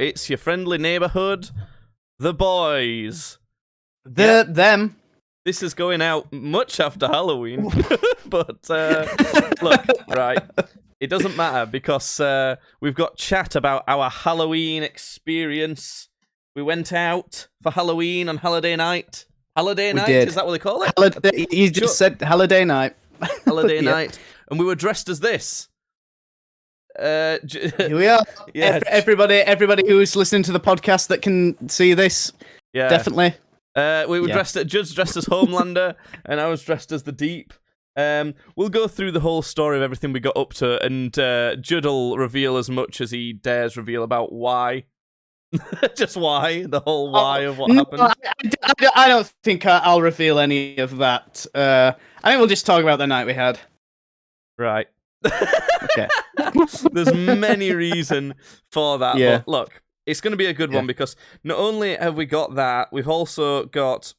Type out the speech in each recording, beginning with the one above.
It's your friendly neighborhood, The Boys. Them. This is going out much after Halloween, but look, right. It doesn't matter because we've got chat about our Halloween experience. We went out for Halloween on holiday night. Holiday night? Did. Is that what they call it? You just said holiday night. Holiday night. And we were dressed as this. Here we are. Yeah. Everybody who's listening to the podcast that can see this, definitely. We were dressed as Homelander, and I was dressed as the Deep. We'll go through the whole story of everything we got up to, and Judd'll reveal as much as he dares reveal about why. Just why, the whole why of what happened. I don't think I'll reveal any of that. I think we'll just talk about the night we had. Right. Okay. There's many reasons for that, Yeah. but look, it's going to be a good one because not only have we got that, we've also got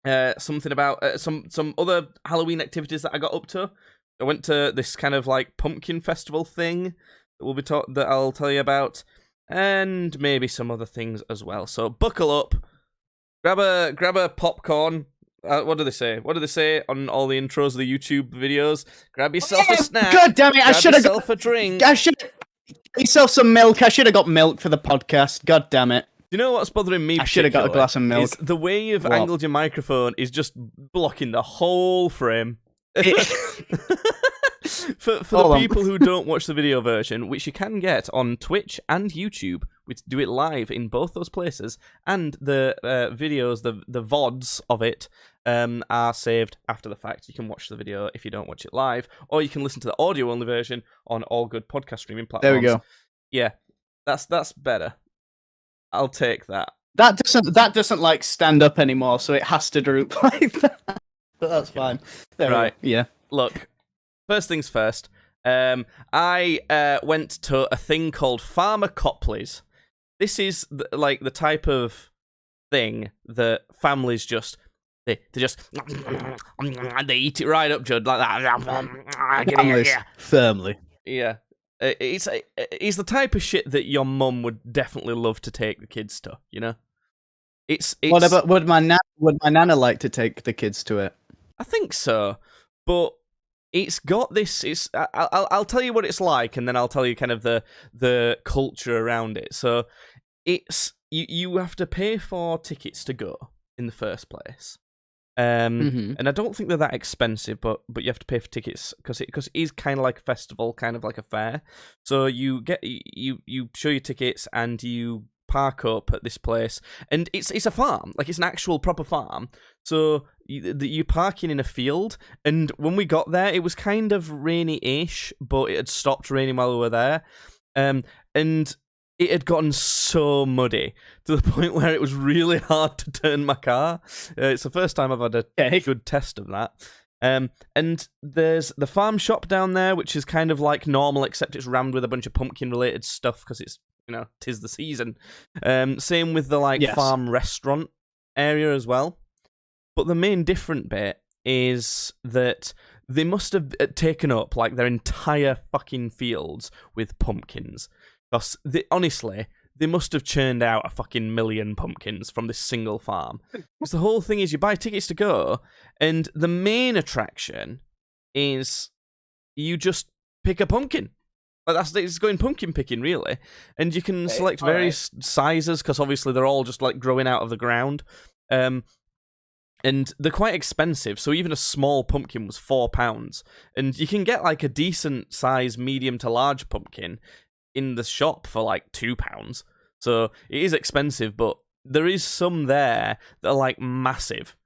something about some other Halloween activities that I got up to. I went to this kind of like pumpkin festival thing that I'll tell you about, and maybe some other things as well. So buckle up, grab a popcorn. What do they say? What do they say on all the intros of the YouTube videos? Grab yourself a snack. God damn it! I should have got a drink. I should get yourself some milk. I should have got milk for the podcast. God damn it! Do you know what's bothering me? I should have got a glass of milk. Is the way you've angled your microphone is just blocking the whole frame. For the people who don't watch the video version, which you can get on Twitch and YouTube, we do it live in both those places, and the videos, the VODs of it, are saved after the fact. You can watch the video if you don't watch it live, or you can listen to the audio-only version on all good podcast streaming platforms. There we go. Yeah, that's better. I'll take that. That doesn't like stand up anymore, so it has to droop like that. But that's fine. Right. Yeah. Look, first things first. I went to a thing called Farmer Copley's. This is the type of thing that families they eat it right up, Judd, like that. Firmly. Yeah. It's the type of shit that your mum would definitely love to take the kids to, you know? It's What about would my nana like to take the kids to it? I think so, but it's got this. I'll tell you what it's like, and then I'll tell you kind of the culture around it. So it's you have to pay for tickets to go in the first place. And I don't think they're that expensive, but you have to pay for tickets because it is kind of like a festival, kind of like a fair. So you show your tickets and you park up at this place, and it's a farm, like it's an actual proper farm. So you're parking in a field, and when we got there, it was kind of rainy-ish, but it had stopped raining while we were there, and it had gotten so muddy to the point where it was really hard to turn my car. It's the first time I've had a good test of that. And there's the farm shop down there, which is kind of like normal, except it's rammed with a bunch of pumpkin-related stuff because it's, 'tis the season. Same with the farm restaurant area as well. But the main different bit is that they must have taken up like their entire fucking fields with pumpkins. Because honestly, they must have churned out a fucking million pumpkins from this single farm. Because the whole thing is you buy tickets to go, and the main attraction is you just pick a pumpkin. It's going pumpkin picking, really. And you can select various sizes, because obviously they're all just like growing out of the ground. And they're quite expensive, so even a small pumpkin was £4. And you can get like a decent size medium to large pumpkin in the shop for like £2. So it is expensive, but there is some there that are like massive.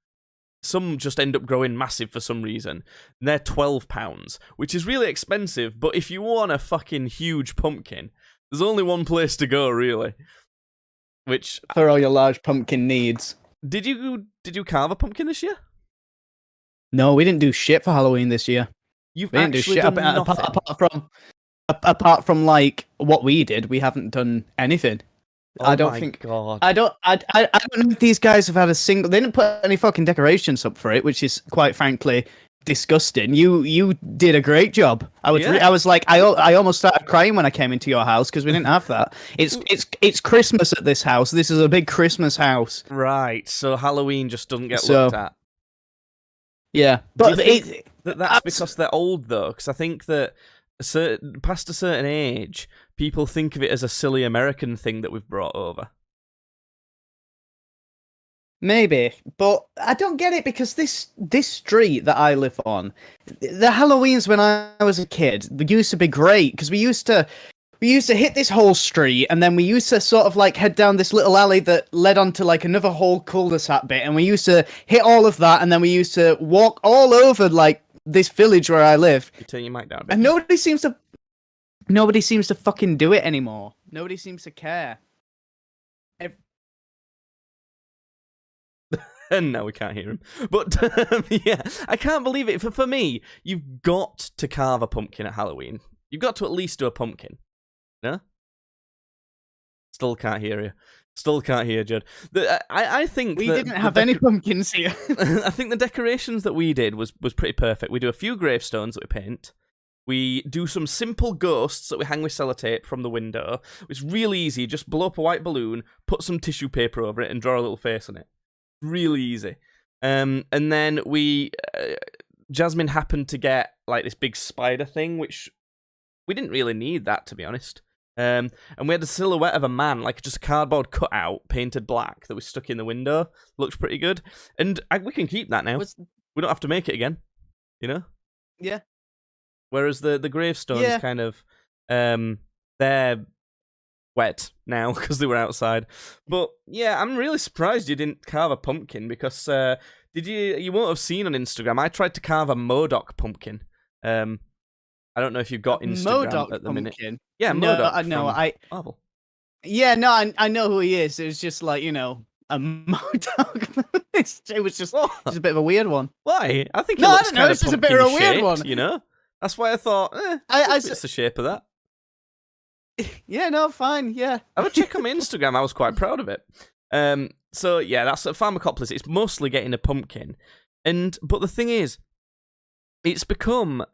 Some just end up growing massive for some reason. And they're £12, which is really expensive, but if you want a fucking huge pumpkin, there's only one place to go, really. Which for all your large pumpkin needs. Did you carve a pumpkin this year? No, we didn't do shit for Halloween this year. We didn't do shit apart from like what we did. We haven't done anything. Oh I don't my think. God. I don't know if these guys have had a single. They didn't put any fucking decorations up for it, which is quite frankly disgusting. You did a great job. I was like, I almost started crying when I came into your house because we didn't have that. It's Christmas at this house. This is a big Christmas house. Right. So Halloween just doesn't get looked at. Yeah, but that's because they're old though. Because I think that past a certain age, people think of it as a silly American thing that we've brought over. Maybe, but I don't get it because this street that I live on, the Halloweens when I was a kid, they used to be great because we used to hit this whole street and then we used to sort of like head down this little alley that led onto like another whole cul-de-sac bit, and we used to hit all of that, and then we used to walk all over like this village where I live. You turn your mic down a bit. And nobody seems to fucking do it anymore. Nobody seems to care. And now we can't hear him. But yeah, I can't believe it. For me, you've got to carve a pumpkin at Halloween. You've got to at least do a pumpkin. No? Still can't hear you. Still can't hear Judd. I think we didn't have any pumpkins here. I think the decorations that we did was pretty perfect. We do a few gravestones that we paint. We do some simple ghosts that we hang with sellotape from the window. It's really easy. Just blow up a white balloon, put some tissue paper over it, and draw a little face on it. Really easy. And then Jasmine happened to get like this big spider thing, which we didn't really need that, to be honest. And we had a silhouette of a man, like just a cardboard cutout painted black that was stuck in the window. Looks pretty good. And we can keep that now. We don't have to make it again, you know? Yeah. Whereas the gravestones kind of, they're wet now because they were outside. But yeah, I'm really surprised you didn't carve a pumpkin because you won't have seen on Instagram, I tried to carve a MODOK pumpkin. I don't know if you've got Instagram MODOK at the minute. Pumpkin. Yeah, MODOK. No, Marvel. Yeah, no, I know who he is. It was just like, you know, a MODOK. It was just a bit of a weird one. Why? I think it looks kind of it's just a bit of a weird one. You know? That's why I thought, it's the shape of that. Yeah, no, fine, yeah. Have a check on my Instagram. I was quite proud of it. So yeah, that's at Pharmacopolis. It's mostly getting a pumpkin, but the thing is, it's become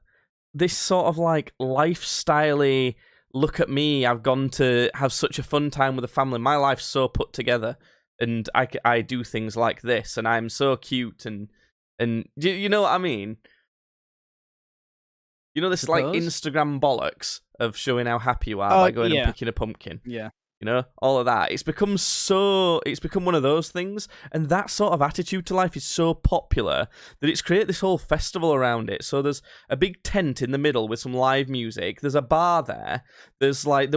this sort of like lifestyle-y, look at me, I've gone to have such a fun time with the family. My life's so put together, and I do things like this, and I'm so cute, and you know what I mean? You know this like Instagram bollocks of showing how happy you are by going and picking a pumpkin. Yeah. You know, all of that. It's become one of those things, and that sort of attitude to life is so popular that it's created this whole festival around it. So there's a big tent in the middle with some live music. There's a bar there. There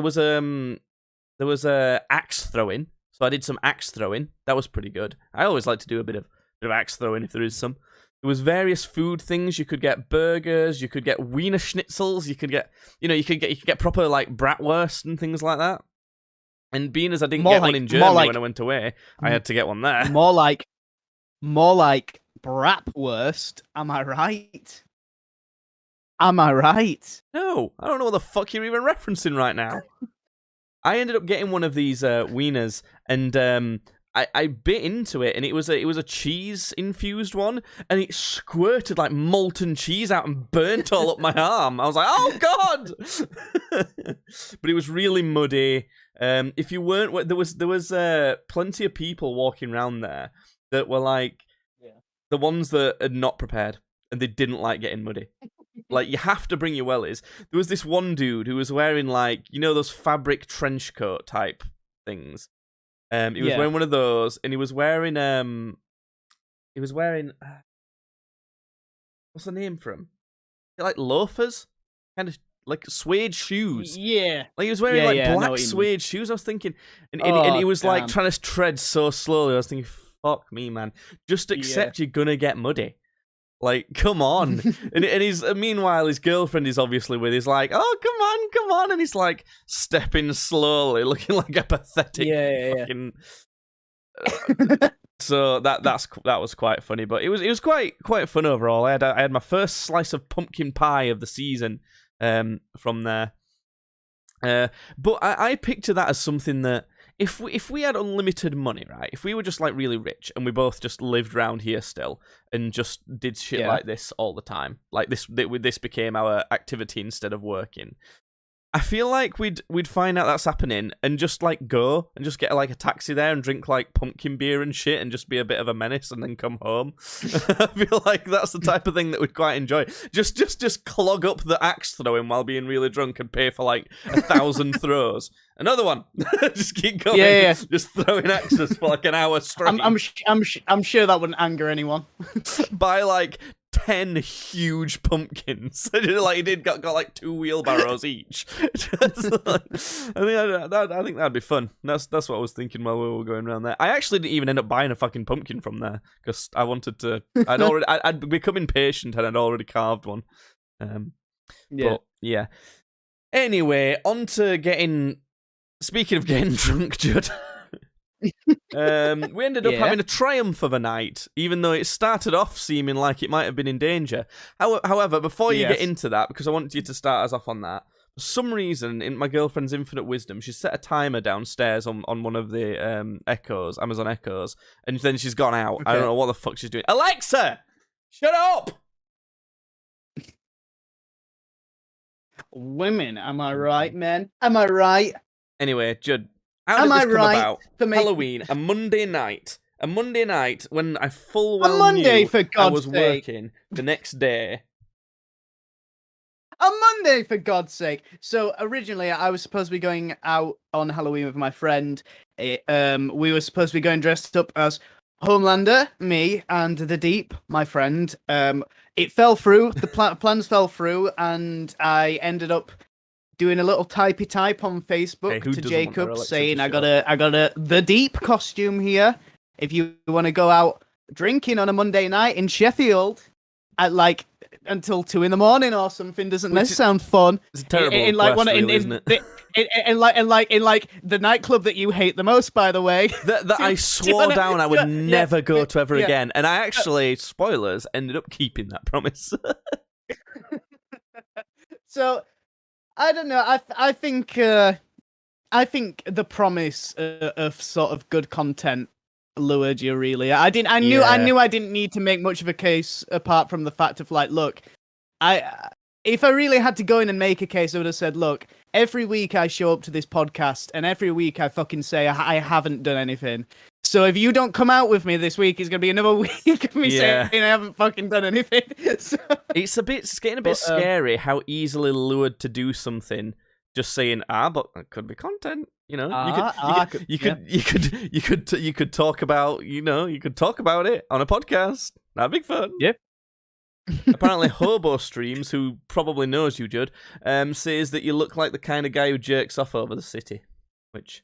was a axe throwing. So I did some axe throwing. That was pretty good. I always like to do a bit of axe throwing if there is some. There was various food things. You could get burgers. You could get Wiener Schnitzels. You could get proper like bratwurst and things like that. And being as I didn't get one in Germany when I went away, I had to get one there. More like bratwurst. Am I right? Am I right? No, I don't know what the fuck you're even referencing right now. I ended up getting one of these wieners, and I bit into it, and it was a cheese infused one, and it squirted like molten cheese out and burnt all up my arm. I was like, oh god! But it was really muddy. If you weren't, there was plenty of people walking around there that were like the ones that are not prepared and they didn't like getting muddy. Like, you have to bring your wellies. There was this one dude who was wearing like, you know, those fabric trench coat type things. He was wearing one of those, and he was wearing what's the name for him? Like loafers, kind of like suede shoes. Yeah, like he was wearing black suede shoes. I was thinking, and he was like trying to tread so slowly. I was thinking, fuck me, man. Just accept you're gonna get muddy. Like, come on. and he's meanwhile his girlfriend is obviously with. He's like, oh, come on, and he's like stepping slowly, looking like a pathetic fucking. So that was quite funny, but it was quite fun overall. I had my first slice of pumpkin pie of the season from there. But I picture that as something that if we had unlimited money, right? If we were just like really rich and we both just lived around here still and just did shit like this all the time, like this became our activity instead of working. I feel like we'd find out that's happening and just like go and just get like a taxi there and drink like pumpkin beer and shit and just be a bit of a menace and then come home. I feel like that's the type of thing that we'd quite enjoy. Just clog up the axe throwing while being really drunk and pay for like 1,000 throws. Another one. Just keep going. Yeah. Just throwing axes for like an hour straight. I'm sure that wouldn't anger anyone. By like 10 huge pumpkins. Like he did got like 2 wheelbarrows each. I think that'd be fun. That's what I was thinking while we were going around there. I actually didn't even end up buying a fucking pumpkin from there because I wanted to. I'd become impatient and I'd already carved one. But yeah. Anyway, on to getting. Speaking of getting drunk, Judd. We ended up having a triumph of a night, even though it started off seeming like it might have been in danger. However, before you get into that, because I want you to start us off on that, for some reason, in my girlfriend's infinite wisdom, she set a timer downstairs on one of the Amazon Echoes, and then she's gone out. Okay. I don't know what the fuck she's doing. Alexa, shut up! Women, am I right, men? Am I right? Anyway, Judd, how did this come about? Halloween, a Monday night when I full well Monday, knew for God's I was sake. working the next day. A Monday, for God's sake. So originally, I was supposed to be going out on Halloween with my friend. We were supposed to be going dressed up as Homelander, me, and The Deep, my friend. It fell through. The plans fell through, and I ended up doing a little typey type on Facebook to Jacob saying I got a The Deep costume here. If you want to go out drinking on a Monday night in Sheffield at like until 2 a.m. or something, doesn't this sound fun? It's a terrible isn't it? In like the nightclub that you hate the most, by the way. That I swore down I would never go to ever again, and I actually, spoilers, ended up keeping that promise. So. I don't know. I think the promise of sort of good content lured you. Really, I knew I didn't need to make much of a case apart from the fact of like, look, if I really had to go in and make a case, I would have said, look, every week I show up to this podcast and every week I fucking say I haven't done anything. So if you don't come out with me this week, it's gonna be another week of me saying I haven't fucking done anything. So... It's getting a bit scary how easily lured to do something. Just saying, but it could be content. You know, you could talk about, you could talk about it on a podcast. That'd be fun. Yep. Apparently, Hobo Streams, who probably knows you, Judd, says that you look like the kind of guy who jerks off over the city, which.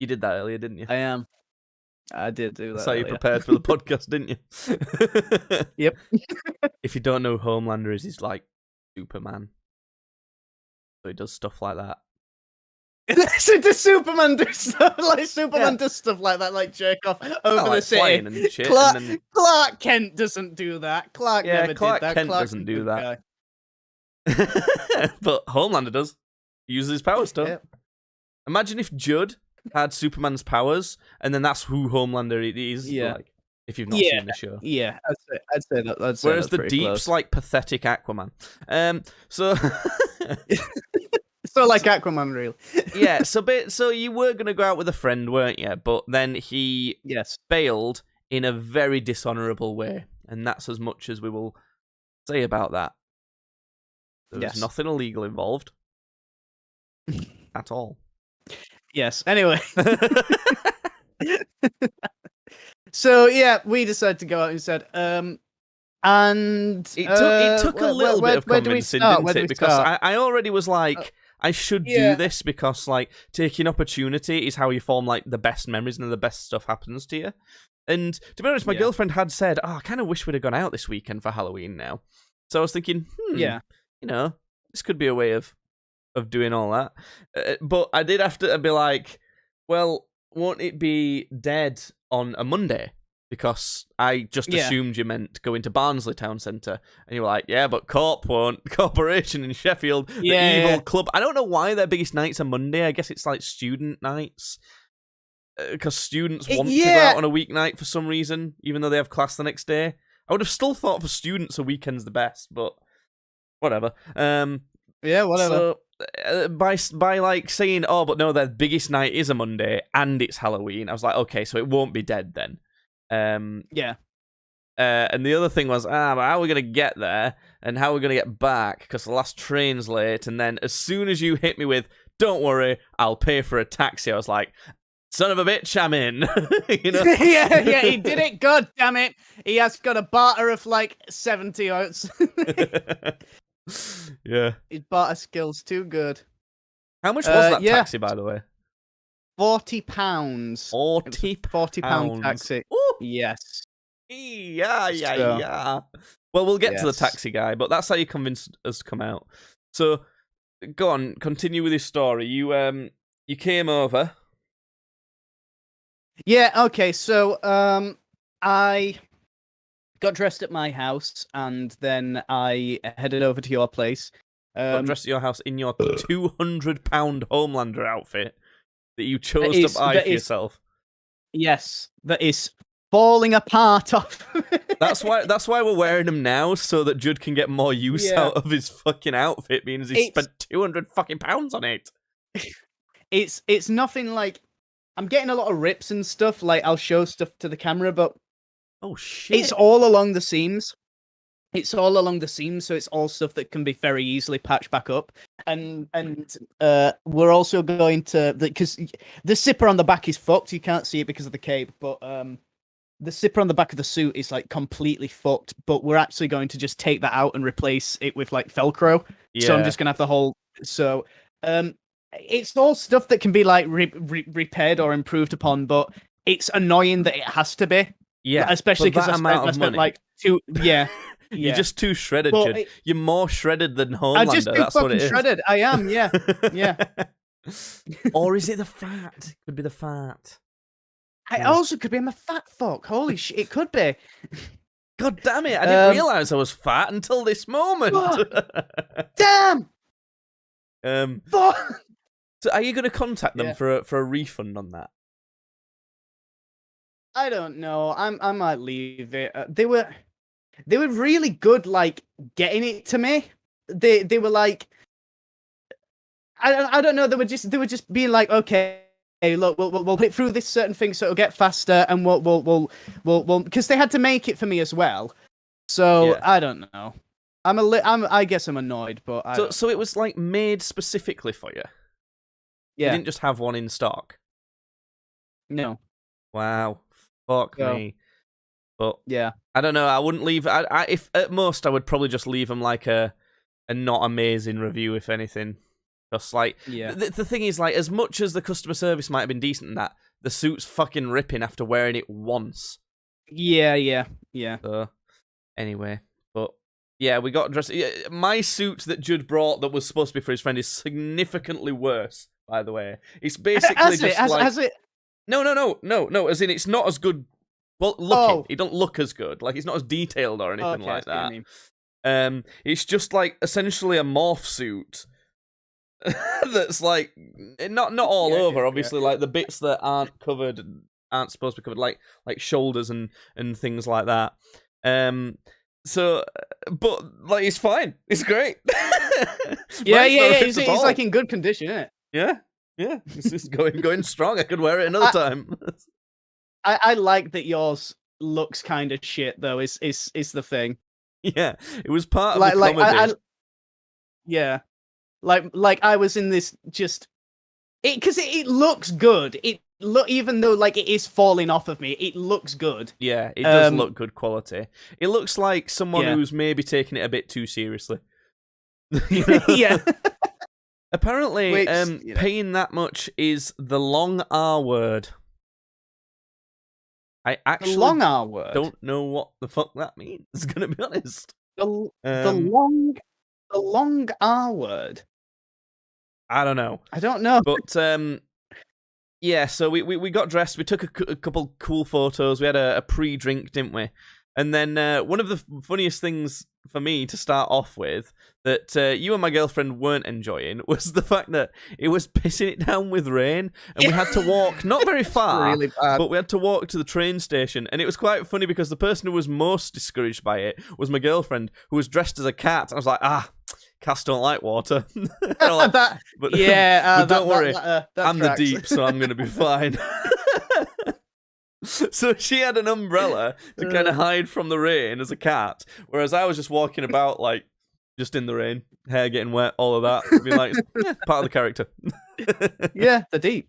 You did that earlier, didn't you? I am. I did do that. So you prepared for the podcast, didn't you? Yep. If you don't know who Homelander is, he's like Superman. So he does stuff like that. So does Superman do stuff like Superman does stuff like that, like jerk off over the city? And shit, Clark Kent doesn't do that. Clark never Clark did that. Kent doesn't do that. But Homelander does. He uses his power stuff. Yep. Imagine if Judd had Superman's powers, and then that's who Homelander is. Yeah. Like, if you've not seen the show. Yeah, I'd say that. Whereas the Deep's close. Like pathetic Aquaman. So. So like Aquaman, really. Yeah. So you were gonna go out with a friend, weren't you? But then he failed in a very dishonourable way, and that's as much as we will say about that. There's nothing illegal involved at all. Yes. Anyway. So yeah, we decided to go out instead. And it took a little bit of convincing, didn't it? Because I already was like, I should do this because like taking opportunity is how you form like the best memories and the best stuff happens to you. And to be honest, my girlfriend had said, I kind of wish we'd have gone out this weekend for Halloween now. So I was thinking, this could be a way of doing all that. But I did have to be like, well, won't it be dead on a Monday? because I just Yeah. assumed you meant going to Barnsley Town Centre, and you were like, yeah, but Corp won't. Corporation in Sheffield, the Yeah, evil club. I don't know why their biggest nights are Monday. I guess it's like student nights. Because students want to go Yeah. out on a weeknight for some reason, even though they have class the next day. I would have still thought for students a weekend's the best, but whatever. Yeah, whatever. So by like saying, oh, but no, their biggest night is a Monday and it's Halloween, I was like, okay, so it won't be dead then. Yeah. And the other thing was, but how are we gonna get there and how are we gonna get back? Because the last train's late. And then as soon as you hit me with, don't worry, I'll pay for a taxi, I was like, son of a bitch, I'm in. You know? yeah, he did it. God damn it. He has got a barter of like 70 oats. Yeah. His barter skill's too good. How much was that yeah. taxi, by the way? £40. £40 £40 taxi. Ooh. Yes. Yeah. So- Well, we'll get to the Yes. taxi guy, but that's how you convinced us to come out. So, go on, continue with your story. You came over. Yeah, okay, so I got dressed at my house and then I headed over to your place. Got dressed at your house in your £200 Homelander outfit that you chose is- to buy that for is- yourself. Yes, that is falling apart off. That's why we're wearing them now, so that Judd can get more use Yeah. out of his fucking outfit, means he It's- spent £200 on it. It's nothing like I'm getting a lot of rips and stuff, like I'll show stuff to the camera, but Oh shit! it's all along the seams. It's all along the seams, so it's all stuff that can be very easily patched back up. And we're also going to, because the zipper on the back is fucked. You can't see it because of the cape, but the zipper on the back of the suit is like completely fucked. But we're actually going to just take that out and replace it with like Velcro. So I'm just gonna have the whole. So it's all stuff that can be like repaired or improved upon, but it's annoying that it has to be. yeah, Especially for that because amount I of spent money. like two. Yeah. You're just too shredded, Well, Judd. You're more shredded than I'm Homelander. just too That's what fucking it is. shredded. I am. Yeah. Yeah. Or is it the fat? Could be the fat. I Yeah. also could be. I'm a fat fuck. Holy shit! It could be. God damn it! I didn't realize I was fat until this moment. Damn. So, are you going to contact them Yeah. for a refund on that? I don't know. I might leave it. They were really good, like getting it to me. They were like, I don't know. They were just being like, okay, look, we'll put it through this certain thing so it'll get faster, and we'll because they had to make it for me as well. So Yeah. I don't know. I guess I'm annoyed, but I don't- So it was like made specifically for you. You yeah, didn't just have one in stock. no, Wow, fuck No. me. But yeah. I don't know. I wouldn't leave. If at most, I would probably just leave them like a not amazing review, if anything. Just like Yeah. the thing is, like, as much as the customer service might have been decent in that, the suit's fucking ripping after wearing it once. Yeah. So anyway, but yeah, we got dressed. Yeah, my suit that Judd brought that was supposed to be for his friend is significantly worse. By the way, it's basically Has just it? No. As in, it's not as good. Well, looking, Oh. it don't look as good. Like, it's not as detailed or anything Okay, I like see what you that. mean. It's just like essentially a morph suit that's like not all Yeah, over. yeah. Obviously, like the bits that aren't covered aren't supposed to be covered, like shoulders and things like that. So, but like it's fine. It's great. Yeah. Mine's not ripped It's at all. like in good condition, isn't it? Yeah. It's just going strong. I could wear it another time. I like that yours looks kind of shit though. Is the thing. Yeah, it was part of Like the comedy. yeah. Like I was in this just because it looks good. Even though like it is falling off of me, it looks good. Yeah, it does look good quality. It looks like someone Yeah. who's maybe taking it a bit too seriously. You know? Yeah. Apparently, Which, you know. paying that much is the long R word. I The actually long R word. don't know what the fuck that means. Gonna be honest. The Um, long R word. I don't know, I don't know. but Yeah, so we got dressed. We took a couple cool photos. We had a pre-drink, didn't we? And then one of the funniest things for me to start off with that you and my girlfriend weren't enjoying was the fact that it was pissing it down with rain, and we had to walk not very far, Really bad. but we had to walk to the train station. And it was quite funny because the person who was most discouraged by it was my girlfriend, who was dressed as a cat. I was like, cats don't like water. Like, That- but, yeah, but don't worry, that I'm tracks. the deep, so I'm going to be fine. So she had an umbrella to kind of hide from the rain as a cat, whereas I was just walking about, like, just in the rain, hair getting wet, all of that. Being like, yeah, part of the character. Yeah, the deep.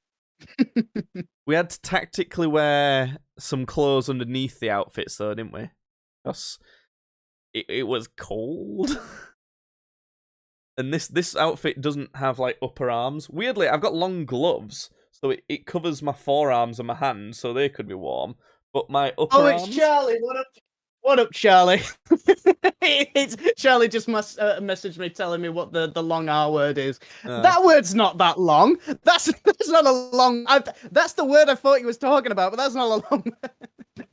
We had to tactically wear some clothes underneath the outfits, though, didn't we? Because it was cold. And this outfit doesn't have, like, upper arms. Weirdly, I've got long gloves, so it covers my forearms and my hands, so they could be warm. But my upper Oh, arms... it's Charlie. What up, Charlie? It's Charlie just messaged me telling me what the long R word is. That word's not that long. That's not a long. That's the word I thought he was talking about, but that's not a long word.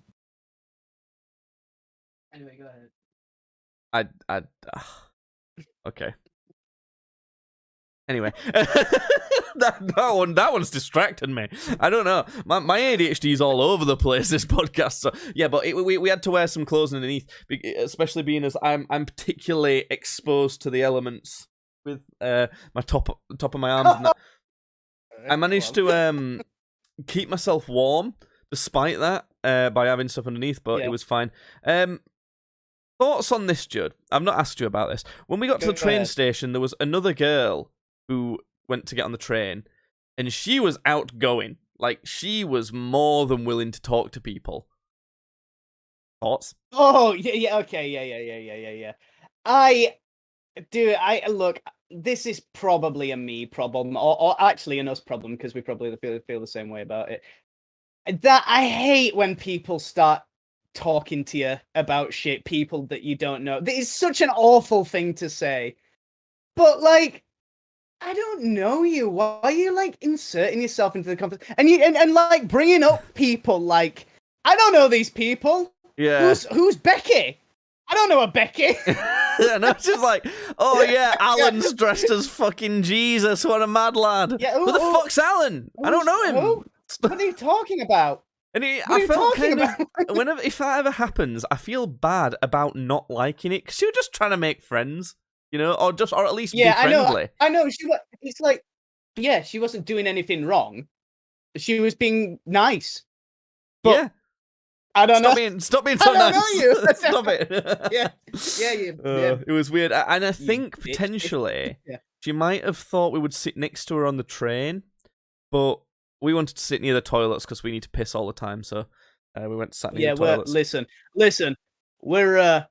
Anyway, go ahead. Okay. Anyway, that one's distracted me. I don't know. My ADHD is all over the place. This podcast, so yeah. But we had to wear some clothes underneath, especially being as I'm particularly exposed to the elements with my top of my arms. And that. I managed to keep myself warm despite that by having stuff underneath, but it was fine. Thoughts on this, Judd? I've not asked you about this. When we got to the train station, there was another girl who went to get on the train, and she was outgoing. Like, she was more than willing to talk to people. Thoughts? Oh, yeah, okay, yeah. I look. This is probably a me problem, or actually an us problem, because we probably feel the same way about it. That I hate when people start talking to you about shit, people that you don't know. That is such an awful thing to say. But, like, I don't know you. Why are you, like, inserting yourself into the conversation? And like, bringing up people, like, I don't know these people. Yeah. Who's Becky? I don't know a Becky. And it's just like, oh yeah, Alan's dressed as fucking Jesus. What a mad lad. Yeah, who the fuck's Alan? I don't know him. Who? What are you talking about? And What are I you felt talking kind about? of whenever if that ever happens, I feel bad about not liking it because you're just trying to make friends, you know, or at least be friendly. I know. It's like, yeah, she wasn't doing anything wrong. She was being nice. But yeah. I don't know. Stop being so nice. I don't know you. Stop it. Yeah. It was weird, and I think potentially Yeah. she might have thought we would sit next to her on the train, but we wanted to sit near the toilets because we need to piss all the time. So we went sat near the toilets. Listen. We're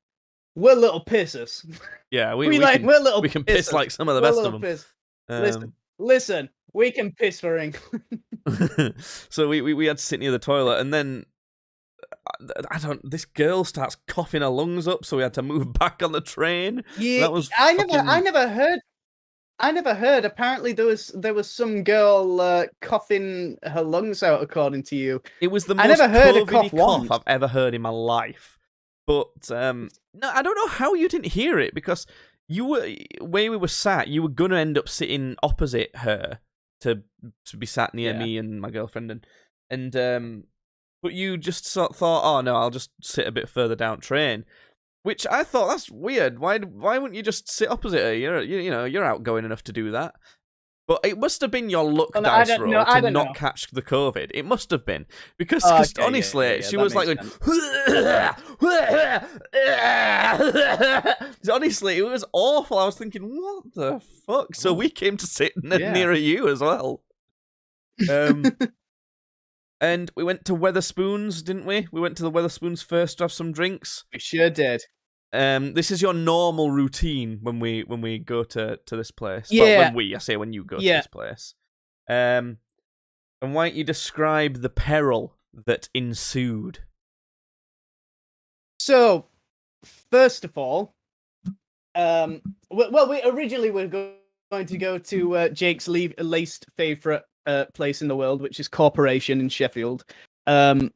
little pissers. Yeah, we're little. We can pissers. piss like some of the best of them. Listen. We can piss for England. So we had to sit near the toilet, and then this girl starts coughing her lungs up, so we had to move back on the train. Yeah, that was I never heard. Apparently, there was some girl coughing her lungs out. According to you, it was the most I never heard a COVID-y cough I've ever heard in my life. But no, I don't know how you didn't hear it because you were where we were sat. You were gonna end up sitting opposite her to be sat near me and my girlfriend, and but you just sort of thought, oh no, I'll just sit a bit further down train. Which I thought, that's weird. Why wouldn't you just sit opposite her? You're outgoing enough to do that. But it must have been your luck dice roll to not catch the COVID. It must have been because honestly, she was like, honestly, it was awful. I was thinking, what the fuck? So we came to sit nearer you as well. And we went to Weatherspoons, didn't we? We went to the Weatherspoons first to have some drinks. We sure did. This is your normal routine when we go to this place. Yeah. Well, I say when you go to this place. And why don't you describe the peril that ensued? So, first of all, we originally were going to go to Jake's least favorite place in the world, which is Corporation in Sheffield. And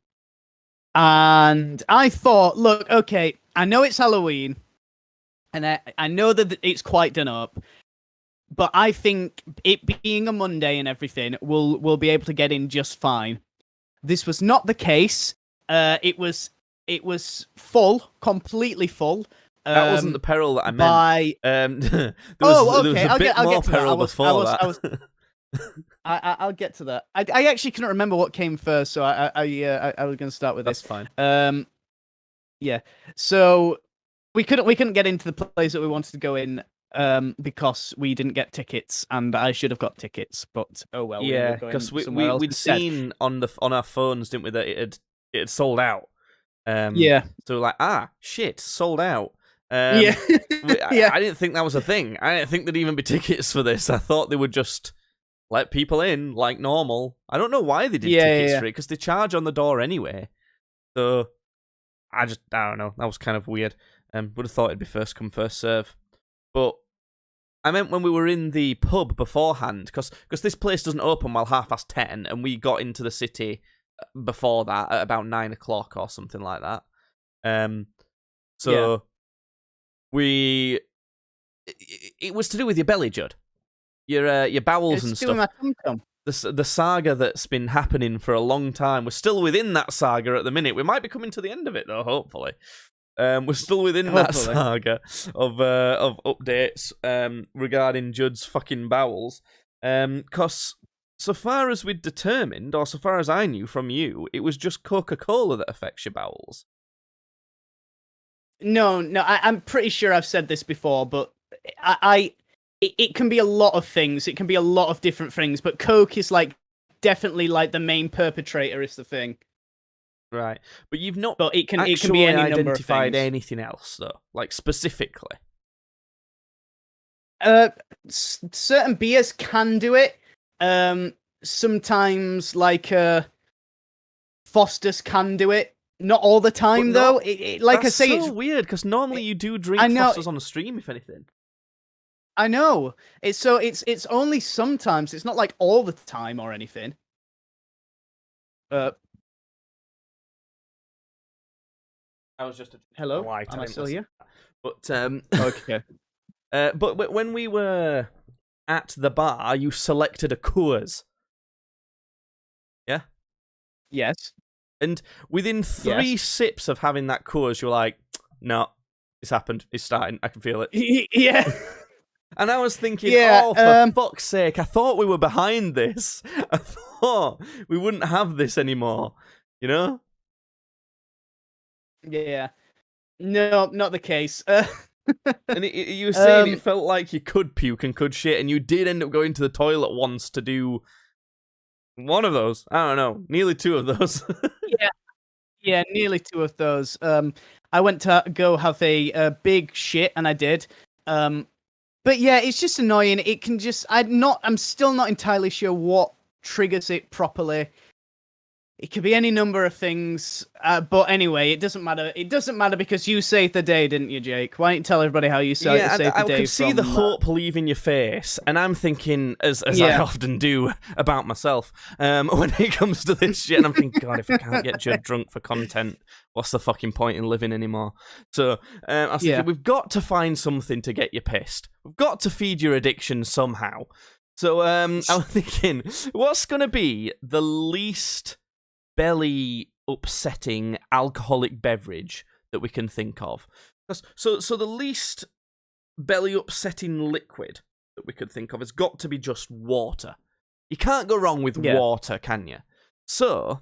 I thought, look, okay, I know it's Halloween, and I know that it's quite done up, but I think it being a Monday and everything, we'll be able to get in just fine. This was not the case. It was full, completely full. That wasn't the peril that I meant. There okay. was a bit more peril before that. I'll get to that. I actually couldn't remember what came first, so I was going to start with this. That's fine. Yeah. So we couldn't get into the place that we wanted to go in because we didn't get tickets, and I should have got tickets, but oh well. Yeah, because we'd seen on our phones, didn't we, that it had sold out. Yeah. So like, shit, sold out. Yeah. I didn't think that was a thing. I didn't think there'd even be tickets for this. I thought they would just let people in like normal. I don't know why they did tickets for it, because they charge on the door anyway. So I don't know. That was kind of weird. Would have thought it'd be first come, first serve. But I meant when we were in the pub beforehand, because this place doesn't open while 10:30, and we got into the city before that at about 9 o'clock or something like that. It was to do with your belly, Judd. Your bowels and stuff. The saga that's been happening for a long time. We're still within that saga at the minute. We might be coming to the end of it though, hopefully. We're still within that saga of updates regarding Judd's fucking bowels. 'Cause so far as we'd determined, or so far as I knew from you, it was just Coca-Cola that affects your bowels. No, I'm pretty sure I've said this before, but it can be a lot of things. It can be a lot of different things, but Coke is like definitely like the main perpetrator is the thing. Right, but you've not. But it can be any number of identified things. anything else though, like specifically. Certain beers can do it. Sometimes like Foster's can do it. Not all the time though. Like I say, it's so weird because normally you do drink Foster's on a stream, if anything. I know. It's only sometimes. It's not like all the time or anything. I was just hello. Am I still here? But okay. But when we were at the bar, you selected a Coors. Yeah. Yes. And within 3 sips of having that Coors, you were like, "No, it's happened. It's starting. I can feel it." Yeah. And I was thinking, for fuck's sake, I thought we were behind this. I thought we wouldn't have this anymore. You know? Yeah. No, not the case. And you were saying it felt like you could puke and could shit, and you did end up going to the toilet once to do one of those. I don't know, nearly 2 of those. Yeah, nearly 2 of those. I went to go have a big shit, and I did. But yeah, it's just annoying. It can just I'm still not entirely sure what triggers it properly. It could be any number of things, but anyway, it doesn't matter. It doesn't matter because you saved the day, didn't you, Jake? Why don't you tell everybody how you saved the day? I could see the hope leaving your face, and I'm thinking, as I often do about myself, when it comes to this shit, and I'm thinking, God, if I can't get Judd drunk for content, what's the fucking point in living anymore? So I was thinking, we've got to find something to get you pissed. We've got to feed your addiction somehow. So I was thinking, what's going to be the least belly upsetting alcoholic beverage that we can think of? So the least belly upsetting liquid that we could think of has got to be just water. You can't go wrong with water, can you? So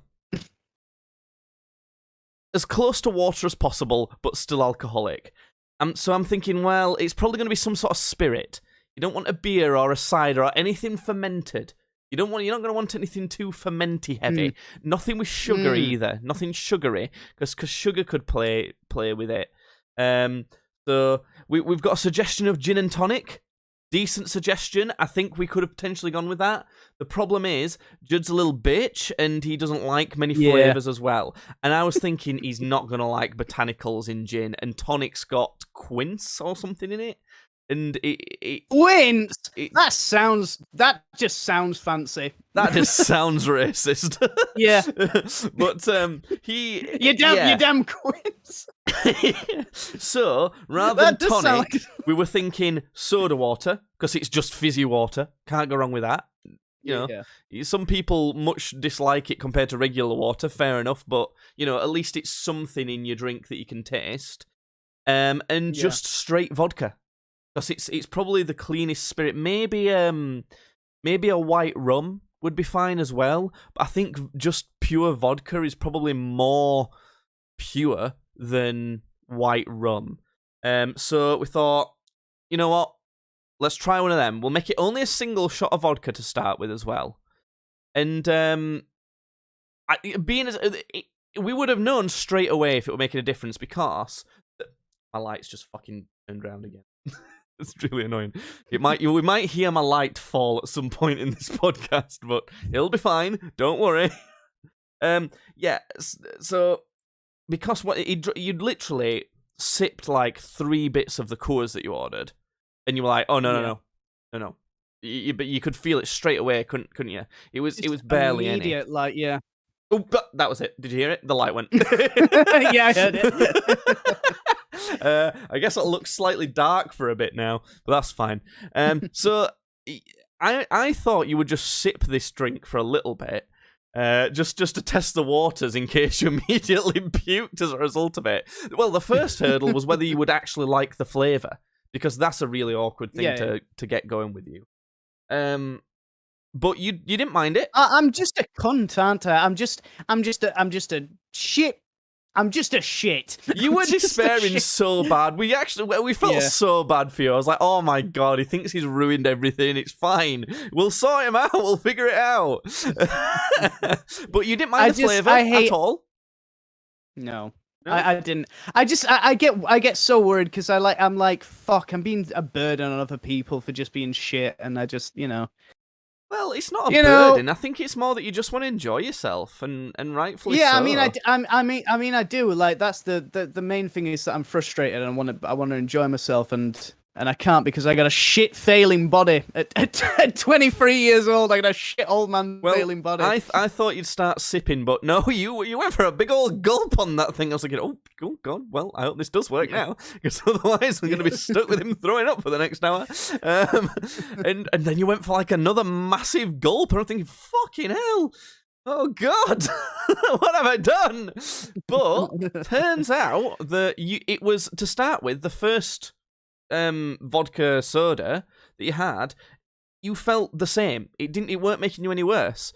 as close to water as possible, but still alcoholic. So I'm thinking, well, it's probably going to be some sort of spirit. You don't want a beer or a cider or anything fermented. You're not going to want anything too fermenty heavy. Nothing with sugar either. Nothing sugary, because sugar could play with it. So we've got a suggestion of gin and tonic. Decent suggestion. I think we could have potentially gone with that. The problem is, Judd's a little bitch, and he doesn't like many flavours as well. And I was thinking he's not going to like botanicals in gin, and tonic's got quince or something in it. and it Twins. it That just sounds fancy. that just sounds racist. Yeah. But he You damn quins. So rather That than does sound tonic, we were thinking soda water because it's just fizzy water. Can't go wrong with that. You know, Yeah. some people much dislike it compared to regular water. Fair enough, but you know, at least it's something in your drink that you can taste. And just straight vodka, because it's probably the cleanest spirit. Maybe a white rum would be fine as well. But I think just pure vodka is probably more pure than white rum. So we thought, you know what? Let's try one of them. We'll make it only a single shot of vodka to start with as well. And we would have known straight away if it were making a difference because my light's just fucking turned around again. It's really annoying. We might hear my light fall at some point in this podcast, but it'll be fine. Don't worry. Yeah. So because you'd literally sipped like 3 bits of the Coors that you ordered. And you were like, oh no. But you could feel it straight away, couldn't you? It was barely immediate, any. like yeah. Oh, that was it. Did you hear it? The light went. Yeah, I heard it. I guess it'll look slightly dark for a bit now, but that's fine. So I thought you would just sip this drink for a little bit, just to test the waters in case you immediately puked as a result of it. Well, the first hurdle was whether you would actually like the flavour. Because that's a really awkward thing to get going with you. But you didn't mind it. I'm just a cunt, aren't I? I'm just a shit. I'm just a shit. You were despairing so bad. We felt so bad for you. I was like, oh my god, he thinks he's ruined everything. It's fine. We'll sort him out. We'll figure it out. But you didn't mind the flavour at all? No. No? I didn't. I get so worried because I'm like fuck. I'm being a burden on other people for just being shit, and I just Well, it's not a burden. I think it's more that you just want to enjoy yourself, and rightfully so. Yeah, I mean, I do. Like that's the main thing is that I'm frustrated and I want to enjoy myself, and I can't because I got a shit failing body at 23 years old. I got a shit old man failing body. I thought you'd start sipping, but no, you went for a big old gulp on that thing. I was thinking, oh god, well, I hope this does work now, because otherwise I'm going to be stuck with him throwing up for the next hour. And then you went for like another massive gulp, and I'm thinking, fucking hell. Oh God, what have I done? But turns out that it was, to start with, the first vodka soda that you had, you felt the same. It weren't making you any worse.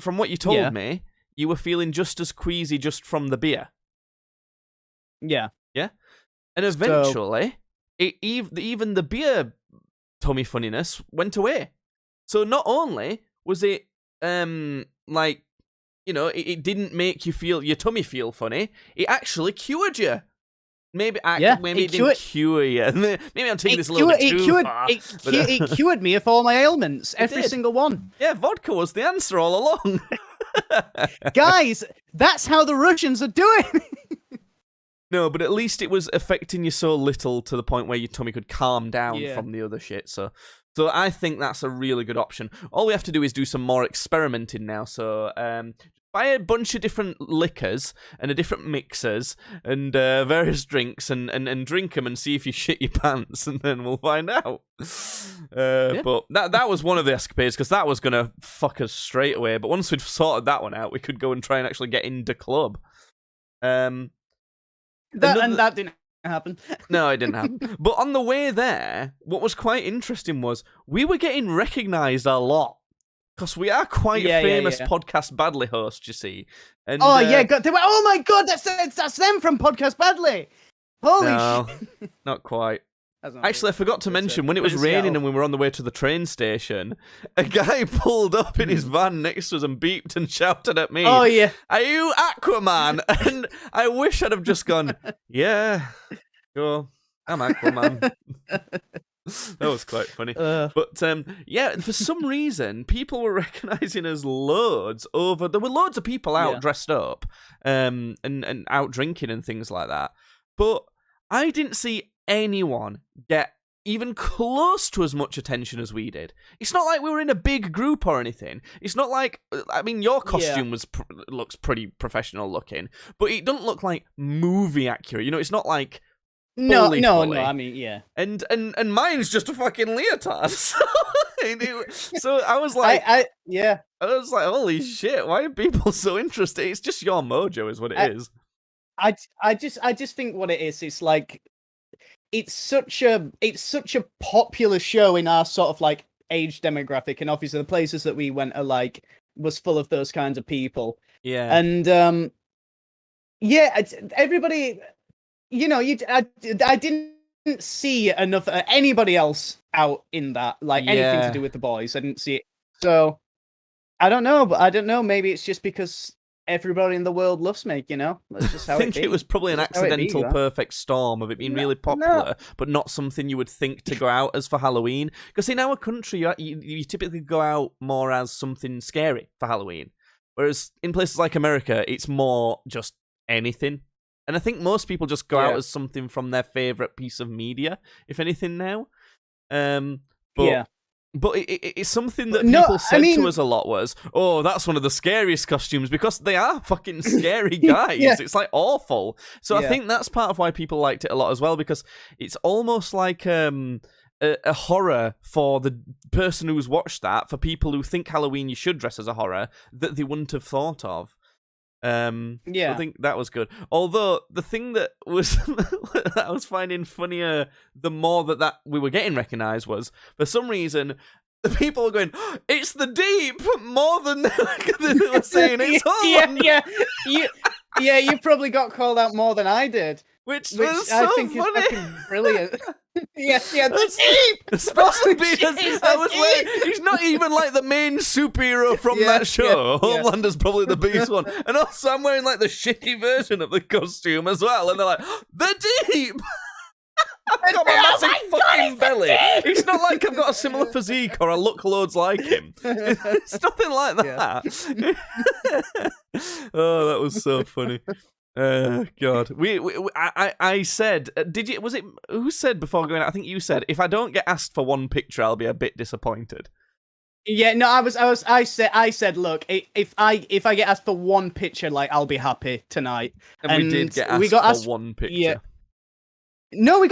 From what you told me, you were feeling just as queasy just from the beer. Yeah. Yeah? And eventually, even the beer tummy funniness went away. So not only was it, like, you know, it didn't make your tummy feel funny, it actually cured you. Maybe it didn't cure you. Maybe I'm taking this a little bit too far. It cured me of all my ailments, every single one. Yeah, vodka was the answer all along. Guys, that's how the Russians are doing. No, but at least it was affecting you so little to the point where your tummy could calm down from the other shit. So I think that's a really good option. All we have to do is do some more experimenting now. So buy a bunch of different liquors and different mixers and various drinks and drink them and see if you shit your pants, and then we'll find out. But that was one of the escapades, because that was going to fuck us straight away. But once we'd sorted that one out, we could go and try and actually get into club. That didn't happen. No, it didn't happen. But on the way there, what was quite interesting was we were getting recognised a lot. Because we are quite famous Podcast Badly hosts, you see. And, oh my god, that's them from Podcast Badly. Holy shit. Not quite. Actually, I forgot to mention, when it was raining and we were on the way to the train station, a guy pulled up in his van next to us and beeped and shouted at me, "Oh yeah, are you Aquaman?" And I wish I'd have just gone, "Yeah, sure, I'm Aquaman." That was quite funny. But for some reason, people were recognising us loads over. There were loads of people out dressed up, and out drinking and things like that. But I didn't see anyone get even close to as much attention as we did. It's not like we were in a big group or anything. It's not like, I mean, your costume looks pretty professional looking, but it doesn't look like movie accurate. You know, it's not like No, fully. I mean, yeah. And mine's just a fucking leotard. So I was like, I was like, holy shit! Why are people so interested? It's just your mojo, is what it is. I just think what it is. It's like it's such a popular show in our sort of like age demographic, and obviously the places that we went are like was full of those kinds of people. Yeah, and everybody. You know, I didn't see enough anybody else out in that, like anything to do with the boys. I didn't see it. So I don't know, but I don't know. Maybe it's just because everybody in the world loves me. You know, that's just how I think it was probably an accidental perfect storm of it being really popular, but not something you would think to go out as for Halloween. Because in our country, you typically go out more as something scary for Halloween, whereas in places like America, it's more just anything. And I think most people just go out as something from their favourite piece of media, if anything now. But it's something that people said to us a lot was, oh, that's one of the scariest costumes, because they are fucking scary guys. It's like awful. So I think that's part of why people liked it a lot as well, because it's almost like a horror for the person who's watched that, for people who think Halloween you should dress as a horror, that they wouldn't have thought of. So I think that was good. Although the thing that was that I was finding funnier the more that we were getting recognised was, for some reason, the people were going, "It's the Deep," more than they were saying it's Holland. You probably got called out more than I did. Which was so I think funny. Is fucking brilliant. The Deep! Especially because he's not even like the main superhero from that show. Homelander's probably the biggest one. And also I'm wearing like the shitty version of the costume as well. And they're like, the Deep! I've got a massive fucking belly. It's not like I've got a similar physique or I look loads like him. It's nothing like that. Oh, that was so funny. God. I said, was it, who said before going out? I think you said, if I don't get asked for one picture, I'll be a bit disappointed. Yeah, no, I said, look, if I get asked for one picture, like, I'll be happy tonight. And we did get asked for one picture. Yeah. No,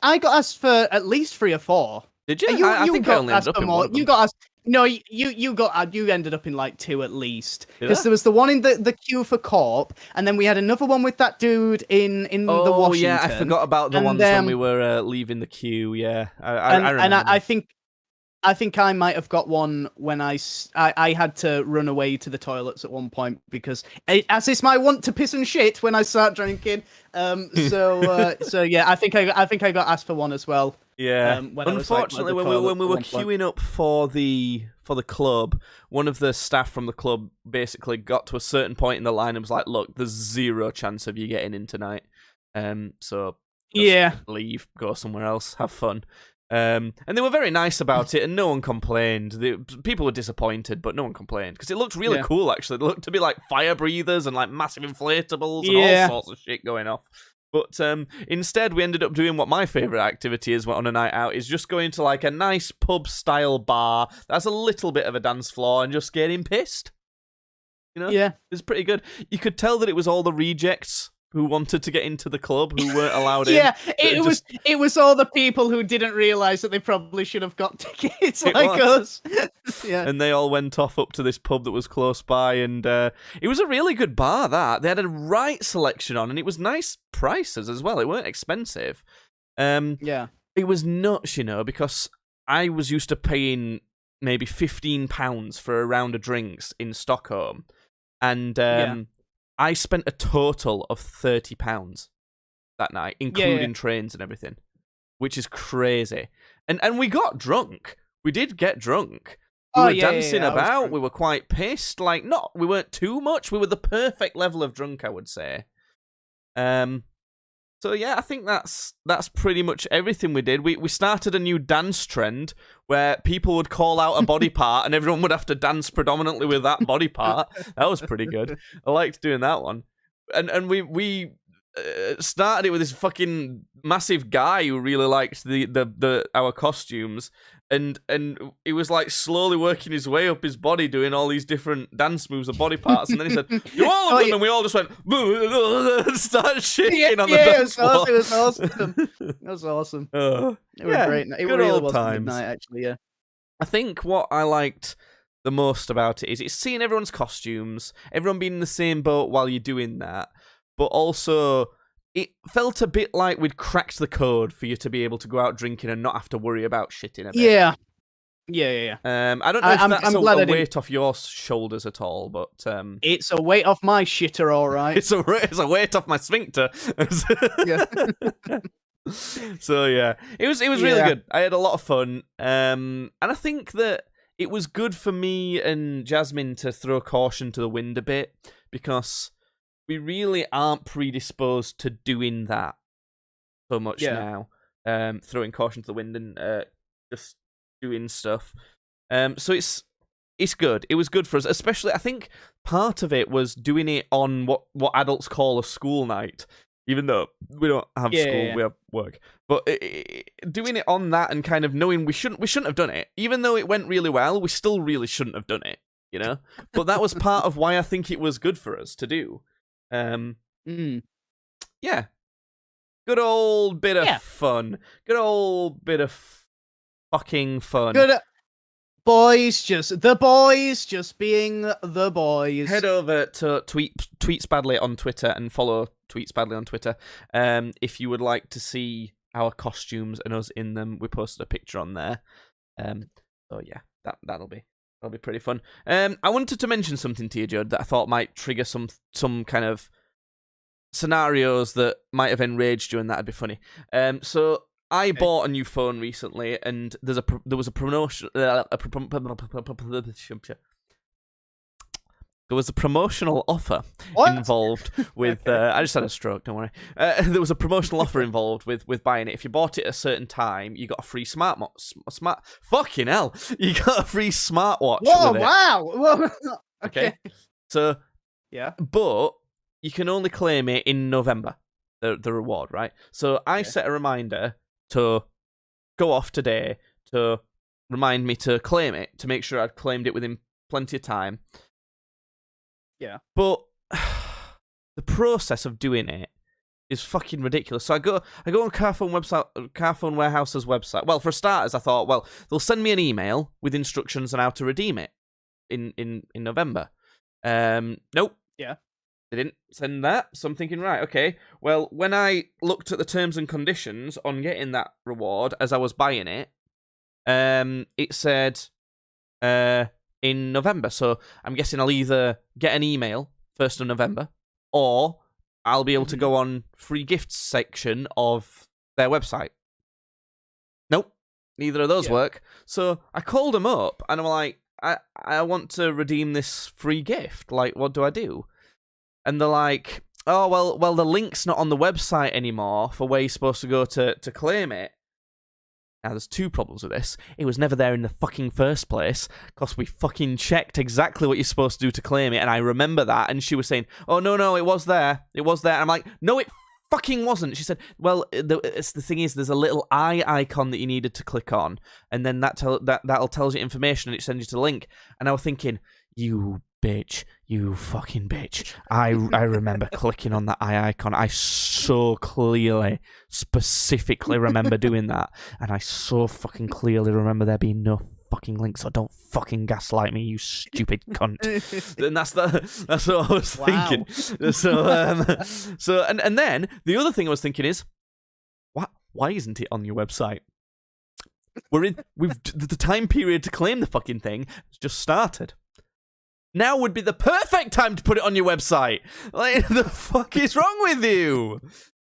I got asked for at least 3 or 4. Did you? I think I only ended up in one of them. You got asked. No, you ended up in like 2 at least, because there was the one in the queue for Corp, and then we had another one with that dude in the Washington. Oh yeah, I forgot about the ones when we were leaving the queue. Yeah, I remember. And I think I might have got one when I had to run away to the toilets at one point, because as is my want to piss and shit when I start drinking. So yeah, I think I got asked for one as well. Yeah. Unfortunately, when we were queuing up for the club, one of the staff from the club basically got to a certain point in the line and was like, "Look, there's 0 chance of you getting in tonight. So leave, go somewhere else, have fun." And they were very nice about it, and no one complained. People were disappointed, but no one complained, because it looked really cool, actually. They looked to be like fire breathers and like massive inflatables and all sorts of shit going off. But instead, we ended up doing what my favourite activity is on a night out, is just going to like a nice pub-style bar that's a little bit of a dance floor and just getting pissed. You know? Yeah. It's pretty good. You could tell that it was all the rejects who wanted to get into the club who weren't allowed in. Yeah, it was all the people who didn't realise that they probably should have got tickets us. Yeah. And they all went off up to this pub that was close by, and it was a really good bar, that. They had a right selection on, and it was nice prices as well. It weren't expensive. Yeah. It was nuts, you know, because I was used to paying maybe £15 for a round of drinks in Stockholm, and I spent a total of £30 that night, including trains and everything, which is crazy. And we got drunk. We did get drunk. We were dancing about. We were quite pissed. Like, we weren't too much. We were the perfect level of drunk, I would say. So yeah, I think that's pretty much everything we did. We started a new dance trend where people would call out a body part and everyone would have to dance predominantly with that body part. That was pretty good. I liked doing that one. And we started it with this fucking massive guy who really liked our costumes, and he was like slowly working his way up his body, doing all these different dance moves and body parts, and then he said, "Do all of them," and we all just went, and started shaking on the dance floor. It was awesome. It was awesome. It was great. It good really old was a good times. night, actually. Yeah. I think what I liked the most about it is it's seeing everyone's costumes, everyone being in the same boat while you're doing that, but also it felt a bit like we'd cracked the code for you to be able to go out drinking and not have to worry about shitting a bit. Yeah. I don't know if that's a weight off your shoulders at all, but it's a weight off my shitter, all right. it's a weight off my sphincter. Yeah. So yeah, it was really good. I had a lot of fun, and I think that it was good for me and Jasmine to throw caution to the wind a bit, because we really aren't predisposed to doing that so much now. Throwing caution to the wind and just doing stuff. So it's good. It was good for us, especially I think part of it was doing it on what adults call a school night. Even though we don't have school, we have work. But doing it on that and kind of knowing we shouldn't have done it, even though it went really well, we still really shouldn't have done it, you know? But that was part of why I think it was good for us to do. Yeah. Good old bit of fun. Good old bit of fucking fun. Good the boys just being the boys. Head over to Tweets Badly on Twitter and follow Tweets Badly on Twitter. If you would like to see our costumes and us in them, we posted a picture on there. So yeah, that'll be pretty fun. I wanted to mention something to you, Judd, that I thought might trigger some kind of scenarios that might have enraged you, and that'd be funny. So I bought a new phone recently, and there was a promotion. There was a promotional offer involved with. I just had a stroke. Don't worry. There was a promotional offer involved with buying it. If you bought it at a certain time, you got a free smart. Fucking hell! You got a free smartwatch. Whoa! With it. Wow! Okay. So yeah, but you can only claim it in November. The reward, right? So I set a reminder to go off today to remind me to claim it, to make sure I'd claimed it within plenty of time. Yeah. But the process of doing it is fucking ridiculous. So I go on Carphone Warehouse's website. Well, for starters, I thought, well, they'll send me an email with instructions on how to redeem it in November. Nope. Yeah. They didn't send that, so I'm thinking, right, okay. Well, when I looked at the terms and conditions on getting that reward as I was buying it, it said in November. So I'm guessing I'll either get an email 1st of November, or I'll be able to go on free gifts section of their website. Nope, neither of those work. So I called them up, and I'm like, I want to redeem this free gift. Like, what do I do? And they're like, oh, well, the link's not on the website anymore for where you're supposed to go to claim it. Now, there's two problems with this. It was never there in the fucking first place, because we fucking checked exactly what you're supposed to do to claim it, and I remember that, and she was saying, oh, no, it was there. It was there. And I'm like, no, it fucking wasn't. She said, well, the thing is, there's a little eye icon that you needed to click on, and then that'll tell you information, and it sends you to the link. And I was thinking, you bitch, you fucking bitch. I remember clicking on that eye icon. I so clearly, specifically remember doing that. And I so fucking clearly remember there being no fucking link, so don't fucking gaslight me, you stupid cunt. And that's what I was thinking. So and then the other thing I was thinking is, why isn't it on your website? The time period to claim the fucking thing has just started. Now would be the perfect time to put it on your website. Like, the fuck is wrong with you?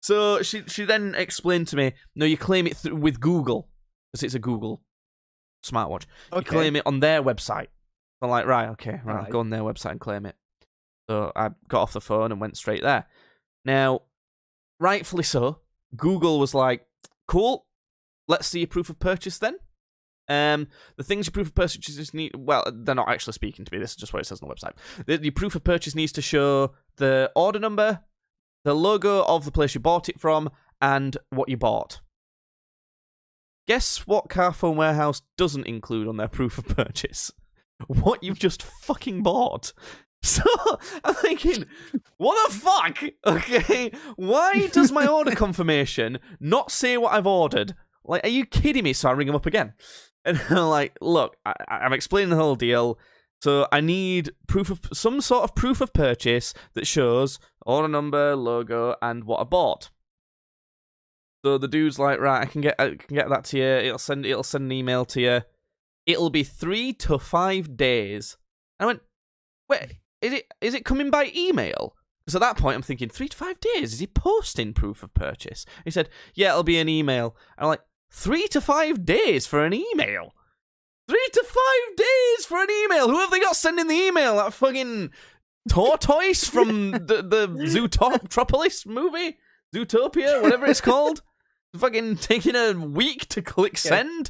So she then explained to me, no, you claim it with Google, because it's a Google smartwatch. Okay. You claim it on their website. I'm like, right, okay, I'll go on their website and claim it. So I got off the phone and went straight there. Now, rightfully so, Google was like, cool, let's see your proof of purchase then. The things your proof of purchase need, well, they're not actually speaking to me, this is just what it says on the website. Your proof of purchase needs to show the order number, the logo of the place you bought it from, and what you bought. Guess what Carphone Warehouse doesn't include on their proof of purchase? What you've just fucking bought. So, I'm thinking, what the fuck? Okay, why does my order confirmation not say what I've ordered? Like, are you kidding me? So I ring them up again. And I'm like, look, I'm explaining the whole deal. So I need some sort of proof of purchase that shows order number, logo, and what I bought. So the dude's like, right, I can get that to you. It'll send an email to you. It'll be 3 to 5 days. And I went, wait, is it coming by email? Because at that point I'm thinking, 3 to 5 days? Is he posting proof of purchase? He said, yeah, it'll be an email. And I'm like, 3 to 5 days for an email? 3 to 5 days for an email? Who have they got sending the email? That fucking tortoise from the Zootropolis movie? Zootopia, whatever it's called? Fucking taking a week to click send?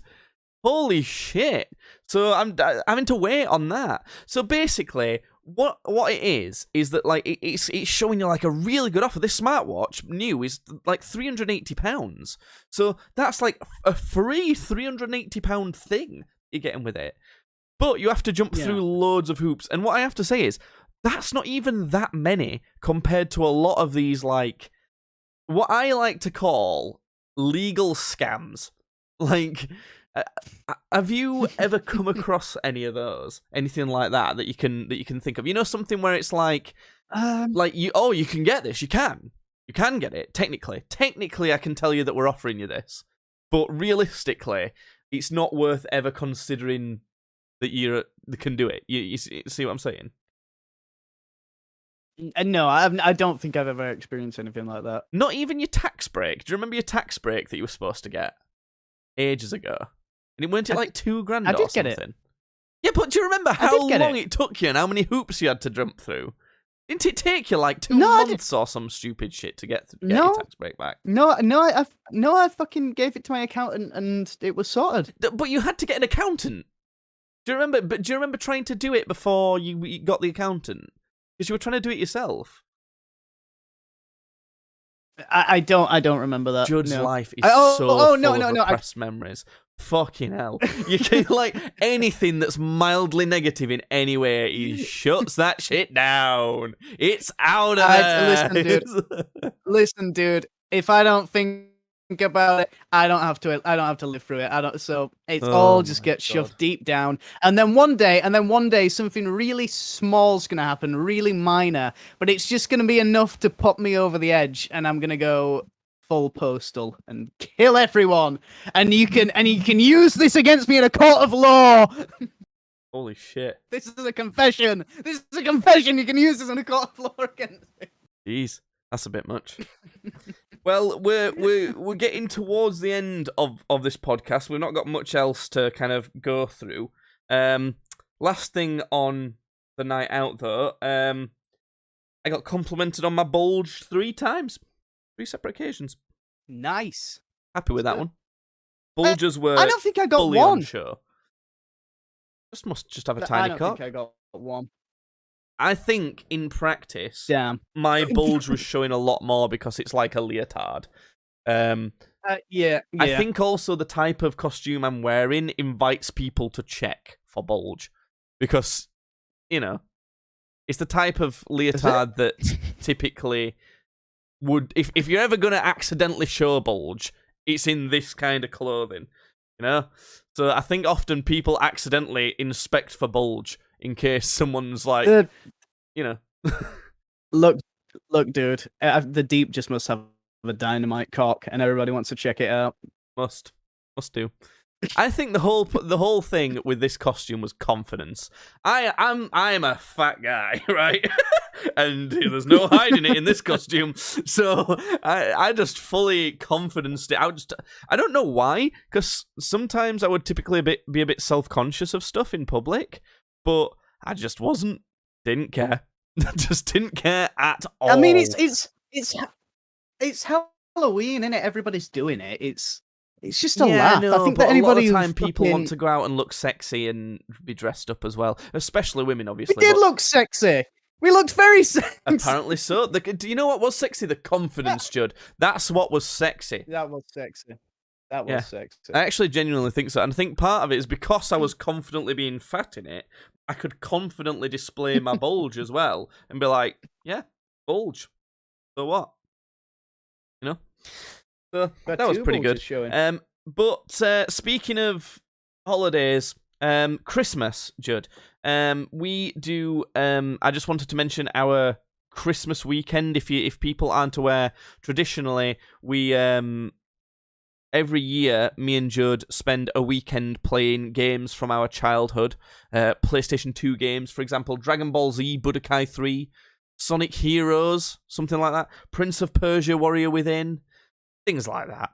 Holy shit. So I'm having to wait on that. So basically, what it is that like it's showing you like a really good offer. This smartwatch new is like £380. So that's like a free £380 thing you're getting with it. But you have to jump through loads of hoops. And what I have to say is, that's not even that many compared to a lot of these, like, what I like to call legal scams. Like, have you ever come across any of those? Anything like that you can think of? You know, something where it's like you can get this. You can get it. Technically, I can tell you that we're offering you this, but realistically, it's not worth ever considering that you can do it. You see what I'm saying? No, I don't think I've ever experienced anything like that. Not even your tax break. Do you remember your tax break that you were supposed to get ages ago? And it weren't it like $2,000 or something? I did get it. Yeah, but do you remember how long it took you and how many hoops you had to jump through? Didn't it take you like 2 months or some stupid shit to get your tax break back? No, I fucking gave it to my accountant and it was sorted. But you had to get an accountant. Do you remember? But do you remember trying to do it before you got the accountant? Because you were trying to do it yourself. I don't remember that. Judd's life is repressed memories. Fucking hell. You can, like, anything that's mildly negative in any way, he shuts that shit down. It's out of there. Listen, dude. If I don't think about it, I don't have to live through it. So it's all just gets shoved deep down. And then one day something really small's gonna happen, really minor, but it's just gonna be enough to pop me over the edge, and I'm gonna go full postal and kill everyone. And you can use this against me in a court of law. Holy shit. This is a confession. You can use this in a court of law against me. Jeez, that's a bit much. Well, we're getting towards the end of this podcast. We've not got much else to kind of go through. Last thing on the night out, though, I got complimented on my bulge 3 times. 3 separate occasions. Nice. Happy with that one. Bulges were I don't think I got fully one. on show. Must just have a tiny cock. I don't think I got one. I think in practice, Damn. my bulge was showing a lot more because it's like a leotard. Yeah. I think also the type of costume I'm wearing invites people to check for bulge because, you know, it's the type of leotard that typically would, if you're ever going to accidentally show bulge, it's in this kind of clothing, you know? So I think often people accidentally inspect for bulge in case someone's like, you know. Look, dude, the Deep just must have a dynamite cock, and everybody wants to check it out. Must do. I think the whole thing with this costume was confidence. I'm a fat guy, right? And there's no hiding it in this costume. So I just fully confidenced it. I don't know why, because sometimes I would typically be a bit self-conscious of stuff in public, but I just wasn't. Didn't care. Just didn't care at all. I mean, it's Halloween, isn't it? Everybody's doing it. It's just a laugh. No, I think but that anybody a lot of time people want to go out and look sexy and be dressed up as well, especially women, obviously. We did look sexy. We looked very sexy. Apparently so. Do you know what was sexy? The confidence, Judd. That's what was sexy. That was sexy. That was Yeah. sexy. I actually genuinely think so. And I think part of it is because I was confidently being fat in it, I could confidently display my bulge as well and be like, yeah, bulge. So what? You know? So Got that was two pretty bulges good. showing. But speaking of holidays, Christmas, Judd, we do. I just wanted to mention our Christmas weekend. If people aren't aware, traditionally we every year me and Judd spend a weekend playing games from our childhood. PlayStation 2 games, for example, Dragon Ball Z, Budokai 3, Sonic Heroes, something like that, Prince of Persia, Warrior Within, things like that.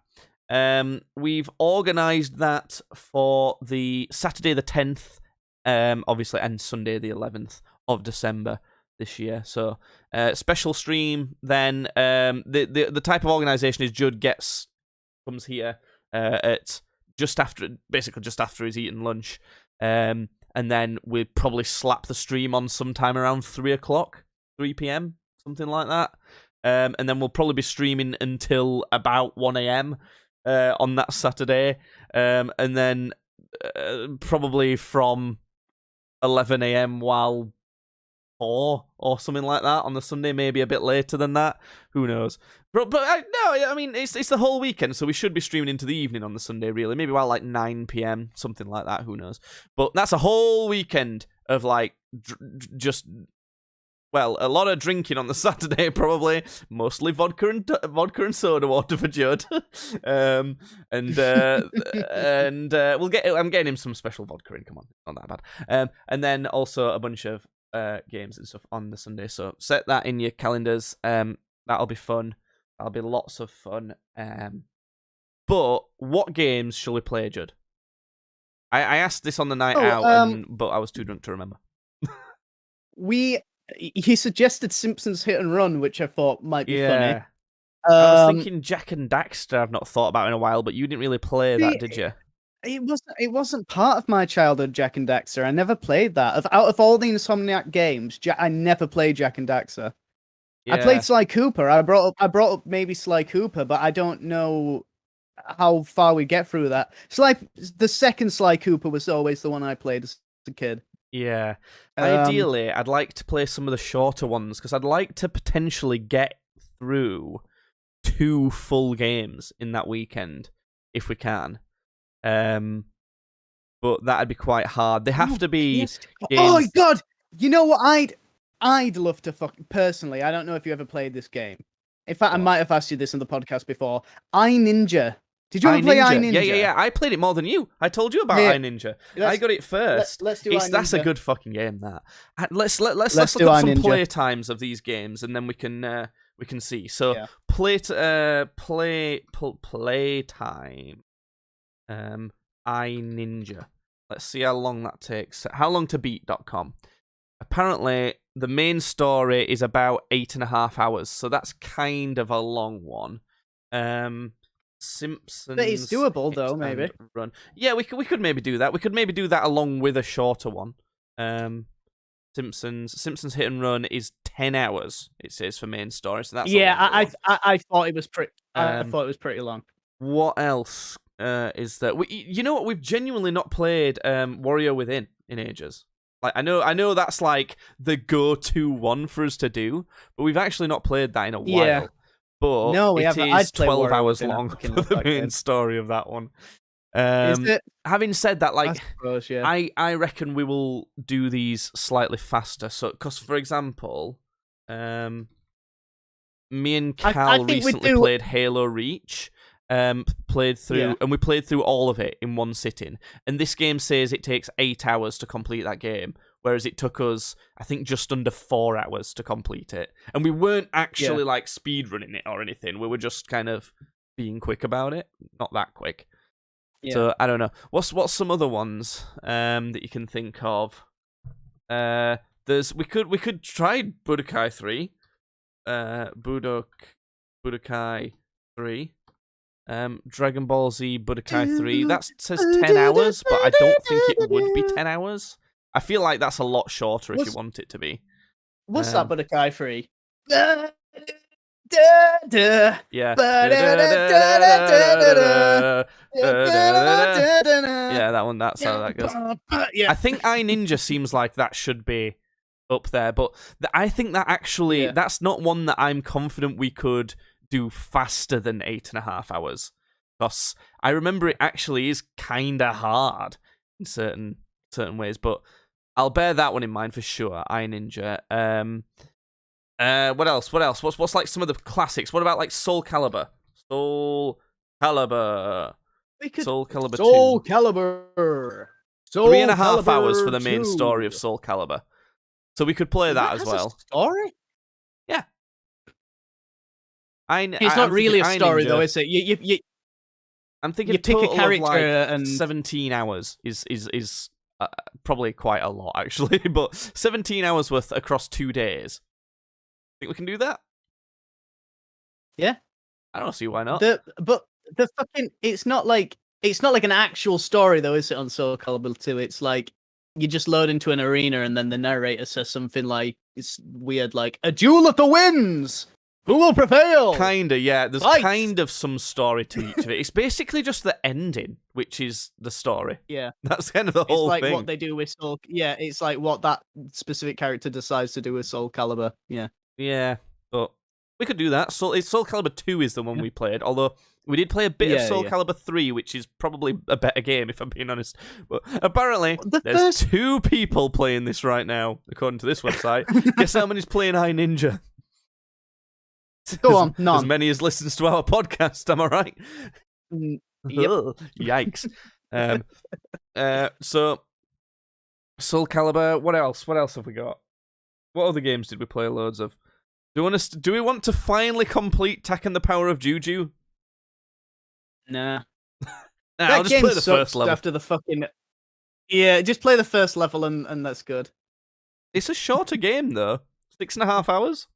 We've organised that for the Saturday the 10th, obviously, and Sunday the 11th of December this year. So, special stream. Then, the type of organisation is Judd comes here at just after he's eaten lunch, and then we probably slap the stream on sometime around 3 p.m, something like that. And then we'll probably be streaming until about 1 a.m. On that Saturday, and then probably from 11 a.m. while 4 or something like that on the Sunday, maybe a bit later than that. Who knows? But I mean, it's the whole weekend, so we should be streaming into the evening on the Sunday, really. Maybe about like 9 p.m, something like that. Who knows? But that's a whole weekend of like just. Well, a lot of drinking on the Saturday, probably. Mostly vodka and soda water for Judd. And we'll get. I'm getting him some special vodka in. Come on, not that bad. And then also a bunch of games and stuff on the Sunday. So set that in your calendars. That'll be fun. That'll be lots of fun. But what games shall we play, Judd? I asked this on the night out, but I was too drunk to remember. He suggested Simpsons Hit and Run, which I thought might be funny. I was thinking Jack and Daxter. I've not thought about in a while, but you didn't really play that, did you? It wasn't part of my childhood, Jack and Daxter. I never played that. Out of all the Insomniac games, I never played Jack and Daxter. Yeah. I played Sly Cooper. I brought up maybe Sly Cooper, but I don't know how far we get through that. The second Sly Cooper was always the one I played as a kid. Yeah. Ideally, I'd like to play some of the shorter ones, because I'd like to potentially get through 2 full games in that weekend, if we can. But that'd be quite hard. They have to be games... Oh, God! You know what I'd love to personally, I don't know if you ever played this game. In fact, I might have asked you this on the podcast before. iNinja. Did you ever play iNinja? Yeah. I played it more than you. I told you about iNinja. I got it first. Let's do iNinja. That's a good fucking game. That. Let's look at some play times of these games, and then we can see. So play time. iNinja. Let's see how long that takes. Howlongtobeat.com. Apparently, the main story is about 8.5 hours, so that's kind of a long one. Simpsons. But it's doable though, maybe. Run. Yeah, we could maybe do that. We could maybe do that along with a shorter one. Simpsons Hit and Run is 10 hours. It says for main story, so that's I thought it was pretty. I thought it was pretty long. What else is there? You know what? We've genuinely not played Warrior Within in ages. Like I know that's like the go-to one for us to do, but we've actually not played that in a while. Yeah. But no, it is 12 hours long for the main story of that one. Is it? Having said that, like, I reckon we will do these slightly faster. So, because for example, me and Cal recently played Halo Reach. Played through, and we played through all of it in one sitting. And this game says it takes 8 hours to complete that game, whereas it took us, I think, just under 4 hours to complete it. And we weren't actually like speed running it or anything. We were just kind of being quick about it, not that quick. Yeah. So I don't know. What's some other ones that you can think of? We could try Budokai 3. Budokai 3. Dragon Ball Z Budokai 3. That says 10 hours, but I don't think it would be 10 hours. I feel like that's a lot shorter if you want it to be. What's that but a Kai free? Da, da, da, Yeah. ba-da-da-da-da-da-da. Yeah, that one. That's how that goes. Yeah. I think iNinja seems like that should be up there, but I think that actually that's not one that I'm confident we could do faster than 8.5 hours. Because I remember it actually is kind of hard in certain ways, but I'll bear that one in mind for sure. iNinja. What else? What's like some of the classics? What about like Soul Calibur? Soul Calibur 2. Soul Calibur. 3.5 hours for the main story of Soul Calibur. So we could play that as well. Story? Yeah. It's not really a story though, is it? I'm thinking you pick a character of like and 17 hours is probably quite a lot actually, but 17 hours worth across 2 days. Think we can do that? Yeah. I don't see why not. It's not like an actual story though, is it, on Soul Calibur 2? It's like you just load into an arena and then the narrator says something like, it's weird, like, a duel of the winds! Who will prevail? Kinda, yeah. There's Fight! kind of some story to each of it. It's basically just the ending, which is the story. Yeah. That's kind of the whole thing. It's like thing. what they do with Soul... Yeah, it's like what that specific character decides to do with Soul Calibur. Yeah. Yeah, but we could do that. Soul Calibur 2 is the one we played, although we did play a bit of Soul Calibur 3, which is probably a better game, if I'm being honest. But apparently, there's 2 people playing this right now, according to this website. Guess how many's playing iNinja? Go on, none. As many as listens to our podcast, am I right? Yep. Yikes. So, Soul Calibur, what else? What else have we got? What other games did we play loads of? Do we want to finally complete Tekken the Power of Juju? Nah. I'll just play the first level. After the fucking... Yeah, just play the first level and that's good. It's a shorter game, though. 6.5 hours?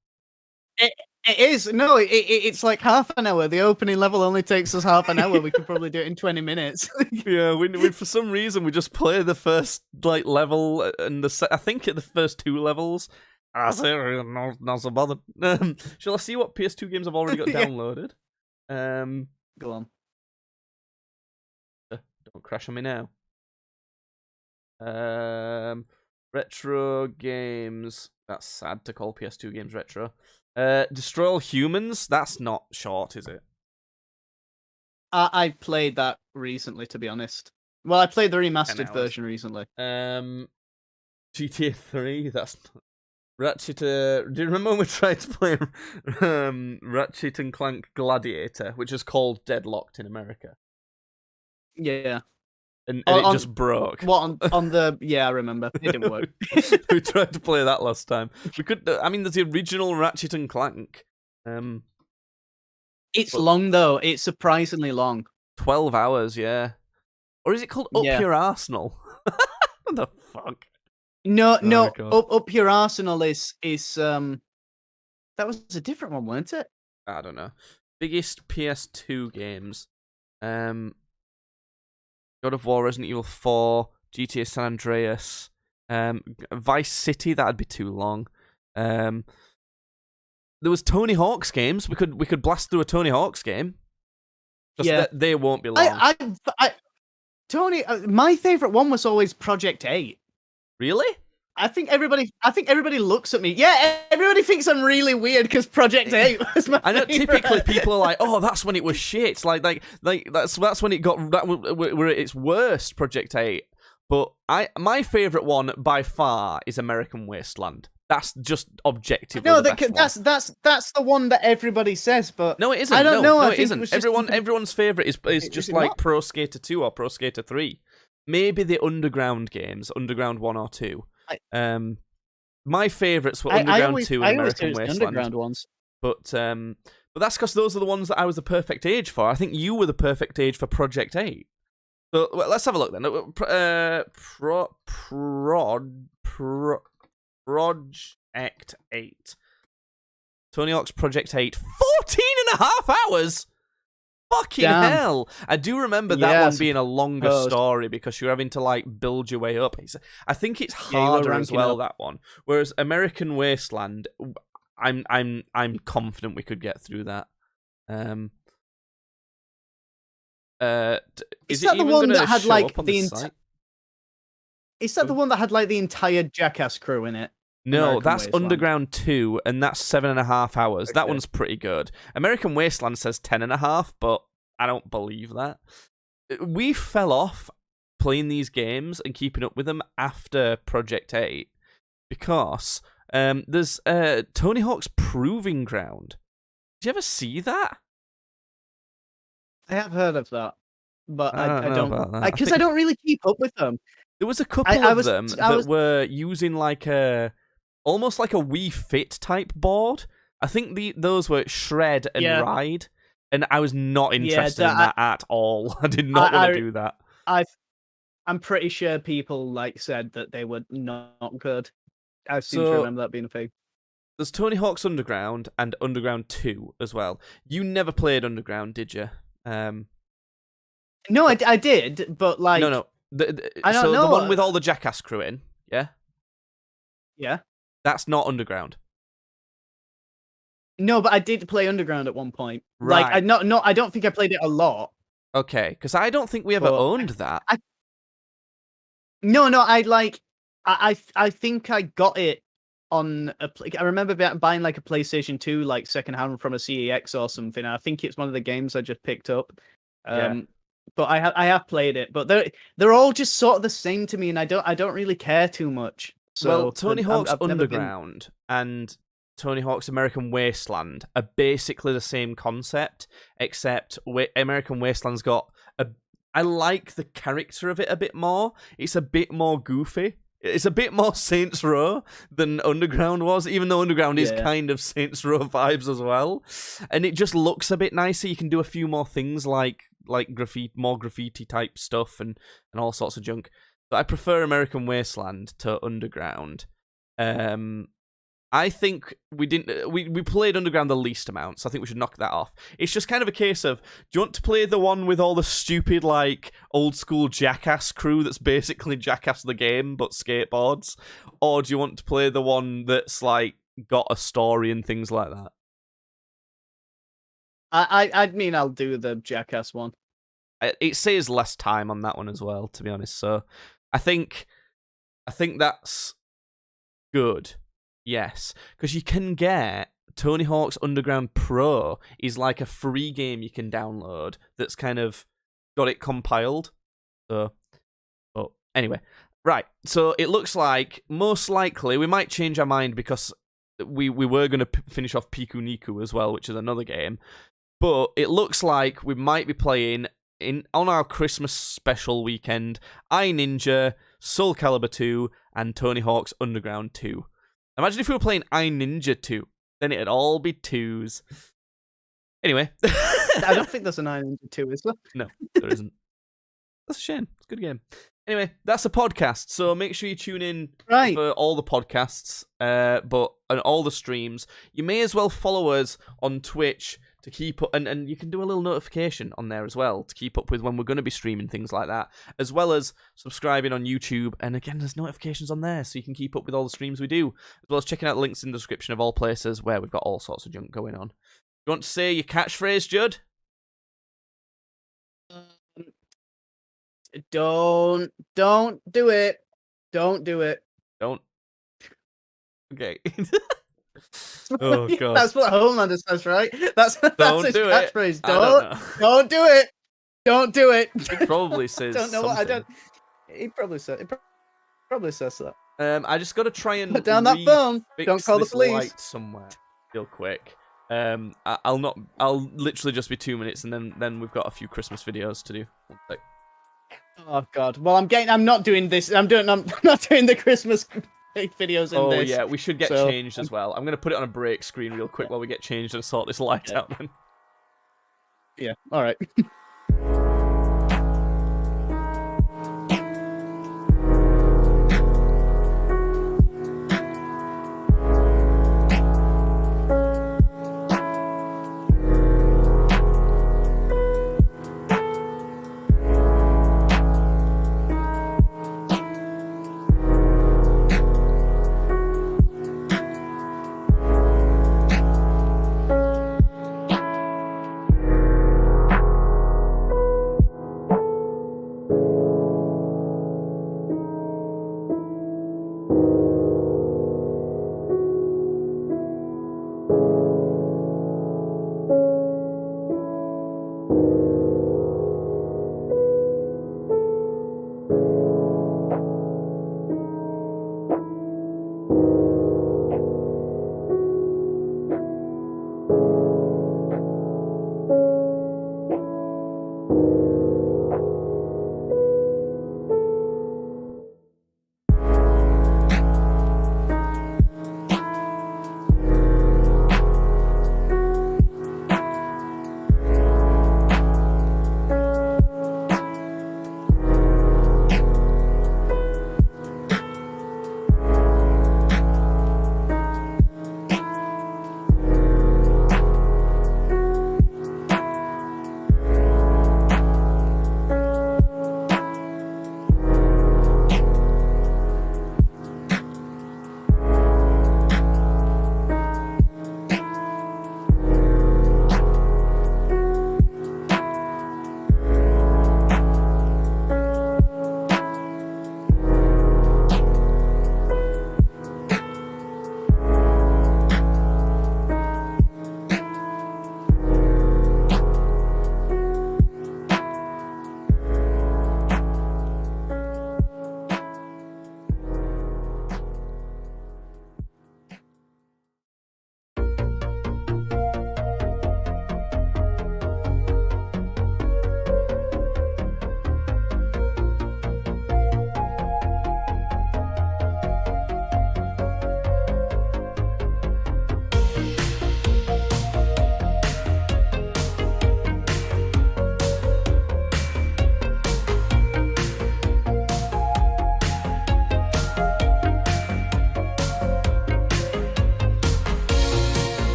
It is. No, it's like half an hour. The opening level only takes us half an hour. We could probably do it in 20 minutes. Yeah, we for some reason, we just play the first like level and I think at the first 2 levels. Not so bothered. Shall I see what PS2 games I've already got downloaded? Go on. Don't crash on me now. Retro games. That's sad to call PS2 games retro. Destroy All Humans. That's not short, is it? I played that recently, to be honest. Well, I played the remastered version recently. GTA 3. That's Ratchet. Do you remember when we tried to play Ratchet and Clank Gladiator, which is called Deadlocked in America? Yeah. And it just broke. What on the? Yeah, I remember. It didn't work. We tried to play that last time. We could. I mean, there's the original Ratchet and Clank. It's long though. It's surprisingly long. 12 hours, yeah. Or is it called Up Your Arsenal? What the fuck? No. Up Your Arsenal is that was a different one, weren't it? I don't know. Biggest PS2 games. God of War, Resident Evil 4, GTA San Andreas, Vice City. That'd be too long. There was Tony Hawk's games. We could blast through a Tony Hawk's game. Just they won't be long. Tony, my favorite one was always Project 8. Really? I think everybody looks at me. Yeah, everybody thinks I'm really weird because Project 8 was my favorite. I know typically people are like, "Oh, that's when it was shit." Like that's when it got that were at its worst, Project 8. But my favorite one by far is American Wasteland. That's just objectively the best one. That's the one that everybody says, but no, it isn't. I don't know. No, it isn't. Everyone's favorite is just like not? Pro Skater 2 or Pro Skater 3. Maybe the Underground games, Underground 1 or 2. My favourites were Underground 2 and American Wasteland. Underground ones. But that's because those are the ones that I was the perfect age for. I think you were the perfect age for Project 8. So let's have a look then. Project 8. Tony Hawk's Project 8. 14.5 hours? Fucking Damn. hell! I do remember that Yeah, one being a longer suppose. story because you're having to like build your way up. I think it's Yeah, you were harder as ranking well, up. that one. Whereas American Wasteland, I'm confident we could get through that. Is it that the even one gonna that had show like up on the the site? Is that the one that had like the entire Jackass crew in it? No, American that's Wasteland. Underground 2, and that's 7.5 hours. That Okay. one's pretty good. American Wasteland says 10.5, but I don't believe that. We fell off playing these games and keeping up with them after Project 8 because there's Tony Hawk's Proving Ground. Did you ever see that? I have heard of that, but I know don't about that. because I don't really keep up with them. There was a couple I of was- them I that was- were using like almost like a Wii Fit type board. I think those were Shred and Yeah. Ride, and I was not Yeah, interested in that- that at all. I did not want to do that. I'm pretty sure people like said that they were not good. I seem to So- remember that being a thing. There's Tony Hawk's Underground and Underground 2 as well. You never played Underground, did you? No, I did, but like No. I don't so the know. one with all the Jackass crew in, yeah? Yeah. That's not Underground. No, but I did play Underground at one point. Like Right. I don't think I played it a lot. Okay, because I don't think we ever But- owned that. No, I think I got it on I remember buying like a PlayStation 2 like secondhand from a CEX or something. I think it's one of the games I just picked up. Yeah. But I have played it, but they're all just sort of the same to me, and I don't really care too much. So Well, Tony I've Hawk's never been- Underground and Tony Hawk's American Wasteland are basically the same concept, except American Wasteland's got I like the character of it a bit more. It's a bit more goofy. It's a bit more Saints Row than Underground was, even though Underground is Yeah. kind of Saints Row vibes as well. And it just looks a bit nicer. You can do a few more things like more graffiti type stuff and all sorts of junk. But I prefer American Wasteland to Underground. I think we played Underground the least amount, so I think we should knock that off. It's just kind of a case of, do you want to play the one with all the stupid, like, old school Jackass crew that's basically Jackass the game, but skateboards? Or do you want to play the one that's, like, got a story and things like that? I mean, I'll do the Jackass one. It saves less time on that one as well, to be honest. So I think that's good. Yes, because you can get Tony Hawk's Underground Pro is like a free game you can download that's kind of got it compiled. So, but anyway, right. So it looks like most likely we might change our mind because we were going to finish off Piku Niku as well, which is another game. But it looks like we might be playing on our Christmas special weekend iNinja, Soul Calibur 2, and Tony Hawk's Underground 2. Imagine if we were playing iNinja 2, then it'd all be 2s. Anyway. I don't think there's a 902, is there? No, there isn't. That's a shame. It's a good game. Anyway, that's a podcast, so make sure you tune in Right. for all the podcasts, and all the streams. You may as well follow us on Twitch to keep up, and you can do a little notification on there as well to keep up with when we're going to be streaming things like that, as well as subscribing on YouTube. And again, there's notifications on there, so you can keep up with all the streams we do, as well as checking out the links in the description of all places where we've got all sorts of junk going on. You want to say your catchphrase, Judd? Don't do it. Don't do it. Don't. Okay. Oh, God. That's what Homelander says, right? That's Don't his do it. catchphrase. I don't know. Don't do it. Don't do it. He probably says don't know what I something. don't. He probably says that. I just got to try and Put down that phone. fix Don't call the this police. light somewhere real quick. I'll literally just be 2 minutes, and then we've got a few Christmas videos to do. One sec. Oh God. Well, I'm not doing this. I'm not doing the Christmas videos in this. Oh yeah, we should get so- changed as well. I'm gonna put it on a break screen real quick while we get changed and sort this light Yeah. out. Then. Yeah. All right.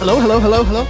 Hello, hello, hello, hello.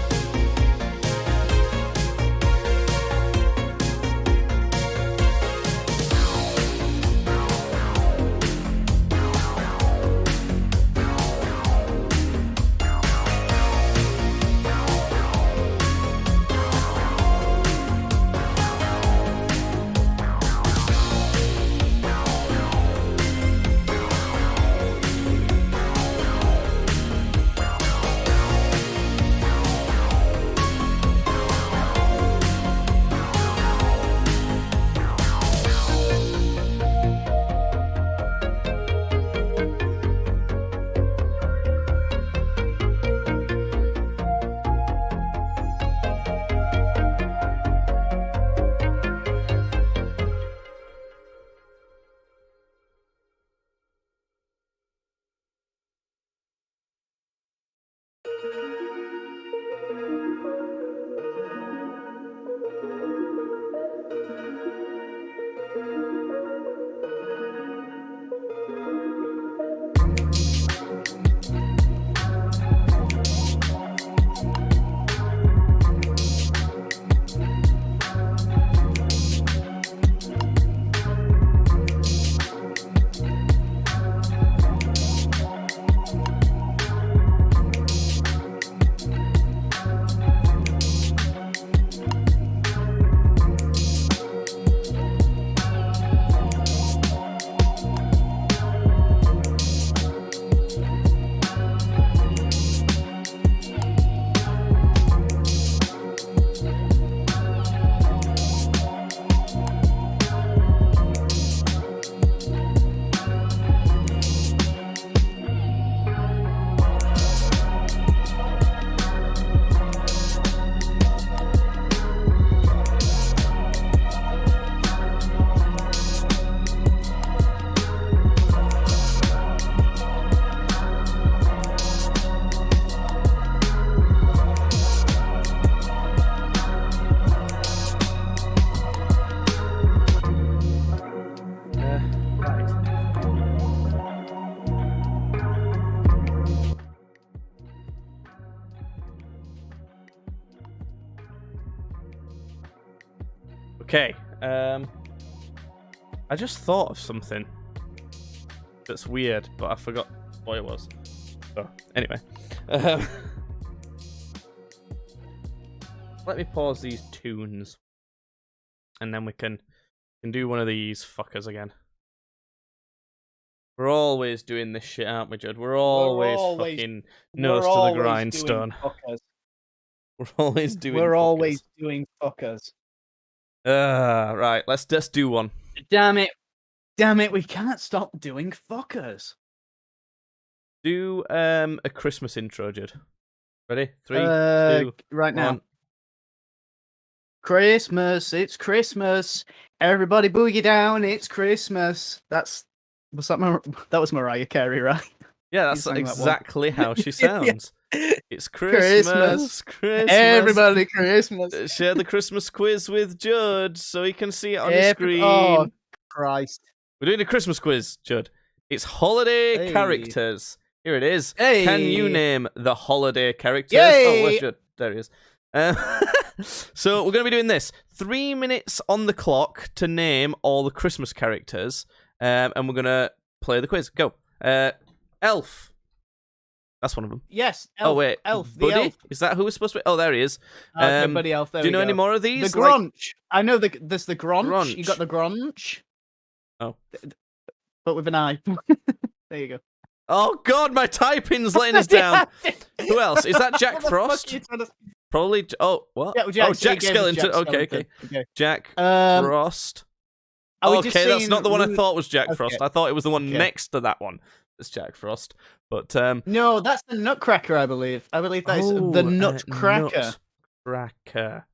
Okay. I just thought of something that's weird, but I forgot what it was. So, anyway. Let me pause these tunes. And then we can do one of these fuckers again. We're always doing this shit, aren't we, Judd? We're always fucking nose to the grindstone. We're always doing We're fuckers. always doing fuckers. Right, let's just do one. Damn it. Damn it, we can't stop doing fuckers. Do a Christmas intro, Judd. Ready? 3, 2, right now. 1. Christmas, it's Christmas. Everybody boogie down, it's Christmas. That was Mariah Carey, right? Yeah, that's exactly how she sounds. Yeah. It's Christmas. Everybody Christmas. Share the Christmas quiz with Judd so he can see it on the screen. Oh, Christ. We're doing a Christmas quiz, Judd. It's holiday characters. Here it is. Hey. Can you name the holiday characters? Yay. Oh, where's Judd? There he is. So we're going to be doing this. 3 minutes on the clock to name all the Christmas characters. And we're going to play the quiz. Go. Elf. That's one of them. Yes. Elf, oh, wait. Elf. Buddy? The elf. Is that who we're supposed to be? Oh, there he is. Okay, Buddy Elf. There do you know we any go. more of these? The Gronch. I know there's the Gronch. Gronch. You got the Gronch. Oh. But with an eye. There you go. Oh, God, my typing's letting us down. Who else? Is that Jack Frost? Probably. Oh, what? Yeah, Jack Skellington. Okay. Jack Frost. Okay, that's not the one I thought was Jack Frost. I thought it was the one next to that one. It's Jack Frost. But no, that's the Nutcracker, I believe. I believe that is the Nutcracker. Nutcracker.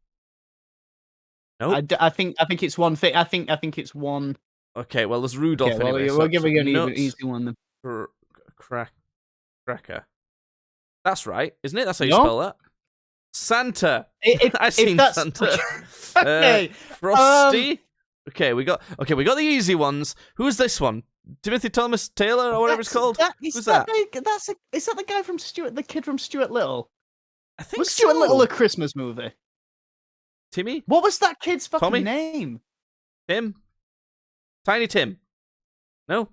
Nope. I think it's one thing. I think it's one. Okay, well, there's Rudolph anyway. We'll give you an easy one then. Cracker. That's right, isn't it? That's how you spell that. Santa. I've seen Santa. Okay. Frosty. Okay, we got the easy ones. Who's this one? Timothy Thomas Taylor or whatever it's called. Is that the guy from Stuart? The kid from Stuart Little. I think Was so. Stuart Little a Christmas movie? Timmy? What was that kid's fucking Tommy? name? Tim? Tiny Tim? No?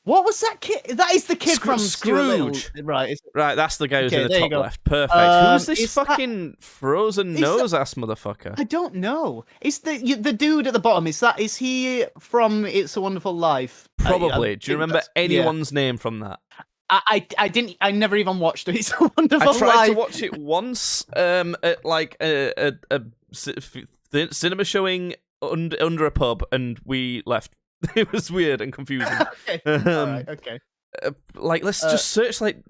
What was that kid? That is the kid from Scrooge. Stuart Little. Right. Right, that's the guy who's Okay, in the there you top go. left. Perfect. Who's this is that- fucking frozen is nose ass motherfucker? I don't know. Is the dude at the bottom? Is he from It's a Wonderful Life? Probably. I Do you think remember that's- yeah. anyone's name from that? I didn't. I never even watched it. It's a Wonderful I tried Life. to watch it once at like a cinema showing under a pub, and we left. It was weird and confusing. Okay. Alright, okay. Like, let's just search like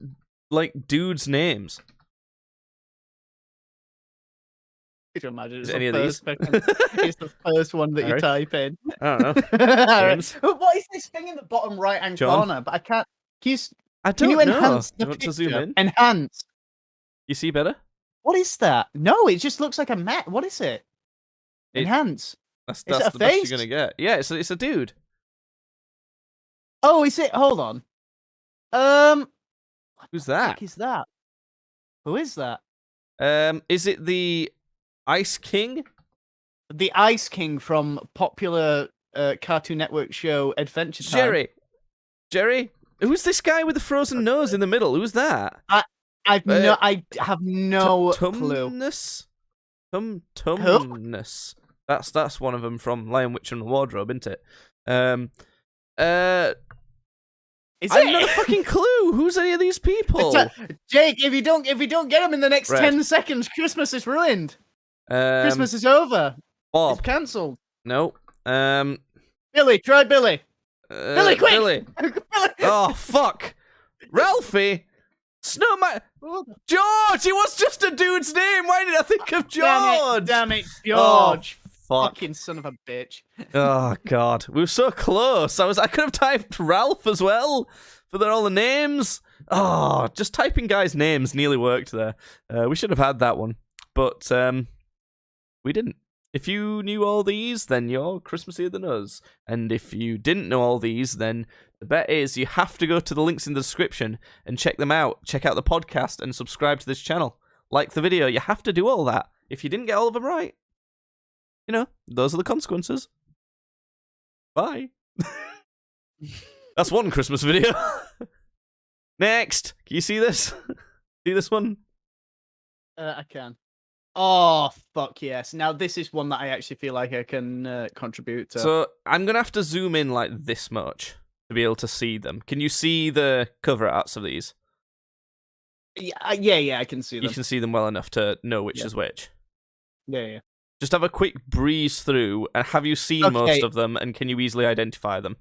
dudes' names. Could you imagine? It's Is it any the of these? it's the first one that you Alright. type in. I don't know. Alright. Names. What is this thing in the bottom right-hand John? corner? But I can't. I Can don't you know. enhance Do the you want to zoom picture? in? Enhance. You see better? What is that? No, it just looks like a mat. What is it? It- Enhance. That's Is it a the best face? you're gonna get. Yeah, it's a dude. Oh, is it? Hold on. Who's What that? is that? Who is that? Is it the Ice King? The Ice King from popular Cartoon Network show Adventure Time. Jerry? Who's this guy with the frozen nose in the middle? Who's that? I have no clue. Tumnus? Tumnus. That's one of them from Lion, Witch, and the Wardrobe, isn't it? Is I have no it? fucking clue. Who's any of these people? Jake, if you don't get him in the next Red. 10 seconds, Christmas is ruined. Um, Christmas is over. It's Bob. cancelled. No. Billy, try Billy. Billy, quick! Billy. Billy. Oh fuck. Ralphie. Snowman. George. It was just a dude's name. Why did I think of George? Damn it, George. Oh, fuck. Fucking son of a bitch. Oh god, we were so close. I could have typed Ralph as well for all the names. Oh, just typing guys' names nearly worked there. We should have had that one, but we didn't. If you knew all these, then you're Christmassier than us. And if you didn't know all these, then the bet is you have to go to the links in the description and check them out. Check out the podcast and subscribe to this channel. Like the video. You have to do all that. If you didn't get all of them right, you know, those are the consequences. Bye. That's one Christmas video. Next. Can you see this? See this one? I can. Oh, fuck yes. Now, this is one that I actually feel like I can contribute to. So I'm going to have to zoom in like this much to be able to see them. Can you see the cover arts of these? Yeah, I can see them. You can see them well enough to know which Yeah. is which. Yeah. Just have a quick breeze through, and have you seen Okay. most of them, and can you easily identify them?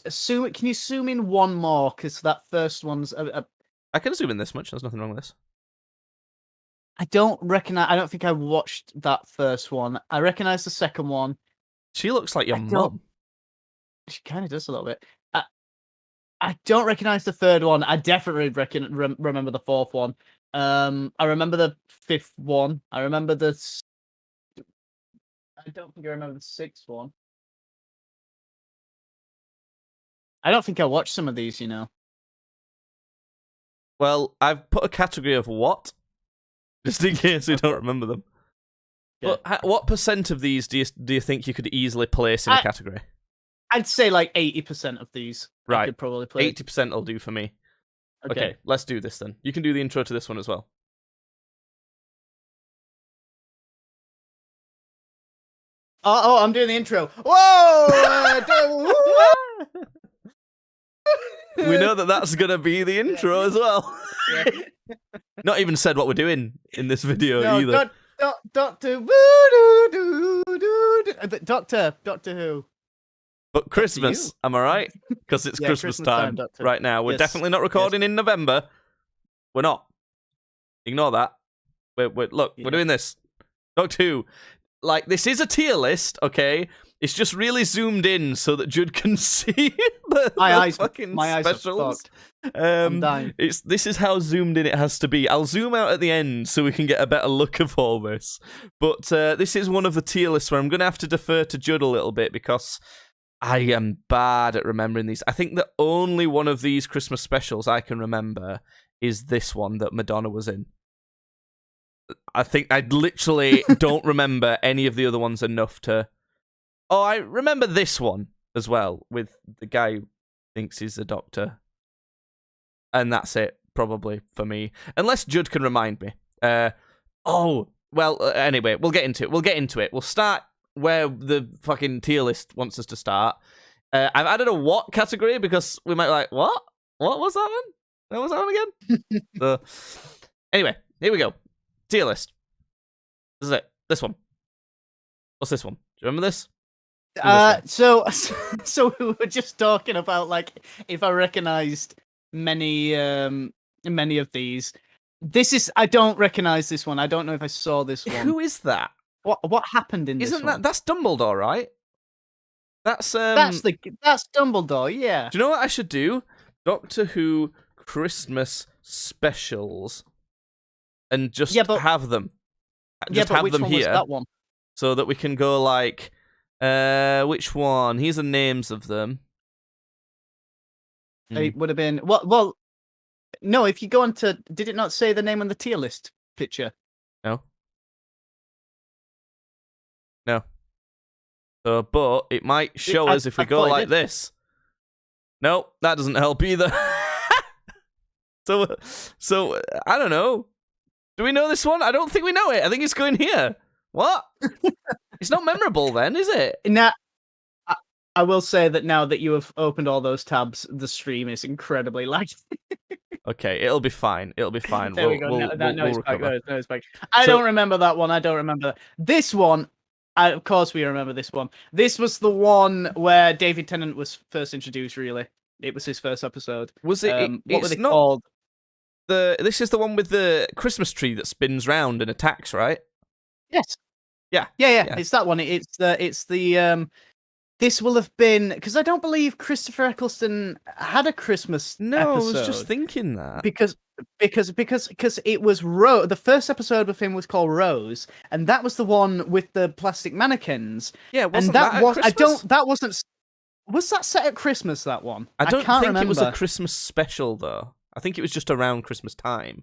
Can you zoom in one more? Because that first one's... I can zoom in this much, there's nothing wrong with this. I don't think I watched that first one. I recognize the second one. She looks like your I don't- mum. She kind of does a little bit. I don't recognize the third one. I definitely remember the fourth one. I remember the fifth one. I remember I don't think I remember the sixth one. I don't think I watched some of these, you know. Well, I've put a category of what? Just in case we don't remember them. Yeah. But what percent of these do you think you could easily place in a category? I'd say like 80% of these. I Right. could probably play. 80% will do for me. Okay, let's do this then. You can do the intro to this one as well. Oh, I'm doing the intro. Whoa! We know that that's going to be the intro as well. Yeah. Not even said what we're doing in this video No, either. Doctor Who. But Christmas, am I right? Because it's Yeah, Christmas Christmas time, time Doctor. right now. We're Yes. definitely not recording in November. We're not. Ignore that. Look, Yeah. we're doing this. Doctor Who. Like, this is a tier list, okay? It's just really zoomed in so that Judd can see the fucking my eyes are specials. fucked. I'm dying. This is how zoomed in it has to be. I'll zoom out at the end so we can get a better look of all this. But this is one of the tier lists where I'm going to have to defer to Judd a little bit because I am bad at remembering these. I think the only one of these Christmas specials I can remember is this one that Madonna was in. I think I literally don't remember any of the other ones enough to. Oh, I remember this one as well with the guy who thinks he's the Doctor, and that's it probably for me, unless Judd can remind me. Anyway, we'll get into it. We'll start where the fucking tier list wants us to start. I've added a what category because we might be like, what was that one? What was that one again? So, anyway, here we go. Tier list. This is it. This one. What's this one? Do you remember this? So we were just talking about like if I recognized many of these. I don't recognize this one. I don't know if I saw this one. Who is that? What happened in this one? That's Dumbledore, right? That's Dumbledore, yeah. Do you know what I should do? Doctor Who Christmas specials. And just have them. Just have them here. Was that one? So that we can go like, which one? Here's the names of them. It would have been well. No, if you go on to, did it not say the name on the tier list picture? No. So, but it might show us if we go like this. No, that doesn't help either. So I don't know. Do we know this one? I don't think we know it. I think it's going here. What? It's not memorable then, is it? Now, I will say that now that you have opened all those tabs, the stream is incredibly laggy. Okay, it'll be fine. There we go. We'll recover. I don't remember that one. I don't remember this one. Of course, we remember this one. This was the one where David Tennant was first introduced. Really, it was his first episode. Was it? What were they called? This is the one with the Christmas tree that spins round and attacks, right? Yes. Yeah. It's that one. It's the. This will have been because I don't believe Christopher Eccleston had a Christmas episode. I was just thinking that because it was Rose. The first episode with him was called Rose, and that was the one with the plastic mannequins. Yeah, wasn't that was Christmas? I don't. That wasn't. Was that set at Christmas? That one. I don't can't think remember. It was a Christmas special though. I think it was just around Christmas time.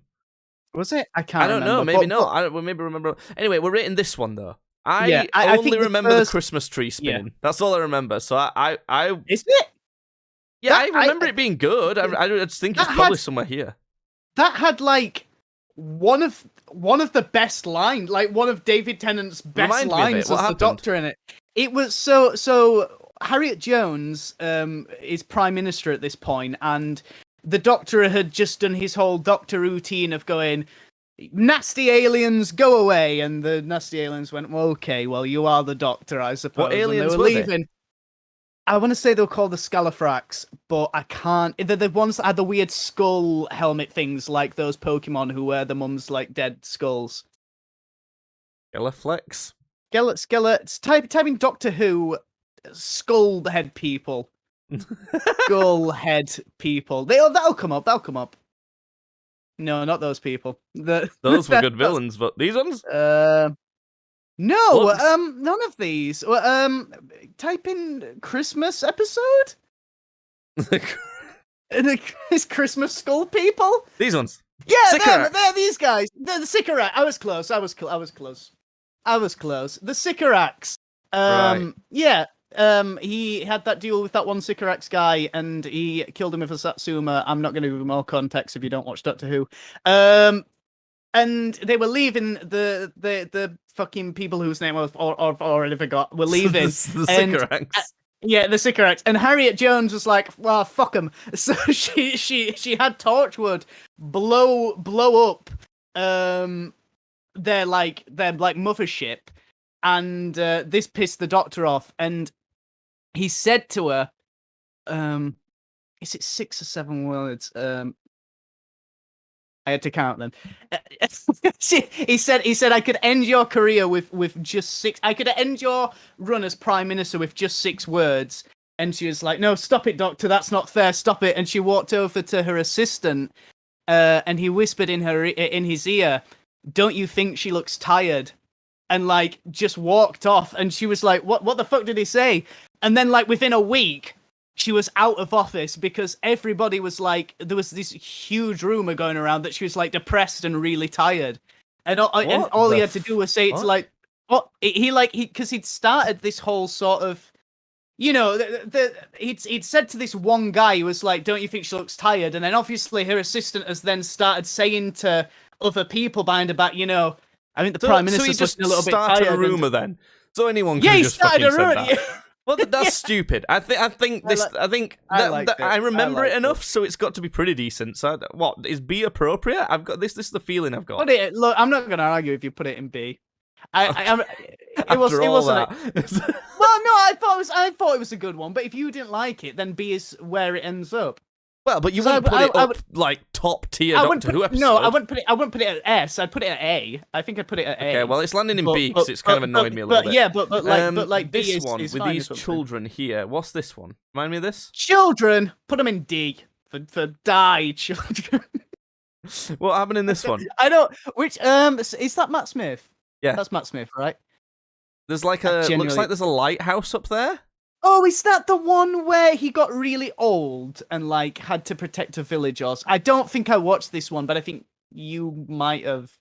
Was it? I can't. I don't remember, know. Maybe not. I maybe remember. Anyway, we're rating this one though. I only remember the Christmas tree spinning. Yeah. That's all I remember. So I is it? Yeah, I remember it being good. I just think it's probably somewhere here. That had like one of the best lines, like one of David Tennant's best lines as the Doctor in it. It was so Harriet Jones is Prime Minister at this point, and the Doctor had just done his whole Doctor routine of going, nasty aliens, go away. And the nasty aliens went, well, okay, well, you are the Doctor, I suppose. What aliens were were leaving. I want to say they were called the Scalafrax, but I can't. They're the ones that had the weird skull helmet things, like those Pokemon who wear the mum's like dead skulls. Scalaflex? Typing Doctor Who, skull head people. Skull head people. That'll come up. No, not those people. Those were good villains, but these ones? No, none of these. Type in Christmas episode. It's Christmas skull people. These ones. Yeah, they're these guys. They're the Sycorax. I was close. The Sycorax. Right. Yeah. He had that deal with that one Sycorax guy, and he killed him with a Satsuma. I'm not going to give you more context if you don't watch Doctor Who. And they were leaving the fucking people whose name I've already forgot. Were leaving. the Sycorax. Yeah, the Sycorax. And Harriet Jones was like, well, fuck them. So she had Torchwood blow up their mothership, and this pissed the Doctor off, and he said to her, is it 6 or 7 words? I had to count them. He said, I could end your career with just 6. I could end your run as Prime Minister with just 6 words. And she was like, no, stop it, Doctor. That's not fair. Stop it. And she walked over to her assistant, and he whispered in his ear, don't you think she looks tired? And just walked off. And she was like, what the fuck did he say? And then within a week, she was out of office because everybody was like, there was this huge rumor going around that she was like depressed and really tired, and all he had to do was say it's like, what he because he'd started this whole sort of, you know, he'd said to this one guy who was like, don't you think she looks tired? And then obviously her assistant has then started saying to other people behind her back, you know, I think the prime minister's so he just looking a little bit started tired. a rumor then. So anyone could Yeah, he just started fucking a rumor. said that. Well, that's stupid. I think I remember it enough, so it's got to be pretty decent. So what is B appropriate? I've got this. This is the feeling I've got. Look, I'm not going to argue if you put it in B. It wasn't. Well, no, I thought it was a good one. But if you didn't like it, then B is where it ends up. Well, but you wouldn't put it up like top tier Doctor Who episode. No, I wouldn't put it at S. I'd put it at A. I think I'd put it at A. Okay, well, it's landing in B because it's kind of annoyed me a little bit. Yeah, but B this one is with fine these children here. What's this one? Remind me of this. Children, put them in D for die children. What happened in this one? I don't. Which is that Matt Smith? Yeah, that's Matt Smith, right? There's like looks like there's a lighthouse up there. Oh, is that the one where he got really old and like had to protect a village? Or I don't think I watched this one, but I think you might have.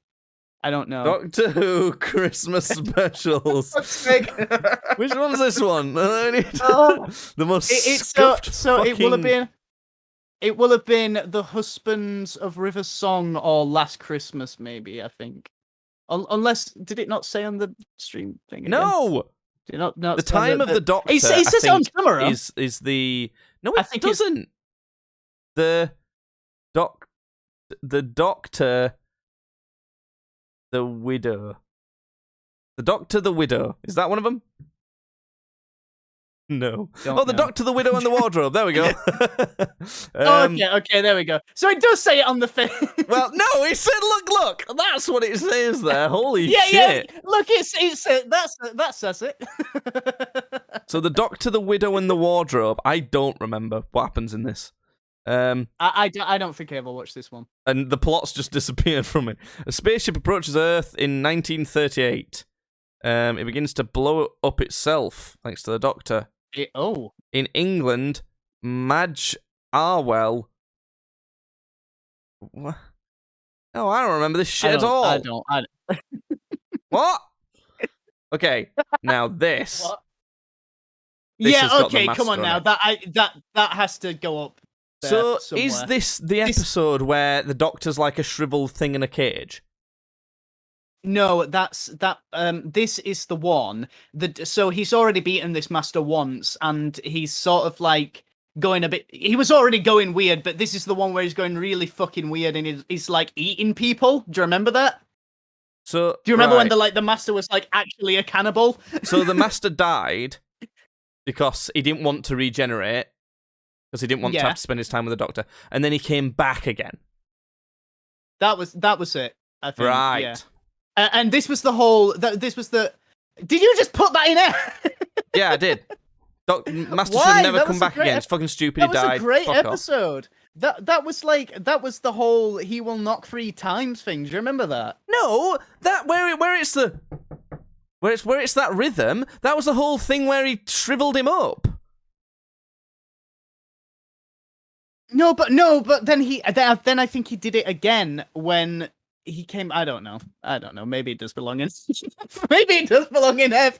I don't know. Doctor Who Christmas specials. Which one's this one? The most scuffed it will have been The Husbands of River Song or Last Christmas, maybe. I think. Unless, did it not say on the stream thing? Again? No. The time of the Doctor. It says on camera. Is the no? It doesn't. The Doctor, the Widow. The Doctor, the Widow. Is that one of them? No. The Doctor, the Widow, and the Wardrobe. There we go. Okay, there we go. So it does say it on the thing. Well, no, it said, look. That's what it says there. Holy shit. Yeah. Look, it that says it. So the Doctor, the Widow, and the Wardrobe. I don't remember what happens in this. I don't think I ever watched this one. And the plot's just disappeared from it. A spaceship approaches Earth in 1938. It begins to blow up itself, thanks to the Doctor. In England, Madge Arwell. What? No, I don't remember this shit at all. I don't. What? Okay, now this. What? Yeah, okay, come on now. That has to go up. So somewhere. Is this the episode where the Doctor's like a shriveled thing in a cage? No, that's that. This is the one that. So he's already beaten this master once, and he's sort of like going a bit. He was already going weird, but this is the one where he's going really fucking weird, and he's like eating people. Do you remember that? So do you remember when the master was like actually a cannibal? So the master died because he didn't want to regenerate, because he didn't want to have to spend his time with the Doctor, and then he came back again. That was it. I think. Right. Yeah. And this was the whole. This was the. Did you just put that in there? Yeah, I did. Master should never come back again. It's fucking stupid. He died. That was a great episode. That was the whole he will knock 3 times thing. Do you remember that? No, that where it's that rhythm. That was the whole thing where he shriveled him up. No, but then then I think he did it again when. He came. I don't know. Maybe it does belong in. Maybe it does belong in F.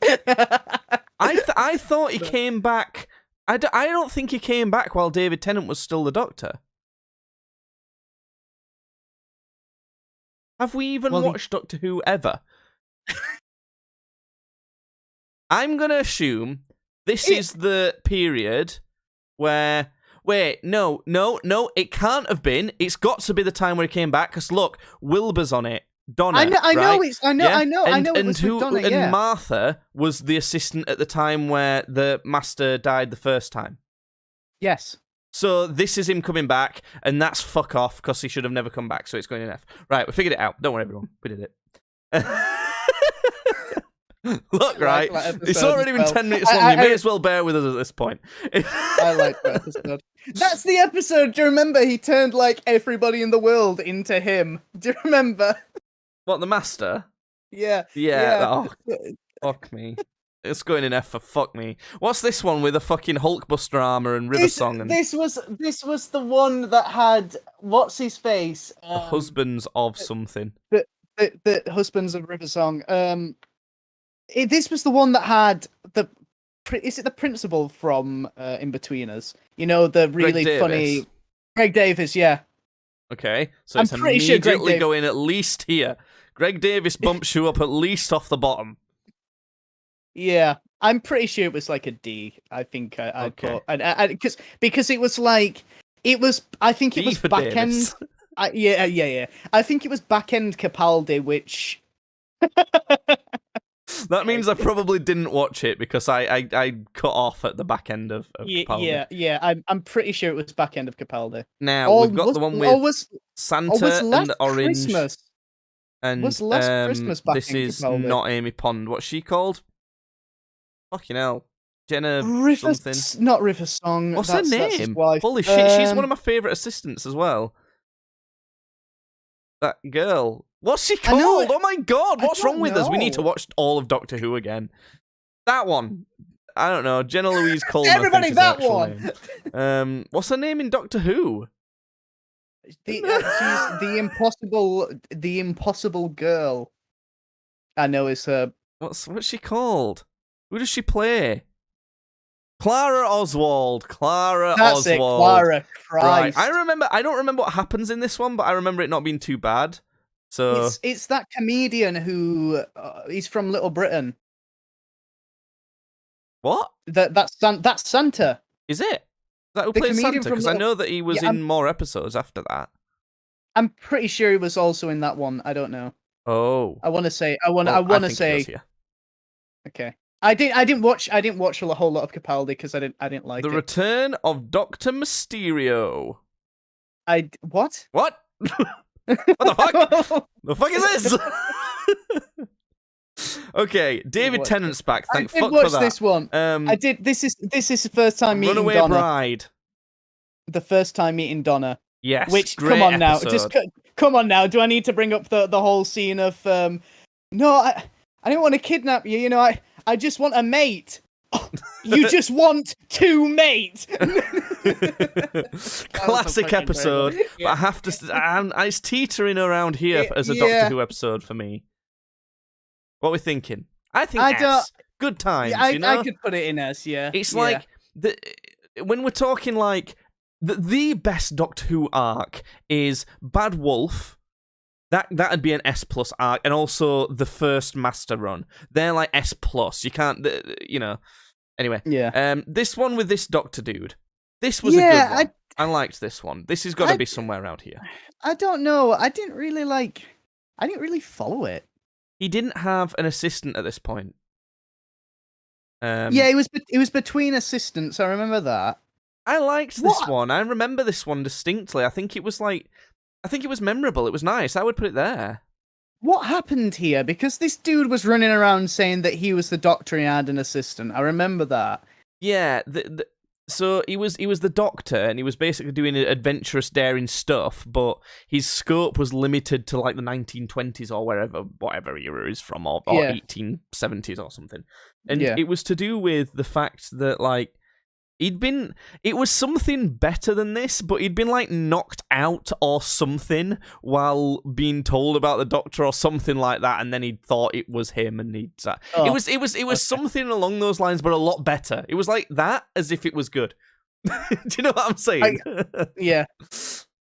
I thought he came back. I don't think he came back while David Tennant was still the Doctor. Have we even watched Doctor Who ever? I'm gonna assume this is the period where. Wait, no, it can't have been. It's got to be the time where he came back, because look, Wilbur's on it. Donna, I know, and Martha was the assistant at the time where the Master died the first time. Yes. So this is him coming back, and that's fuck off, because he should have never come back, so it's going in F. Right, we figured it out. Don't worry, everyone. We did it. Look, right, it's already been 10 minutes long. You may as well bear with us at this point. I like that episode. That's the episode. Do you remember he turned like everybody in the world into him? Do you remember? What, the Master? Yeah. Yeah. Oh, fuck me. It's going in F for fuck me. What's this one with a fucking Hulkbuster armor and River Song and This was the one that had what's his face? the husbands of something? The husbands of River Song. This was the one that had is it the principal from In Between Us? You know, the really funny Greg Davis, yeah. Okay, so it's immediately going at least here. Greg Davis bumps you up at least off the bottom. Yeah, I'm pretty sure it was like a D. I think I thought, and because it was like I think it was back end. Yeah. I think it was back end Capaldi, which. That means I probably didn't watch it because I cut off at the back end of Capaldi. Yeah. I'm pretty sure it was back end of Capaldi. Now we've got the one with Santa and the orange. Christmas. And was Last Christmas back this in is Capaldi? not Amy Pond. What's she called? Fucking hell, Jenna something. Not River Song. What's her That's his name? wife. Holy shit, she's one of my favourite assistants as well. That girl. What's she called? Oh my god, what's wrong with us? We need to watch all of Doctor Who again. That one. I don't know. Jenna Louise Coleman. Everybody, that one. Name. What's her name in Doctor Who? She's the impossible girl. I know it's her. What's she called? Who does she play? Clara Oswald. That's it, Clara. Christ. Right. I don't remember what happens in this one, but I remember it not being too bad. So it's that comedian who he's from Little Britain. What? That's Santa. Is it? Is that who plays Santa? Because I know that he was in more episodes after that. I'm pretty sure he was also in that one. I don't know. Oh. I want to say. Okay. I didn't watch a whole lot of Capaldi because I didn't like The Return of Dr. Mysterio. What? What? What the fuck? The fuck is this? Okay, David Tennant's back. Thank fuck for that. I did watch this one. I did. This is the first time meeting Runaway Donna. Bride. The first time meeting Donna. Yes. Which come on now, come on now. Do I need to bring up the whole scene of no, I didn't want to kidnap you. You know, I just want a mate. You just want two mates. Classic episode. Yeah. But I have to. It's teetering around here as a Doctor Who episode for me. What are we thinking? I think S. Good times. Yeah, you know? I could put it in S. Yeah. It's like when we're talking like the best Doctor Who arc is Bad Wolf. That'd be an S+ arc, and also the first Master Run. They're like S+. You can't, you know. Anyway, this one with this Doctor dude. This was a good one. I liked this one. This has got to be somewhere around here. I don't know. I didn't really follow it. He didn't have an assistant at this point. Yeah, it was between assistants. I remember that. I liked this one. I remember this one distinctly. I think it was memorable. It was nice. I would put it there. What happened here? Because this dude was running around saying that he was the Doctor and he had an assistant. I remember that. Yeah. So he was the Doctor, and he was basically doing adventurous, daring stuff, but his scope was limited to like the 1920s or whatever era he's from, or 1870s or something. And it was to do with the fact that like it was something better than this, but he'd been like knocked out or something while being told about the Doctor or something like that, and then he thought it was him, and it was something along those lines, but a lot better. It was like that, as if it was good. Do you know what I'm saying? Yeah.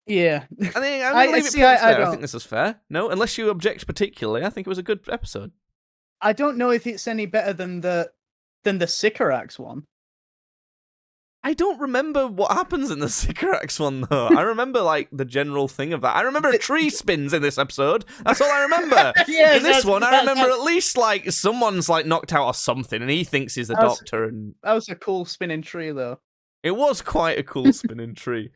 I think I think this is fair. No, unless you object particularly, I think it was a good episode. I don't know if it's any better than the Sycorax one. I don't remember what happens in the Sycorax one, though. I remember, like, the general thing of that. I remember a tree spins in this episode. That's all I remember. In this one, I remember at least, like, someone's, like, knocked out or something, and he thinks he's the Doctor. And that was a cool spinning tree, though. It was quite a cool spinning tree.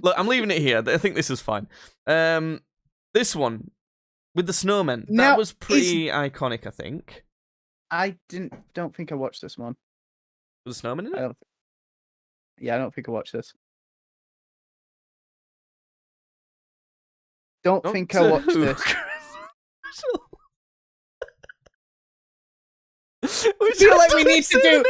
Look, I'm leaving it here. I think this is fine. This one, with the snowmen, that was pretty iconic, I think. I don't think I watched this one. Was the snowman in it? I don't think I watched this. Don't think I watched this. I feel like we need to do.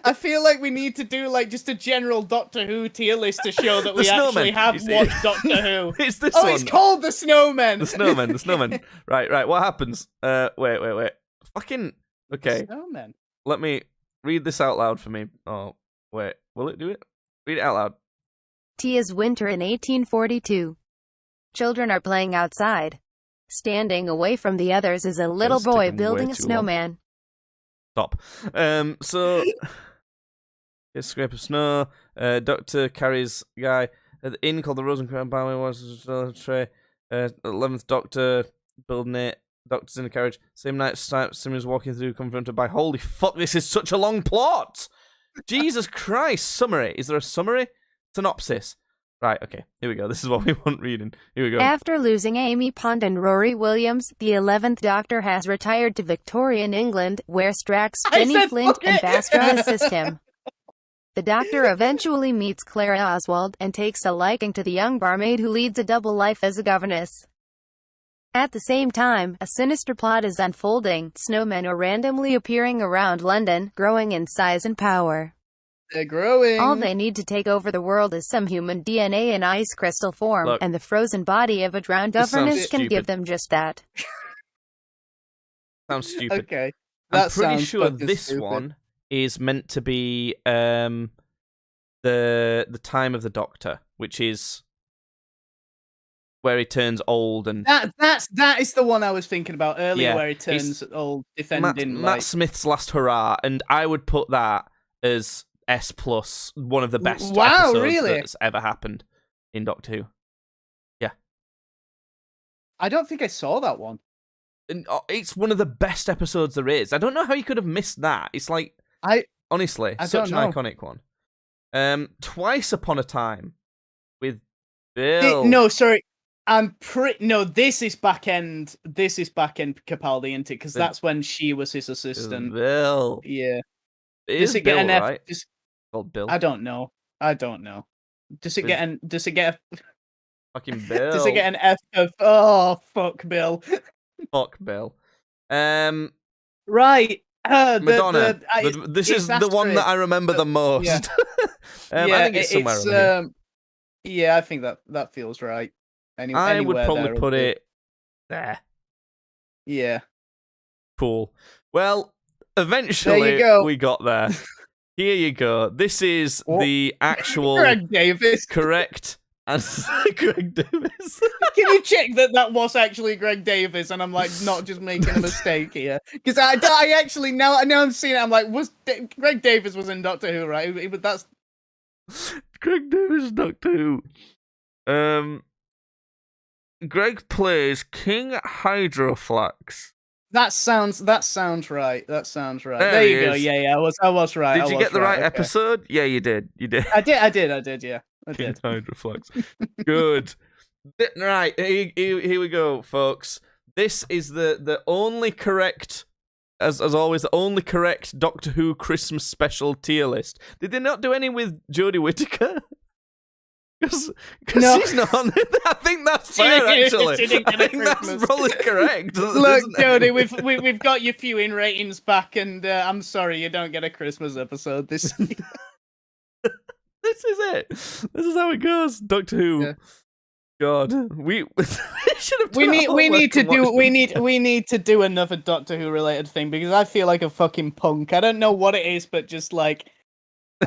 I feel like we need to do like just a general Doctor Who tier list to show that we actually have watched Doctor Who. It's this one. Oh, it's called The Snowmen. The Snowmen. Right. What happens? Wait. Fucking. Okay. The Snowmen. Let me read this out loud for me. Oh, wait. Will it do it? Read it out loud. Tis winter in 1842. Children are playing outside. Standing away from the others is a little boy building a snowman. Stop. So, a scrape of snow. Doctor carries guy at the inn called the Rosencrantz Barley was tray. 11th Doctor building it. Doctor's in the carriage. Same night, Simmons walking through, confronted by holy fuck, this is such a long plot! Jesus Christ! Summary. Is there a summary? Synopsis. Right, okay. Here we go. This is what we want reading. Here we go. After losing Amy Pond and Rory Williams, the 11th Doctor has retired to Victorian England, where Strax, Jenny Flint, and Vastra assist him. The Doctor eventually meets Clara Oswald, and takes a liking to the young barmaid who leads a double life as a governess. At the same time, a sinister plot is unfolding. Snowmen are randomly appearing around London, growing in size and power. They're growing. All they need to take over the world is some human DNA in ice crystal form, and the frozen body of a drowned governess can give them just that. Sounds stupid. Okay. I'm pretty sure this one is meant to be the time of the Doctor, which is where he turns old and that is the one I was thinking about earlier, where he turns old, defending Matt Smith's last hurrah, and I would put that as S+, one of the best episodes that's ever happened in Doctor Who. Yeah. I don't think I saw that one. And it's one of the best episodes there is. I don't know how you could have missed that. It's like, honestly, such an iconic one. Twice Upon a Time with Bill. No, sorry. No, this is back end Capaldi, isn't it? Because that's when she was his assistant. Bill. Yeah. Does it get an F? Right? Called Bill. I don't know. Does it get a fucking Bill? Does it get an F of fuck Bill? Fuck Bill. Right. Madonna. This is the one that I remember the most. Yeah. I think it's somewhere around here. Yeah, I think that feels right. I would probably put it there. Yeah. Cool. Well, eventually we got there. Here you go. This is the actual Greg Davis. Correct answer. Greg Davis. Can you check that was actually Greg Davis, and I'm like not just making a mistake here? Because I actually now I'm seeing it. I'm like, Greg Davis was in Doctor Who, right? That's Greg Davis, Doctor Who. Greg plays King Hydroflax. That sounds right. There you go. Yeah. I was right. Did you get the right episode? Yeah, you did. I did. Yeah, I did. Hydroflux. Good. Right. Here we go, folks. This is the only correct, as always, the only correct Doctor Who Christmas special tier list. Did they not do any with Jodie Whittaker? Because she's not on it. I think that's fair, actually. I think that's probably correct. Look, Jodie, we've got your viewing ratings back, and I'm sorry you don't get a Christmas episode this year. This is it. This is how it goes. Doctor Who. Yeah. God, we should have. We need to do another Doctor Who related thing, because I feel like a fucking punk. I don't know what it is, but just like.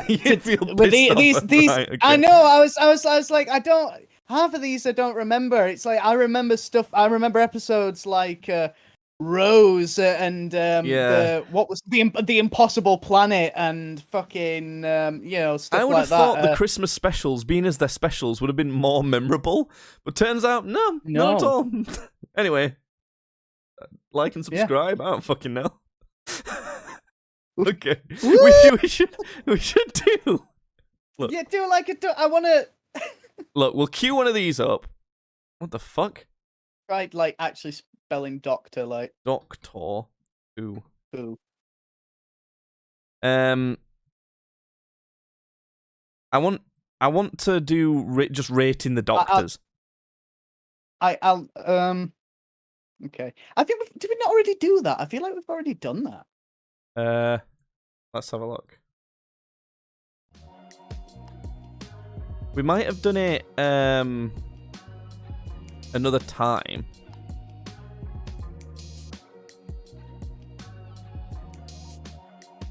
With these right, okay. I know I was like, I don't, half of these I don't remember. It's like I remember episodes like Rose and what was the Impossible Planet and fucking stuff. I would have thought the Christmas specials, being as their specials, would have been more memorable, but turns out no, not at all. Anyway, like and subscribe. I don't fucking know. Okay, we should do. Look. Yeah, do like a. I want to. Look, we'll queue one of these up. What the fuck? Right, like actually spelling doctor, like Doctor Who. Who? I want to do just rating the doctors. I'll Okay. I think did we not already do that? I feel like we've already done that. Let's have a look. We might have done it another time.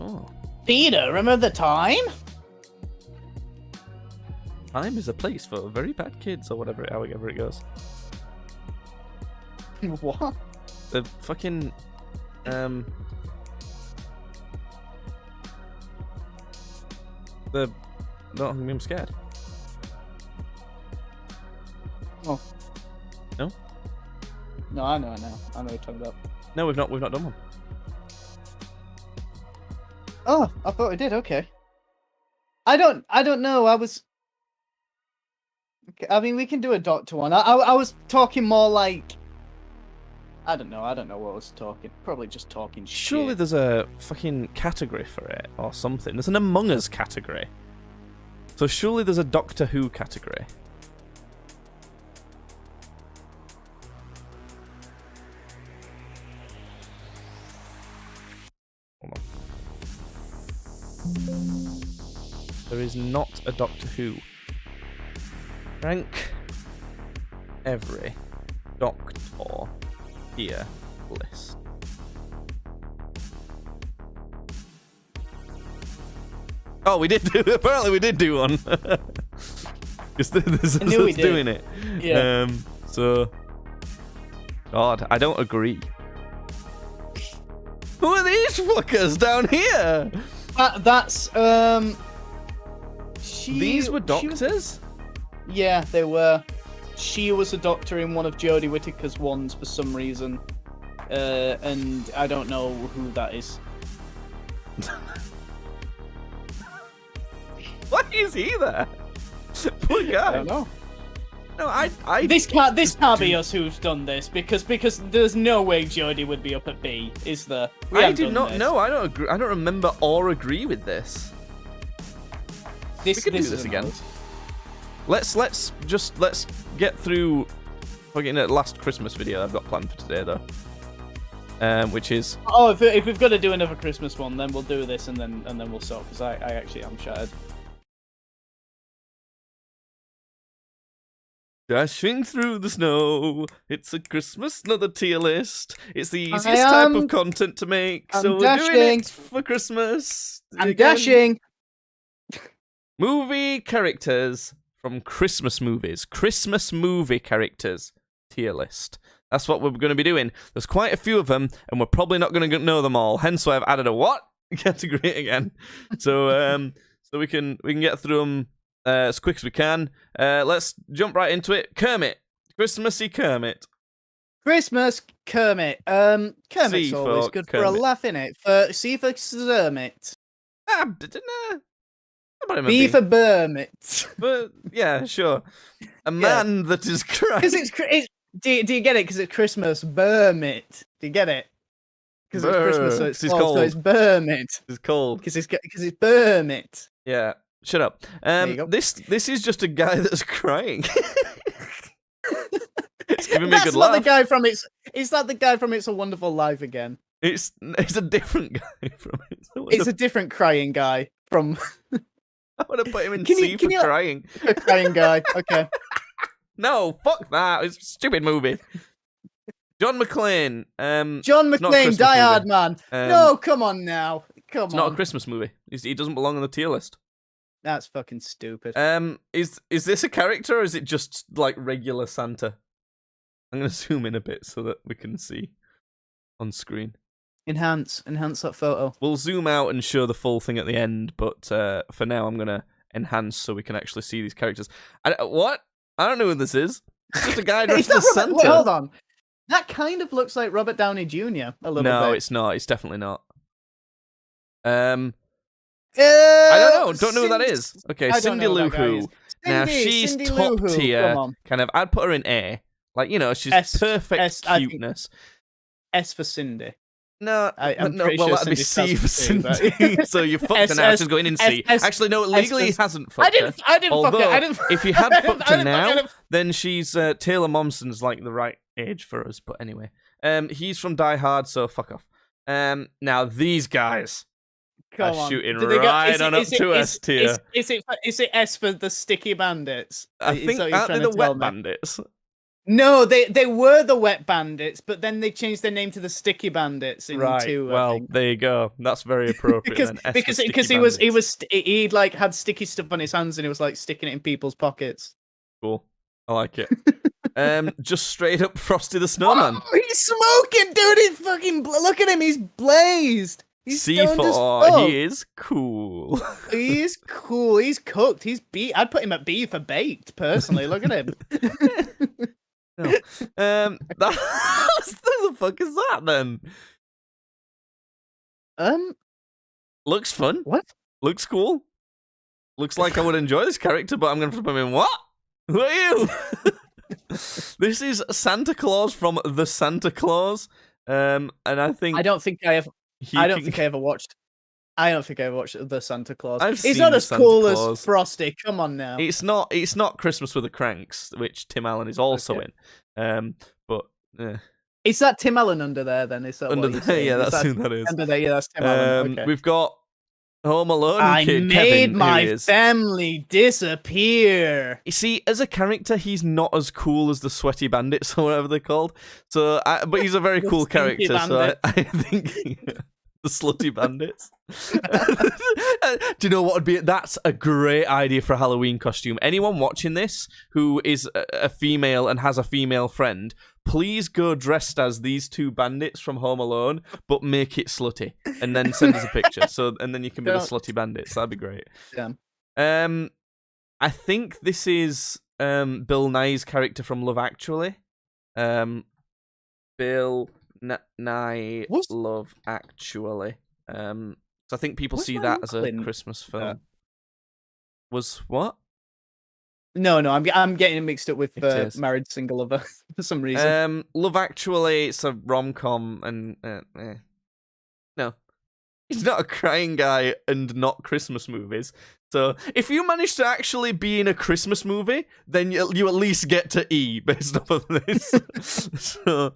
Oh. Peter, remember the time? Time is a place for very bad kids, or whatever, however it goes. What? The fucking I'm scared. Oh. No? No, I know what you're talking about. No, we've not done one. Oh, I thought we did. Okay. I don't know. I was. I mean, we can do a Doctor one. I was talking more like. I don't know what I was talking. Probably just talking shit. Surely there's a fucking category for it or something. There's an Among Us category. So surely there's a Doctor Who category. Hold on. There is not a Doctor Who. Rank every Doctor here list. Oh, we did do. Apparently, we did do one. Because there's us doing it. Yeah. So, God, I don't agree. Who are these fuckers down here? That's These were doctors? Yeah, they were. She was a doctor in one of Jodie Whittaker's ones for some reason. And I don't know who that is. Why is he there? Poor guy. I don't know. No, I. This can't be us who's done this because there's no way Jodie would be up at B, is there? I do not know. I don't agree. I don't remember or agree with this. We could do this again. Let's get through fucking the last Christmas video I've got planned for today though. Which is if we've got to do another Christmas one, then we'll do this and then we'll stop because I actually am shattered. Dashing through the snow. It's a Christmas, another tier list. It's the easiest type of content to make, so we're doing it for Christmas. I'm dashing. Movie characters from Christmas movies. Christmas movie characters tier list. That's what we're going to be doing. There's quite a few of them, and we're probably not going to know them all. Hence why I've added a what category again. So we can get through them as quick as we can. Let's jump right into it. Kermit. Christmassy Kermit. Christmas Kermit. Kermit's always good for a laugh, innit? C for Kermit. B for Bermit. But yeah, sure. A man that is crying. Because it's do you get it? Because it's Christmas, Bermit. Do you get it? Because it's Christmas, so it's cold. So it's Bermit. It's cold. Because it's Bermit. Yeah. Shut up. This is just a guy that's crying. It's giving me a good laugh. That's not the guy from It's not the guy from It's a Wonderful Life again. It's a different guy from It's a different crying guy from. I want to put him in C for crying. A crying guy. Okay. No, fuck that. It's a stupid movie. John McClane. John McClane, Die Hard Man. No, come on now. Come on. It's not a Christmas movie. He doesn't belong on the tier list. That's fucking stupid. Is this a character or is it just like regular Santa? I'm gonna zoom in a bit so that we can see on screen. Enhance that photo. We'll zoom out and show the full thing at the end, but for now I'm gonna enhance so we can actually see these characters. What? I don't know who this is. It's just a guy dressed as Santa. Wait, hold on. That kind of looks like Robert Downey Jr. a little bit. No, it's not. It's definitely not. I don't know. Don't know who that is. Okay, Cindy Lou Who. Now she's top tier. Kind of. I'd put her in A. Like, you know, she's perfect cuteness. S for Cindy. No, I'm well, sure that'd be C for Cindy. So you fucked her now. She's going in C. Actually, no, legally he hasn't fucked her. I didn't fuck her. If you had fucked her now, then she's Taylor Momsen's like the right age for us. But anyway, He's from Die Hard, so fuck off. Now these guys Come are on. shooting Do they go- right is on it- up is it- to is- S tier. Is it S for the sticky bandits? I Is think that what you're aren't they trying to the tell Wet me? Bandits? No, they were the wet bandits, but then they changed their name to the sticky bandits in Right. two. I Well, think. there you go. That's very appropriate. because then. S for because Sticky because Bandits. he'd like had sticky stuff on his hands and he was like sticking it in people's pockets. Cool. I like it. Just straight up Frosty the Snowman. Oh, he's smoking, dude. He's fucking look at him. He's blazed. He's stoned as C4. fuck. He is cool. He's cool. He's cooked. He's B. I'd put him at B for baked, personally. Look at him. No. That the fuck is that then? Looks fun. What? Looks cool. Looks like I would enjoy this character, but I'm gonna put him in what? Who are you? This is Santa Claus from The Santa Claus. And I think I don't think I have. he I don't can- think I ever watched. I don't think I ever watched the Santa Claus. I've He's seen not the as Santa cool Claus. as Frosty. Come on now. It's not Christmas with the Cranks, which Tim Allen is also Okay. in. But Is that Tim Allen under there? Then is that under what you're the saying? yeah, Is that's that who that is. under there? Yeah, that's Tim Allen. Okay. We've got Home Alone I kid made Kevin, who my is. family disappear. You see, as a character, he's not as cool as the Sweaty Bandits or whatever they're called. So, but he's a very The cool Stinky character. So Bandits. I think the Slutty Bandits. Do you know what would be? That's a great idea for a Halloween costume. Anyone watching this who is a female and has a female friend, please go dressed as these two bandits from Home Alone, but make it slutty, and then send us a picture. And then you can be the Don't- Slutty Bandits. That'd be great. Yeah. I think this is Bill Nye's character from Love Actually. Bill Nye What's- Love Actually. So I think people What's see my that as a inkling? Christmas film. Was what? No, I'm getting it mixed up with It is. Married Single Lover for some reason. Love Actually, it's a rom-com, and no, he's not a crying guy and not Christmas movies. So if you manage to actually be in a Christmas movie, then you at least get to E based off of this. So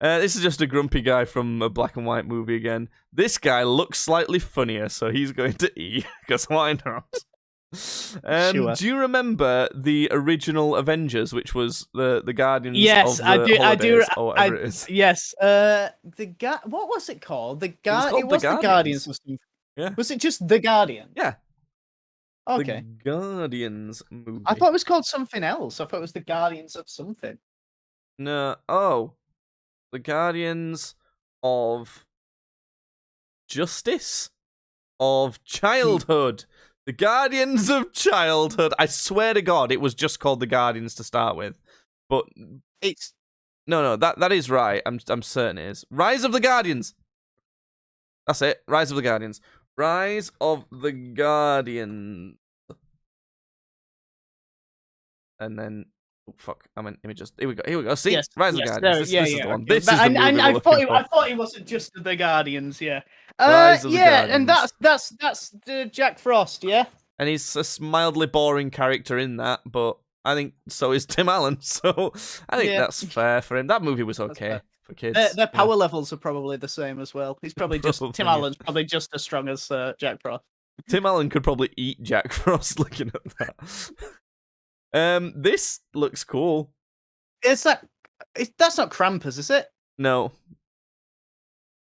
this is just a grumpy guy from a black and white movie again. This guy looks slightly funnier, so he's going to E because why not? Sure. Do you remember the original Avengers, which was the Guardians Yes, of I the do. I do. Holidays, or whatever it is? Yes. What was it called? called It was The the Guardians of something. Yeah. Was it just the Guardian? Yeah. Okay. The Guardians movie. I thought it was called something else. I thought it was the Guardians of something. No. Oh. The Guardians of Justice? Of Childhood. The Guardians of Childhood. I swear to God, it was just called The Guardians to start with. But It's no, that is right. I'm certain it is. Rise of the Guardians. That's it. Rise of the Guardians. Rise of the Guardians. And then, oh fuck! I meant images. Here we go. See, yes, Rise yes, of the Guardians. there- This is the one. okay. This But is the movie I we're thought looking for. I thought it wasn't just the Guardians. Yeah. Rise of the yeah, and Guardians. that's Jack Frost. Yeah. And he's a mildly boring character in that, but I think so is Tim Allen. So I think Yeah. that's fair for him. That movie was That's okay fair. for kids. Their Yeah. power levels are probably the same as well. He's probably just Probably, Tim yeah. Allen's probably just as strong as Jack Frost. Tim Allen could probably eat Jack Frost looking at that. This looks cool. That's not Krampus, is it? No.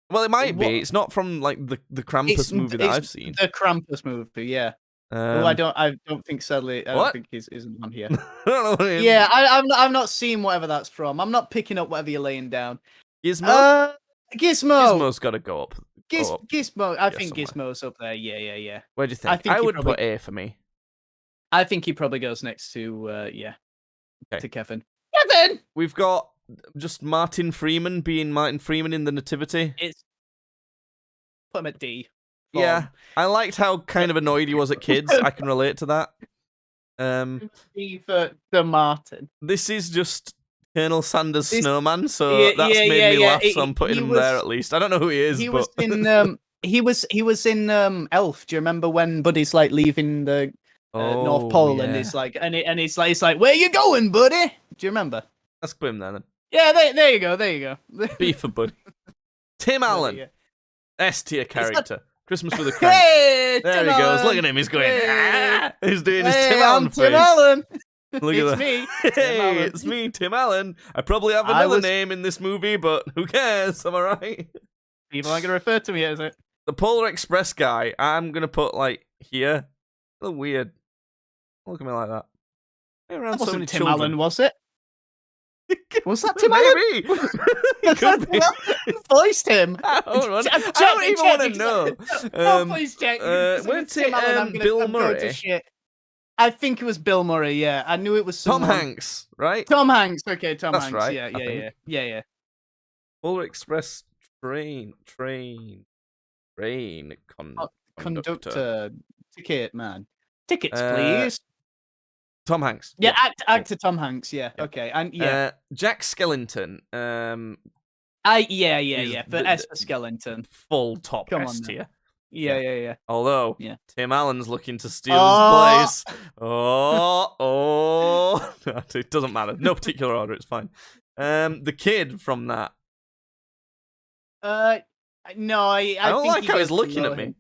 Well, it might What- be. It's not from like the Krampus movie that it's I've seen. The Krampus movie, yeah. I don't think sadly. I don't what? think he's isn't on here. I don't know what it is. Yeah, I've not seen whatever that's from. I'm not picking up whatever you're laying down. Gizmo. Gizmo. Gizmo's got to go up. go up. Gizmo. I Yeah, think somewhere. Gizmo's up there. Yeah. Where do you think? I think I he would probably- put A for me. I think he probably goes next to Okay. to Kevin. Kevin. We've got just Martin Freeman being Martin Freeman in the Nativity. It's put him at D. Yeah, I liked how kind of annoyed he was at kids. I can relate to that. D for the Martin. This is just Colonel Sanders' This- snowman, so Yeah, that's yeah, made yeah, me yeah. laugh. So I'm putting He him was- there at least. I don't know who he is, He but was in he was in Elf. Do you remember when Buddy's like leaving the North Pole and yeah. it's like and it's like where you going, buddy? Do you remember? Let's put him there then. Yeah, there you go. There you go. B for Buddy. Tim Allen, Yeah. S tier that- character. Christmas with a Crank. Hey, There Tim he goes. Allen. Look at him. He's going. Hey. Ah! He's doing his Hey, Tim Allen I'm face. Tim Allen. Look It's at that. me, Tim Hey, Allen. it's me, Tim Allen. I probably have I another was- name in this movie, but who cares? Am I right? People aren't gonna refer to me as it. The Polar Express guy, I'm gonna put like here. A little weird. Look at me like that. You're around That so wasn't many Tim children. Allen, was it? Was that Tim Allen? Maybe. Was that Could be. Tim Allen? Who voiced him? I don't Check, even want to know. No, please check. Because if wasn't it's Tim it, Allen, I'm gonna Bill I'm going to Murray? shit. I think it was Bill Murray. Yeah, I knew it was Tom someone. Hanks, right? Tom Hanks. Okay, Tom That's Hanks. right, Yeah, I yeah, think. yeah. Polar Express train conductor. Conductor, ticket man, tickets, Uh, please. Tom Hanks. Yeah, actor Tom Hanks. Yeah, Yeah. okay, and yeah, Jack Skellington. yeah. For the- S for Skellington. Full top Come on S now. tier. Yeah. Although Yeah. Tim Allen's looking to steal Oh! his place. No, it doesn't matter. No particular order. It's fine. The kid from that. No, I don't think like he how he's goes looking below at me. him.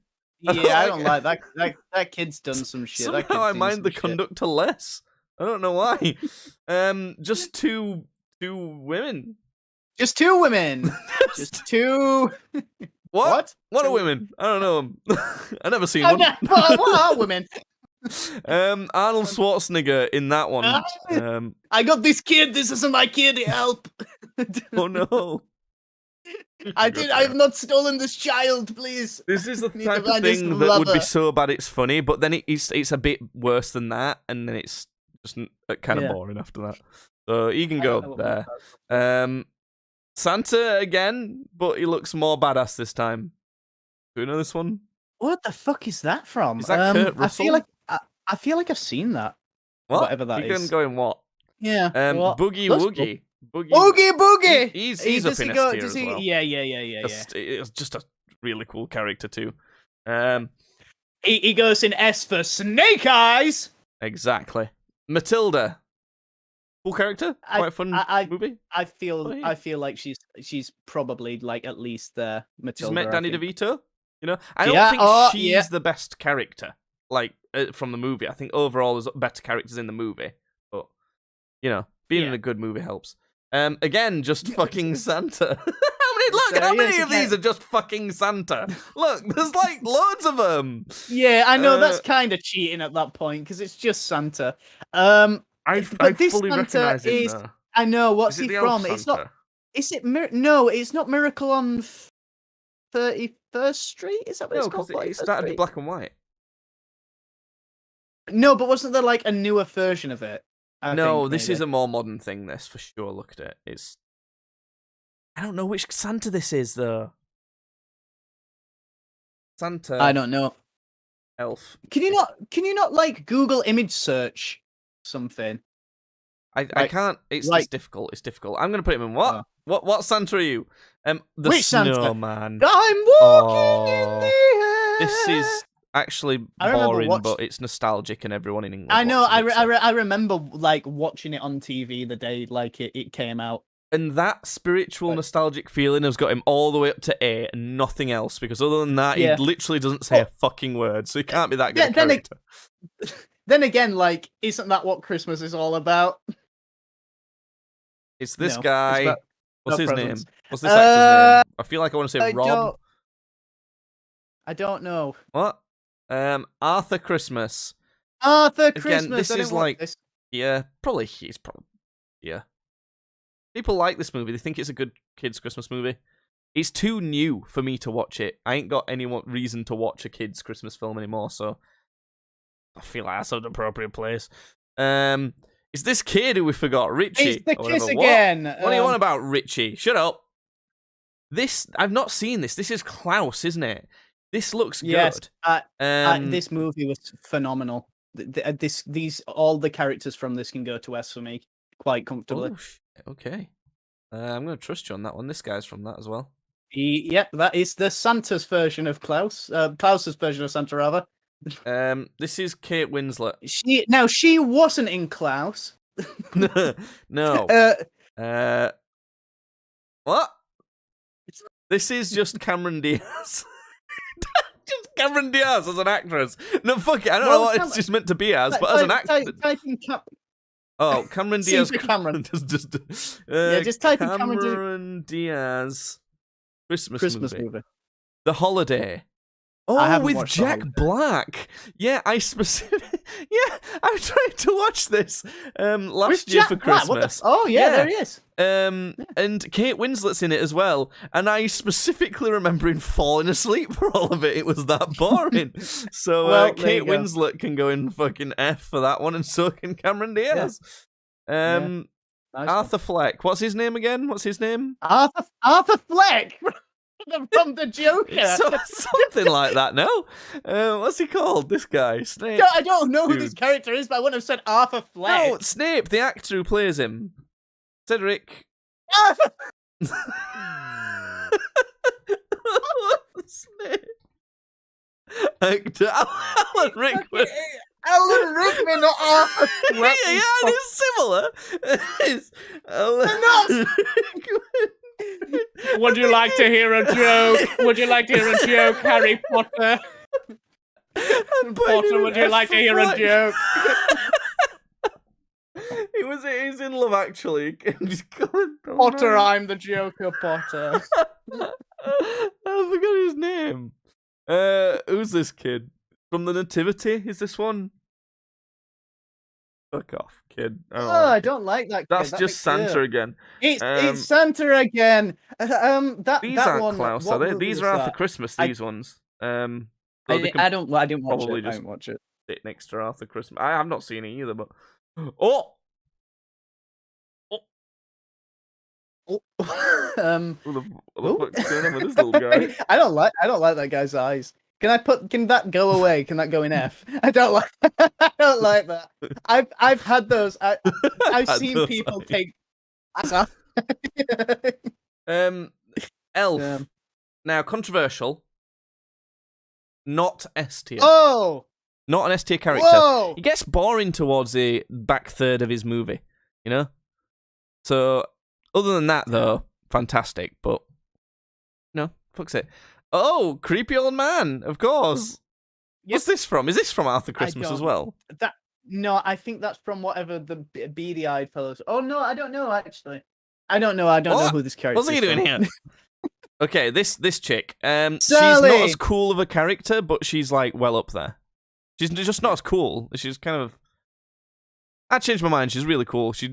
I don't Yeah, I like don't it. like that. That kid's done some shit. That Somehow kid's I seen mind some the shit. conductor less. I don't know why. Just two women. Just two women. Just two. What? What are Two- women? I don't know 'em. I never seen Oh, one. no, what are women? Arnold Schwarzenegger in that one. I got this kid. This isn't my kid. Help! Oh no. I have not stolen this child. Please. This is the Need to type of find his thing that would be lover. so bad it's funny, but then it's a bit worse than that, and then it's just kind of Yeah. boring after that. So you can I don't go know what there. that- Santa again, but he looks more badass this time. Do you know this one? What the fuck is that from? Is that Kurt I Russell? feel like I feel like I've seen that. What? Whatever that you is. can go in what? Yeah. what? Boogie Looks Woogie. Boogie. Oogie Boogie. He's up does in he S go? tier Does as he? well. Yeah. It's just a really cool character too. He goes in S for Snake Eyes. Exactly. Matilda. Cool character. Quite a fun movie. I feel Oh, yeah. I feel like she's probably like at least there. Just Matilda. met I Danny think. DeVito. You know, I don't Yeah, think she's yeah. the best character, like from the movie. I think overall there's better characters in the movie, but you know, being in Yeah. a good movie helps. Again, just fucking Santa. How many yes, of these are just fucking Santa? Look, there's like loads of them. Yeah, I know that's Uh, kind of cheating at that point because it's just Santa. I But this fully Santa recognize him. is- Though. I know. What's Is it he the elf from? It's Santa? not. Is it? No, it's not Miracle on 31st Street. Is that what No, it's called? because it 31st started Street? in black and white. No, but wasn't there like a newer version of it? I No, think, this maybe. is a more modern thing. This for sure. Look at it. It's. I don't know which Santa this is though. Santa. I don't know. Elf. Can you not like Google image search something? I Like- can't. It's like- difficult. It's difficult. I'm gonna put him in what? What Santa are you? The Which Santa? snowman. I'm walking in Oh, the air. This is actually I remember boring, watch- but it's nostalgic, and everyone in England. I know. watches it, so- I remember like watching it on TV the day like it came out. And that spiritual, Like- nostalgic feeling has got him all the way up to A and nothing else. Because other than that, Yeah. he literally doesn't say a fucking word, so he can't be that good Yeah, a then it- character. Then again, like, isn't that what Christmas is all about? It's this No, it's guy. about- What's his presents. name? What's this actor's name? I feel like I want to say Rob. I don't know. What? Arthur Christmas. Arthur Christmas. this I didn't is watch like- this. Yeah, probably he's probably. Yeah. People like this movie. They think it's a good kids' Christmas movie. It's too new for me to watch it. I ain't got any reason to watch a kids' Christmas film anymore, so I feel like that's an appropriate place. It's this kid who we forgot, Richie. It's the or whatever. kiss again. What do you want about Richie? Shut up. This I've not seen this. This is Klaus, isn't it? This looks Yes. good. This movie was phenomenal. All the characters from this can go to S for me quite comfortably. Oh, okay. I'm going to trust you on that one. This guy's from that as well. Yep, that is the Santa's version of Klaus. Klaus's version of Santa, rather. This is Kate Winslet. She wasn't in Klaus. No. What? This is just Cameron Diaz. Just Cameron Diaz as an actress. No, fuck it. I don't know what it's just meant to be as, but as an actor. Type in Oh, Cameron Diaz. Cameron. just type in Cameron Diaz. Christmas movie. The Holiday. I Oh, haven't with watched The Jack Holiday. Black. Yeah, I tried to watch this last Where's year Jack for Black? Christmas. Oh, yeah, there he is. And Kate Winslet's in it as well. And I specifically remembering falling asleep for all of it. It was that boring. So Well, there Kate you go. Winslet can go in fucking F for that one, and so can Cameron Diaz. Nice one. Arthur Fleck. What's his name again? What's his name? Arthur Fleck from the Joker. It's something like that, no? What's he called? This guy, Snape. I don't know who Dude. this character is, but I wouldn't have said Arthur Fleck. No, Snape, the actor who plays him. Cedric. Arthur. Snape. Actor Alan Rickman. Alan Rickman, not Arthur Fleck. Yeah, it's similar. It's Alan Rickman. Would you like to hear a joke? Would you like to hear a joke, Harry Potter? Potter, would you like to hear a joke? He's in Love Actually. He's going Potter, I'm the Joker, Potter. I forgot his name. Who's this kid? From the Nativity? Is this one? Fuck off, kid. I don't like that. That's just Santa again. It's Santa again. These aren't one, Klaus, what are they? movie These was are after that? Christmas. I- These ones. I didn't watch probably it. I just- didn't watch it. Sit next to Arthur Christmas. I have not seen it either, but oh, Oh. who the fuck's going on with this little guy? I don't like that guy's eyes. Can that go away? Can that go in F? I don't like that. I've had those. I've had seen those people eyes. take Elf. Yeah. Now controversial. Not S tier. Oh, Not an S tier character. whoa! He gets boring towards the back third of his movie, you know? So, other than that, though, fantastic, but, no, fuck's it. Oh, creepy old man, of course. What's this from? Is this from Arthur Christmas as don't- well? No, I think that's from whatever the beady-eyed fellows. Oh no, I don't know actually. I don't know What? who this character is. What's he doing from. here? Okay, this chick. She's Sally! not as cool of a character, but she's, like, well up there. She's just not as cool. She's kind of... I changed my mind. She's really cool. The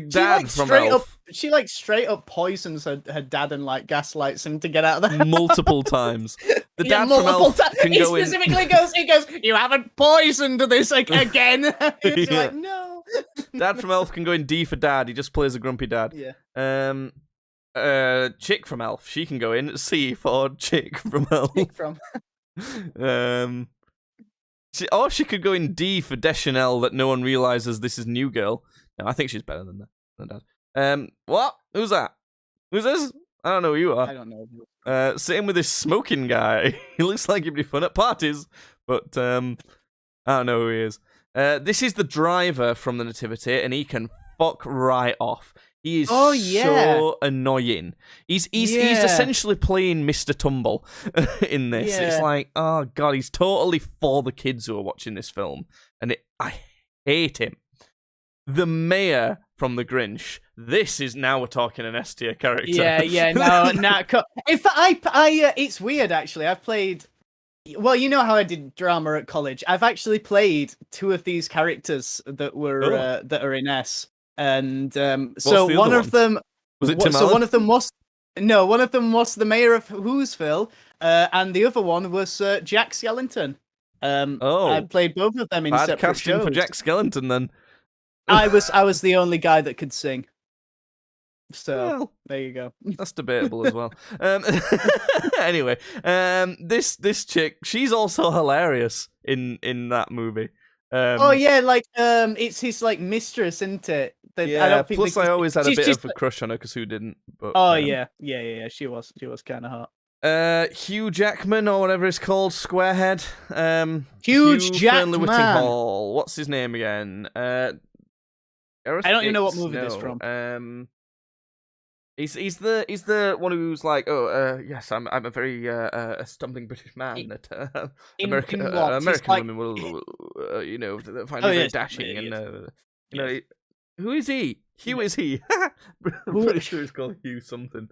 dad from Elf She like straight up poisons her dad and like gaslights him to get out of there. multiple times. The Yeah, dad from multiple Elf times. can He go in. specifically goes, you haven't poisoned this again. It's Yeah. like, no. Dad from Elf can go in D for dad. He just plays a grumpy dad. Yeah. Chick from Elf. She can go in C for chick from Elf. From She could go in D for Deschanel that no one realizes this is New Girl. No, I think she's better than Dad. What? Who's that? Who's this? I don't know who you I are. don't know. Sitting with this smoking guy. He looks like he'd be fun at parties, but I don't know who he is. This is the driver from the Nativity, and he can fuck right off. He is so annoying. He's essentially playing Mr. Tumble in this. Yeah. It's like, oh god, he's totally for the kids who are watching this film, and I hate him. The mayor from The Grinch. This is now we're talking an S tier character. Yeah, no. In fact, it's weird actually. I've played. Well, you know how I did drama at college. I've actually played two of these characters that were that are in S, and so the one other of them Was it Tim so Allen? one of them was the mayor of Whoville, and the other one was Jack Skellington. I played both of them in Bad separate casting shows. for Jack Skellington then. I was the only guy that could sing. So Well, there you go. that's debatable as well. Anyway, this chick, she's also hilarious in that movie. Oh yeah, like it's his like mistress, isn't it? Yeah. I don't think Plus, I always had a she's bit just- of a crush on her because who didn't? But, Oh yeah. She was kind of hot. Hugh Jackman or whatever it's called, Squarehead. Huge Hugh Jackman. Fernley Whittinghall. What's his name again? I don't even know what Gareth movie this Gates, from. no. He's the one who's like, yes, I'm a very stumbling British man that American in what? He's American like- women will find Oh, me very yes, dashing yes, and yes. who is he? Hugh is he? I'm Who- pretty sure he's called Hugh something.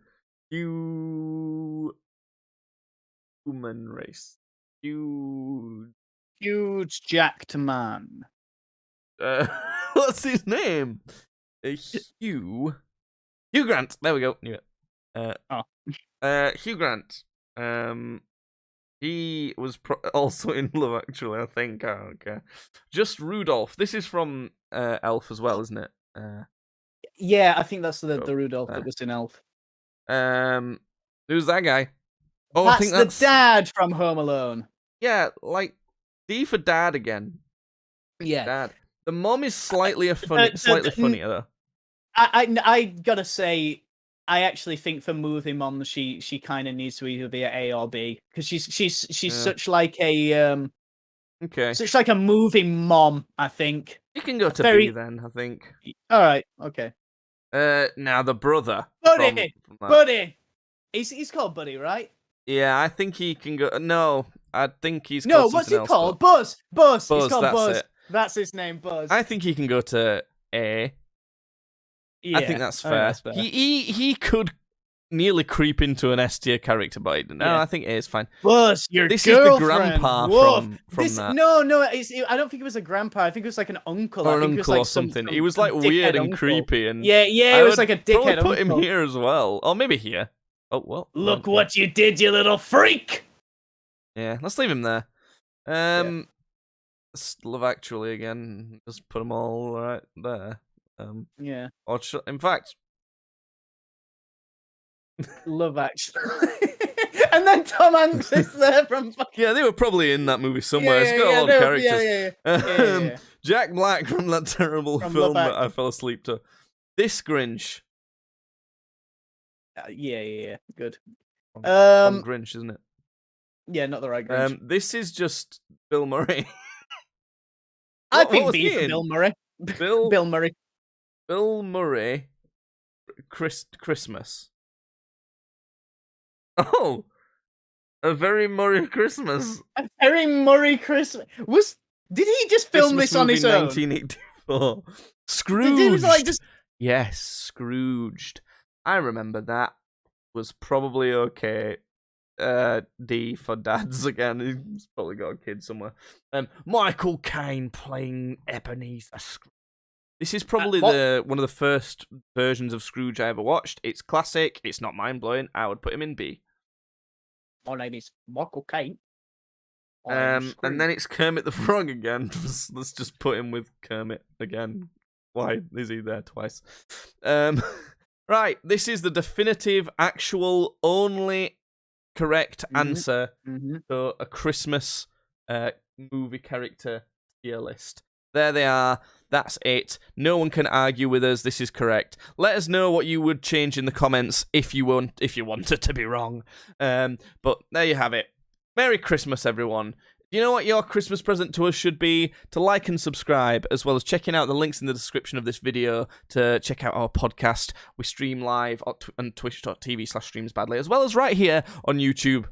Human race. Hugh. Huge jacked man. What's his name? Hugh Grant. There we go. Knew it. Hugh Grant. He was also in Love Actually, I think. Oh, okay. Just Rudolph. This is from Elf as well, isn't it? Yeah, I think that's the Oh, Rudolph that was in Elf. Who's that guy? Oh, That's I think that's the dad from Home Alone. Yeah, like D for dad again. Yeah. Dad. The mom is slightly slightly funnier though. I gotta say, I actually think for movie mom, she kind of needs to either be an A or B because she's Yeah. such like a Okay. such like a movie mom. I think. You can go to very- B then, I think. All right. Okay. Now the brother. Buddy. from that. Buddy. He's called Buddy, right? Yeah, I think he can go. No, I think he's No, called what's something he else, called? but Buzz. Buzz. Buzz, He's called that's Buzz. it. That's his name, Buzz. I think he can go to A. Yeah, I think that's I fair. fair. He could nearly creep into an S tier character, but no, Yeah. I think A is fine. Buzz, your This is the girlfriend. grandpa Whoa. from This, that. No, I don't think it was a grandpa. I think it was like an uncle. Or I an think it was uncle like or something. He was like some weird dickhead and uncle. creepy and Yeah, I it was would like a probably dickhead put uncle. him here as well. Or maybe here. Oh well. Look okay. what you did, you little freak! Yeah, let's leave him there. Love Actually again. Just put them all right there. Yeah, Or in fact, Love Actually. And then Tom Hanks is there from. yeah, they were probably in that movie somewhere. Yeah, It's got a lot of characters. Yeah. Jack Black from that terrible From film Love that I fell asleep to. This Grinch. Yeah. Good. From Um, Grinch, isn't it? yeah, not the right Grinch. This is just Bill Murray. I what think was B he for in? Bill Murray. Bill Bill Murray. Murray. Christmas. Oh, a very Murray Christmas. A very Murray Christmas. Did he just film Christmas this on movie his own? 1984. Scrooged. Did he like just Yes, Scrooged. I remember that was probably okay. D for dads again. He's probably got a kid somewhere. Michael Caine playing Ebenezer Scrooge. This is probably what? one of the first versions of Scrooge I ever watched. It's classic. It's not mind blowing. I would put him in B. My name is Michael Caine. And then it's Kermit the Frog again. Let's just put him with Kermit again. Why is he there twice? Right, this is the definitive, actual, only correct answer to a Christmas movie character tier list. There they are. That's it. No one can argue with us. This is correct. Let us know what you would change in the comments if you want it to be wrong. But there you have it. Merry Christmas, everyone. You know what your Christmas present to us should be? To like and subscribe, as well as checking out the links in the description of this video to check out our podcast. We stream live on twitch.tv/streamsbadly, as well as right here on YouTube.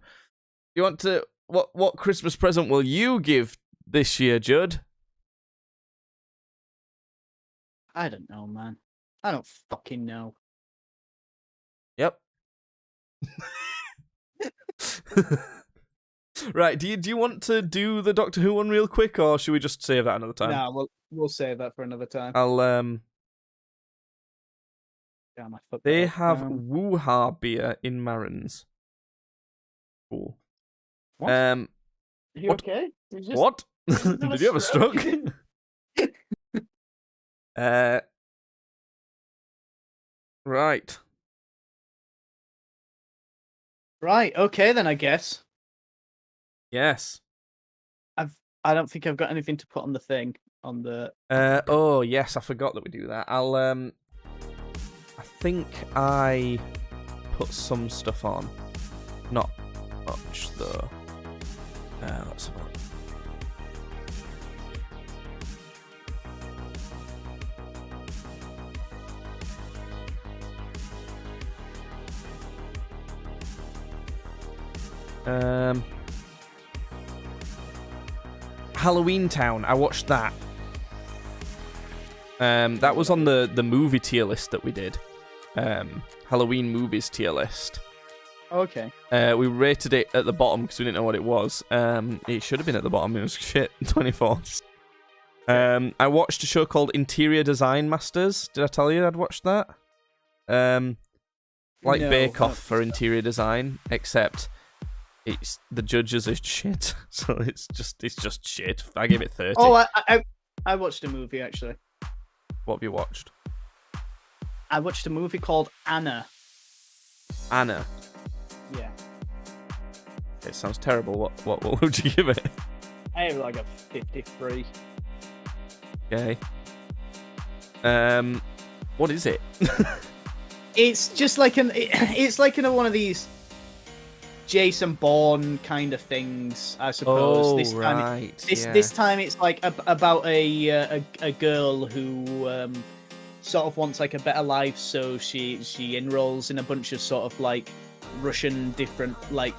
You want to... What Christmas present will you give this year, Judd? I don't know, man. I don't fucking know. Yep. Right, do you want to do the Doctor Who one real quick, or should we just save that another time? Nah, we'll save that for another time. I'll Damn, I fucked They that up. have Woo-Ha beer in Marins. Cool. What? Are you what? okay? Did you just- What? you have Did a you have a stroke? stroke? Right. Right, okay then, I guess. Yes. I don't think I've got anything to put on the thing. On the... Oh, yes, I forgot that we do that. I'll, I think I put some stuff on. Not much, though. Let's have a look. Halloween Town. I watched that. That was on the movie tier list that we did. Halloween movies tier list. Okay. We rated it at the bottom because we didn't know what it was. It should have been at the bottom. It was shit. 24. I watched a show called Interior Design Masters. Did I tell you I'd watched that? Like No, Bake Off for interior design, except it's the judges are shit. So it's just shit. I gave it 30. Oh, I watched a movie actually. What have you watched? I watched a movie called Anna. Anna. Yeah. It sounds terrible. What would you give it? I have like a 53. Okay. What is it? It's just like it's like one of these Jason Bourne kind of things, I suppose. Oh, this time, right. this time it's like about a girl who sort of wants like a better life, so she enrolls in a bunch of sort of like Russian different like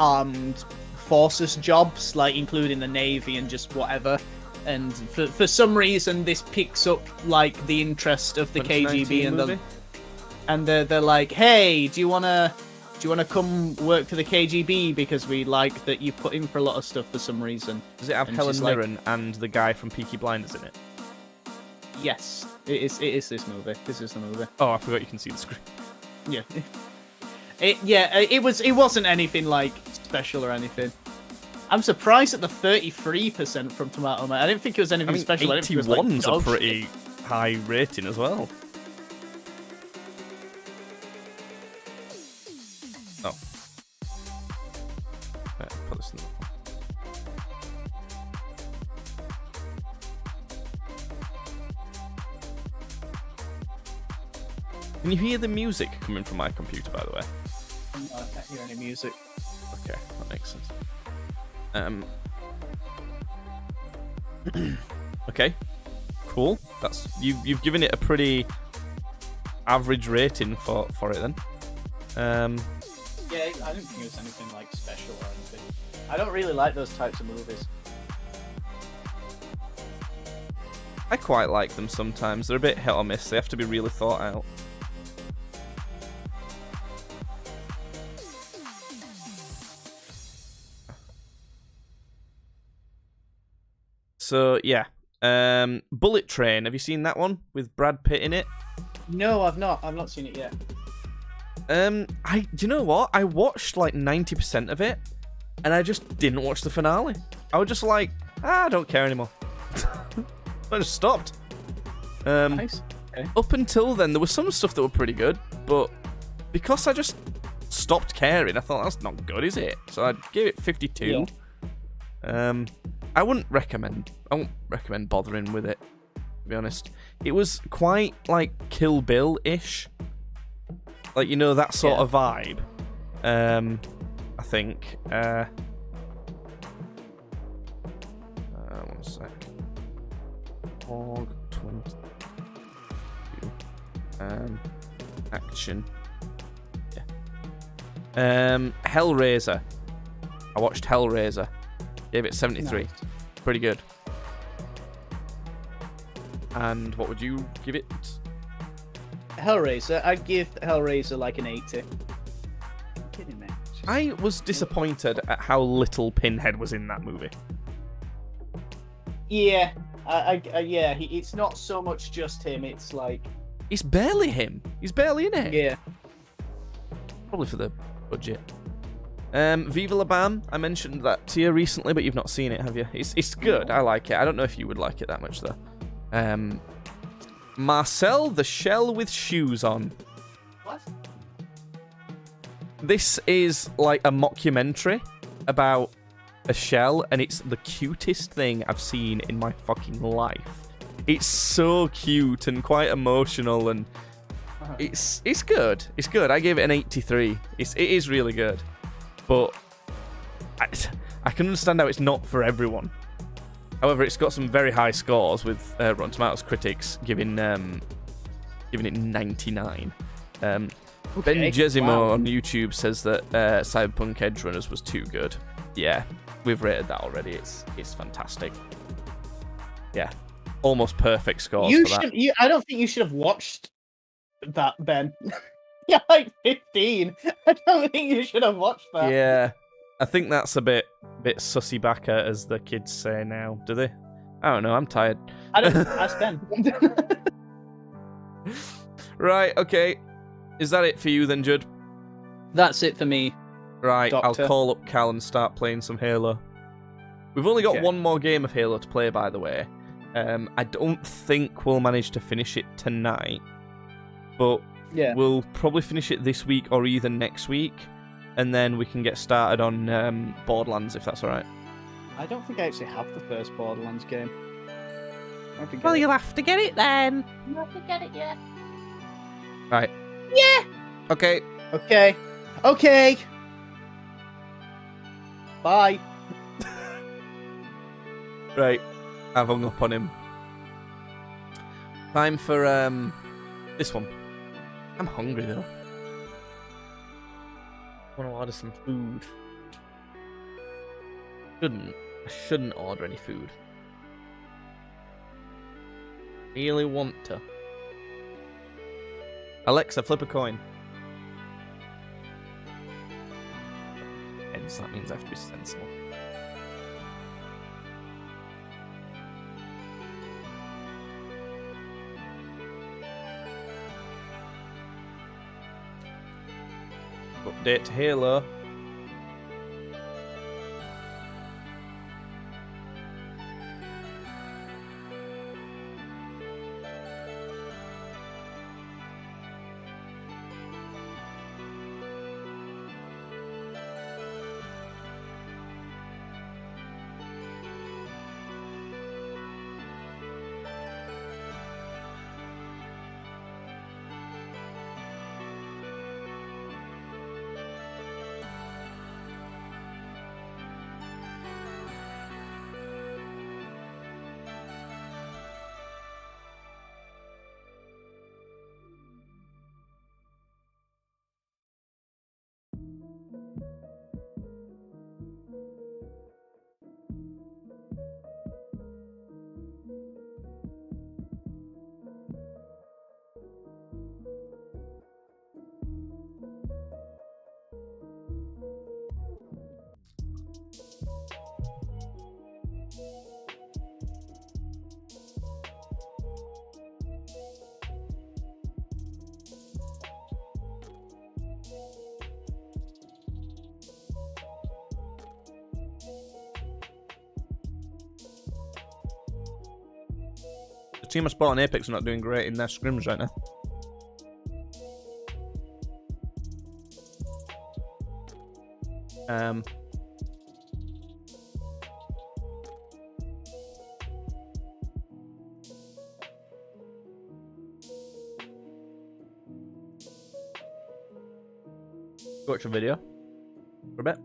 armed forces jobs, like including the Navy and just whatever. And for some reason, this picks up like the interest of the KGB and they're like, hey, do you wanna come work for the KGB because we like that you put in for a lot of stuff for some reason? Does it have And Helen she's like- Mirren and the guy from Peaky Blinders in it? Yes, it is this movie. This is the movie. Oh, I forgot you can see the screen. Yeah. It wasn't anything like special or anything. I'm surprised at the 33% from Tomato Man. I didn't think it was anything I mean, special. I didn't think it was, like, 81's a dog pretty shit. high rating as well. Oh. Right, put this in the... Can you hear the music coming from my computer, by the way? I can't hear any music. Okay, that makes sense. Okay, cool. That's you've given it a pretty average rating for it then. Yeah, I didn't think it was anything like special or anything. I don't really like those types of movies. I quite like them sometimes. They're a bit hit or miss. They have to be really thought out. So yeah, Bullet Train. Have you seen that one with Brad Pitt in it? No, I've not. I've not seen it yet. Do you know what? I watched like 90% of it, and I just didn't watch the finale. I was just like, I don't care anymore. I just stopped. Nice. Okay. Up until then, there was some stuff that were pretty good, but because I just stopped caring, I thought that's not good, is it? So I gave it 52. Yeah. I won't recommend bothering with it, to be honest. It was quite like Kill Bill-ish. Like, you know, that sort of vibe. I think. One sec. Hog 22. Action. Yeah. Hellraiser. I watched Hellraiser. Gave it 73. Nice. Pretty good. And what would you give it? Hellraiser. I'd give Hellraiser like an 80. Kidding me. I was disappointed at how little Pinhead was in that movie. Yeah. Yeah. It's not so much just him. It's like. It's barely him. He's barely in it. Yeah. Probably for the budget. Viva La Bam. I mentioned that to you recently, but you've not seen it, have you? It's good. I like it. I don't know if you would like it that much, though. Marcel the Shell with Shoes On. What? This is like a mockumentary about a shell, and it's the cutest thing I've seen in my fucking life. It's so cute and quite emotional, and it's good. It's good. I gave it an 83. It is really good, but I can understand how it's not for everyone. However, it's got some very high scores, with Rotten Tomatoes critics giving it 99. Ben Okay, Jesimo wow. on YouTube says that Cyberpunk Edge Runners was too good. Yeah, we've rated that already. It's fantastic. Yeah, almost perfect scores You for that. should. I don't think you should have watched that, Ben. You're like 15. I don't think you should have watched that. Yeah, I think that's a bit sussy backer, as the kids say now. Do they? I don't know. I'm tired. I don't. Ask Ben. Right. Okay. Is that it for you then, Judd? That's it for me. Right. Doctor. I'll call up Cal and start playing some Halo. We've only got Okay. one more game of Halo to play, by the way. I don't think we'll manage to finish it tonight, but Yeah. we'll probably finish it this week or either next week, and then we can get started on Borderlands, if that's all right. I don't think I actually have the first Borderlands game. I have to get Well, it. you'll have to get it then. You have to get it yet. Right. Yeah. Okay. Okay. Okay. Bye. Right. I've hung up on him. Time for this one. I'm hungry though. I want to order some food. I shouldn't order any food. Really want to. Alexa, flip a coin. Hence, that means I have to be sensible. Update to Halo. The team I spot on Apex are not doing great in their scrims right now. Watch a video for a bit.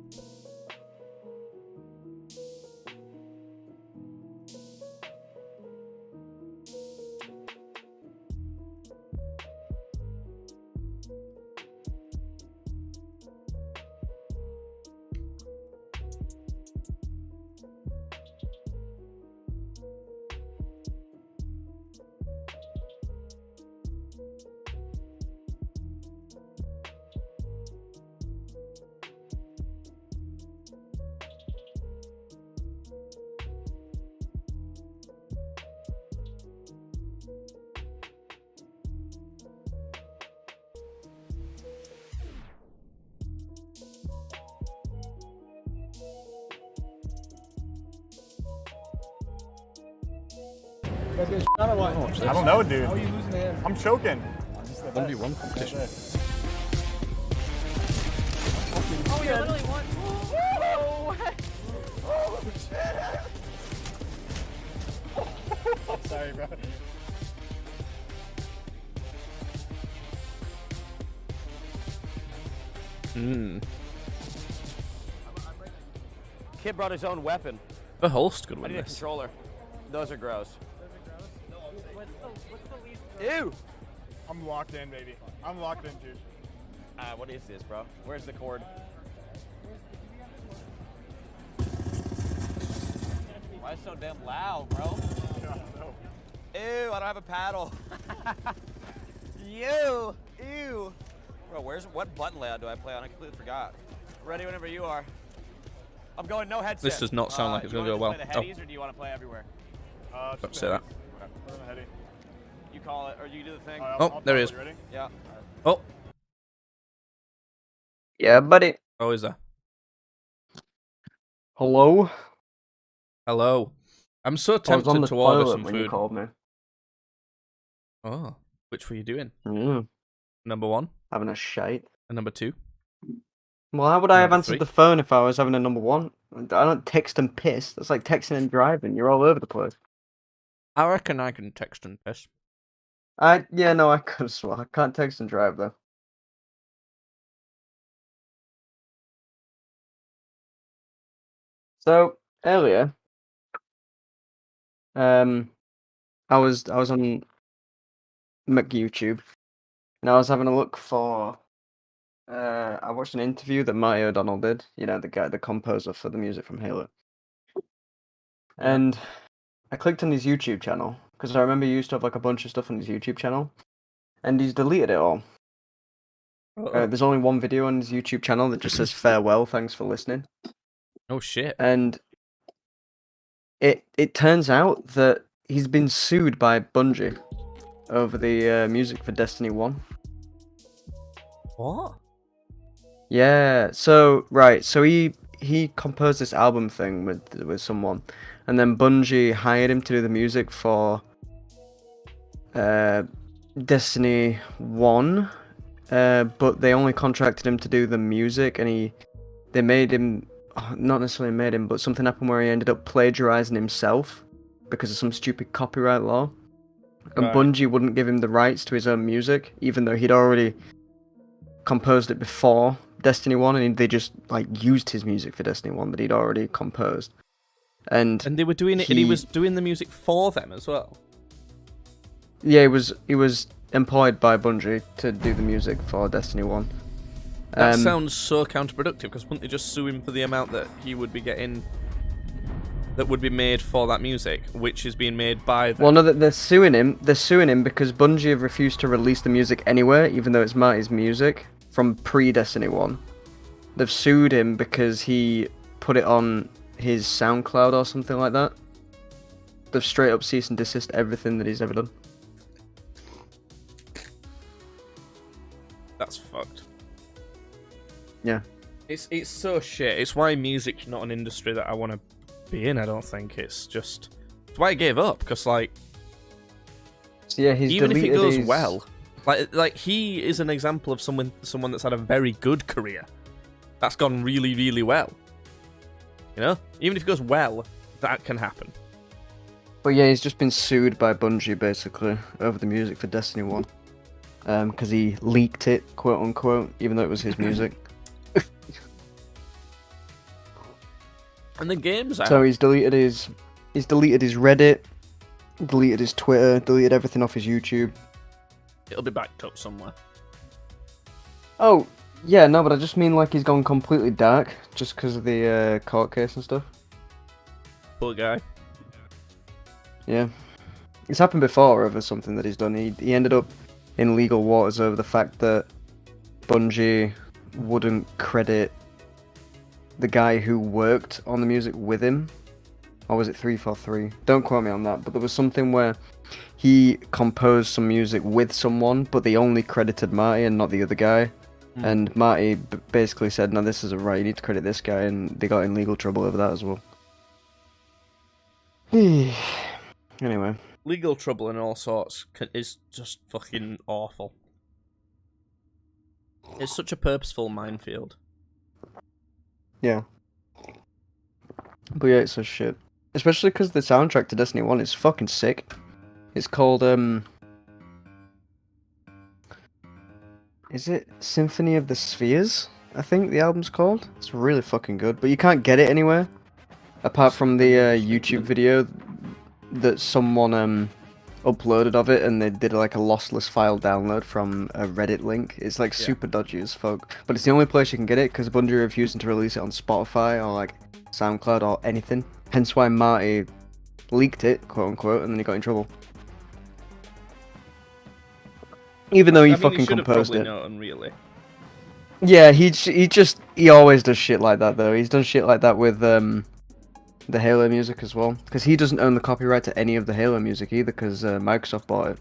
I don't know, dude. I'm choking. 1v1 competition. Oh, you're literally one. Sorry, bro. Kid brought his own weapon. The host could I win need a this. controller. Those are gross. Ew! I'm locked in, baby. I'm locked in, dude. What is this, bro? Where's the cord? Why is it so damn loud, bro? Ew, I don't have a paddle. Ew. Bro, what button layout do I play on? I completely forgot. Ready whenever you are. I'm going no headset. This does not sound like it's going to go well. Do you want to play the headies or do you want to play everywhere? Don't say that. Okay. You call it, or you do the thing. Oh, there he is. Ready? Yeah. Oh, Yeah, buddy. oh, is there? Hello? Hello. I'm so I was tempted on the to order toilet some when you food. called me. Oh, which were you doing? Mm, Number 1 having a shite. and number 2? Well, how would I have Number answered 3? the phone if I was having a number 1? I don't text and piss. That's like texting and driving. You're all over the place. I reckon I can text and piss. Yeah, no, I could as well. I can't text and drive though. So earlier, I was on YouTube, and I was having a look for. I watched an interview that Marty O'Donnell did. You know, the composer for the music from Halo. And I clicked on his YouTube channel because I remember he used to have like a bunch of stuff on his YouTube channel, and he's deleted it all. There's only one video on his YouTube channel that just says farewell, thanks for listening. Oh shit. And it turns out that he's been sued by Bungie over the music for Destiny 1. What? Yeah, so he composed this album thing with someone, and then Bungie hired him to do the music for Destiny 1, but they only contracted him to do the music, and they made him, not necessarily made him, but something happened where he ended up plagiarizing himself because of some stupid copyright law. And Right. Bungie wouldn't give him the rights to his own music, even though he'd already composed it before Destiny 1, and they just like used his music for Destiny 1 that he'd already composed. And they were doing it, and he was doing the music for them as well. Yeah, he was employed by Bungie to do the music for Destiny 1. That sounds so counterproductive, because wouldn't they just sue him for the amount that he would be getting, that would be made for that music, which is being made by them? Well, no, they're suing him. They're suing him because Bungie have refused to release the music anywhere, even though it's Marty's music from pre-Destiny 1. They've sued him because he put it on his SoundCloud or something like that. They've straight up cease and desist everything that he's ever done. That's fucked. Yeah. It's so shit. It's why music's not an industry that I want to be in, I don't think. It's why I gave up, because like, So yeah, he's even if it deleted goes his... well, like he is an example of someone that's had a very good career, that's gone really, really well. You know, even if it goes well, that can happen. But yeah, he's just been sued by Bungie basically over the music for Destiny 1. Because he leaked it, quote unquote, even though it was his music. And the game's out. So he's deleted his Reddit, deleted his Twitter, deleted everything off his YouTube. It'll be backed up somewhere. Oh, yeah, no, but I just mean like he's gone completely dark just because of the court case and stuff. Poor guy. Yeah. It's happened before over something that he's done. He ended up in legal waters over the fact that Bungie wouldn't credit the guy who worked on the music with him. Or was it 343? Don't quote me on that, but there was something where he composed some music with someone, but they only credited Marty and not the other guy. And Marty basically said, no, this isn't right, you need to credit this guy, and they got in legal trouble over that as well. Anyway. Legal trouble and all sorts is just fucking awful. It's such a purposeful minefield. Yeah. But yeah, it's a shit. Especially because the soundtrack to Destiny 1 is fucking sick. It's called, is it Symphony of the Spheres? I think the album's called. It's really fucking good, but you can't get it anywhere. Apart from the YouTube video that someone uploaded of it, and they did like a lossless file download from a Reddit link. It's like super dodgy as fuck, but it's the only place you can get it because Bungie are refusing to release it on Spotify or like SoundCloud or anything. Hence why Marty leaked it, quote unquote, and then he got in trouble. Even though he fucking composed it. Known, really. Yeah, he always does shit like that though. He's done shit like that with the Halo music as well, because he doesn't own the copyright to any of the Halo music either, because Microsoft bought it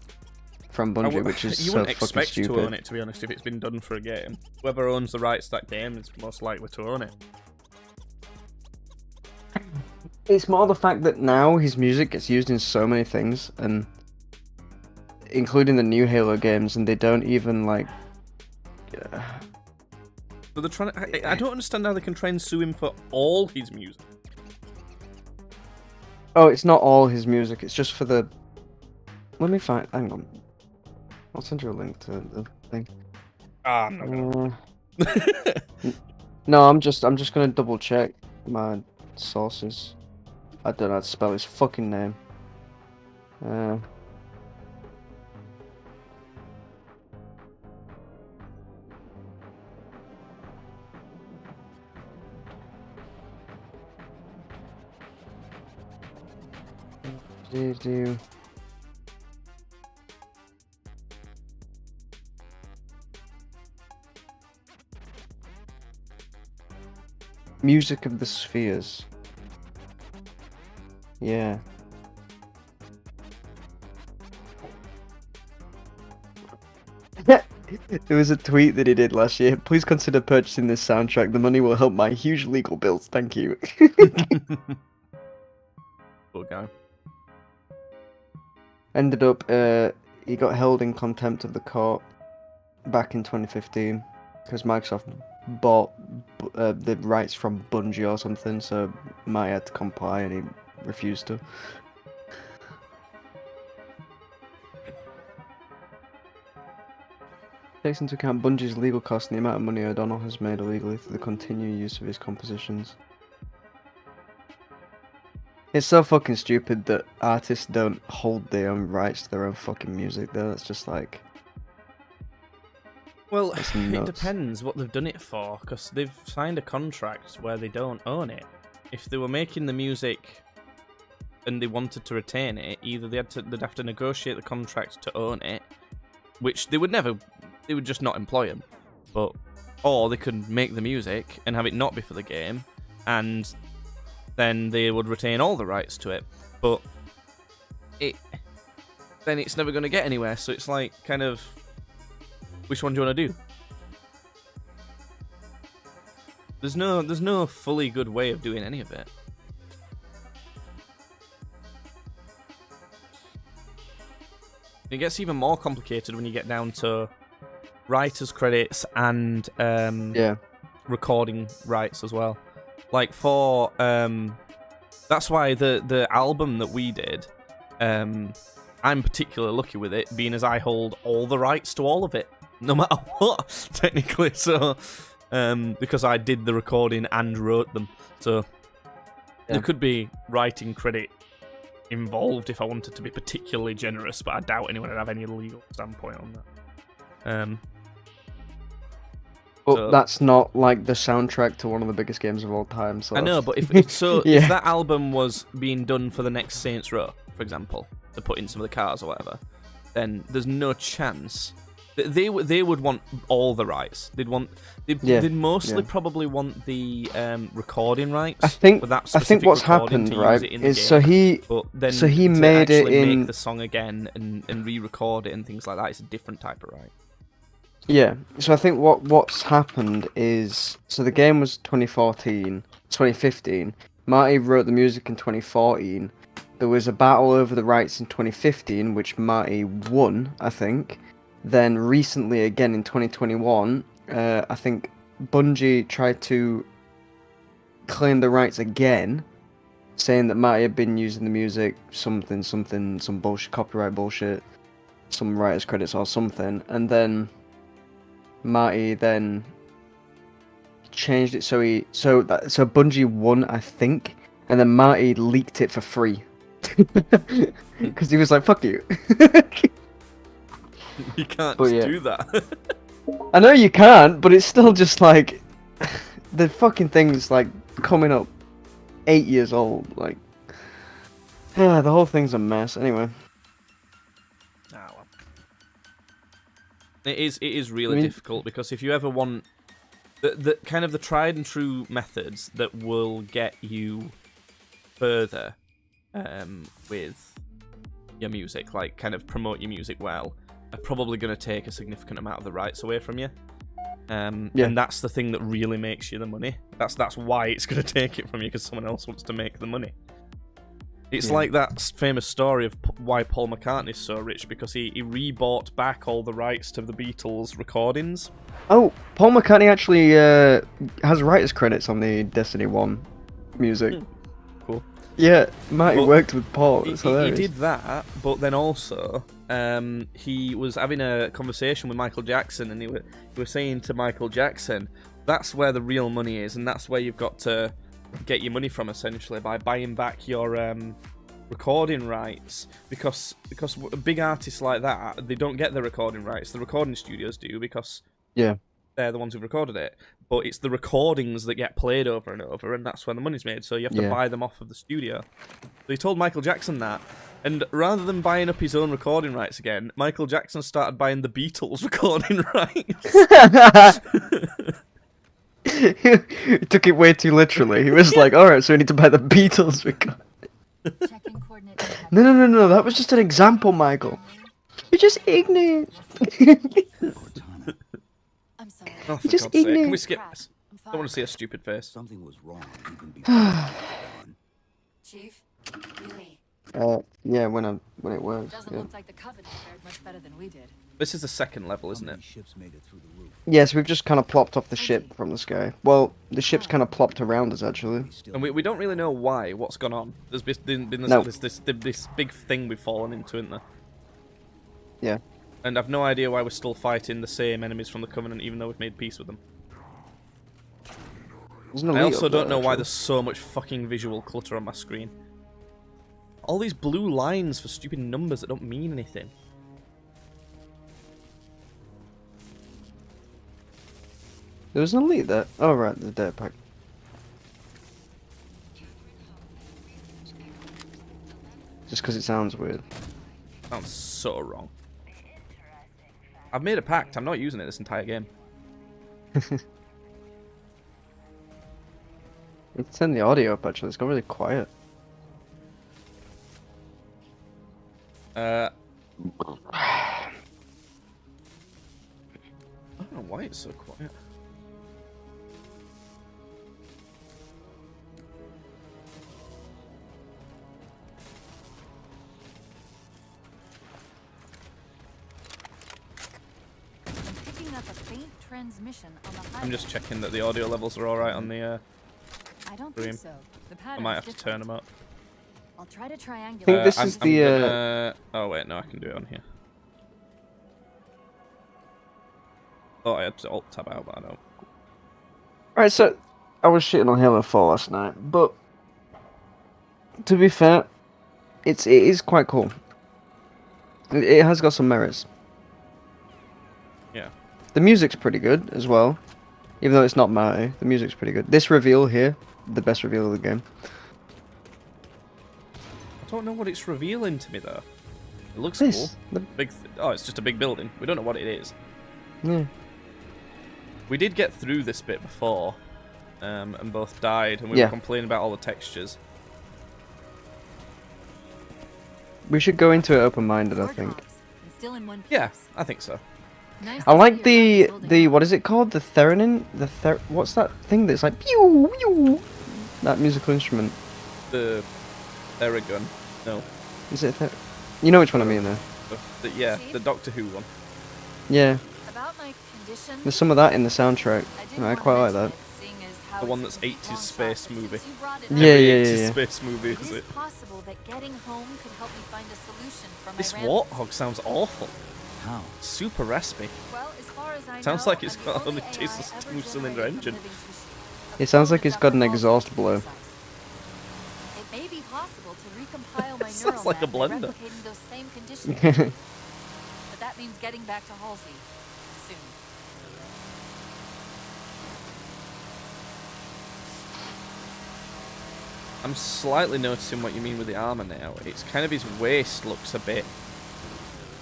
from Bungie, which is you so wouldn't fucking expect stupid. to own it, to be honest, if it's been done for a game. Whoever owns the rights to that game is most likely to own it. It's more the fact that now his music gets used in so many things, and including the new Halo games, and they don't even like. So they're trying to. I don't understand how they can try and sue him for all his music. Oh, it's not all his music. It's just for the. Let me find. Hang on. I'll send you a link to the thing. I'm not gonna. No, I'm just gonna double check my sources. I don't know how to spell his fucking name. Do. Music of the Spheres. Yeah. There was a tweet that he did last year. Please consider purchasing this soundtrack. The money will help my huge legal bills. Thank you. Poor guy. Ended up, he got held in contempt of the court back in 2015 because Microsoft bought the rights from Bungie or something, so Marty had to comply and he refused to. Takes into account Bungie's legal costs and the amount of money O'Donnell has made illegally through the continued use of his compositions. It's so fucking stupid that artists don't hold their own rights to their own fucking music, though. It's just like... Well, That's it nuts. depends what they've done it for, because they've signed a contract where they don't own it. If they were making the music and they wanted to retain it, either they'd have to negotiate the contract to own it, which they would never... They would just not employ him. Or they could make the music and have it not be for the game, and then they would retain all the rights to it. But then it's never going to get anywhere. So it's like, kind of, which one do you want to do? There's no fully good way of doing any of it. It gets even more complicated when you get down to writers' credits and recording rights as well. Like for that's why the album that we did, I'm particularly lucky with it, being as I hold all the rights to all of it, no matter what, technically. So because I did the recording and wrote them, so there could be writing credit involved if I wanted to be particularly generous, but I doubt anyone would have any legal standpoint on that. But that's not like the soundtrack to one of the biggest games of all time. So I know, but if that album was being done for the next Saints Row, for example, to put in some of the cars or whatever, then there's no chance they would want all the rights. They'd mostly probably want the recording rights. I think what's recording happened, to right, use it in is the game. so he to made it actually in make the song again and re-record it and things like that. It's a different type of right. Yeah, so I think what's happened is, so the game was 2015. Marty wrote the music in 2014. There was a battle over the rights in 2015, which Marty won, I think. Then recently, again in 2021, I think Bungie tried to claim the rights again, saying that Marty had been using the music, some bullshit, copyright bullshit, some writer's credits or something, and then Marty then changed it so Bungie won, I think, and then Marty leaked it for free Because he was like, "Fuck you." You can't But just yeah. do that. I know you can't, but it's still just like the fucking thing's like coming up 8 years old. Like, the whole thing's a mess. Anyway, Ah, well. It is really mean- difficult because if you ever want the kind of the tried and true methods that will get you further with your music, like kind of promote your music well, are probably going to take a significant amount of the rights away from you. Yeah. And that's the thing that really makes you the money. That's why it's going to take it from you, because someone else wants to make the money. It's Yeah. like that famous story of why Paul McCartney's so rich, because he rebought back all the rights to the Beatles recordings. oh, Paul McCartney actually has writers credits on the Destiny 1 music. Cool. Yeah, Marty But worked with Paul. He It's hilarious. did that, but then also he was having a conversation with Michael Jackson, and he was saying to Michael Jackson, that's where the real money is, and that's where you've got to get your money from, essentially, by buying back your recording rights, because big artists like that, they don't get the recording rights. The recording studios do, because Yeah. they're the ones who've recorded it, but it's the recordings that get played over and over, and that's where the money's made, so you have to Yeah. buy them off of the studio. So he told Michael Jackson that, and rather than buying up his own recording rights again, Michael Jackson started buying the Beatles recording rights. He took it way too literally. He was like, "Alright, so we need to buy the Beatles record." Checking coordinates. No, that was just an example, Michael. You're just ignorant. I'm sorry. Oh, for Just God's sake, can we ignorant. skip this? I don't want to see a stupid face. Something was wrong even before it was gone. Chief, really, Yeah, when it works. doesn't Yeah. look like the Covenant fared much better than we did. This is the second level, isn't How it? many ships made it through the roof? Yes, we've just kind of plopped off the ship from the sky. Well, the ship's kind of plopped around us, actually. We still And we don't really know why, what's gone on. There's been this, No. this big thing we've fallen into, isn't there? Yeah. And I've no idea why we're still fighting the same enemies from the Covenant, even though we've made peace with them. There's an I elite also up there, don't know why actually. there's so much fucking visual clutter on my screen. All these blue lines for stupid numbers that don't mean anything. There was an elite there. Oh, right, the dead pack. Just because it sounds weird. Sounds so wrong. I've made a pact. I'm not using it this entire game. Let's turn the audio up, actually. It's got really quiet. I don't know why it's so quiet. I'm picking up a faint transmission on the highway. I'm just checking that the audio levels are alright on the, I don't stream. think so. The I pattern's might have to different. turn them up. I'll try to triangulate. think this is the, Oh wait, no, I can do it on here. Oh, I had to alt tab out, but I don't. Alright, so I was shitting on Halo 4 last night, but to be fair, it is quite cool. It has got some merits. Yeah. The music's pretty good as well, even though it's not Marty. The music's pretty good. This reveal here, the best reveal of the game. I don't know what it's revealing to me though. It looks This, cool. the, Oh, it's just a big building. We don't know what it is. yeah. We did get through this bit before, and both died, and we Yeah. were complaining about all the textures. We should go into it open-minded, I think. Warthogs, and still in one piece. Yeah, I think so. Nice I to like see your guns the building what is it called? The theremin? What's that thing that's like pew pew? That musical instrument. The Theragun. No. Is it you know which one I mean, though. Yeah, the Doctor Who one. Yeah, About my condition, there's some of that in the soundtrack. I didn't I wanna quite like mention that. it, seeing as how The one it's that's been a 80s long space shot, but movie. since you brought it Yeah, up, Every yeah, 80s yeah. space movie, It is is it? possible that getting home could help me find a solution for my This rampant- warthog sounds awful. How? Super raspy. Well, as far as I Sounds know, like it's I'm got the only only tasteless AI ever two-cylinder generated from engine. living tissue. It sounds like A it's got an clone of exhaust Dr. blow. Paul Zeiss. It may be possible to recompile my Sounds neural like a net by blender. replicating those same conditions. But that means getting back to Halsey soon. I'm slightly noticing what you mean with the armor now. It's kind of his waist looks a bit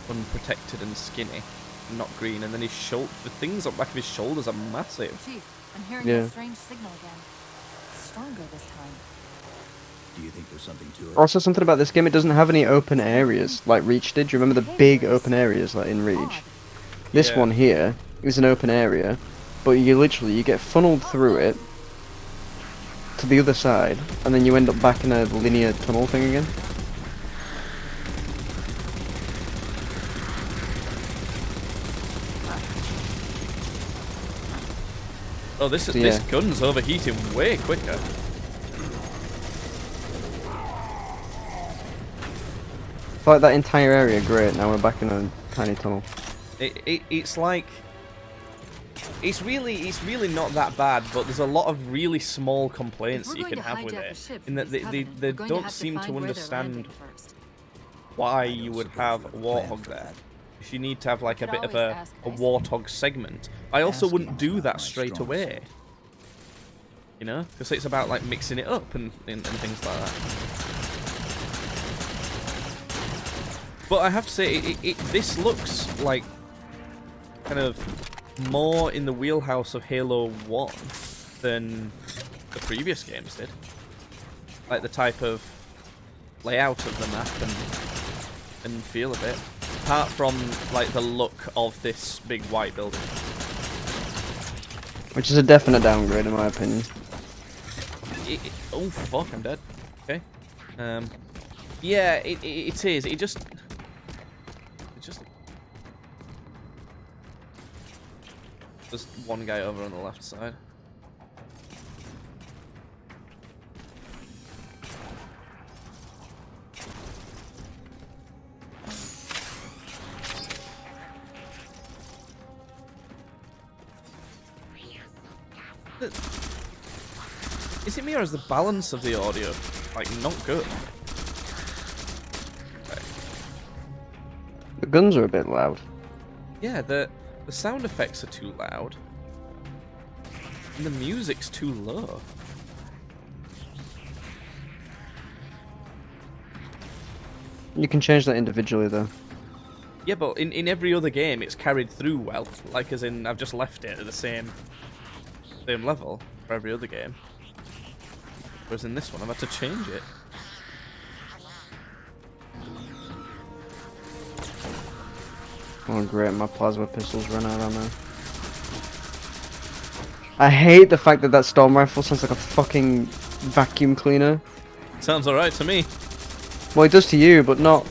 unprotected and skinny, and not green, and then his shoulder, the things on the back of his shoulders are massive. Chief, I'm hearing Yeah. that strange signal again. Stronger this time. Do you think there's something to it? Also, something about this game, it doesn't have any open areas like Reach did. Do you remember the big open areas like in Reach? Odd. This Yeah. one here is an open area, but you get funneled through it to the other side, and then you end up back in a linear tunnel thing again. Oh, this So, this yeah. gun's overheating way quicker. Like that entire area, great. Now we're back in a tiny tunnel. It's like it's really not that bad, but there's a lot of really small complaints If that we're you going can to have with hijack it, the ship in from that this they covenant, they we're going to don't have seem to find where they're understand landing first. why I you don't would suppose have you a have a plan warthog for there. that. You need to have like a could bit of always a ask nicely. warthog segment. I also Asking wouldn't is do not that my straight strong away. suit. You know, because it's about like mixing it up and things like that. But I have to say, this looks like kind of more in the wheelhouse of Halo 1 than the previous games did. Like the type of layout of the map and feel of it. Apart from like the look of this big white building. Which is a definite downgrade in my opinion. Oh fuck, I'm dead. Okay. Yeah, it is. It just. There's one guy over on the left side. Is it me or is the balance of the audio like not good? The guns are a bit loud. Yeah, the sound effects are too loud. And the music's too low. You can change that individually though. Yeah, but in every other game it's carried through well. Like as in I've just left it at the same level for every other game. Whereas in this one I've had to change it. Oh great, my plasma pistols run out on there. I hate the fact that storm rifle sounds like a fucking vacuum cleaner. Sounds alright to me. Well, it does to you, but not.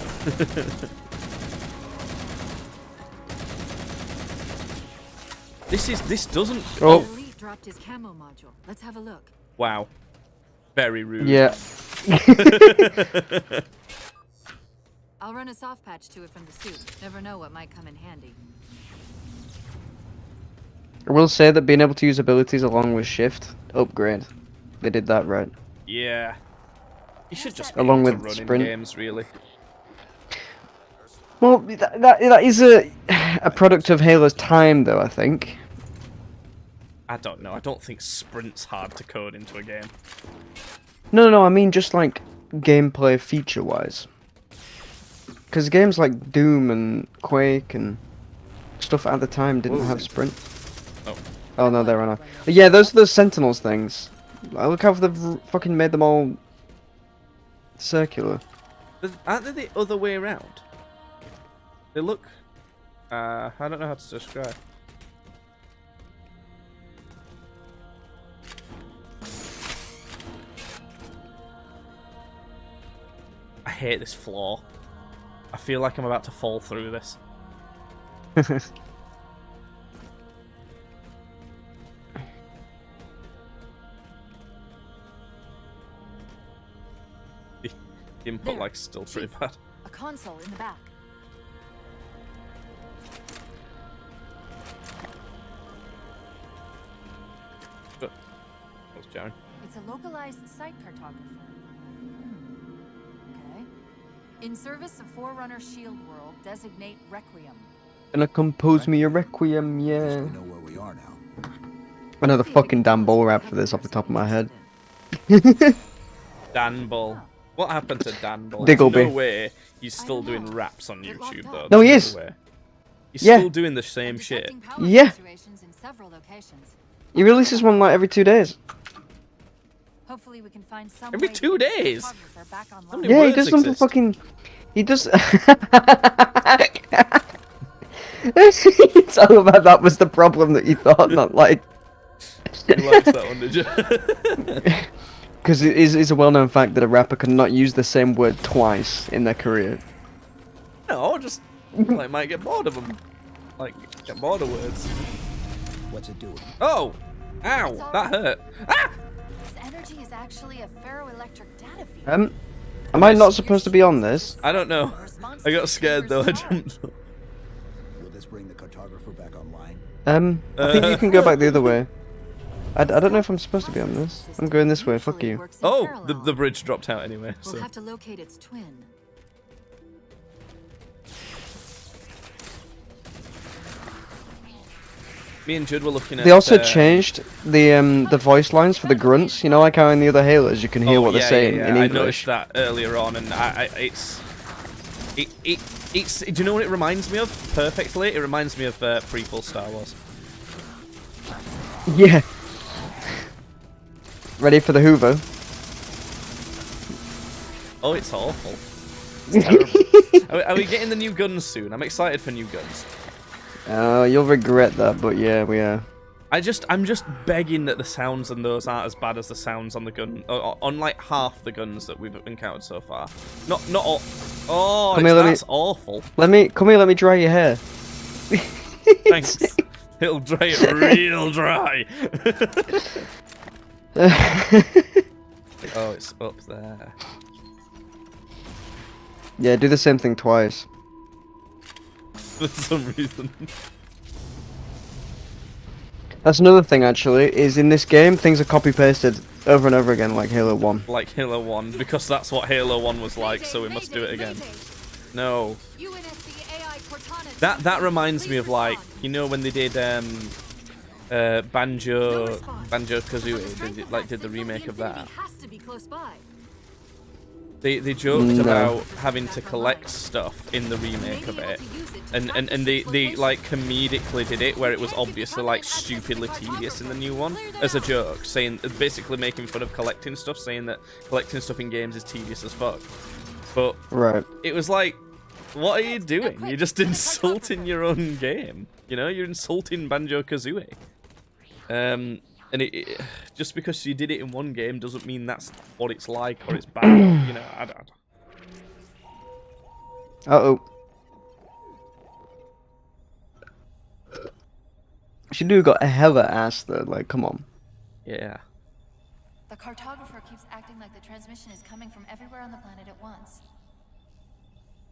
This doesn't. Oh. The elite dropped his camo module. Let's have a look. Wow. Very rude. Yeah. I'll run a soft patch to it from the suit. Never know what might come in handy. I will say that being able to use abilities along with shift, upgrade. They did that right. Yeah. You should just be Along able to with run sprint. in games, really. Well, that is a product of Halo's time, though, I think. I don't know. I don't think sprint's hard to code into a game. No, I mean just like gameplay feature-wise. Because games like Doom and Quake and stuff at the time didn't have sprint. Oh. Oh no, they're on a... Yeah, those are the Sentinels things. Look how they've fucking made them all circular. Aren't they the other way around? They look... I don't know how to describe. I hate this floor. I feel like I'm about to fall through this. The input There, lag's still pretty Chief. bad. A console in the back. But, what's Jaren? It's a localized site cartographer. In service of Forerunner Shield World, designate Requiem. Gonna compose me a requiem, We yeah. know where we are now. I know the fucking Dan Bull rap for this off the top of my head. Dan Bull. What happened to Dan Bull? Diggleby. There's no way he's still doing raps on YouTube though. No, he There's is. way. He's Yeah. still doing the same shit. Detecting power Yeah. fluctuations in several locations. He releases one like every 2 days. Hopefully we can find some Every way to 2 get the days? photographer back online. How many Yeah, he words does something exist? fucking. He does. It's all about that was the problem that you thought, not like. You liked that one, did you? Because it is a well-known fact that a rapper cannot use the same word twice in their career. No, just like might get bored of them. Like get bored of words. What's it doing? Oh, ow, that hurt. Ah! This energy is actually a ferroelectric data feed. Am I not supposed to be on this? I don't know. Response I got to scared though. I receiver's jumped. Will this bring the cartographer back online? I think you can go back the other way. I don't know if I'm supposed to be on this. I'm going this way. Fuck usually you. works in Oh, parallel. the bridge dropped out anyway. We'll So have to locate its twin. me and Jude were looking at. They also changed the voice lines for the grunts. You know, like how in the other Halos you can hear what they're saying in I noticed English. that earlier on, and it's. Do you know what it reminds me of perfectly? It reminds me of prequel Star Wars. Yeah. Ready for the Hoover? Oh, it's awful. It's terrible. Are we getting the new guns soon? I'm excited for new guns. You'll regret that, but yeah, we are. I'm just begging that the sounds on those aren't as bad as the sounds on the gun, on like half the guns that we've encountered so far. Not all. Oh, Come here, let me- that's awful. Come here, let me dry your hair. Thanks. It'll dry it real dry. Oh, it's up there. Yeah, do the same thing twice. For some reason. That's another thing, actually, is in this game, things are copy-pasted over and over again, like Halo 1. Like Halo 1, because that's what Halo 1 was like, so we must do it again. No. That reminds me of, like, you know when they did Banjo-Kazooie, did the remake of that. They joked No. about having to collect stuff in the remake of it, and they like comedically did it where it was obviously like stupidly tedious in the new one as a joke, saying basically making fun of collecting stuff, saying that collecting stuff in games is tedious as fuck. But Right. it was like, what are you doing? You're just insulting your own game. You know, you're insulting Banjo-Kazooie. And it just because you did it in one game doesn't mean that's what it's like or it's bad. You know, I don't. Uh-oh. She do got a hella ass, though, like, come on. Yeah. The cartographer keeps acting like the transmission is coming from everywhere on the planet at once.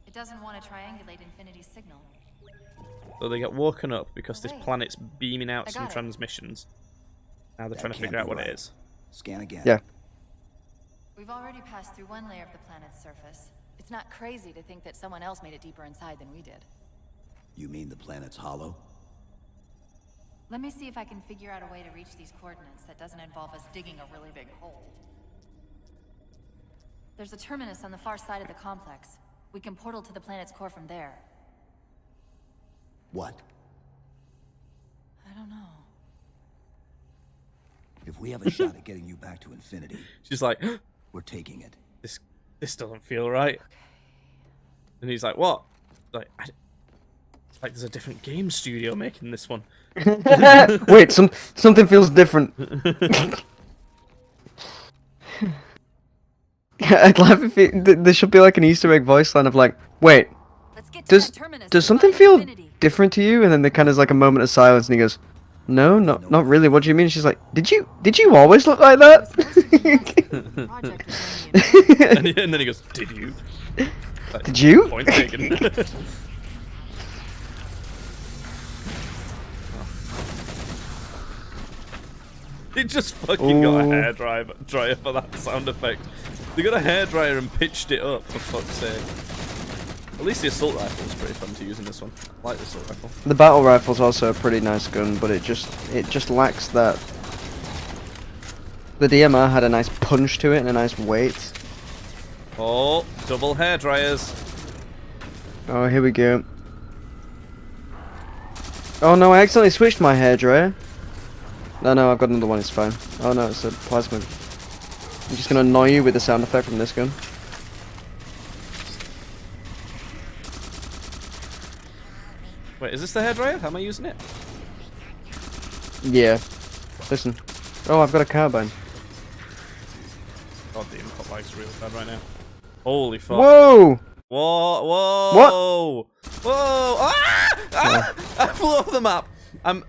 It doesn't want to triangulate Infinity's signal. So they got woken up because this Wait. planet's beaming out I some got it. transmissions. Now they're That trying to can't figure out be what right. it is. Scan again. Yeah. We've already passed through one layer of the planet's surface. It's not crazy to think that someone else made it deeper inside than we did. You mean the planet's hollow? Let me see if I can figure out a way to reach these coordinates that doesn't involve us digging a really big hole. There's a terminus on the far side of the complex. We can portal to the planet's core from there. What? I don't know. If we have a shot at getting you back to Infinity, She's like, we're taking it. this doesn't feel right. And he's like, what? Like, it's like there's a different game studio making this one. Wait, something feels different. I'd laugh if there should be like an Easter egg voice line of like, wait, Let's get to does that terminus does and something find feel Infinity. different to you? And then there kind of is like a moment of silence, and he goes, no, not really. What do you mean? She's like, did you always look like that? Project was only in- And then he goes, did you? Like, Did you? Point taken. They just fucking got a Ooh. hairdryer for that sound effect. They got a hairdryer and pitched it up, for fuck's sake. At least the assault rifle is pretty fun to use in this one. I like the assault rifle. The battle rifle's also a pretty nice gun, but it just lacks that. The DMR had a nice punch to it and a nice weight. Oh, double hair dryers. Oh, here we go. Oh no, I accidentally switched my hairdryer. No, I've got another one, it's fine. Oh no, it's a plasma. I'm just gonna annoy you with the sound effect from this gun. Wait, is this the hairdryer? How am I using it? Yeah. Listen. Oh, I've got a carbine. God, the input lag's real bad right now. Holy fuck. Whoa! Whoa! What? Whoa! Ah! Ah! I flew off the map. I'm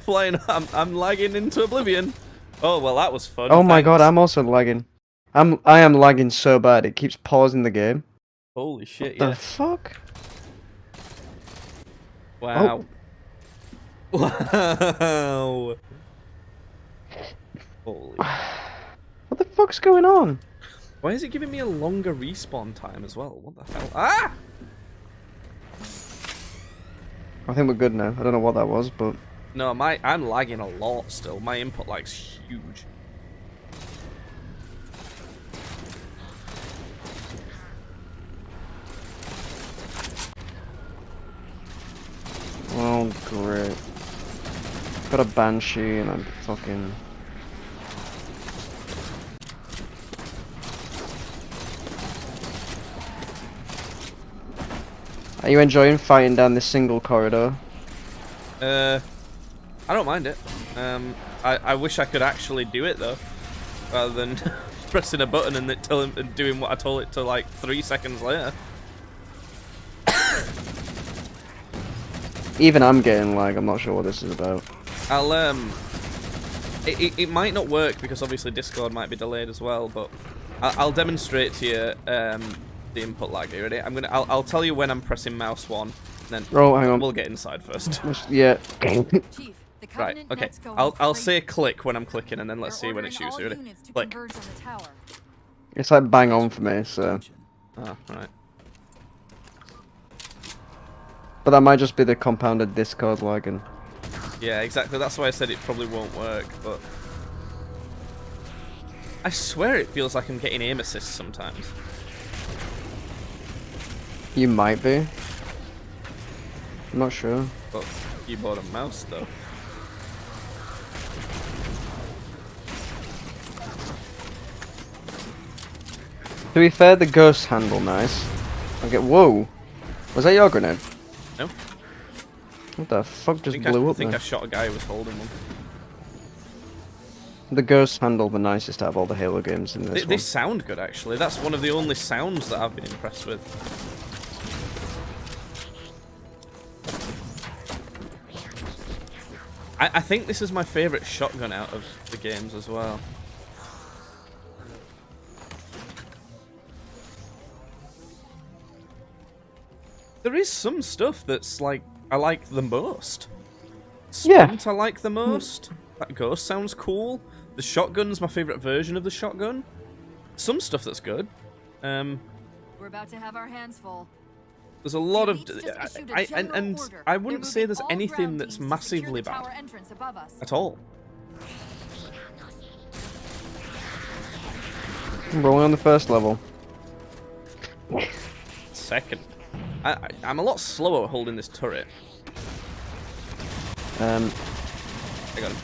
flying. I'm lagging into oblivion. Oh well, that was fun. Oh my god, thanks. I'm also lagging. I am lagging so bad, it keeps pausing the game. Holy shit! The Yeah. fuck? Wow. Wow. Holy. What the fuck's going on? Why is it giving me a longer respawn time as well? What the hell? Ah! I think we're good now. I don't know what that was, but No, I'm lagging a lot still. My input lag's huge. oh great. Got a Banshee and I'm fucking. Are you enjoying fighting down this single corridor? I don't mind it. I wish I could actually do it though, rather than pressing a button and and doing what I told it to like 3 seconds later. Even I'm getting lag, I'm not sure what this is about. I'll it might not work because obviously Discord might be delayed as well, but I'll demonstrate to you the input lag. Are you ready? I'll tell you when I'm pressing mouse 1, and then Oh, hang on. we'll get inside first. Yeah. Chief, the Right. Covenant Okay. net's going I'll crazy. say click when I'm clicking, and then let's They're see when it ordering shoots. all Are you ready? units to Click. converge on the tower. It's like bang on for me, so. Oh, right. But that might just be the compounded Discord lagging. Yeah, exactly. That's why I said it probably won't work, but I swear it feels like I'm getting aim assist sometimes. You might be. I'm not sure. But keyboard and mouse though. To be fair, the ghost handle nice. Okay, whoa. Was that your grenade? No? What the fuck just I blew up think I there? shot a guy who was holding one. The ghost handle the nicest out of all the Halo games in this They one. sound good actually. That's one of the only sounds that I've been impressed with. I think this is my favourite shotgun out of the games as well. There is some stuff that's like I like the most. Yeah. Sprint I like the most. That ghost sounds cool. The shotgun's my favourite version of the shotgun. Some stuff that's good. We're about to have our hands full. There's a lot of Elite's just issued a and general order. I They're wouldn't say moving there's all anything ground that's teams to secure massively the bad tower entrance above us. at all. I'm rolling on the first level. Second, I'm a lot slower holding this turret. I got him.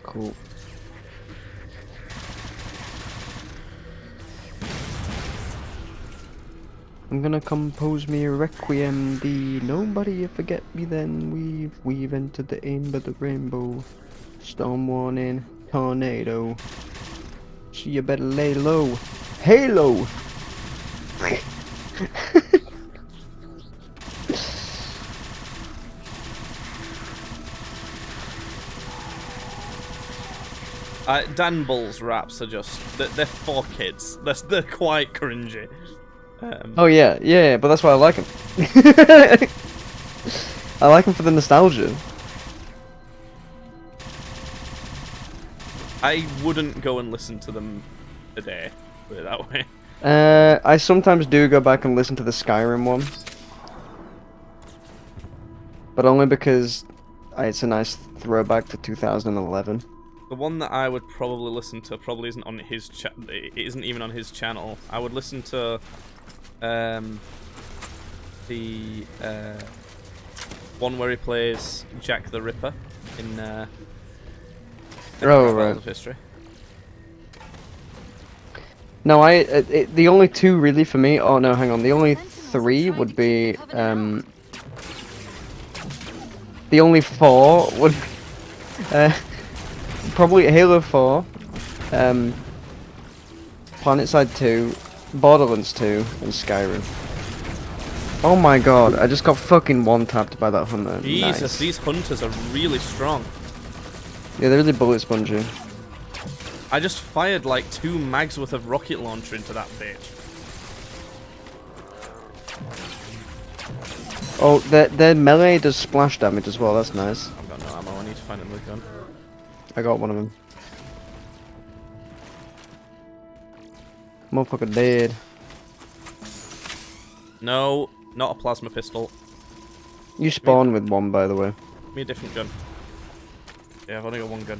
Cool. I'm gonna compose me a requiem. The nobody forget me. Then we've entered the aim of the rainbow. Storm warning, tornado. So you better lay low. Halo. Dan Bull's raps are just they're for kids. They're quite cringy. Oh yeah, but that's why I like him. I like him for the nostalgia. I wouldn't go and listen to them today. Put it that way. I sometimes do go back and listen to the Skyrim one. But only because it's a nice throwback to 2011. The one that I would probably listen to probably isn't on his it isn't even on his channel. I would listen to the one where he plays Jack the Ripper in Oh, Trials right. of History. No, the only two really for me. Oh no, hang on. The only three would be the only four would probably Halo 4, PlanetSide 2, Borderlands 2, and Skyrim. Oh my god, I just got fucking one-tapped by that hunter. Jesus, Nice. these hunters are really strong. Yeah, they're really bullet spongy. I just fired like 2 mags worth of rocket launcher into that bitch. Oh, their melee does splash damage as well, that's nice. I've got no ammo, I need to find another gun. I got one of them. Motherfucker dead. No, not a plasma pistol. You spawn with one, by the way. Give me a different gun. Yeah, I've only got one gun.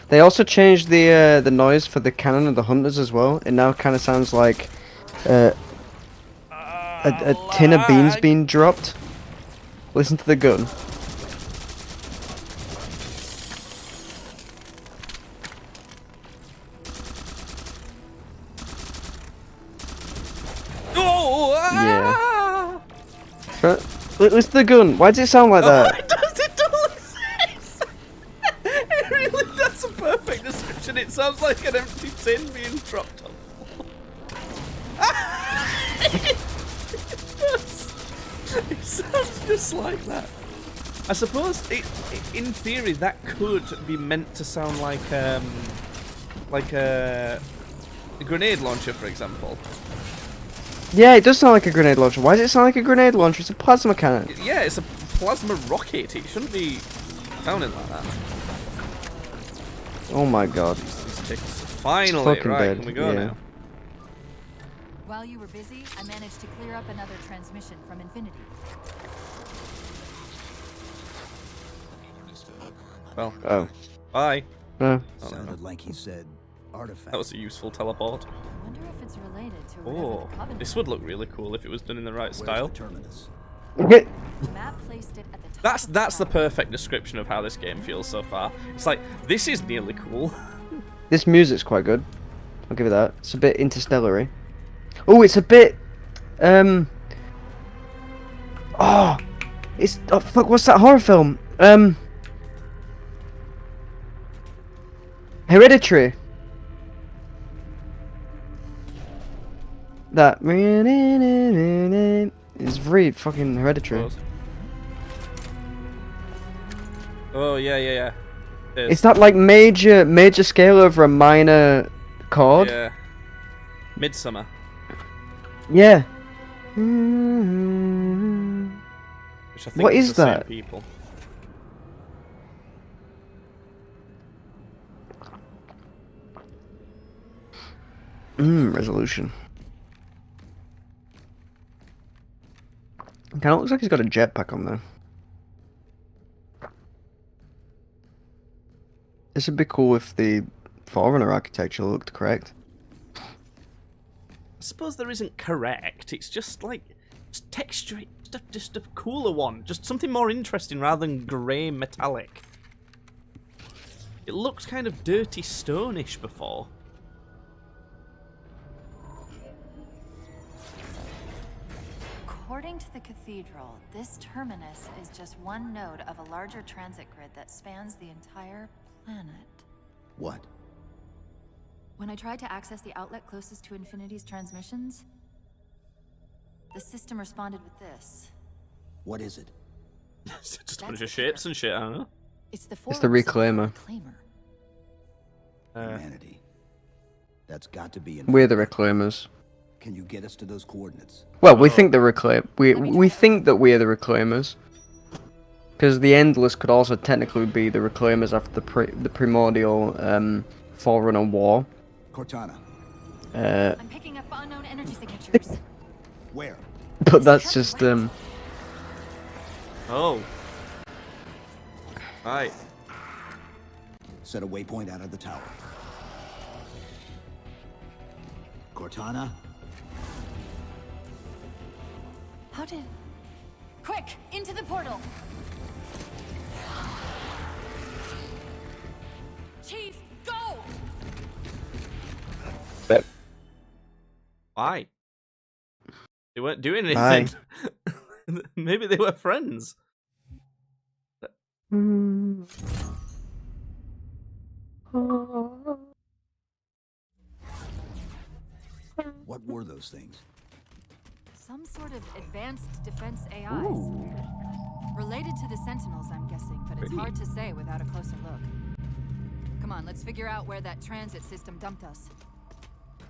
They also changed the noise for the cannon of the hunters as well. It now kind of sounds like a tin of beans being dropped. Listen to the gun. Oh! Yeah. Listen to the gun. Why does it sound like that? It does, it does! It really that's a perfect description. It sounds like an empty tin being dropped on the floor. It does. It sounds just like that. I suppose, in theory, that could be meant to sound like a grenade launcher, for example. Yeah, it does sound like a grenade launcher. Why does it sound like a grenade launcher? It's a plasma cannon. Yeah, it's a plasma rocket. It shouldn't be sounding like that. Oh my god. These ticks. Finally, fucking right, dead, can we go yeah. now? While you were busy, I managed to clear up another transmission from Infinity. Well, Oh. bye. No. Oh, Sounded like he said artifact. that was a useful teleport. I wonder if it's related to whatever Oh, the Covenant. this would look really cool if it was done in the right Where's style. the terminus? Okay. The map placed it at the top. That's the tower. perfect description of how this game feels so far. It's like, this is nearly cool. This music's quite good. I'll give it that. It's a bit interstellar-y. Oh, it's a bit oh, it's fuck, what's that horror film? Hereditary. That is very fucking Hereditary. Oh, yeah, yeah, yeah. It is. It's that like major scale over a minor chord. Yeah. Midsummer. Yeah. Which I think What is is the that? same people. Resolution. Kind of looks like he's got a jetpack on there. This would be cool if the Forerunner architecture looked correct. I suppose there isn't correct. It's just like, just texture it. Just a cooler one. Just something more interesting rather than grey metallic. It looked kind of dirty stone-ish before. According to the cathedral, this terminus is just one node of a larger transit grid that spans the entire planet. What? When I tried to access the outlet closest to Infinity's transmissions, the system responded with this. What is it? Just a bunch of ships and shit, I don't know. It's the It's the forward zone Reclaimer. for Reclaimer. Humanity. That's got to be. We're the Reclaimers. Can you get us to those coordinates? Well, we think the we think that we're the Reclaimers. Because the Endless could also technically be the Reclaimers after the primordial Forerunner War. Cortana. I'm picking found energy signatures. Where? But that's just Oh. Right. Set a waypoint out of the tower. Cortana? How did... Quick! Into the portal! Chief, go! Why? They weren't doing anything. Maybe they were friends. What were those things? Some sort of advanced defense AIs. Related to the Sentinels, I'm guessing, but it's hard to say without a closer look. Come on, let's figure out where that transit system dumped us.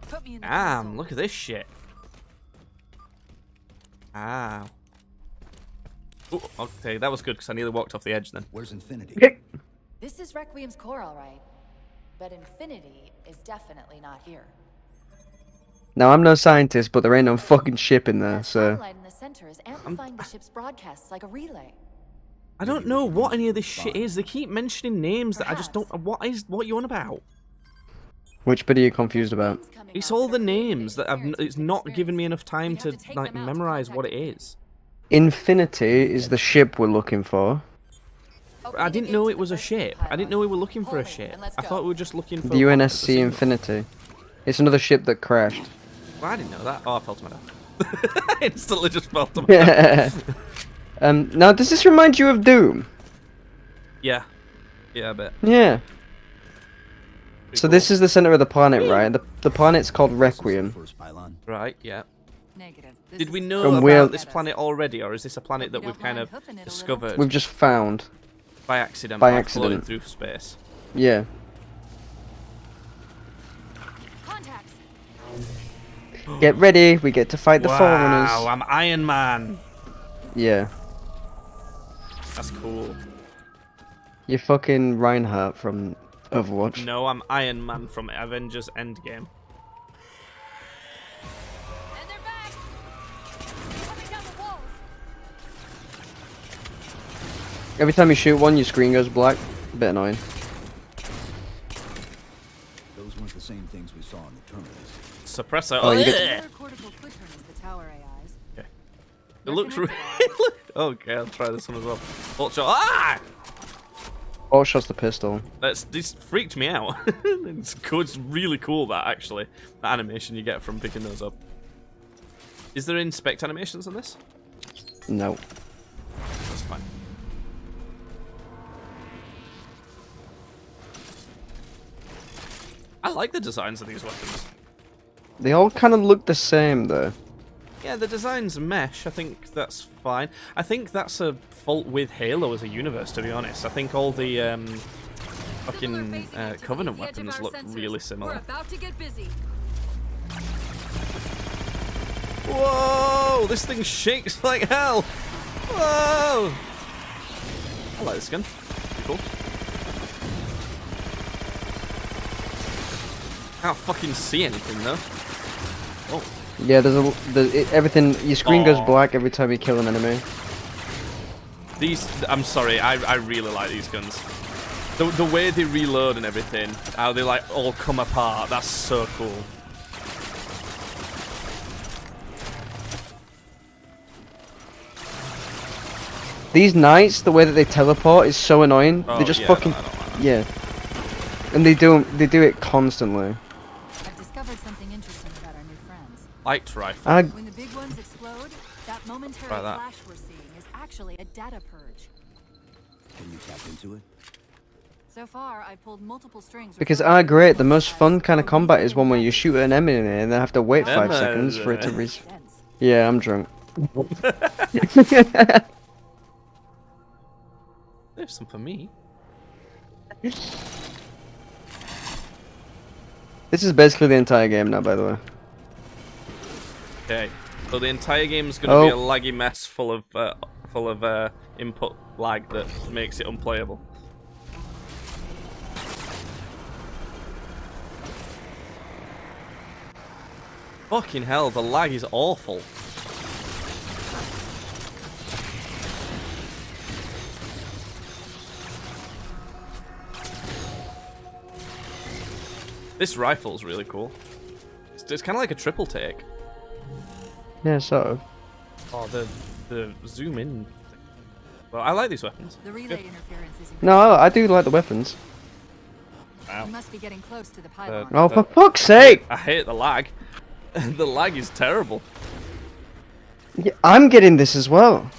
Put me in the Damn, console. look at this shit. Ow. Ooh, okay, that was good because I nearly walked off the edge then. Where's Infinity? This is Requiem's core, all right. But Infinity is definitely not here. Now I'm no scientist, but there ain't no fucking ship in there, That so satellite in the center is amplifying the ship's broadcasts like a relay. I don't know what any of this shit is. They keep mentioning names that I just don't. Perhaps. What you on about? which bit are you confused about? Things coming It's out all that the are related to names that I've. interference It's with not experience. given me enough time We'd to have take like them out to memorize what it contact Infinity. is. Infinity is the ship we're looking for. I didn't know it was a ship. I didn't know we were looking for a ship. I thought we were just looking for The one at UNSC single. Infinity. It's another ship that crashed. Well, I didn't know that. Oh, I fell to my death. I instantly just fell to my death. Now, does this remind you of Doom? Yeah. Yeah, I bet. Yeah. Pretty So cool. this is the center of the planet, right? The planet's called Requiem. First pylon. Right, yeah. Negative. This Did we is- know And we're- about this planet already, or is this a planet that you we've don't kind mind of hoofing it a little. discovered We've just found. by accident? by floating accident. through space. Yeah. Contacts. Get ready, we get to fight the Wow, Forerunners. I'm Iron Man. Yeah. That's cool. You're fucking Reinhardt from Overwatch. No, I'm Iron Man from Avengers Endgame. And they're back. Coming down the walls. Every time you shoot one, your screen goes black. A bit annoying. Those weren't the same things we saw in the terminals. Suppressor. Oh, you Ugh. get- Another cortical footprint is the tower AIs. It They're looks really. connected. Okay, I'll try this one as well. Ultra. Ah! Oh, shot's the pistol. This freaked me out. It's cool. It's really cool that actually the animation you get from picking those up. Is there inspect animations on this? No. That's fine. I like the designs of these weapons. They all kind of look the same, though. Yeah, the designs mesh. I think that's fine. I think that's a fault with Halo as a universe, to be honest. I think all the fucking Covenant weapons look really similar. about to get busy. Whoa! This thing shakes like hell! Whoa! I like this gun. Pretty cool. Can't fucking see anything though. Oh. Yeah, everything. Your screen goes Aw. black every time you kill an enemy. These, I'm sorry, I really like these guns. The way they reload and everything, how they like all come apart, that's so cool. These knights, the way that they teleport is so annoying. Oh, They just yeah, fucking I don't like that. yeah. And they do it constantly. I've discovered something interesting about our new friends. Light rifle. When the big ones explode, that momentary Try that. flash we're seeing is actually a data purge. Can you tap into it? So far, I've pulled multiple strings. Because referring to great, the them most as fun kind of combat is one where you coded shoot an enemy and then have to wait 5 Emma, seconds for it to res. dense. Yeah, I'm drunk. There's some for me. This is basically the entire game now, by the way. Okay, so the entire game's gonna be a Oh. laggy mess full of input lag that makes it unplayable. Fucking hell, the lag is awful. This rifle's really cool. It's kind of like a triple take. Yeah, sort of. Oh, the zoom in. Well, I like these weapons. The relay interference is No, I do like the weapons. You must be getting close to the pylon. Oh, for fuck's sake! I hate the lag. The lag is terrible. Yeah, I'm getting this as well.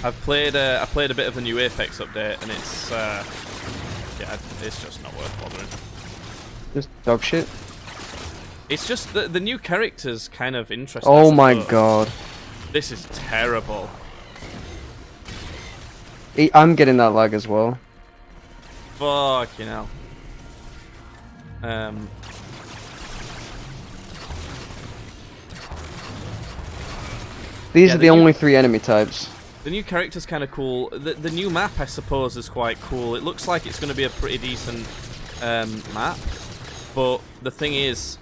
I played a bit of the new Apex update, and it's yeah, it's just not worth bothering. Just dog shit. It's just the new character's kind of interesting. Oh my god. This is terrible. I'm getting that lag as well. Fucking hell. These Yeah, are the the new- only 3 enemy types. The new character's kind of cool. The new map, I suppose, is quite cool. It looks like it's going to be a pretty decent map, but the thing is,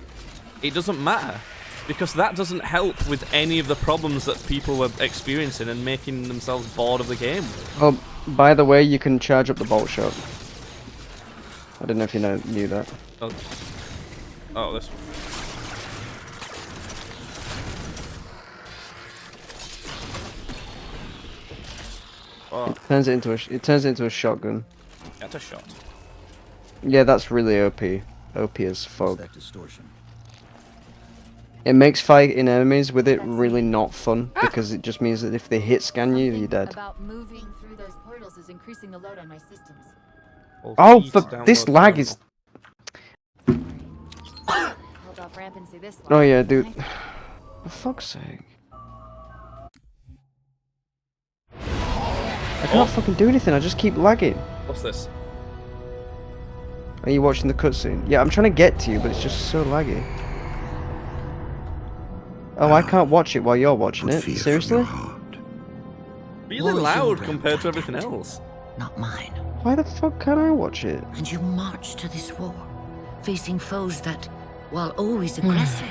it doesn't matter, because that doesn't help with any of the problems that people were experiencing and making themselves bored of the game. Oh, by the way, you can charge up the bolt shot. I don't know if you knew that. Oh, this one. Oh, It turns it into a shotgun. that's a shot. Yeah, that's really OP. OP as fuck. That distortion. It makes fighting enemies with it really not fun, because it just means that if they hit scan you, you're dead. About moving through those portals is increasing the load on my systems. Oh, this lag is... Hold off ramp and see this Oh line. yeah, dude. For fuck's sake. I can't fucking do anything, I just keep lagging. What's this? Are you watching the cutscene? Yeah, I'm trying to get to you, but it's just so laggy. Oh, I can't watch it while you're watching it. Seriously? Really loud compared to everything else. Not mine. Why the fuck can't I watch it? And you marched to this war, facing foes that, while always aggressive,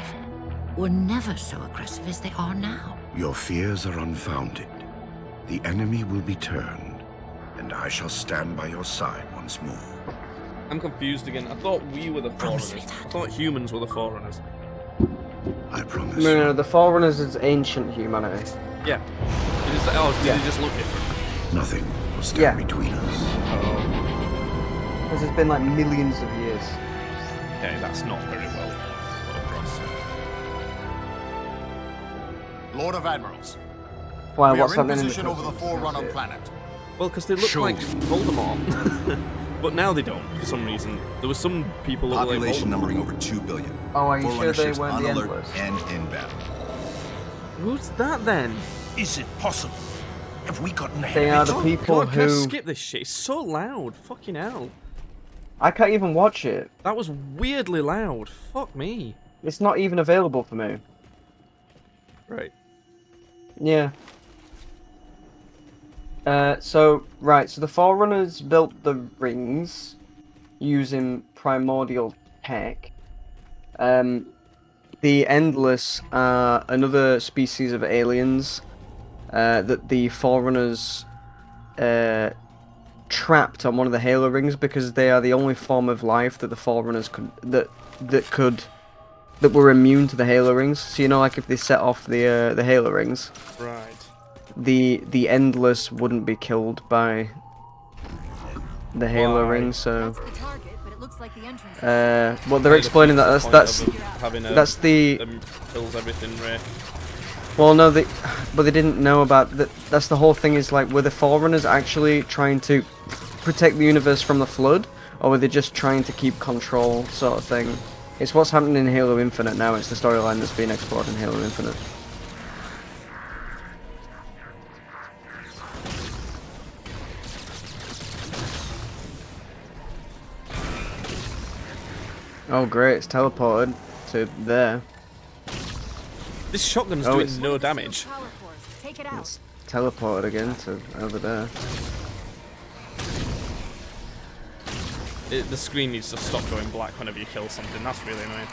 were never so aggressive as they are now. Your fears are unfounded. The enemy will be turned, and I shall stand by your side once more. I'm confused again. I thought we were the Promise Forerunners. me that. I thought humans were the Forerunners. I promise. No, the Forerunners is ancient humanity. Yeah. Did it just look different? Nothing will stand Yeah. between us. Because it's been like millions of years. Okay, that's not very well put across. Lord of Admirals, Why, we what's are in happening position the over the cutscene? Forerunner That's it. planet. Well, because they look Show like me. Voldemort. But now they don't, for some reason. There was some people that were like Population Voldemort. numbering over 2 billion. Oh, are you sure Forerunner they ships weren't on the alert Endless? and inbound. Who's that then? Is it possible? Have we gotten ahead They of are it? the Oh people God, can I who... skip this shit? It's so loud. Fucking hell. I can't even watch it. That was weirdly loud. Fuck me. It's not even available for me. Right. Yeah. So the Forerunners built the rings using primordial tech. The Endless are another species of aliens that the Forerunners trapped on one of the Halo rings because they are the only form of life that the Forerunners that were immune to the Halo rings. So you know, like if they set off the Halo rings, Right. the Endless wouldn't be killed by the Halo Why? rings. So That's the target, but it looks like the entrance. well, they're explaining that that's that's the kills everything, Ray. well, no, but they didn't know about that. That's the whole thing. Is like, were the Forerunners actually trying to protect the universe from the flood, or were they just trying to keep control, sort of thing? It's what's happening in Halo Infinite now. It's the storyline that's being explored in Halo Infinite. Oh great, it's teleported to there. This shotgun's Oh, doing it's- no damage. Power force. Take it out. It's teleported again to over there. the screen needs to stop going black whenever you kill something. That's really annoying.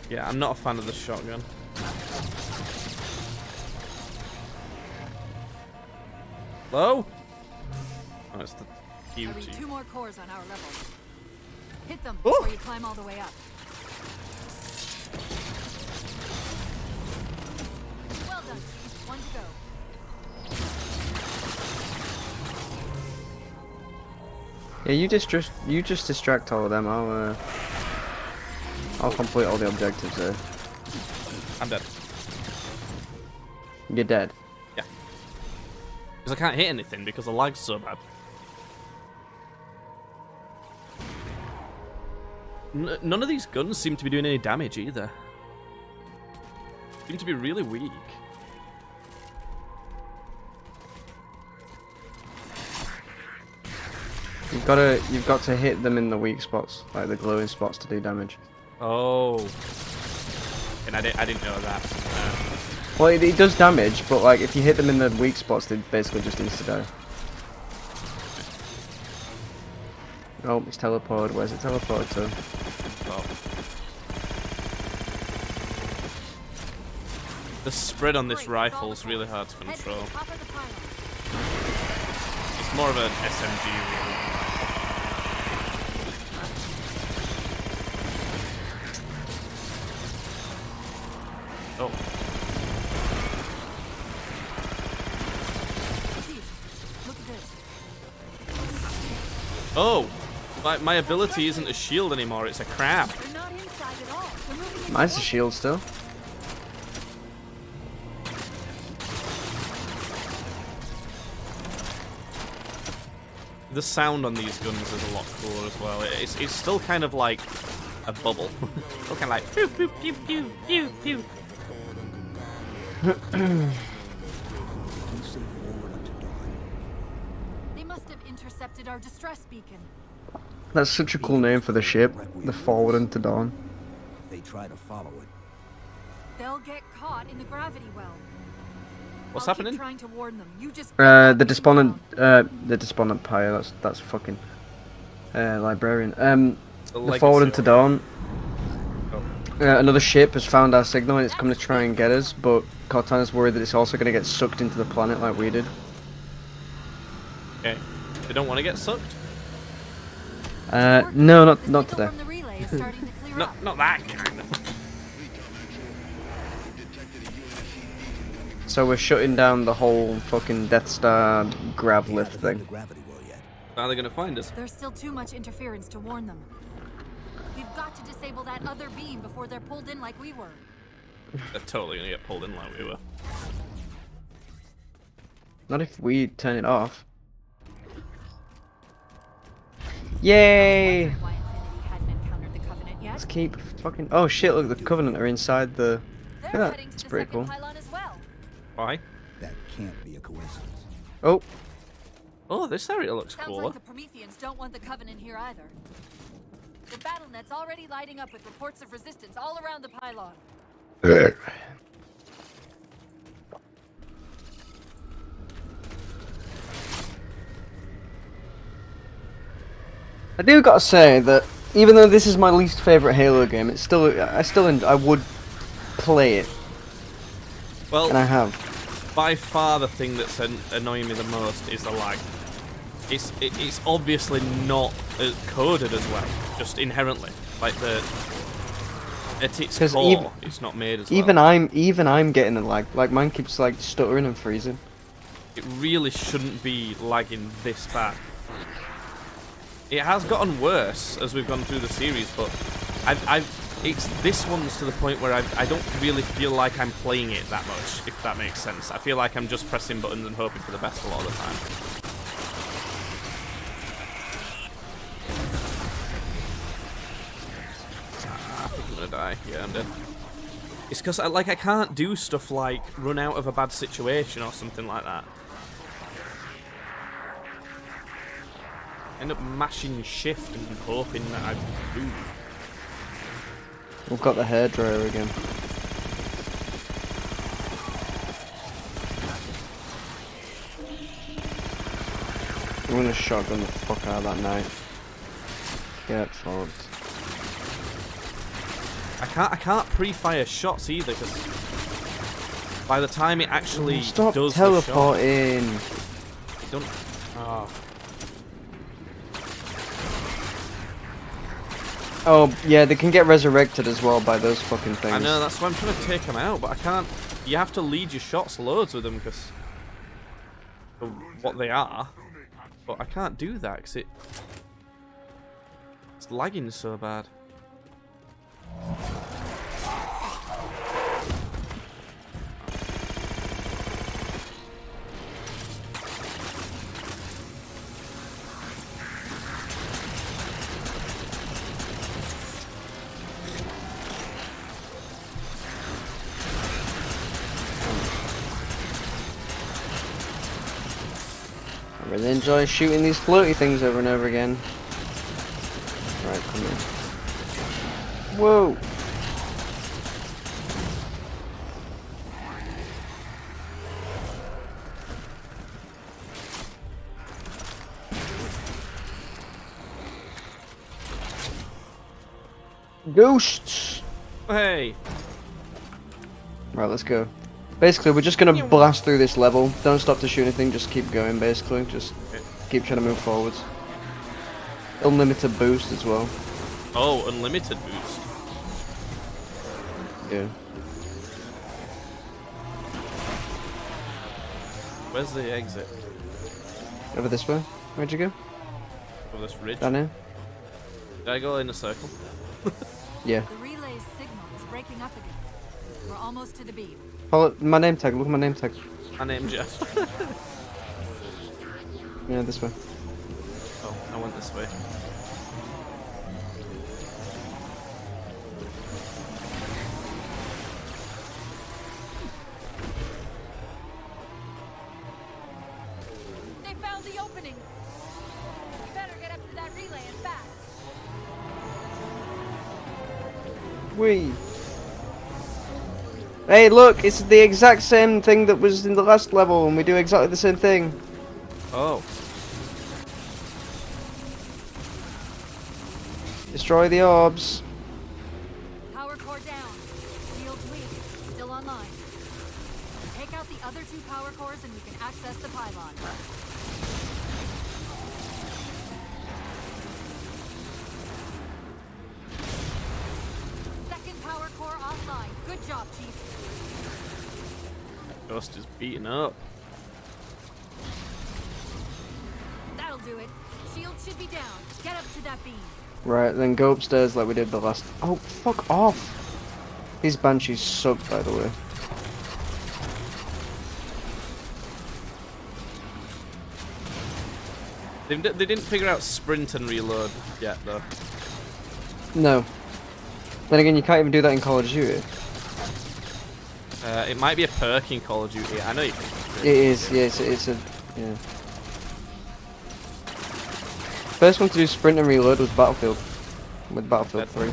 Yeah, I'm not a fan of the shotgun. Hello? Oh, it's the I beauty. read 2 more cores on our level. Hit them before you climb all the way up. Well done. 1 to go. Yeah, you just distract all of them. I'll complete all the objectives there. I'm dead. You're dead. Yeah. Because I can't hit anything because the lag's so bad. None of these guns seem to be doing any damage either. Seem to be really weak. You've got to hit them in the weak spots, like the glowing spots, to do damage. Oh. And I didn't know that. Well, it does damage, but like if you hit them in the weak spots, they basically just insta die. Oh, it's teleported. Where's it teleported to? Oh. The spread on this rifle is really hard to control. It's more of an SMG really. Oh. Oh! My ability isn't a shield anymore, it's a crab. Mine's a shield still. The sound on these guns is a lot cooler as well. It's still kind of like a bubble. Still kind of like pew pew pew pew pew pew. They must have intercepted our distress beacon. That's such a cool name for the ship, the Forward into Dawn. If they try to follow it, They'll get caught in the gravity well. What's I'll keep happening? trying to warn them. You just The despondent pyre. That's fucking librarian. The Forward into Dawn. Another ship has found our signal and it's coming to try and get us, but Cortana's worried that it's also going to get sucked into the planet like we did. Okay. They don't want to get sucked? No, not today. Not that kind of. So we're shutting down the whole fucking Death Star grav lift thing. How are they going to find us? There's still too much interference to warn them. We've got to disable that other beam before they're pulled in like we were. They're totally going to get pulled in like we were. Not if we turn it off. Yay! Let's keep fucking. Oh shit! Look, the Covenant are inside the. Look at that. It's pretty cool. Why? that can't be a coincidence. Oh. Oh, this area looks Sounds cooler. like the Prometheans don't want the Covenant here either. The battle net's already lighting up with reports of resistance all around the pylon. I do gotta say that even though this is my least favorite Halo game, it's still I would play it. Well, and I have. By far the thing that's annoying me the most is the lag. It's obviously not coded as well, just inherently. Like at its core, it's not made as well. Even I'm getting the lag. Like mine keeps like stuttering and freezing. It really shouldn't be lagging this bad. It has gotten worse as we've gone through the series, but this one's to the point where I don't really feel like I'm playing it that much, if that makes sense. I feel like I'm just pressing buttons and hoping for the best a lot of the time. I think I'm gonna die. Yeah, I'm dead. It's because I can't do stuff like run out of a bad situation or something like that. End up mashing shift and hoping that I move. We've got the hairdryer again. I'm gonna shotgun the fuck out of that knife. Get fucked. I can't pre-fire shots either because by the time it actually Stop does teleporting. the shot, don't. Oh yeah, they can get resurrected as well by those fucking things. I know, that's why I'm trying to take them out, but I can't. You have to lead your shots loads with them because of what they are. But I can't do that because it's lagging so bad. I really enjoy shooting these floaty things over and over again. Right, come here. Whoa! Ghosts! Hey! Right, let's go. Basically, we're just gonna blast through this level. Don't stop to shoot anything, just keep going, basically. Just keep trying to move forwards. Unlimited boost as well. Oh, unlimited boost. Yeah. Where's the exit? Over this way. Where'd you go? Over this ridge? Down here? Did I go in a circle? Yeah. The relay's signal is breaking up again. We're almost to the beam. Follow my name tag, look at my name tag. My name's Jeff. Yeah, this way. Oh, I went this way. They found the opening. We better get up to that relay and fast. Whee! Hey, look, it's the exact same thing that was in the last level, and we do exactly the same thing. Oh. Destroy the orbs. Power core down. Shields weak. Still online. Take out the other two power cores and we can access the pylon. Second power core offline. Good job, Chief. Ghost is beaten up. That'll do it. Shields should be down. Get up to that beam. Right, then go upstairs like we did the last. Oh, fuck off! These banshees suck, by the way. They didn't figure out sprint and reload yet, though. No. Then again, you can't even do that in Call of Duty. It might be a perk in Call of Duty. I know you can. It is, yeah, it's a, yeah. First one to do sprint and reload was Battlefield, with Battlefield 3.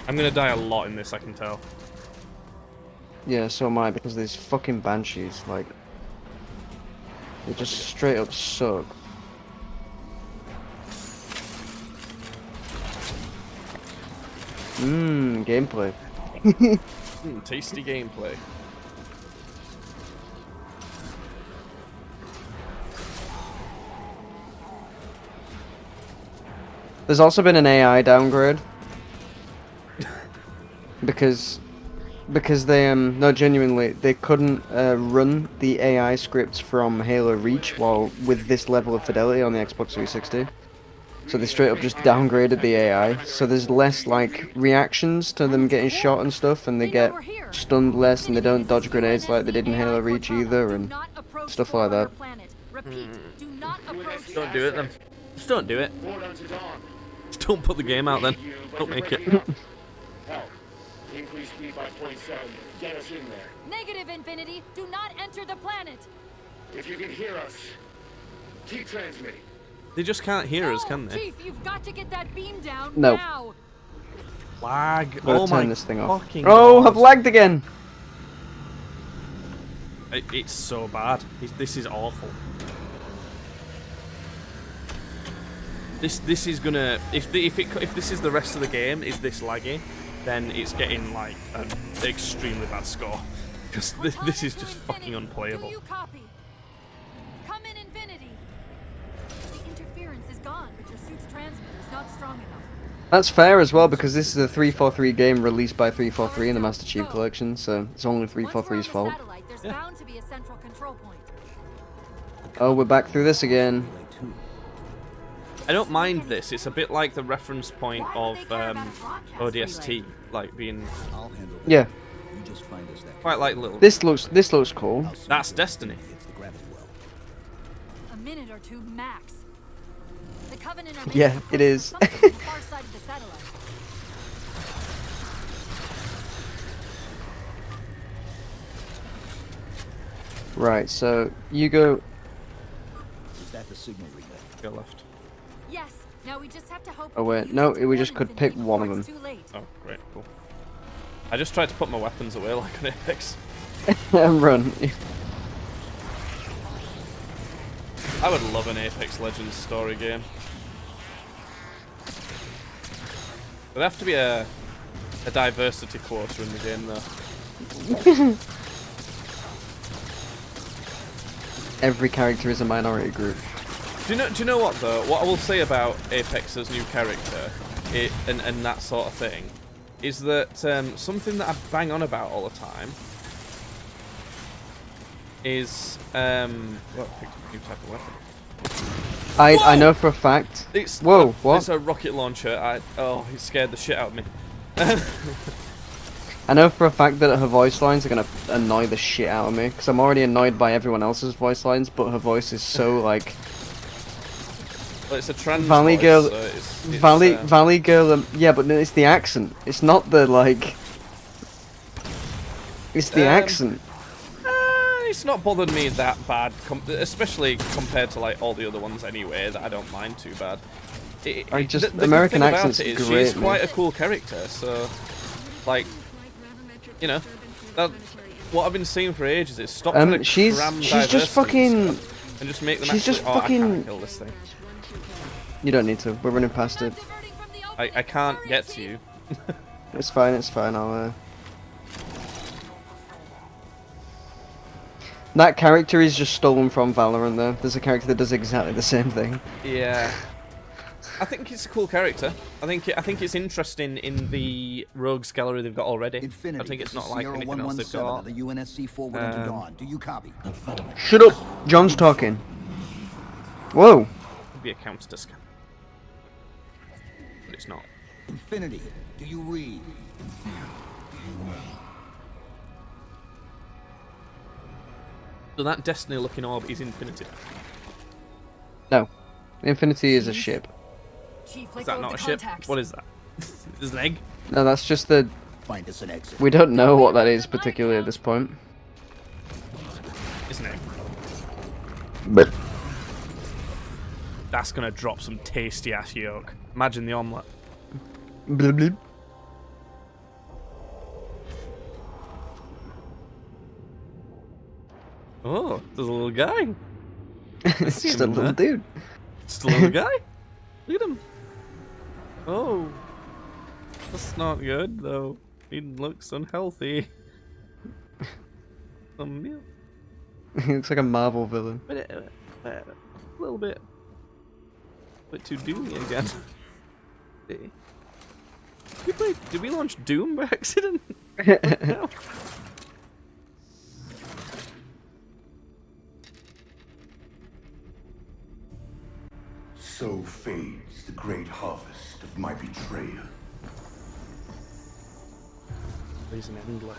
I'm gonna die a lot in this, I can tell. Yeah, so am I, because these fucking banshees, like, they just straight up suck. Mmm, gameplay. Tasty gameplay. There's also been an AI downgrade. because they no, genuinely, they couldn't run the AI scripts from Halo Reach while with this level of fidelity on the Xbox 360. So they straight up just downgraded the AI. So there's less like reactions to them getting shot and stuff, and they get stunned less, and they don't dodge grenades like they did in Halo Reach either, and stuff like that. Don't do it then. Just don't do it. Just don't put the game out then. Don't make it. Increase speed by 27. Get us in there. Negative, Infinity. Do not enter the planet. If you can hear us, keep transmitting. They just can't hear us, can they? Chief, you've got to get that beam down No. now. Lag. Gotta Oh turn my this thing off. fucking Oh, God. I've lagged again. It's so bad. This is awful. This is gonna if this is the rest of the game is this laggy, then it's getting like an extremely bad score because this is just fucking unplayable. Do you copy? Come in, Infinity. The interference is gone, but your suit's transmitter's not strong enough. That's fair as well because this is a 343 game released by 343 in the Master Chief Collection, so it's only 343's fault. There's bound to be a central control point. Oh, we're back through this again. I don't mind this. It's a bit like the reference point of ODST, like being Yeah. quite like little. This looks cool. That's Destiny. A minute or two max. The Covenant are Yeah, it is. something on the far side of the satellite. Right, so you go. Is that the signal relay? Go left. Yes. Now we just have to hope. Oh wait, no, we just could pick one of them. Oh, great, cool. I just tried to put my weapons away like an Apex. And run. I would love an Apex Legends story game. There'd have to be a diversity quota in the game though. Every character is a minority group. Do you know what though? What I will say about Apex's new character, and that sort of thing, is that something that I bang on about all the time is well, I picked up a new type of weapon. I know for a fact. Whoa, what? It's a rocket launcher. Oh, he scared the shit out of me. I know for a fact that her voice lines are gonna annoy the shit out of me because I'm already annoyed by everyone else's voice lines, but her voice is so like. Well, it's a trans Valley voice, Girl, so it's, Valley Girl. Yeah, but it's the accent. It's not the like. It's the accent. It's not bothered me that bad, especially compared to like all the other ones anyway. That I don't mind too bad. The American good thing about accent's it is great. she's quite a cool character, so like, you know, what I've been seeing for ages is stop trying to she's cram just fucking. and just make them She's actually, just I fucking. can't kill this thing. You don't need to. We're running past it. I can't get to you. It's fine. It's fine. I'll. That character is just stolen from Valorant though. There's a character that does exactly the same thing. Yeah. I think it's a cool character. I think it's interesting in the Rogues gallery they've got already. Infinity, I think it's this not is like Sierra anything else they've 117 got. of the UNSC forward into Dawn. Do you copy? Shut up! John's talking. Whoa! Could be a counter to scan. But it's not. Infinity, do you read? So that Destiny-looking orb is Infinity. No. Infinity is a ship. Is that not a ship? What is that? Is it an egg? No, that's just the... Find us an exit. We don't know what that is particularly at this point. It's an egg. But... That's gonna drop some tasty ass yolk. Imagine the omelette. Blib blib. Oh, there's a little guy. It's just a little dude. Just a little guy? Look at him. Oh. That's not good, though. He looks unhealthy. Some milk. He looks like a Marvel villain. A little bit too doomy again. Did we launch Doom by accident? No. So fades the great harvest of my betrayal. There's an endless.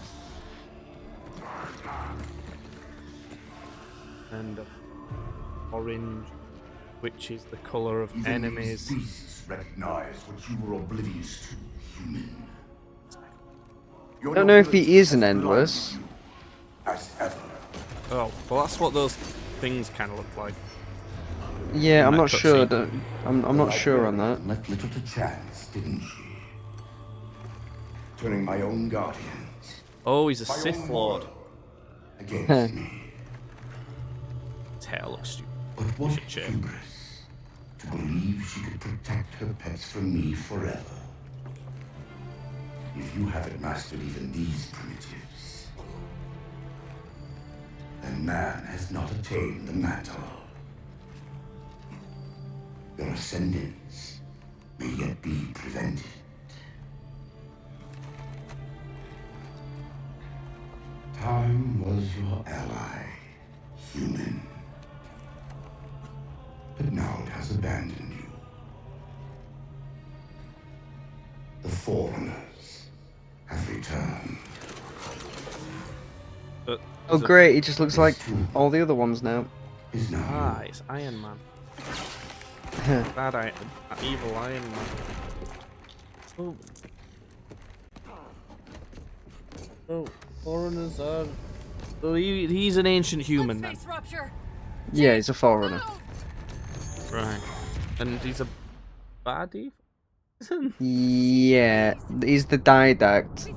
And orange, which is the color of Even enemies. these beasts recognize what you were oblivious to, human. I don't know if he is an endless. As ever. Oh, well, that's what those things kind of look like. Yeah, I'm that not sure. cutscene. I'm not sure on that. Left little to chance, didn't she? turning my own guardians. Oh, he's a my Sith own Lord. world against me. His hair looks stupid. But what Shit, shit. hubris to believe she could protect her pets from me forever. If you haven't mastered even these primitives, then man has not attained the mantle. Your ascendance may yet be prevented. Time was your ally, human. But now it has abandoned you. The Forerunners have returned. Oh great, he just looks like all the other ones now. Ah, it's Iron Man. Bad evil Iron Man. Oh. Oh, Foreigners are... So he's an ancient human then. Yeah, he's a Forerunner. Right. And he's a baddie? Yeah, he's the Didact.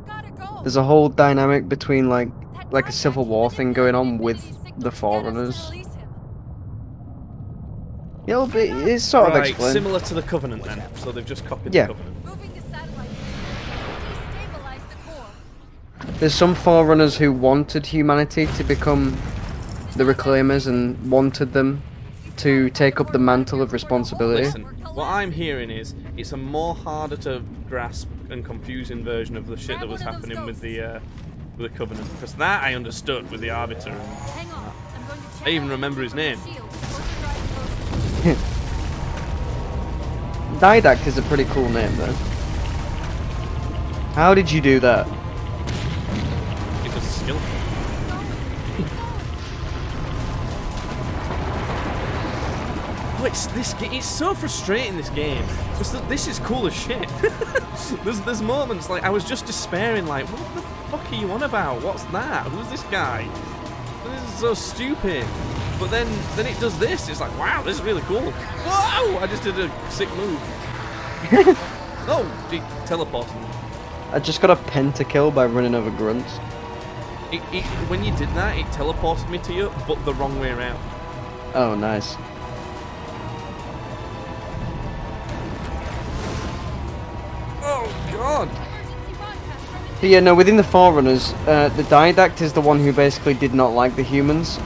There's a whole dynamic between like a civil war thing going on with the Forerunners. It'll be, it's sort of Right, explained. similar to the Covenant then. So they've just copied Yeah. the Covenant. There's some Forerunners who wanted humanity to become the Reclaimers and wanted them to take up the mantle of responsibility. Listen, what I'm hearing is it's a more harder to grasp and confusing version of the shit that was happening with the Covenant, because that I understood with the Arbiter. And I even remember his name. Didact is a pretty cool name though. How did you do that? It was skillful. Oh, it's so frustrating, this game. This is cool as shit. there's moments like I was just despairing, like, what the fuck are you on about? What's that? Who's this guy? This is so stupid. But then it does this. It's like, wow, this is really cool. Whoa! I just did a sick move. Oh, he teleported me. I just got a pentakill by running over grunts. When you did that, it teleported me to you, but the wrong way around. Oh, nice. Oh god! But yeah, no, within the Forerunners, the Didact is the one who basically did not like the humans.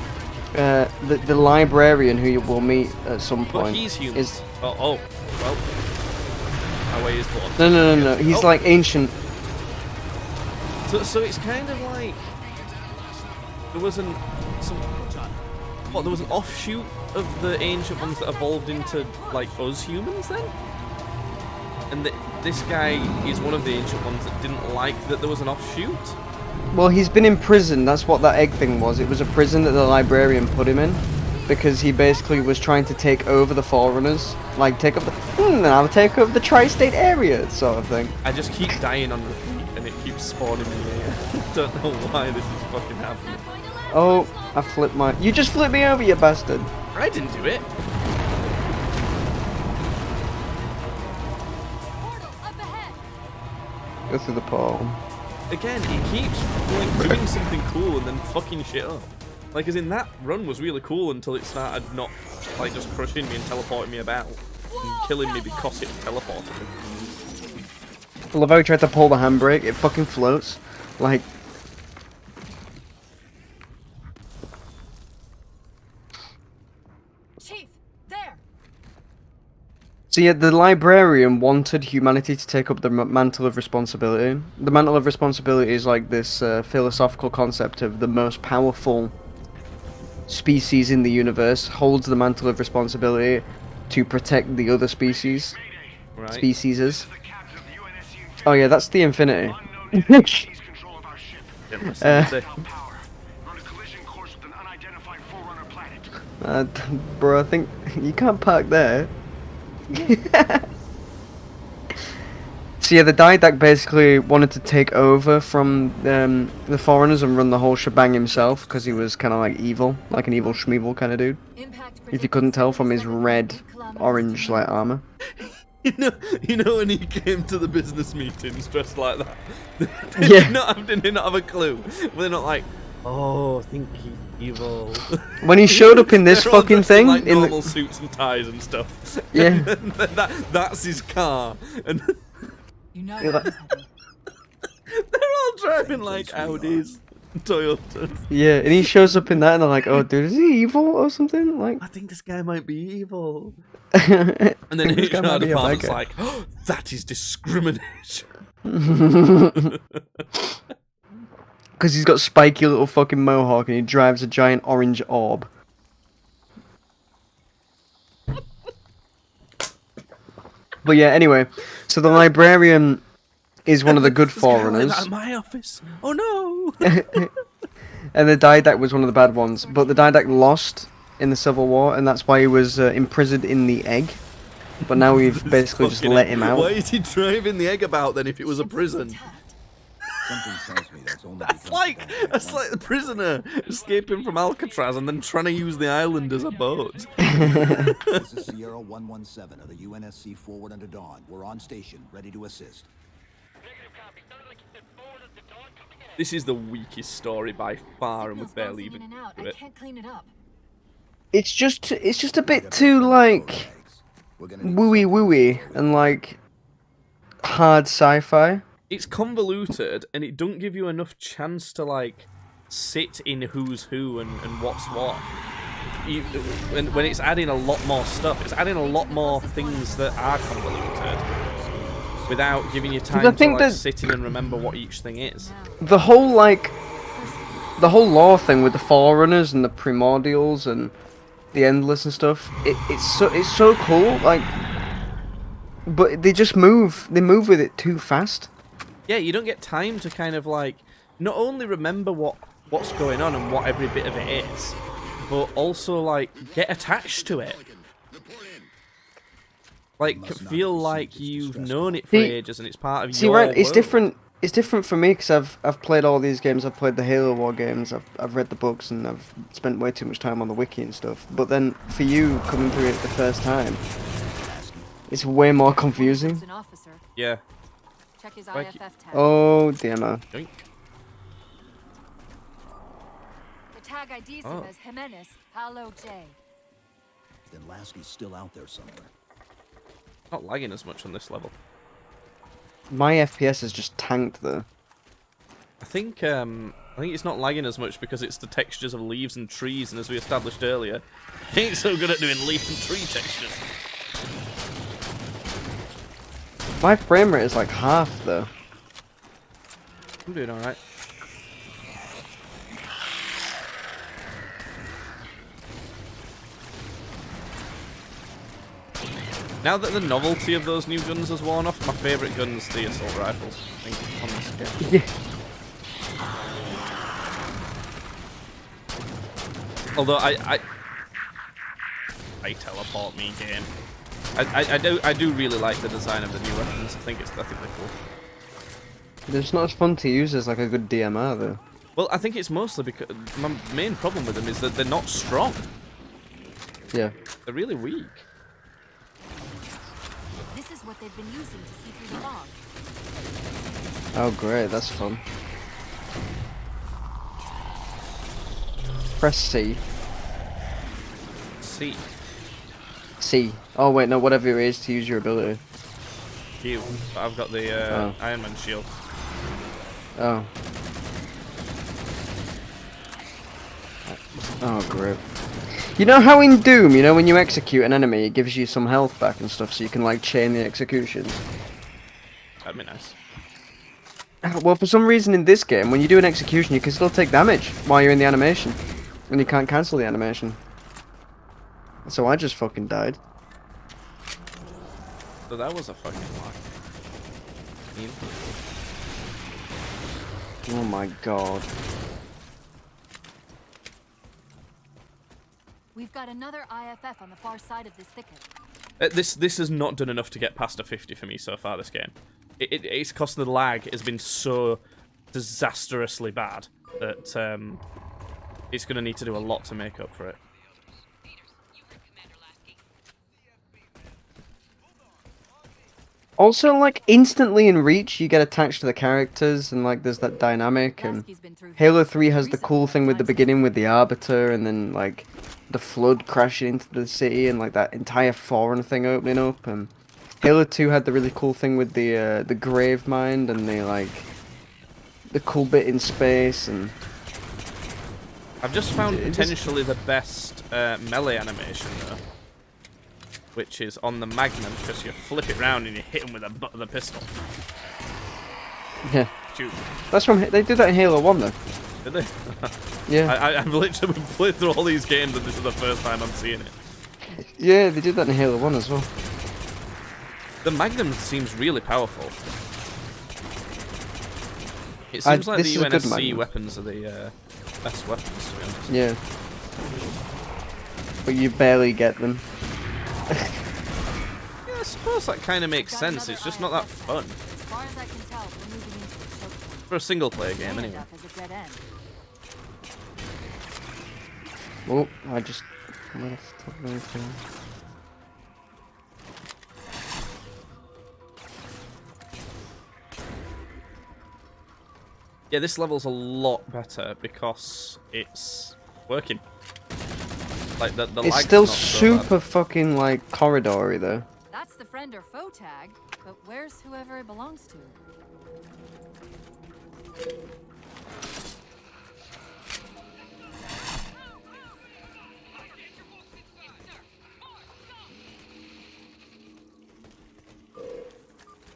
The Librarian, who you will meet at some point, But he's human. is... well. Away is born. No. He's like ancient. So it's kind of like there was an offshoot of the ancient ones that evolved into like us humans then, and this guy is one of the ancient ones that didn't like that there was an offshoot. Well, he's been in prison. That's what that egg thing was. It was a prison that the Librarian put him in, because he basically was trying to take over the Forerunners, like take up the I'll take over the tri-state area sort of thing. I just keep dying on repeat, and it keeps spawning me here. Don't know why this is fucking happening. Oh, I flipped my... You just flipped me over, you bastard. I didn't do it. Go through the portal. Again, he keeps like doing something cool and then fucking shit up. Like, as in, that run was really cool until it started not, like, just crushing me and teleporting me about. And killing me because it teleported me. I love how he tried to pull the handbrake. It fucking floats. Like... Chief, there. So yeah, the Librarian wanted humanity to take up the mantle of responsibility. The mantle of responsibility is like this philosophical concept of the most powerful species in the universe holds the mantle of responsibility to protect the other species. Right. Specieses. Oh yeah, that's the Infinity. Bro, I think you can't park there. So yeah, the Didact basically wanted to take over from the Foreigners and run the whole shebang himself, because he was kind of like evil, like an evil Schmeevil kind of dude. If you couldn't tell from his red, orange like armor. You know when he came to the business meetings dressed like that? Yeah. Did they not have a clue? They're not like, oh, I think he's evil. When he showed up in this They're all fucking dressed in, thing, like in normal suits and ties and stuff. Yeah. And that's his car. And You know You're where like- he's heading. they're all driving like Audis, Toyotas. yeah, and he shows up in that, and they're like, "Oh, dude, is he evil or something?" Like, I think this guy might be evil. and And then HR department's like, oh, that is discrimination. because he's got spiky little fucking mohawk, and he drives a giant orange orb. But yeah, anyway, so the librarian is one of the good This guy like forerunners. that in my office. Oh no! And the Didact was one of the bad ones, but the Didact lost in the Civil War, and that's why he was imprisoned in the egg. But now we've basically just Fucking let hell. him out. Why is he driving the egg about then if it was a prison? Something tells me that's only That's like the prisoner escaping from Alcatraz and then trying to use the island as a boat. This is Sierra 117 of the UNSC Forward Under Dawn. We're on station, ready to assist. This is the weakest story by far, and we're Signal's barely bouncing even in and out. through I it. can't clean it up. It's just a bit too like wooey wooey and like hard sci-fi. It's convoluted, and it don't give you enough chance to like sit in who's who and what's what. When it's adding a lot more stuff, it's adding a lot more things that are convoluted without giving you time to think like that- sit in and remember what each thing is. The whole lore thing with the Forerunners and the Primordials and the Endless and stuff, it's so cool, like, but they move with it too fast. Yeah, you don't get time to kind of like not only remember what's going on and what every bit of it is, but also like get attached to it. Like feel like you've known it for ages and it's part of your right, it's world. different. It's different for me because I've played all these games. I've played the Halo War games. I've read the books and I've spent way too much time on the wiki and stuff. But then for you coming through it the first time, it's way more confusing. It's an officer. Yeah. Check his Like- IFF tag. Oh, DMR. Yoink. The tag IDs him as Jimenez Halo J. Then Lasky's still out there somewhere. Not lagging as much on this level. My FPS is just tanked though. I think it's not lagging as much because it's the textures of leaves and trees, and as we established earlier, I ain't so good at doing leaf and tree textures. My frame rate is like half though. I'm doing alright. Now that the novelty of those new guns has worn off, my favourite gun's the assault rifles, I think, on this game. Yeah. Although I teleport me game. I do really like the design of the new weapons. I think they're cool. It's not as fun to use as like a good DMR though. Well, I think it's mostly because my main problem with them is that they're not strong. Yeah. They're really weak. This is what they've been using to see through the fog. Oh great, that's fun. Press C. C. C. Oh wait, no, whatever it is to use your ability. Q. But I've got the Iron Man shield. Oh. Oh great. You know how in Doom, you know when you execute an enemy, it gives you some health back and stuff so you can like chain the executions? That'd be nice. Well, for some reason in this game, when you do an execution, you can still take damage while you're in the animation. And you can't cancel the animation. So I just fucking died. So that was a fucking lie. Oh my god. We've got another IFF on the far side of this thicket. This has not done enough to get past a 50 for me so far, this game. It's because the lag has been so disastrously bad that it's going to need to do a lot to make up for it. Also, like, instantly in Reach, you get attached to the characters, and, like, there's that dynamic, and Halo 3 has the cool thing with the beginning with the Arbiter, and then, like, the Flood crashing into the city, and, like, that entire Forerunner thing opening up, and Halo 2 had the really cool thing with the Gravemind, and the cool bit in space, and... I've just found potentially the best melee animation, though. Which is on the Magnum, because you flip it round and you hit him with the butt of the pistol. Yeah. Shoot. That's from... They did that in Halo 1, though. Did they? Yeah. I've literally played through all these games and this is the first time I'm seeing it. Yeah, they did that in Halo 1 as well. The Magnum seems really powerful. It seems like the UNSC weapons are the best weapons, to be honest. Yeah. But you barely get them. Yeah, I suppose that kind of makes sense. It's just not that fun. For a single player game, anyway. Oh, I just... Yeah, this level's a lot better because it's working. Like the it's still super fucking like corridory though. That's the friend or foe tag, but where's whoever it belongs to?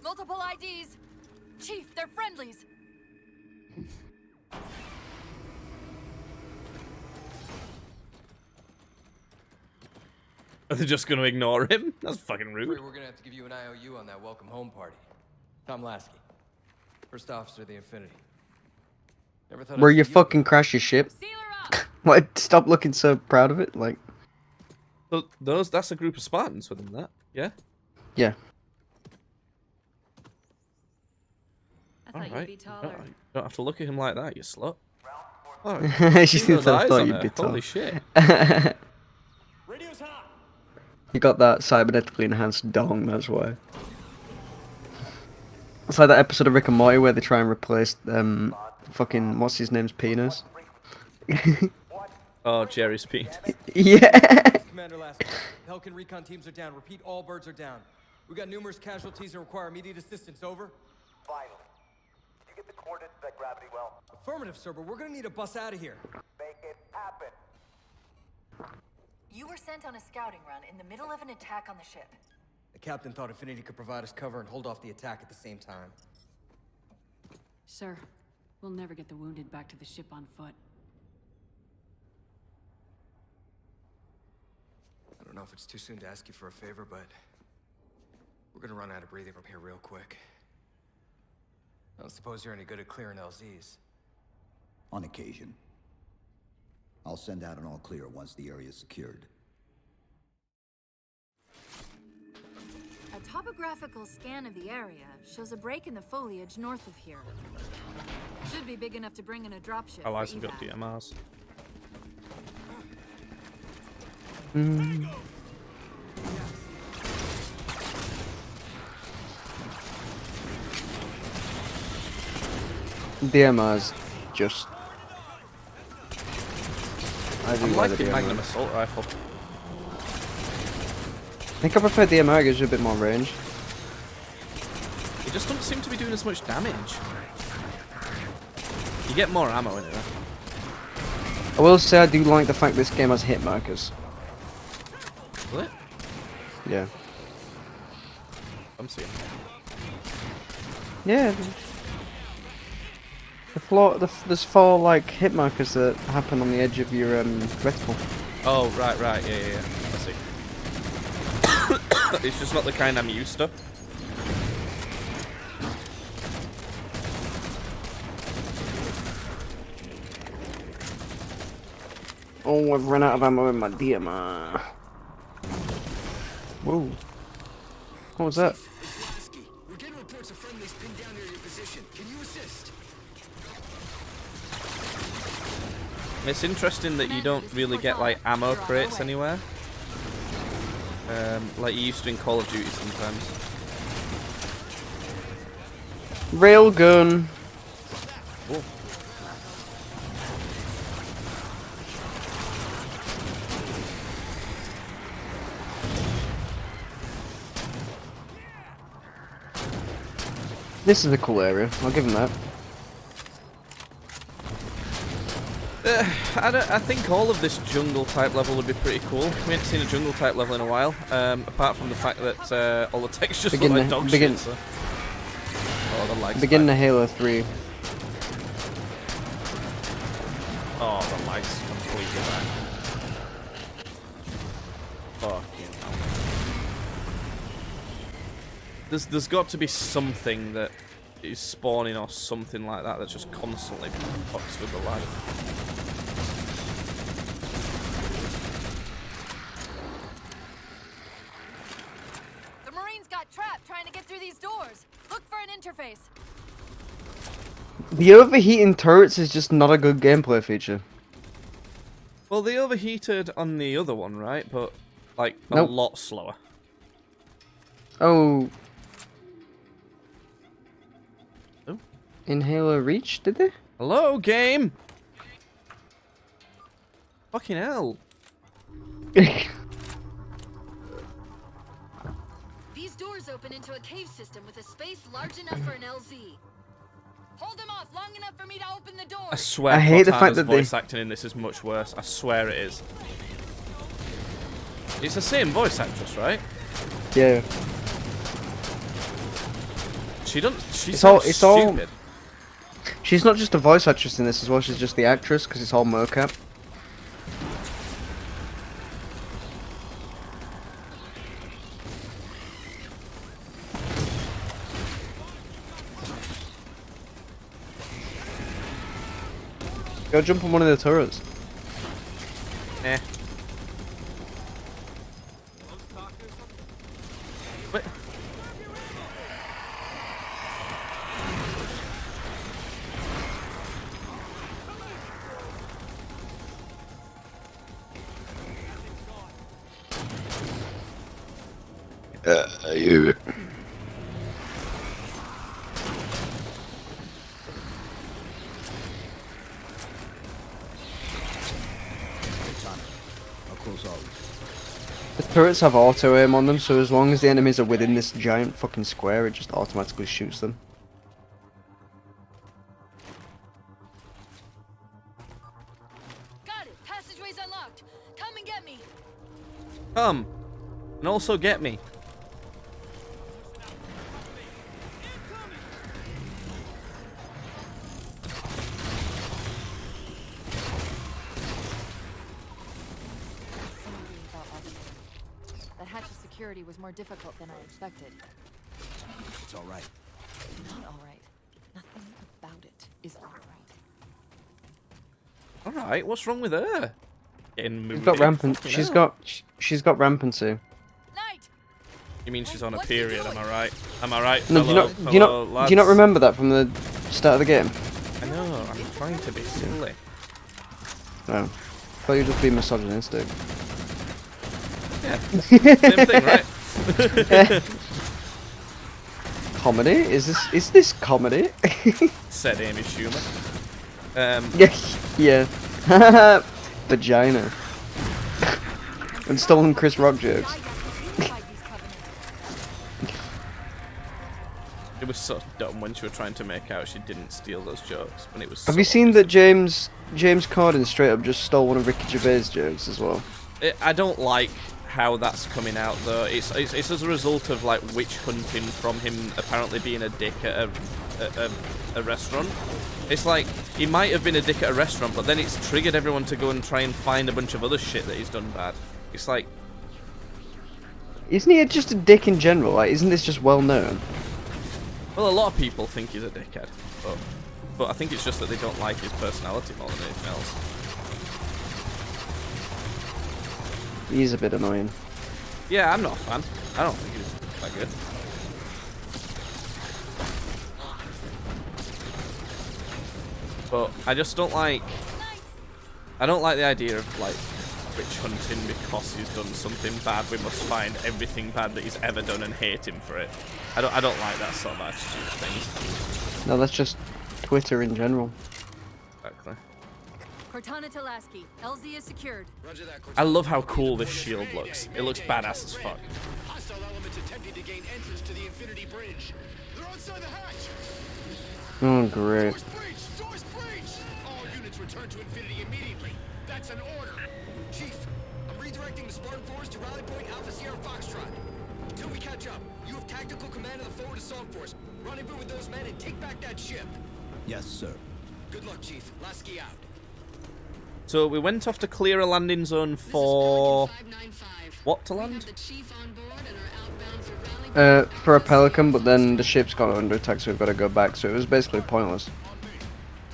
Multiple IDs. Chief, they're friendlies. Are they just going to ignore him? That's fucking rude. We're going to have to give you an IOU on that welcome home party. Tom Lasky, first officer of the Infinity. Never thought Where you fucking crash your ship? What? Stop looking so proud of it, like. That's a group of Spartans within that, yeah. Yeah. I thought you'd be taller. You don't have to look at him like that, you slut. Oh, she thinks I thought you'd be taller. Holy shit. You got that cybernetically enhanced dong, that's why. It's like that episode of Rick and Morty where they try and replace fucking what's his name's penis. Oh, Jerry's penis. Yeah. Commander Lasky, Pelican recon teams are down. Repeat, all birds are down. We got numerous casualties and require immediate assistance. Over. Vital. Did you get the coordinates of that gravity well? Affirmative, sir, but we're gonna need a bus out of here. Make it happen. You were sent on a scouting run in the middle of an attack on the ship. The captain thought Infinity could provide us cover and hold off the attack at the same time. Sir, we'll never get the wounded back to the ship on foot. I don't know if it's too soon to ask you for a favor, but we're gonna run out of breathing from here real quick. I don't suppose you're any good at clearing LZs. On occasion. I'll send out an all clear once the area is secured. A topographical scan of the area shows a break in the foliage north of here. Should be big enough to bring in a dropship. Allies have got DMRs. DMR's just... I'm liking Magnum Assault Rifle. I think I prefer DMR, it gives you a bit more range. It just doesn't seem to be doing as much damage. You get more ammo in it, though. I will say I do like the fact this game has hit markers. Will it? Yeah. I'm seeing it. Yeah. There's 4 like hit markers that happen on the edge of your reticle. Oh, right, yeah. I see. It's just not the kind I'm used to. Oh, I've run out of ammo in my DMR. Whoa. What was that? We're getting reports of friendlies pinned down near your position. Can you assist? It's interesting that you don't really get like ammo crates anywhere. Like you used to in Call of Duty sometimes. Railgun. Oh. This is a cool area. I'll give him that. I think all of this jungle type level would be pretty cool. We haven't seen a jungle type level in a while, apart from the fact that all the textures look like dog shit. So. Oh, the lag's Begin back. the Halo 3. Oh, the lag's completely back. Fucking hell. There's got to be something that is spawning or something like that that's just constantly fucks with the lag. The Marines got trapped trying to get through these doors. Look for an interface. The overheating turrets is just not a good gameplay feature. Well, they overheated on the other one, right? But, like, a Nope. lot slower. Oh. Oh. In Halo Reach, did they? Hello, game! Fucking hell. These doors open into a cave system with a space large enough for an LZ. Hold them off long enough for me to open the door. I swear I hate the fact Cortana's that voice acting in this is much worse. I swear it is. It's the same voice actress, right? Yeah. She doesn't. She It's all- sounds it's all- stupid. She's not just a voice actress in this as well, she's just the actress, because it's all mocap. Go jump on one of the turrets. Eh. Wait. You. How close are we? The turrets have auto aim on them, so as long as the enemies are within this giant fucking square, it just automatically shoots them. Got it. Passageway's unlocked. Come and get me. Come. And also get me. That hatch of security was more difficult than I expected. It's all right. Not all right. Nothing about it is all right. Alright, what's wrong with her? She's got rampant. She's got rampancy. You mean she's on a period? Am I right? Am I right? No, fellow, do you not lads? remember that from the start of the game? I know. I'm trying to be silly. No, thought you'd just be misogynistic. Yeah. Same thing, right? Comedy? Is this comedy? Said Amy Schumer. Yeah. Vagina. And stolen Chris Rock jokes. It was so dumb when she was trying to make out she didn't steal those jokes, but it was. Have you seen that James Corden straight up just stole one of Ricky Gervais' jokes as well? I don't like how that's coming out though. It's as a result of like witch hunting from him apparently being a dick at a restaurant. It's like he might have been a dick at a restaurant, but then it's triggered everyone to go and try and find a bunch of other shit that he's done bad. It's like, Isn't he just a dick in general? Like, isn't this just well known? well, a lot of people think he's a dickhead, but I think it's just that they don't like his personality more than anything else. He's a bit annoying. Yeah, I'm not a fan. I don't think he's that good. But I just don't like. I don't like the idea of like witch hunting because he's done something bad. We must find everything bad that he's ever done and hate him for it. I don't like that sort of attitude of things. No, that's just Twitter in general. Exactly. Cortana to Lasky. LZ is secured. Roger that, I love how cool this shield looks. It looks badass as fuck. Hostile elements attempting to gain entrance to the Infinity Bridge. They're outside the hatch. Oh, great. Doors breached! Doors breached! All units return to Infinity immediately. That's an order. Chief, I'm redirecting the Spartan Force to Rally Point Alpha Sierra Foxtrot. Until we catch up, you have tactical command of the forward assault force. Rendezvous with those men and take back that ship. Yes, sir. Good luck, Chief. Lasky out. So we went off to clear a landing zone for what to land? For a Pelican, but then the ship's got under attack, so we've got to go back. So it was basically pointless.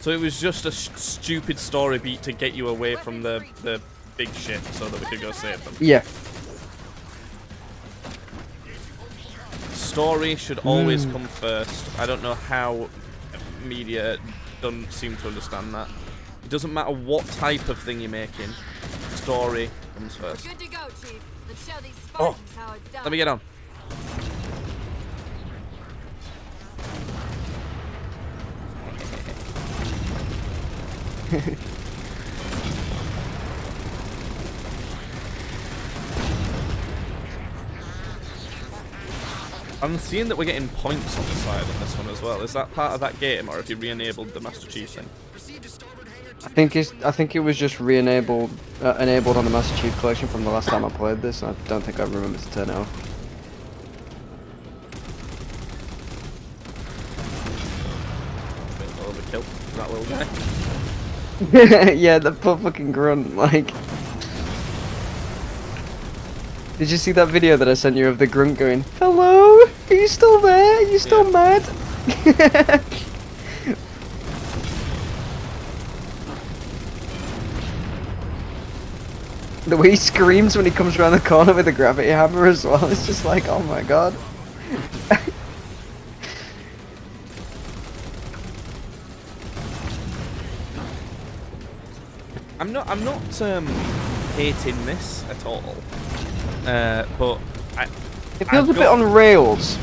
So it was just a stupid story beat to get you away from the big ship, so that we could go save them. Yeah. Story should always come first. I don't know how media don't seem to understand that. It doesn't matter what type of thing you're making. Story comes first. Good to go, Chief. Let's show these Spartans how it's done. Let me get on. I'm seeing that we're getting points on the side on this one as well. Is that part of that game, or have you re-enabled the Master Chief thing? I think it was just re-enabled, enabled on the Master Chief Collection from the last time I played this. I don't think I remember to turn it off. Bit of overkill, that little guy. Yeah, the poor fucking grunt, like. Did you see that video that I sent you of the grunt going, "Hello? Are you still there? Are you still mad?" The way he screams when he comes around the corner with the gravity hammer as well, it's just like, oh my god. I'm not hating this at all. But it feels a bit on rails.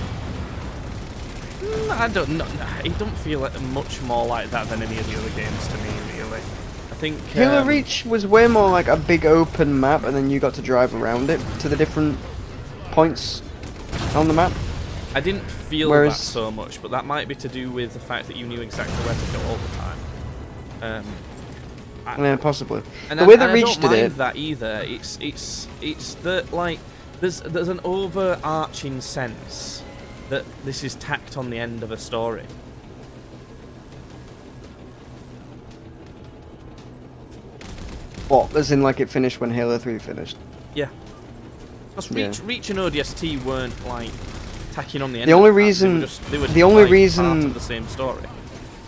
I don't know. It don't feel like much more like that than any of the other games to me, really. I think Halo Reach was way more like a big open map, and then you got to drive around it to the different points on the map. I didn't feel that so much, but that might be to do with the fact that you knew exactly where to go all the time. Yeah, possibly. And the way that Reach I don't did mind it. that either. It's that like there's an overarching sense that this is tacked on the end of a story. What? As in, like it finished when Halo 3 finished? Yeah. Because Reach and ODST weren't like tacking on the end. The only of that. reason, They were the only like, reason, part of the same story.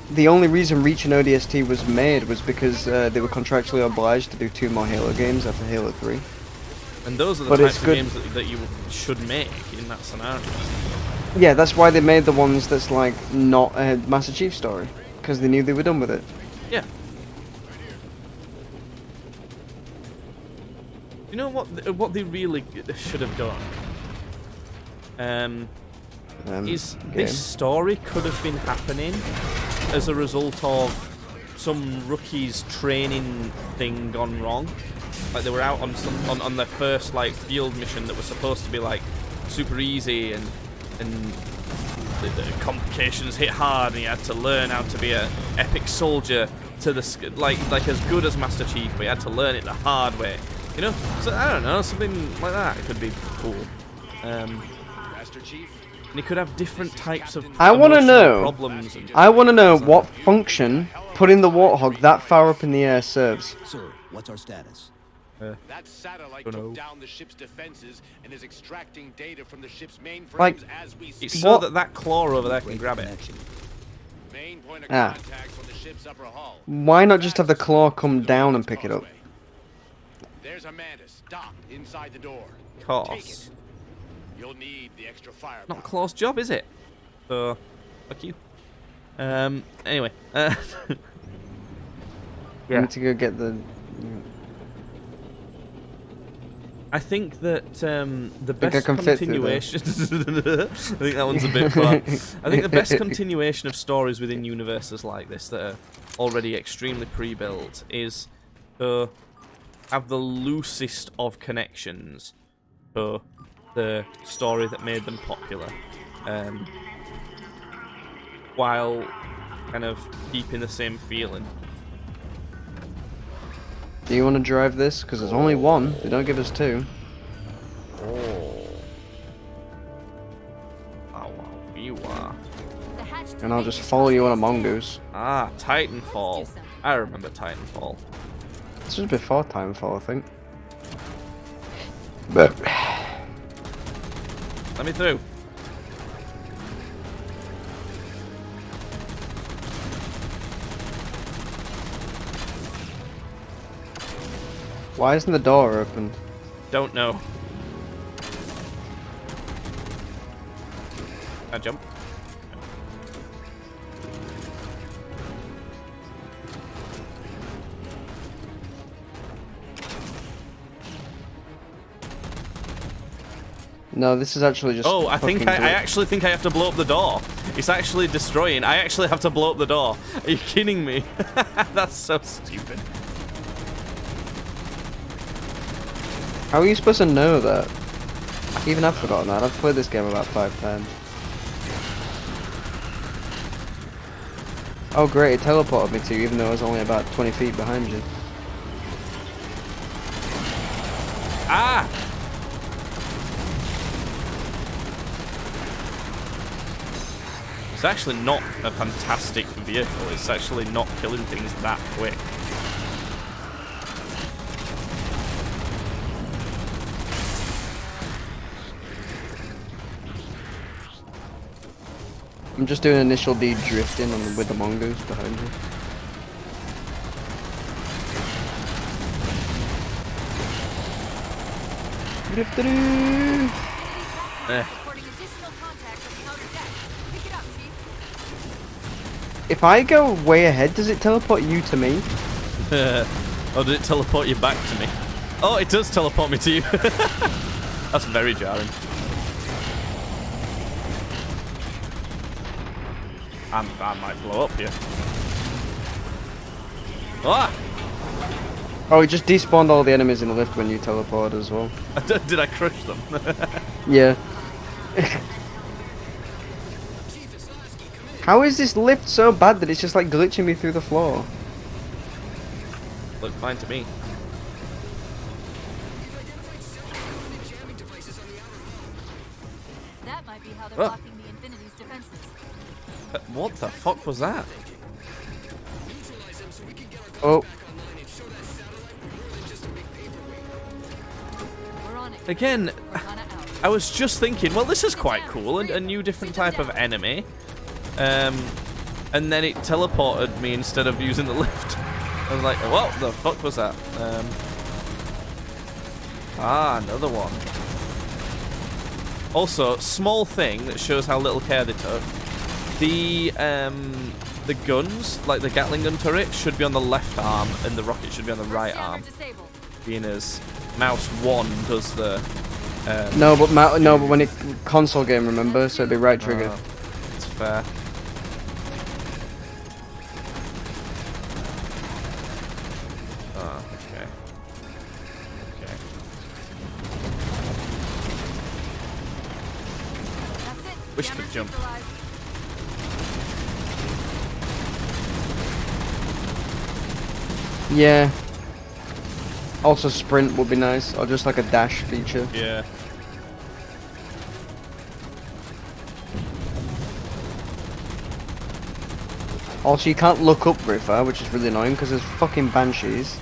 The only reason Reach and ODST was made was because they were contractually obliged to do 2 more Halo games after Halo 3. And those are the types of games that you should make in that scenario. Yeah, that's why they made the ones that's like not a Master Chief story, because they knew they were done with it. Yeah. You know what they really should have done? This story could have been happening as a result of some rookie's training thing gone wrong. Like they were out on their first like field mission that was supposed to be like super easy, and the complications hit hard, and you had to learn how to be an epic soldier to the like as good as Master Chief, but you had to learn it the hard way. You know, so I don't know, something like that could be cool. Master Chief. And you could have different types of I want to know. Problems and I want to know what function putting the Warthog that far up in the air serves. Sir, what's our status? That satellite took down the ship's defenses and is extracting data from the ship's mainframes Like, as we speak. it's so that claw over there can grab it. Main point of Ah. contact on the ship's upper hull. Why not just have the claw come down and pick it up? There's a Mantis docked inside the door. Course. You'll need the extra fire. Not Claw's job, is it? So, fuck you. Anyway. You need to go get the. I think that the I best can fit through continuation. I think that one's a bit far. I think the best continuation of stories within universes like this that are already extremely pre-built is to have the loosest of connections to the story that made them popular, while kind of keeping the same feeling. Do you want to drive this? Because there's only one. They don't give us two. Oh. Wow, you are. And I'll just follow you on a mongoose. Ah, Titanfall. I remember Titanfall. This was before Titanfall, I think. But let me through. why isn't the door open? Don't know. I jump. No, this is actually just. Oh, I think fucking I actually think I have to blow up the door. It's actually destroying. I actually have to blow up the door. Are you kidding me? That's so stupid. How are you supposed to know that? Even I've forgotten that. I've played this game about 5 times. Oh great, it teleported me to you even though I was only about 20 feet behind you. Ah! It's actually not a fantastic vehicle. It's actually not killing things that quick. I'm just doing initial D drifting with the mongoose behind you. Drifting. If I go way ahead, does it teleport you to me? Or did it teleport you back to me? Oh, it does teleport me to you. That's very jarring. I might blow up here. Ah! Oh, it just despawned all the enemies in the lift when you teleport as well. Did I crush them? Yeah. How is this lift so bad that it's just like glitching me through the floor? Looked fine to me. That might be how they're blocking the Infinity's defenses. What the fuck was that? Oh. Again, I was just thinking, well, this is quite cool, and a new different type of enemy. And then it teleported me instead of using the lift. I was like, what the fuck was that? Another one. Also, small thing that shows how little care they took. The guns, like the Gatling gun turret, should be on the left arm, and the rocket should be on the right arm. Being as mouse 1 does the. No, but when it console game, remember, so it'd be right trigger. It's fair. Oh, okay. Okay. Wish I could jump. Yeah. Also, sprint would be nice, or just like a dash feature. Yeah. Also, you can't look up very far, which is really annoying because there's fucking banshees.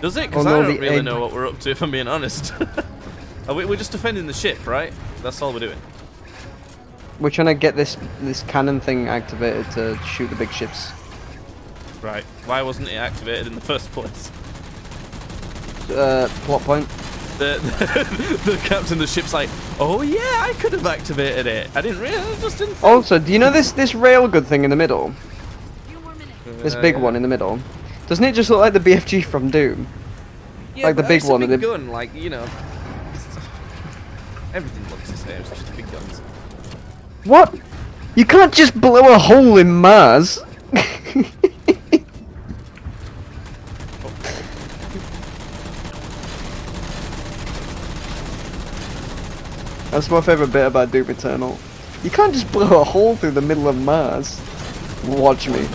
Does it? Because I don't really know what we're up to, if I'm being honest. We're just defending the ship, right? That's all we're doing. We're trying to get this cannon thing activated to shoot the big ships. Right. Why wasn't it activated in the first place? Plot point. The captain of the ship's like, oh yeah, I could have activated it. I didn't really, I just didn't think. Also, do you know this railgun thing in the middle? This big one in the middle. Doesn't it just look like the BFG from Doom? Yeah, like the big one. Big gun, like, you know. Everything looks the same, it's just big guns. What? You can't just blow a hole in Mars. That's my favourite bit about Doom Eternal. You can't just blow a hole through the middle of Mars. Watch me.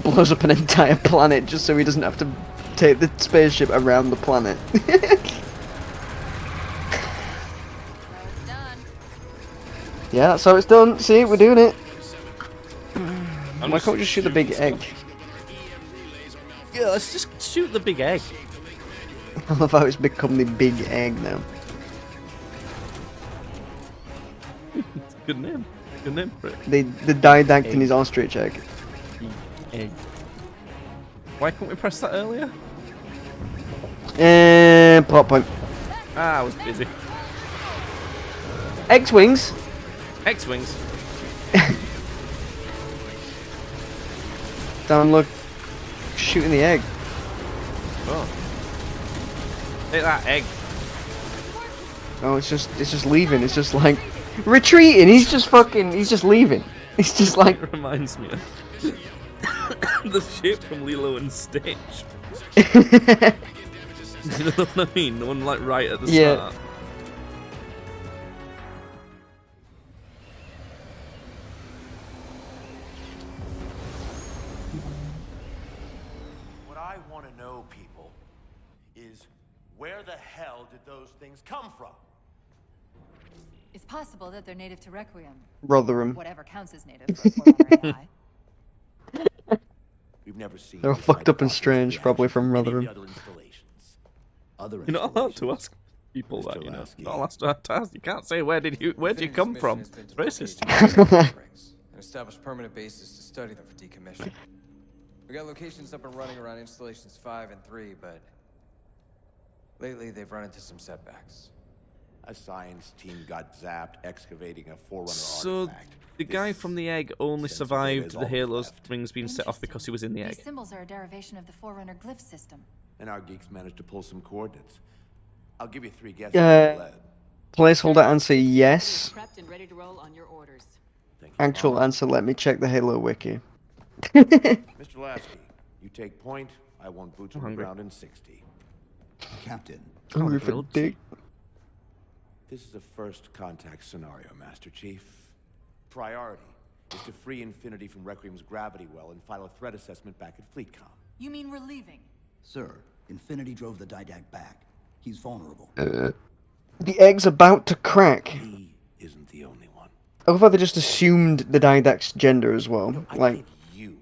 Blows up an entire planet just so he doesn't have to take the spaceship around the planet. Yeah, that's how it's done. See, we're doing it. Why can't we just shoot the big egg? Yeah, let's just shoot the big egg. I love how it's become the big egg now. Good name. Good name for it. The didactin is ostrich egg. Egg. Why couldn't we press that earlier? Plot point. Ah, I was busy. X-wings. X-wings. Down, look. Shooting the egg. Oh. Take that egg. Oh, it's just leaving. It's just like retreating. He's just leaving. He's just like. It reminds me of the ship from Lilo and Stitch. You know what I mean? The one like right at the start. What I want to know, people, is where the hell did those things come from? It's possible that they're native to Requiem. Rotherham. Whatever counts as native for a Forerunner AI. We've never seen. They're all fucked up and strange, probably from Rotherham. You're not allowed to ask people that, you know. You're not allowed to ask. You can't say where did you come from? It's racist. And establish permanent bases to study them for decommission. We got locations up and running around installations 5 and 3, but lately they've run into some setbacks. A science team got zapped excavating a Forerunner So artifact. the guy from the egg only survived the Halo's rings being set off because he was in the egg. These symbols are a derivation of the Forerunner glyph system. And our geeks managed to pull some coordinates. I'll give you 3 guesses. Placeholder answer yes. Prepped and ready to roll on your orders. Actual answer, let me check the Halo wiki. Mr. Lasky, you take point. I want boots on the ground in 60. Captain. Hungry for dick. This is a first contact scenario, Master Chief. Priority is to free Infinity from Requiem's gravity well and file a threat assessment back at FleetCom. You mean we're leaving? Sir, Infinity drove the Didact back. He's vulnerable. The egg's about to crack. He isn't the only one. I love how they just assumed the Didact's gender as well. Like, You,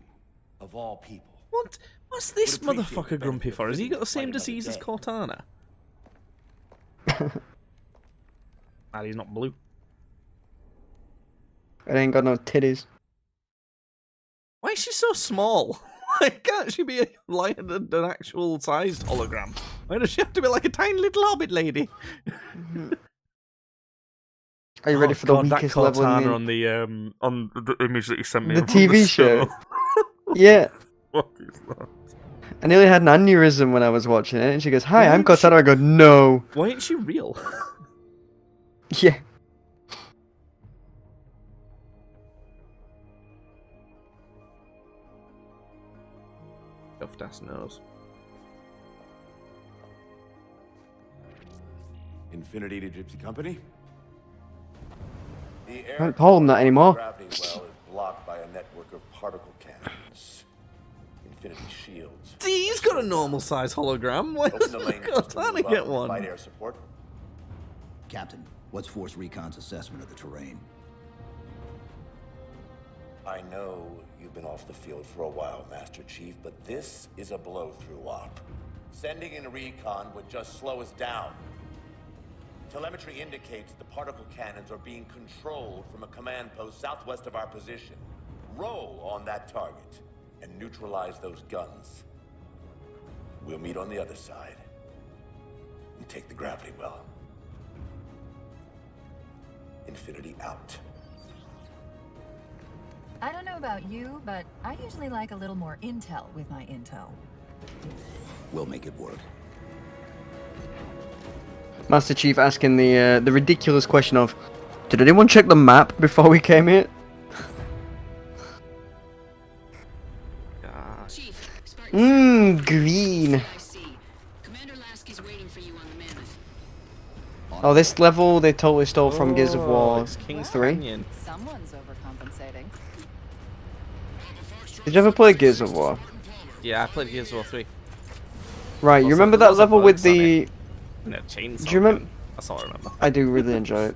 of all people. What's this motherfucker grumpy for? Has he got the same disease as Cortana? And he's not blue. it ain't got no titties. Why is she so small? Why can't she be like an actual sized hologram? Why does she have to be like a tiny little hobbit lady? Are you ready for the weakest level in the on the image that you sent me? the TV show? Yeah. What is that? I nearly had an aneurysm when I was watching it, and she goes, "Hi, I'm Cortana." I go, "No." Why ain't she real? Yeah. Stuffed ass nose. Infinity to Gypsy Company? The I don't call them that anymore. gravity well is blocked by a network of particle cannons. Infinity shields. See, he's got a normal size hologram. Why Open doesn't the lane Cortana get one? Fight air support. Captain, what's Force Recon's assessment of the terrain? I know you've been off the field for a while, Master Chief, but this is a blow-through op. Sending in recon would just slow us down. Telemetry indicates the particle cannons are being controlled from a command post southwest of our position. Roll on that target and neutralize those guns. We'll meet on the other side and take the gravity well. Infinity out. I don't know about you, but I usually like a little more intel with my intel. We'll make it work. Master Chief asking the ridiculous question of, did anyone check the map before we came here? Green. Oh, this level they totally stole from Gears of War it's King's 3. Canyon. Someone's overcompensating. Did you ever play Gears of War? Yeah, I played Gears of War 3. Right, you remember that level with the... No, chainsaw. Do you remember? That's all I remember. I do really enjoy it.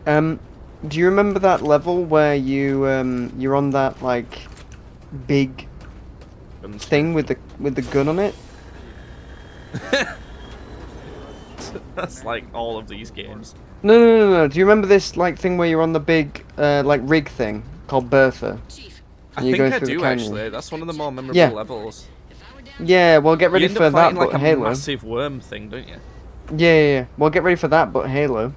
Do you remember that level where you you're on that like big thing with the gun on it? That's like all of these games. No. Do you remember this like thing where you're on the big like rig thing called Bertha? I And you're think going I through the do canyon? actually. That's one of the more memorable Yeah. levels. Yeah, well get ready you end for up that, fighting, but like a Halo. massive worm thing, don't you? Yeah. Well get ready for that, but Halo.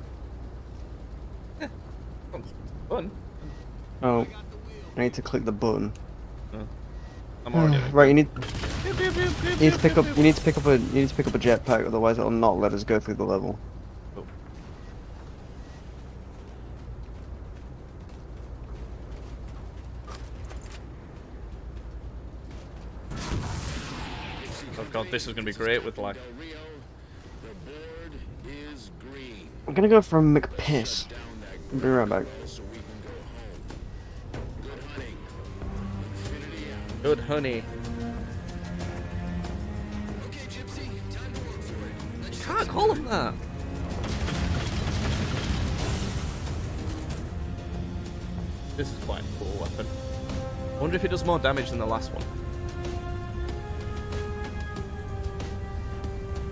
Fun. Oh, I need to click the button. I'm already doing it. Right, you need to pick up a jetpack, otherwise it'll not let us go through the level. Oh god, this is gonna be great with like. I'm gonna go for a McPiss. I'll be right back. Good honey. Can't call him that. This is quite a cool weapon. I wonder if it does more damage than the last one.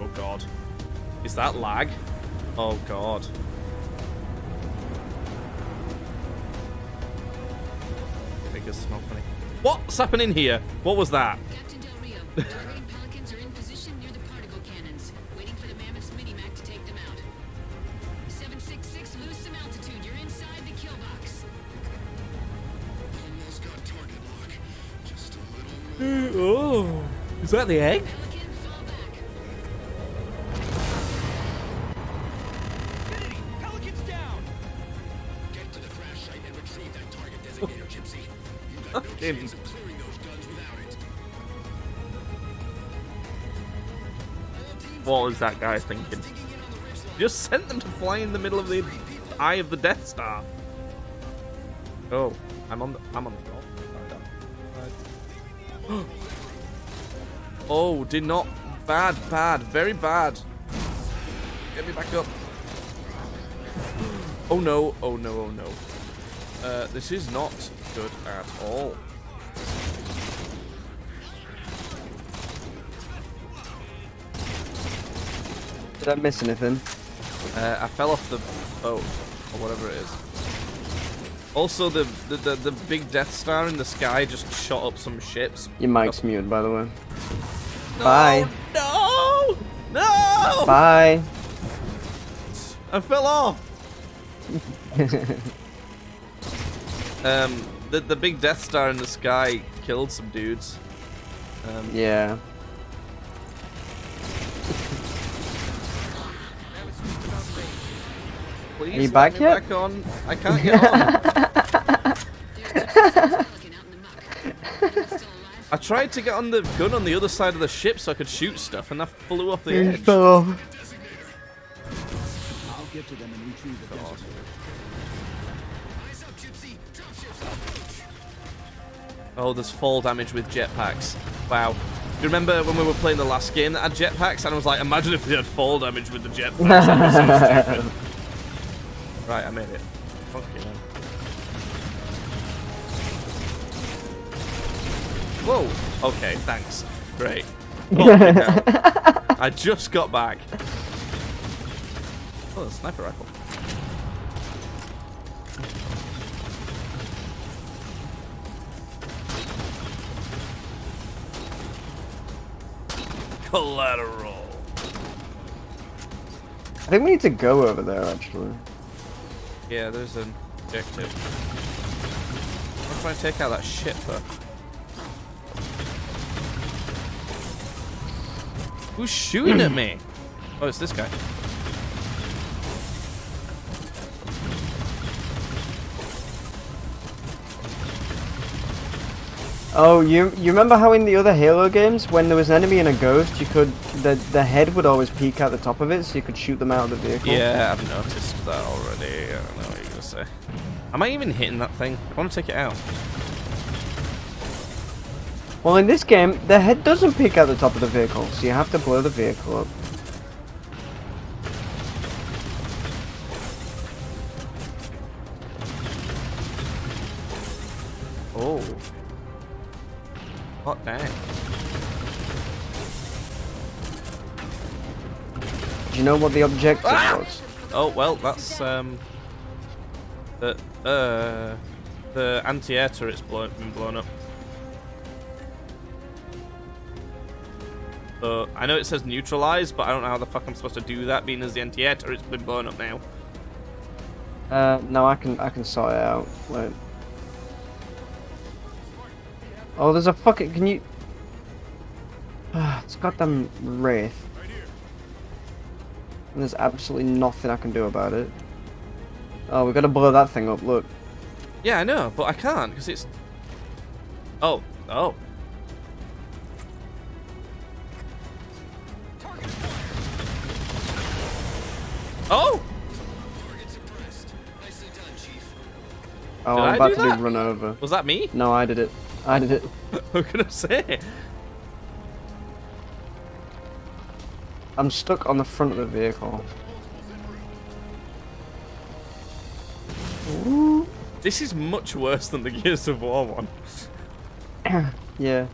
Oh god. Is that lag? Oh god. Fingers smell funny. What's happening here? What was that? Captain Del Rio, targeting Pelicans are in position near the particle cannons, waiting for the Mammoth's mini-mac to take them out. 766, lose some altitude. You're inside the kill box. Almost got target lock. Just a little Oh, is that the egg? Pelican, fall back. Kennedy, Pelican's down! Get to the crash site and retrieve that target designator, Gypsy. You got no chance of clearing those guns without it. What was that guy thinking? Just sent them to fly in the middle of the eye of the Death Star. Oh, I'm on the drop. Oh, did not. Bad, very bad. Get me back up. Oh no, oh no, oh no. This is not good at all. Did I miss anything? I fell off the boat, or whatever it is. Also, the big Death Star in the sky just shot up some ships. Your mic's muted, by the way. Bye. No! No! Bye. I fell off. The big Death Star in the sky killed some dudes. Yeah. Please Are you let back me yet? Back on. I can't get on. I tried to get on the gun on the other side of the ship so I could shoot stuff, and I flew off the You edge. fell off. I'll get to them and retrieve the desert. Oh, there's fall damage with jetpacks. Wow. Do you remember when we were playing the last game that had jetpacks? And I was like, imagine if they had fall damage with the jetpacks. That was so stupid. Right, I made it. Fucking hell. Whoa. Okay, thanks. Great. Holy hell. I just got back. Oh, a sniper rifle. Collateral. I think we need to go over there, actually. Yeah, there's an objective. I'm trying to take out that shit, though. Who's shooting at me? Oh, it's this guy. Oh, you remember how in the other Halo games, when there was an enemy and a ghost, you could the head would always peek out the top of it, so you could shoot them out of the vehicle? Yeah, I've noticed that already. I don't know what you're gonna say. Am I even hitting that thing? I want to take it out. Well, in this game, the head doesn't peek out the top of the vehicle, so you have to blow the vehicle up. Oh. Hot dang. Do you know what the objective was? Oh well, that's the anti-air turret's been blown up. So I know it says neutralized, but I don't know how the fuck I'm supposed to do that, being as the anti-air turret's been blown up now. No, I can sort it out. Wait. Oh, there's a fucking. Can you? It's goddamn Wraith. And there's absolutely nothing I can do about it. Oh, we gotta blow that thing up. Look. Yeah, I know, but I can't because it's. Oh, oh. Oh! Oh, Did I'm I about do to that? be run over. Was that me? No, I did it. I did it. I'm gonna say. I'm stuck on the front of the vehicle. Ooh. This is much worse than the Gears of War one. Yeah.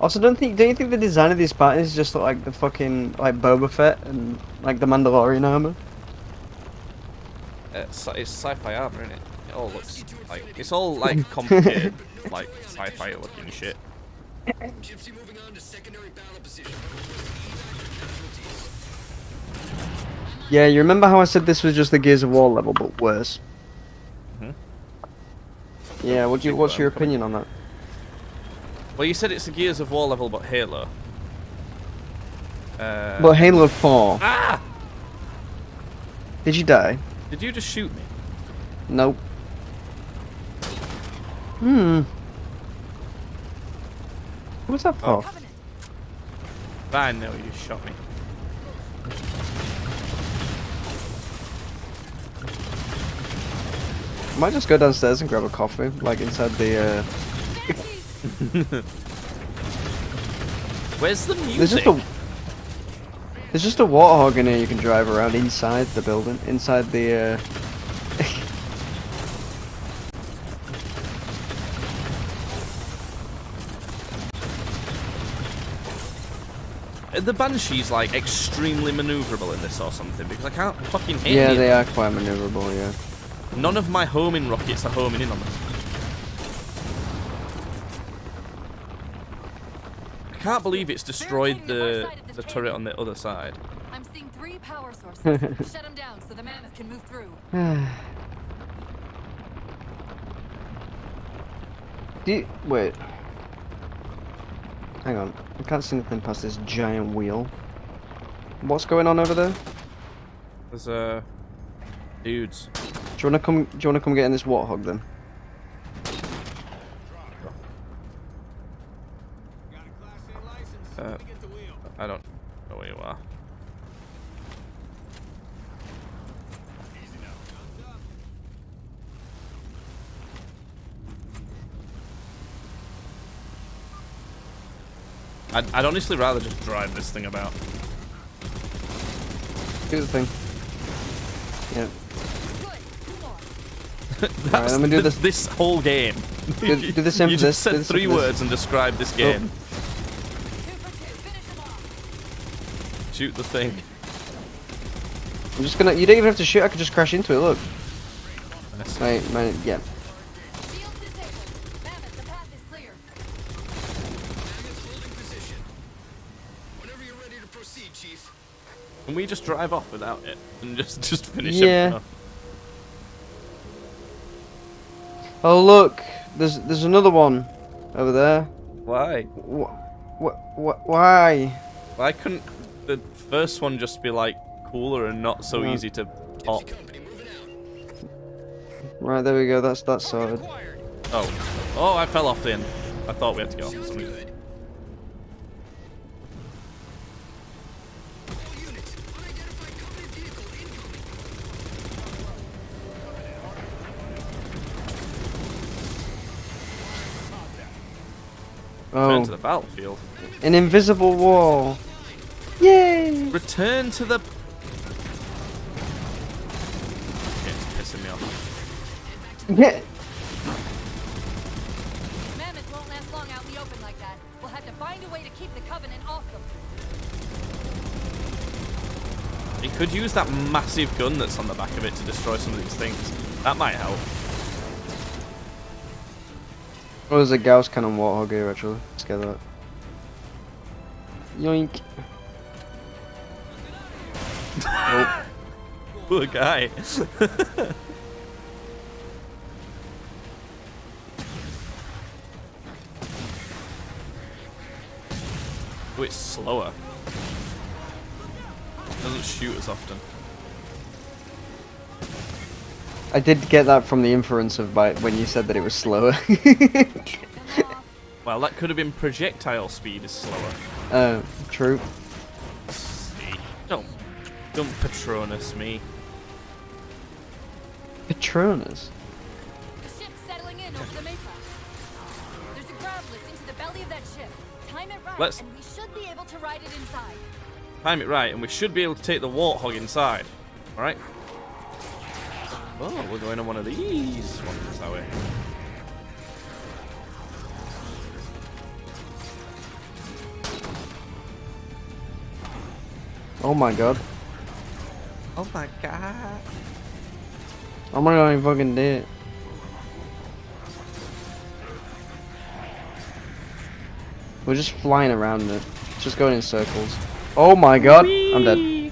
Also, don't you think the design of these Spartans just look like the fucking like Boba Fett and like the Mandalorian armor? It's sci-fi armor, isn't it? It all looks like it's all like complicated, like sci-fi looking shit. Yeah, you remember how I said this was just the Gears of War level, but worse? Yeah. What's your opinion on that? Well, you said it's the Gears of War level, but Halo. Well, Halo 4. Ah! Did you die? Did you just shoot me? Nope. What's that for? I know you shot me. I might just go downstairs and grab a coffee, like inside the. Where's the music? There's just a warthog in here you can drive around inside the building, inside the. The Banshee's like extremely maneuverable in this or something because I can't fucking hit Yeah, any they of are quite maneuverable. Yeah. them. None of my homing rockets are homing in on them. I can't believe it's destroyed the turret on the other side. I'm seeing 3 power sources. Shut them down so the mammoth can move through. Wait. Hang on. I can't see anything past this giant wheel. What's going on over there? There's dudes. Do you wanna come get in this warthog then? I don't know where you are. I'd honestly rather just drive this thing about. Do the thing. Yeah. That's let me do this. This whole game. Do the same You for just this. said 3 words and described this game. Shoot the thing. I'm just gonna. You don't even have to shoot. I could just crash into it. Look. Wait, man. Yeah. Can we just drive off without it and just finish Yeah. it? Oh look, there's another one over there. Why? Why? Why couldn't the first one just be like cooler and not so easy to top? Right, there we go. That's sorted. Oh, I fell off the end. I thought we had to go off for some reason. Return to the battlefield. An invisible wall. Yay! Return to the. It's pissing me off. Yeah. Mammoth won't last long out in the open like that. We'll have to find a way to keep the Covenant off them. He could use that massive gun that's on the back of it to destroy some of these things. That might help. Oh, there's a Gauss cannon warthog here actually. Let's get that. Yoink. Oh. Poor guy. Oh, it's slower. It doesn't shoot as often. I did get that from the inference of when you said that it was slower. Well, that could have been projectile speed is slower. True. See, don't Patronus me. Patronus? The ship's settling in over the mesa. There's a grav lift into the belly of that ship. Time it right, and we should be able to ride it inside. Time it right, and we should be able to take the warthog inside. Alright? Oh, we're going on one of these ones, are we? Oh my god. Oh my god. Oh my god, I fucking did it. We're just flying around it. Just going in circles. Oh my god, I'm dead.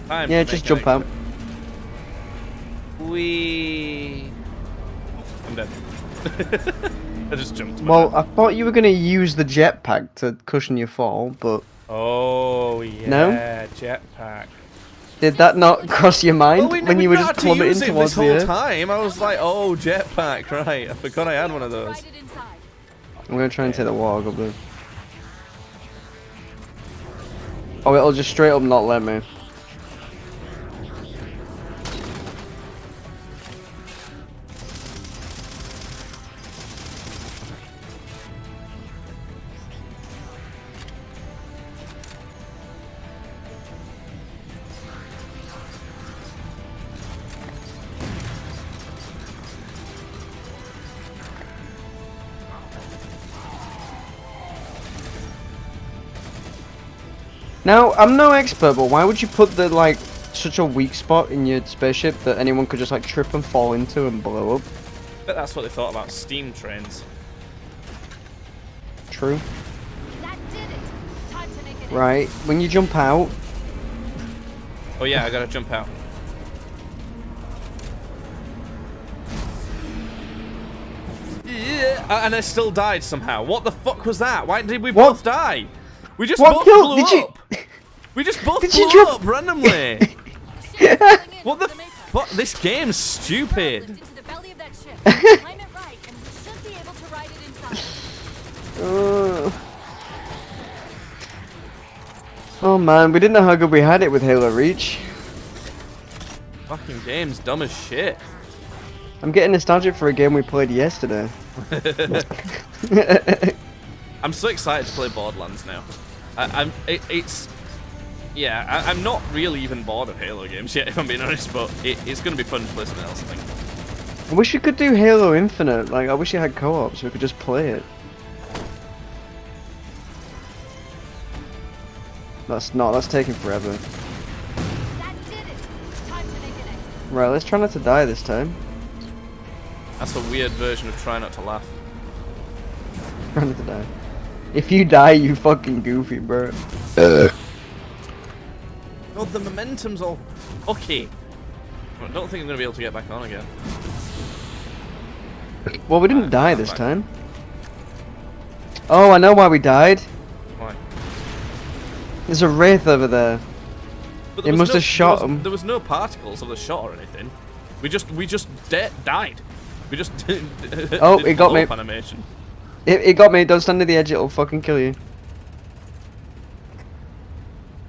Time Yeah, to just make jump an out. Wee. I'm dead. I just jumped. Well, I thought you were gonna use the jetpack to cushion your fall, but Oh yeah. No? Jetpack. did that not cross your mind Well, when you were not just had to use plummeting it towards this the whole earth? time. I was like, oh, jetpack, right? I forgot I had one of those. I'm gonna try and take the warthog up there. Oh, it'll just straight up not let me. Now, I'm no expert, but why would you put the, like, such a weak spot in your spaceship that anyone could just, like, trip and fall into and blow up? But that's what they thought about steam trains. True. Right, when you jump out... Oh yeah, I gotta jump out. Yeah, and I still died somehow. What the fuck was that? Why did we both die? We just both blew up. We just both blew up randomly. What the fuck? This game's stupid. Oh man, we didn't know how good we had it with Halo Reach. Fucking game's dumb as shit. I'm getting nostalgic for a game we played yesterday. I'm so excited to play Borderlands now. I'm not really even bored of Halo games yet, if I'm being honest, but it's going to be fun to play something else, I think. I wish you could do Halo Infinite. Like, I wish you had co-op so we could just play it. That's taking forever. Right, let's try not to die this time. That's a weird version of try not to laugh. Try not to die. If you die, you fucking goofy, bro. God, the momentum's all okay. I don't think I'm gonna be able to get back on again. Well, we didn't die this time. Oh, I know why we died. Why? There's a wraith over there. But It must have shot him. There was no particles of the shot or anything. We just died. We just Oh, it got me. Animation. It got me. Don't stand near the edge. It'll fucking kill you.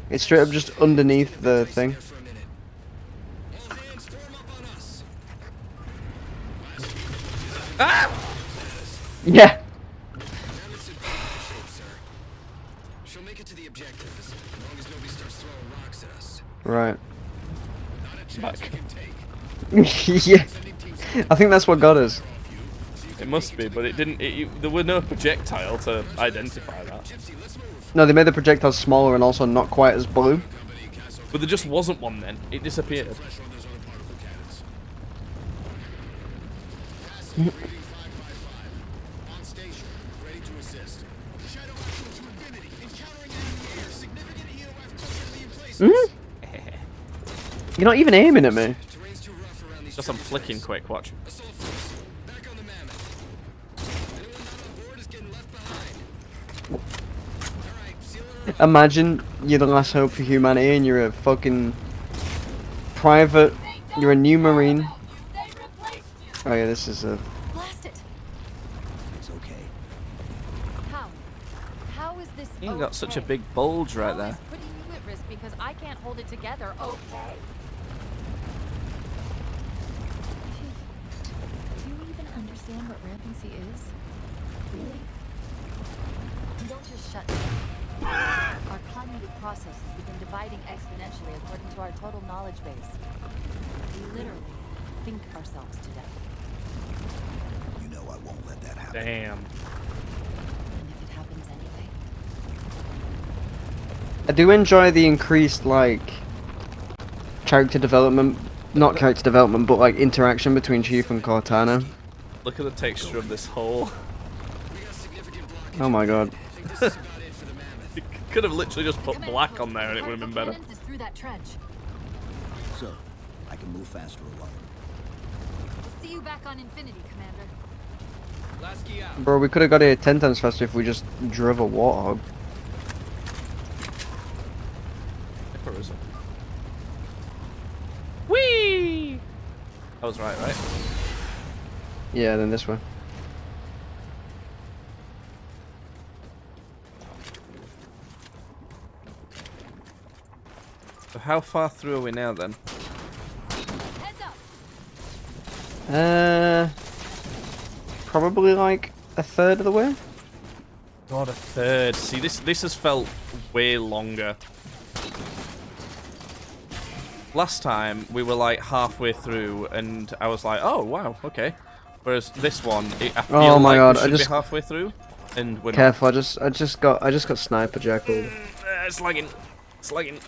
It's straight up just underneath the thing. Ah! Yeah. She'll make it to the objectives, as long as nobody starts throwing rocks at us. Right. Back. Yeah. I think that's what got us. It must be, but it didn't. There were no projectile to identify that. No, they made the projectile smaller and also not quite as blue. But there just wasn't one then. It disappeared. You're not even aiming at me. Just I'm flicking quick. Watch. Imagine you're the last hope for humanity and you're a fucking private. You're a new marine. Oh yeah, this is a. Blast it. It's okay. How is this? You got such a big bulge right How is there. putting you at risk because I can't hold it together. Okay. Do you even understand what rampancy is? Really? You don't just shut down. Our cognitive processes begin dividing exponentially according to our total knowledge base. We literally think ourselves to death. You know I won't let that happen. Damn. And if it happens anyway, I do enjoy the increased like character development, not character development, but like interaction between Chief and Cortana. Look at the texture of this hole. Oh my god. You could have literally just put black on there and it would have been better. is through that trench. So, I can move faster alone. We'll see you back on Infinity, Commander. Lasky out. Bro, we could have got here 10 times faster if we just drove a warthog. Where is it? Whee! That was right? Yeah, then this way. So how far through are we now then? Probably like a third of the way. God, a third. See, this has felt way longer. Last time we were like halfway through, and I was like, "Oh wow, okay." Whereas this one, I feel Oh my like god, we I should just be halfway through, and we're careful. I just got sniper jackled. not. It's lagging. It's lagging.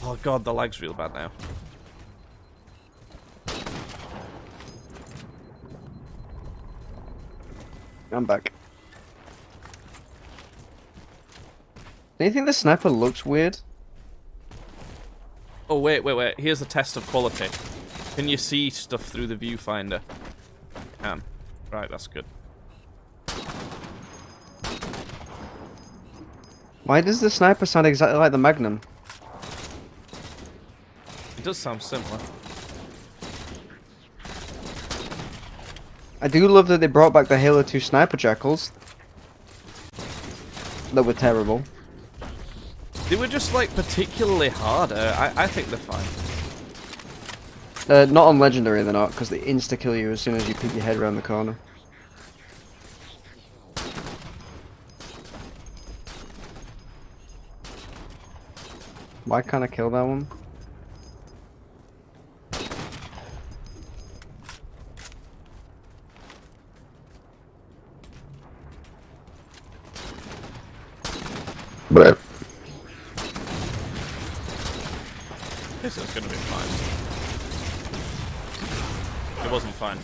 Oh god, the lag's real bad now. I'm back. Do you think the sniper looks weird? Oh wait. Here's a test of quality. Can you see stuff through the viewfinder? Can. Right, that's good. Why does the sniper sound exactly like the Magnum? It does sound similar. I do love that they brought back the Halo 2 sniper jackals. That were terrible. They were just like particularly harder. I think they're fine. Not on Legendary they're not, because they insta-kill you as soon as you peek your head around the corner. Why can't I kill that one? guess it was going to be fine. It wasn't fine.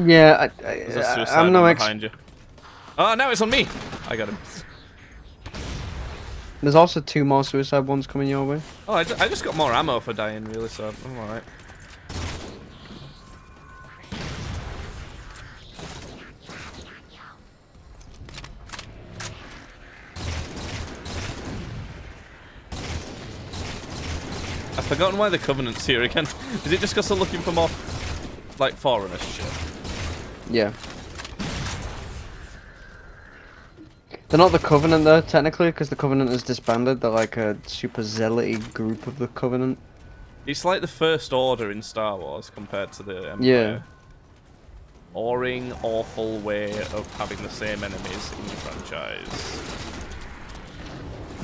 Yeah, There's a suicide I'm no one ex. behind you. Oh, now it's on me! I got him. There's also 2 more suicide ones coming your way. Oh, I just got more ammo for dying, really, so I'm alright. I've forgotten why the Covenant's here again. Is it just because they're looking for more, like, Forerunner shit? Yeah. They're not the Covenant though, technically, because the Covenant is disbanded. They're like a super zealot group of the Covenant. It's like the First Order in Star Wars compared to the Empire. Yeah. Boring, awful way of having the same enemies in the franchise.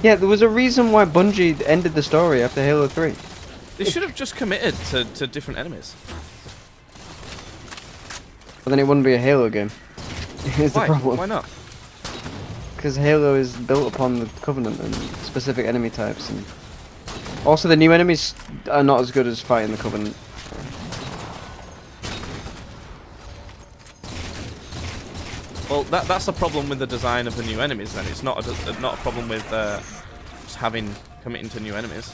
Yeah, there was a reason why Bungie ended the story after Halo 3. They should have just committed to different enemies. But then it wouldn't be a Halo game. Here's the problem. Why not? Because Halo is built upon the Covenant and specific enemy types, and also the new enemies are not as good as fighting the Covenant. Well, that's a problem with the design of the new enemies. Then it's not a problem with just committing to new enemies.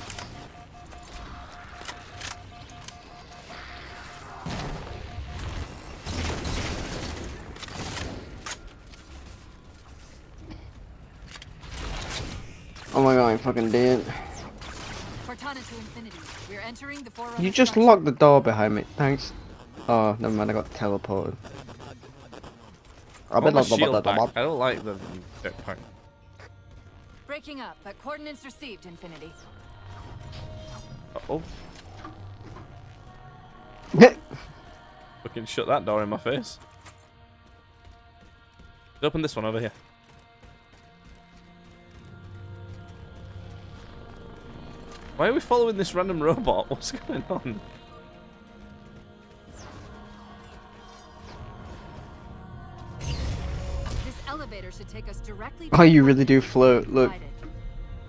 Oh my god, I fucking did. Cortana to infinity. We're entering the Forerunner. You just locked the door behind me. Thanks. Oh, never mind. I got teleported. I want my shield back. I don't like the jetpack. Breaking up, but coordinates received, Infinity. Uh-oh. Fucking shut that door in my face. Open this one over here. Why are we following this random robot? What's going on? This elevator should take us directly. Oh, you really do float. Look.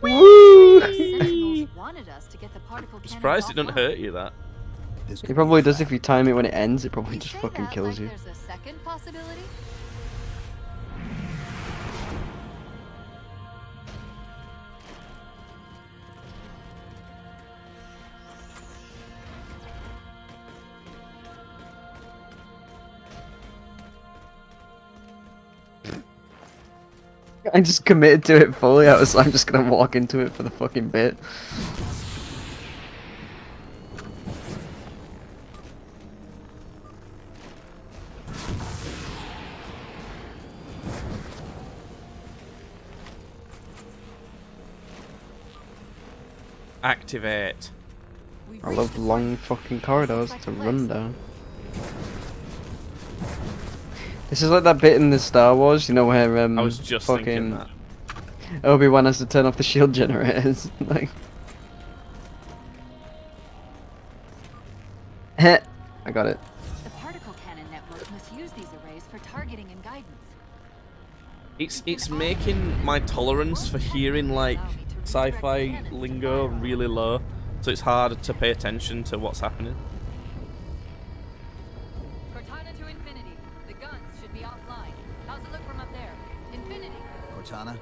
Woo! Sentinels wanted us to get the particle cannon Surprised it doesn't hurt you, that. It probably does if you time it when it ends. It probably just fucking kills you. There's a second possibility. I just committed to it fully. I'm just gonna walk into it for the fucking bit. Activate. I love long fucking corridors to run down. This is like that bit in the Star Wars, you know, where I was just thinking that. Obi-Wan has to turn off the shield generators. Like, I got it. The particle cannon network must use these arrays for targeting and guidance. It's making my tolerance for hearing like sci-fi lingo really low, so it's hard to pay attention to what's happening. Cortana to infinity. The guns should be offline. How's it look from up there? Infinity. Cortana?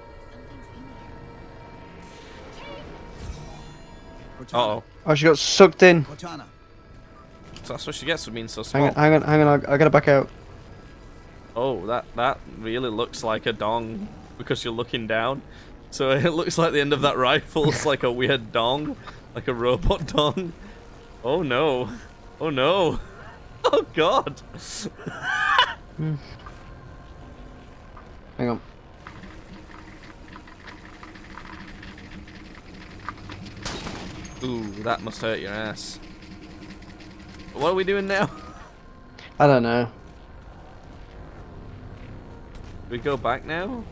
Uh-oh. Oh, she got sucked in. Cortana. So that's what she gets for being so small. Hang on, I gotta back out. Oh, that really looks like a dong because you're looking down. So it looks like the end of that rifle is like a weird dong, like a robot dong. Oh no. Oh no. Oh god. Hang on. Ooh, that must hurt your ass. What are we doing now? I don't know. We go back now?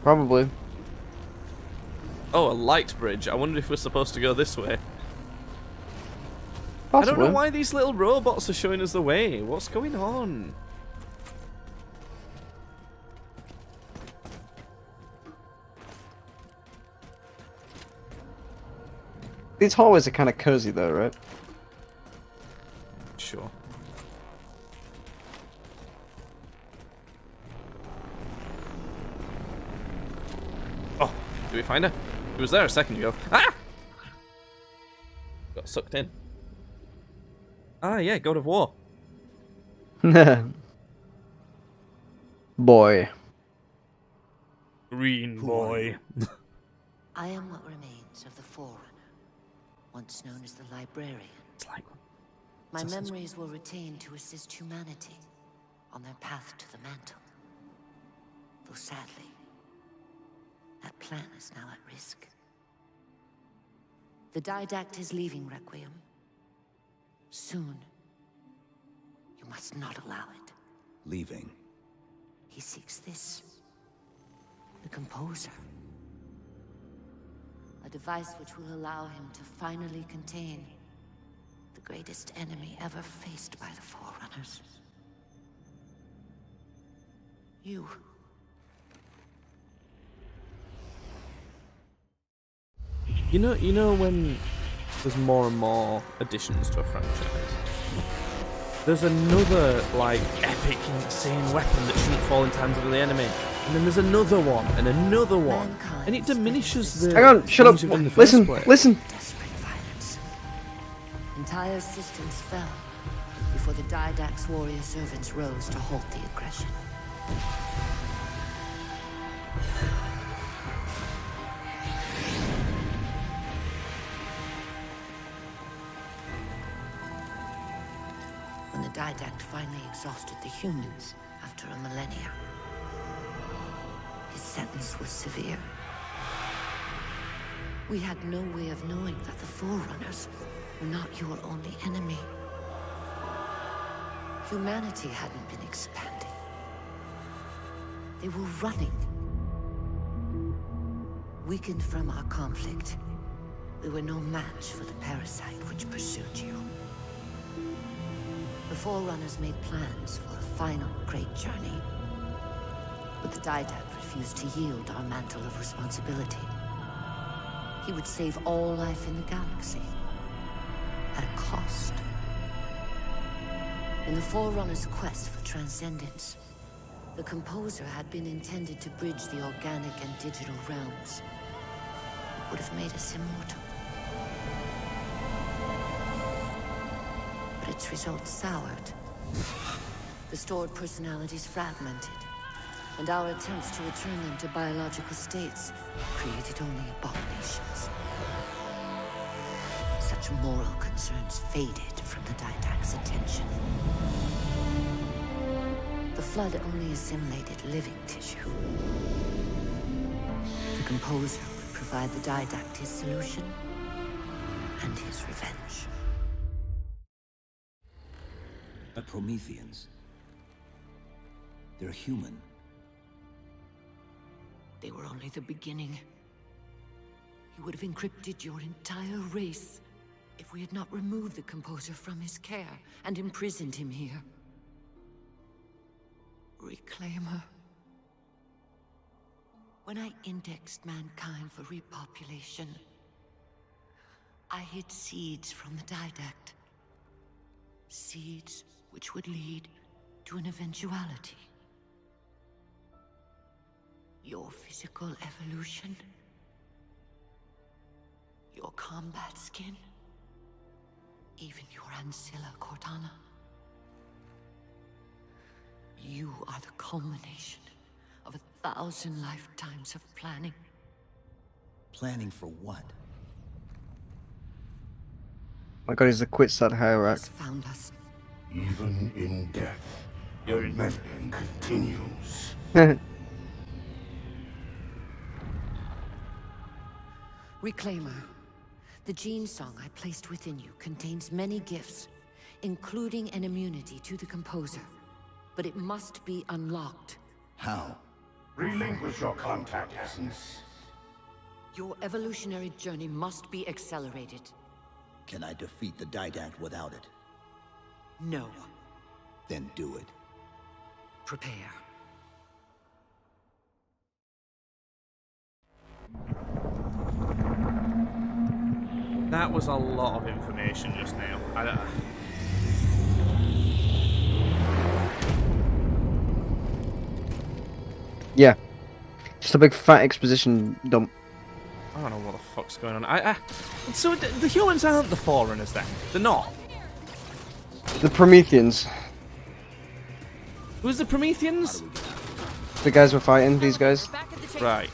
Probably. Oh, a light bridge. I wonder if we're supposed to go this way. Possibly. I don't know why these little robots are showing us the way. What's going on? These hallways are kind of cozy though, right? Sure. Oh, did we find her? It was there a second ago. Ah! Got sucked in. Ah, yeah, God of War. Boy. Green boy. I am what remains of the Forerunner, once known as the Librarian. It's like my memories will retain to assist humanity on their path to the mantle. Though sadly, that plan is now at risk. The Didact is leaving Requiem. Soon. You must not allow it. Leaving. He seeks this. The Composer. A device which will allow him to finally contain the greatest enemy ever faced by the Forerunners. You. You know when there's more and more additions to a franchise, there's another, like, epic, insane weapon that shouldn't fall into hands of the enemy. And then there's another one, and another one. And it diminishes the... Hang on, shut up. Listen, listen. Desperate violence. Entire systems fell before the Didact's warrior servants rose to halt the aggression. When the Didact finally exhausted the humans after a millennia, his sentence was severe. We had no way of knowing that the Forerunners were not your only enemy. Humanity hadn't been expanding. They were running. Weakened from our conflict, we were no match for the parasite which pursued you. The Forerunners made plans for a final great journey. But the Didact refused to yield our mantle of responsibility. He would save all life in the galaxy, at a cost. In the Forerunners' quest for transcendence, the Composer had been intended to bridge the organic and digital realms. It would have made us immortal. But its results soured. The stored personalities fragmented, and our attempts to return them to biological states created only abominations. Such moral concerns faded from the Didact's attention. The Flood only assimilated living tissue. The Composer would provide the Didact his solution and his revenge. But Prometheans... they're human. They were only the beginning. He would have encrypted your entire race if we had not removed the Composer from his care and imprisoned him here. Reclaimer. When I indexed mankind for repopulation, I hid seeds from the Didact. Seeds which would lead to an eventuality. Your physical evolution, your combat skin, even your ancilla Cortana. You are the culmination of 1,000 lifetimes of planning. Planning for what? My god, he's the Quitsat hierarch. Found us. Even in death, your meddling continues. Reclaimer. The gene song I placed within you contains many gifts, including an immunity to the Composer. But it must be unlocked. How? Relinquish your contact essence. Your evolutionary journey must be accelerated. Can I defeat the Didact without it? No. Then do it. Prepare. That was a lot of information just now. Yeah. Just a big fat exposition dump. I don't know what the fuck's going on. So the humans aren't the Forerunners then? They're not? The Prometheans. Who's the Prometheans? The guys we're fighting, these guys. Right.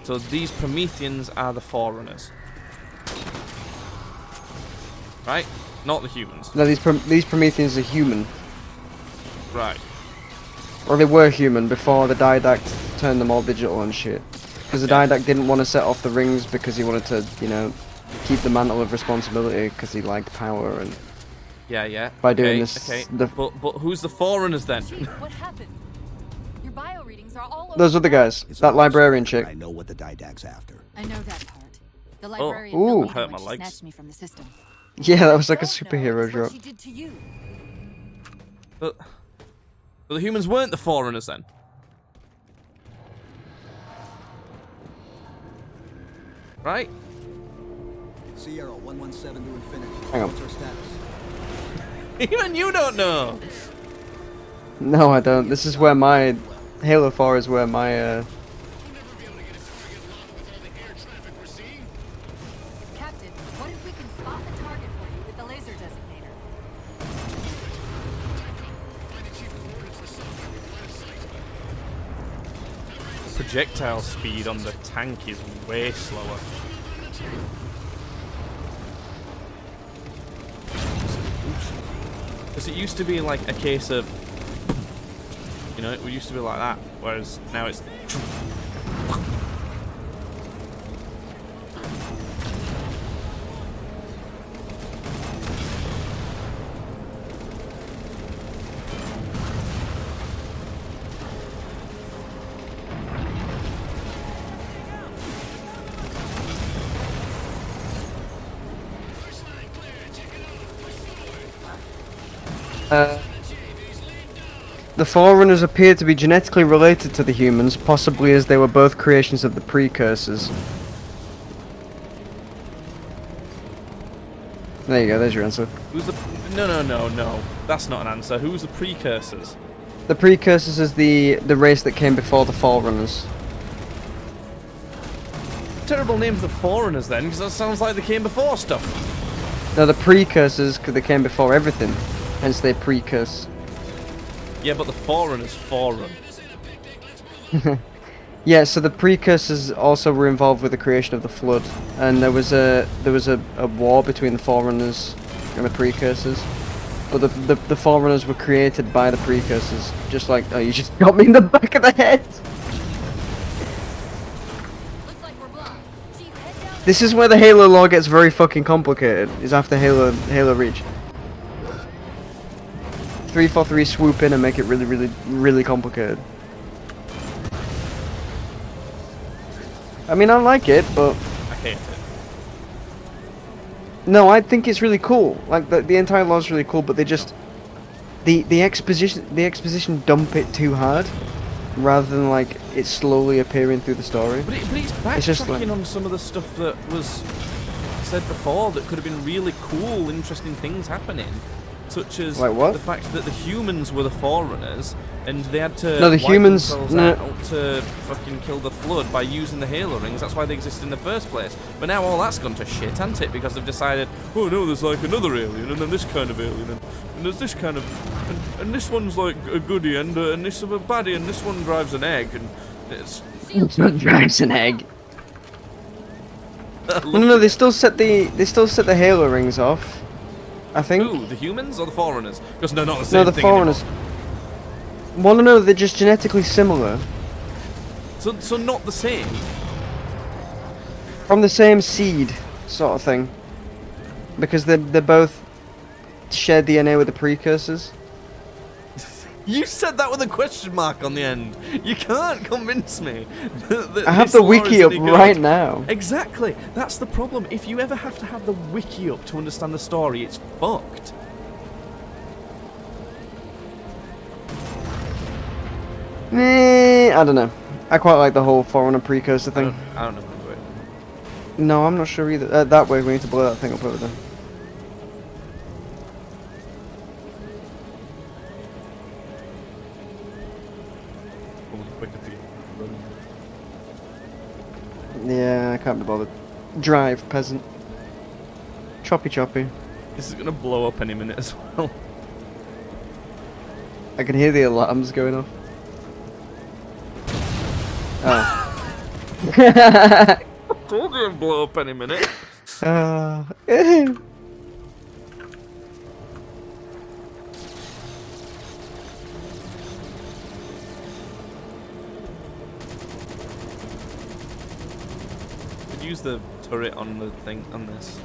So these Prometheans are the Forerunners. Right? Not the humans. No, these Prometheans are human. Right. Or they were human before the Didact turned them all digital and shit. Because the Didact didn't want to set off the rings because he wanted to, you know, keep the mantle of responsibility because he liked power and... Yeah. By doing this... Okay. But who's the Forerunners then? What happened? Your bio readings are all over. Those other guys. That librarian chick. I know what the Didact's after. I know that part. The librarian Ooh. filled me Hurt when my she legs. snatched me from the system. Yeah, that was like a superhero drop. She did to you. But the humans weren't the Forerunners then? Right? Sierra 117 to infinity. Hang on. What's our status? Even you don't know! No, I don't. This is where my... Halo 4 is where my, Captain, what if we can spot the target for you with the laser designator? Projectile speed on the tank is way slower. Because it used to be like a case of, you know, it used to be like that, whereas now it's... The Forerunners appear to be genetically related to the humans, possibly as they were both creations of the Precursors. There you go, there's your answer. Who's the... No. That's not an answer. Who's the Precursors? The Precursors is the race that came before the Forerunners. Terrible name for the Forerunners then, because that sounds like they came before stuff. No, the Precursors, because they came before everything. Hence they Precurse. Yeah, but the Forerunners forerun. Yeah, so the Precursors also were involved with the creation of the Flood, and there was a war between the Forerunners and the Precursors. But the Forerunners were created by the Precursors, just like... Oh, you just got me in the back of the head! This is where the Halo lore gets very fucking complicated, is after Halo Reach. 343 swoop in and make it really complicated. I mean, I like it, but... I hate it. No, I think it's really cool. Like, the entire lore is really cool, but they just... The exposition dump it too hard, rather than, like, it slowly appearing through the story. But it's backtracking just like... on some of the stuff that was said before that could have been really cool, interesting things happening. Such as like what? The fact that the humans were the Forerunners, and they had to no, the wipe humans themselves out to fucking kill the Flood by using the Halo rings. That's why they existed in the first place. But now all that's gone to shit, hasn't it? Because they've decided, oh no, there's like another alien, and then this kind of alien, and there's this kind of, and this one's like a goodie, and this is a baddie, and this one drives an egg, and it's. Drives an egg. No, they still set the Halo rings off. I think. Who? The humans or the Forerunners? Because they're not the same thing. No, the Forerunners. Well, no, they're just genetically similar. So not the same. From the same seed, sort of thing. Because they both share DNA with the Precursors. You said that with a question mark on the end. You can't convince me. I have the wiki up right now. Exactly. That's the problem. If you ever have to have the wiki up to understand the story, it's fucked. I don't know. I quite like the whole Forerunner Precursor thing. I don't know. No, I'm not sure either. That way, we need to blow that thing up over there. Yeah, I can't be bothered. Drive, peasant. Choppy choppy. This is gonna blow up any minute as well. I can hear the alarms going off. Oh. I told you it'd blow up any minute. Could use the turret on the thing on this.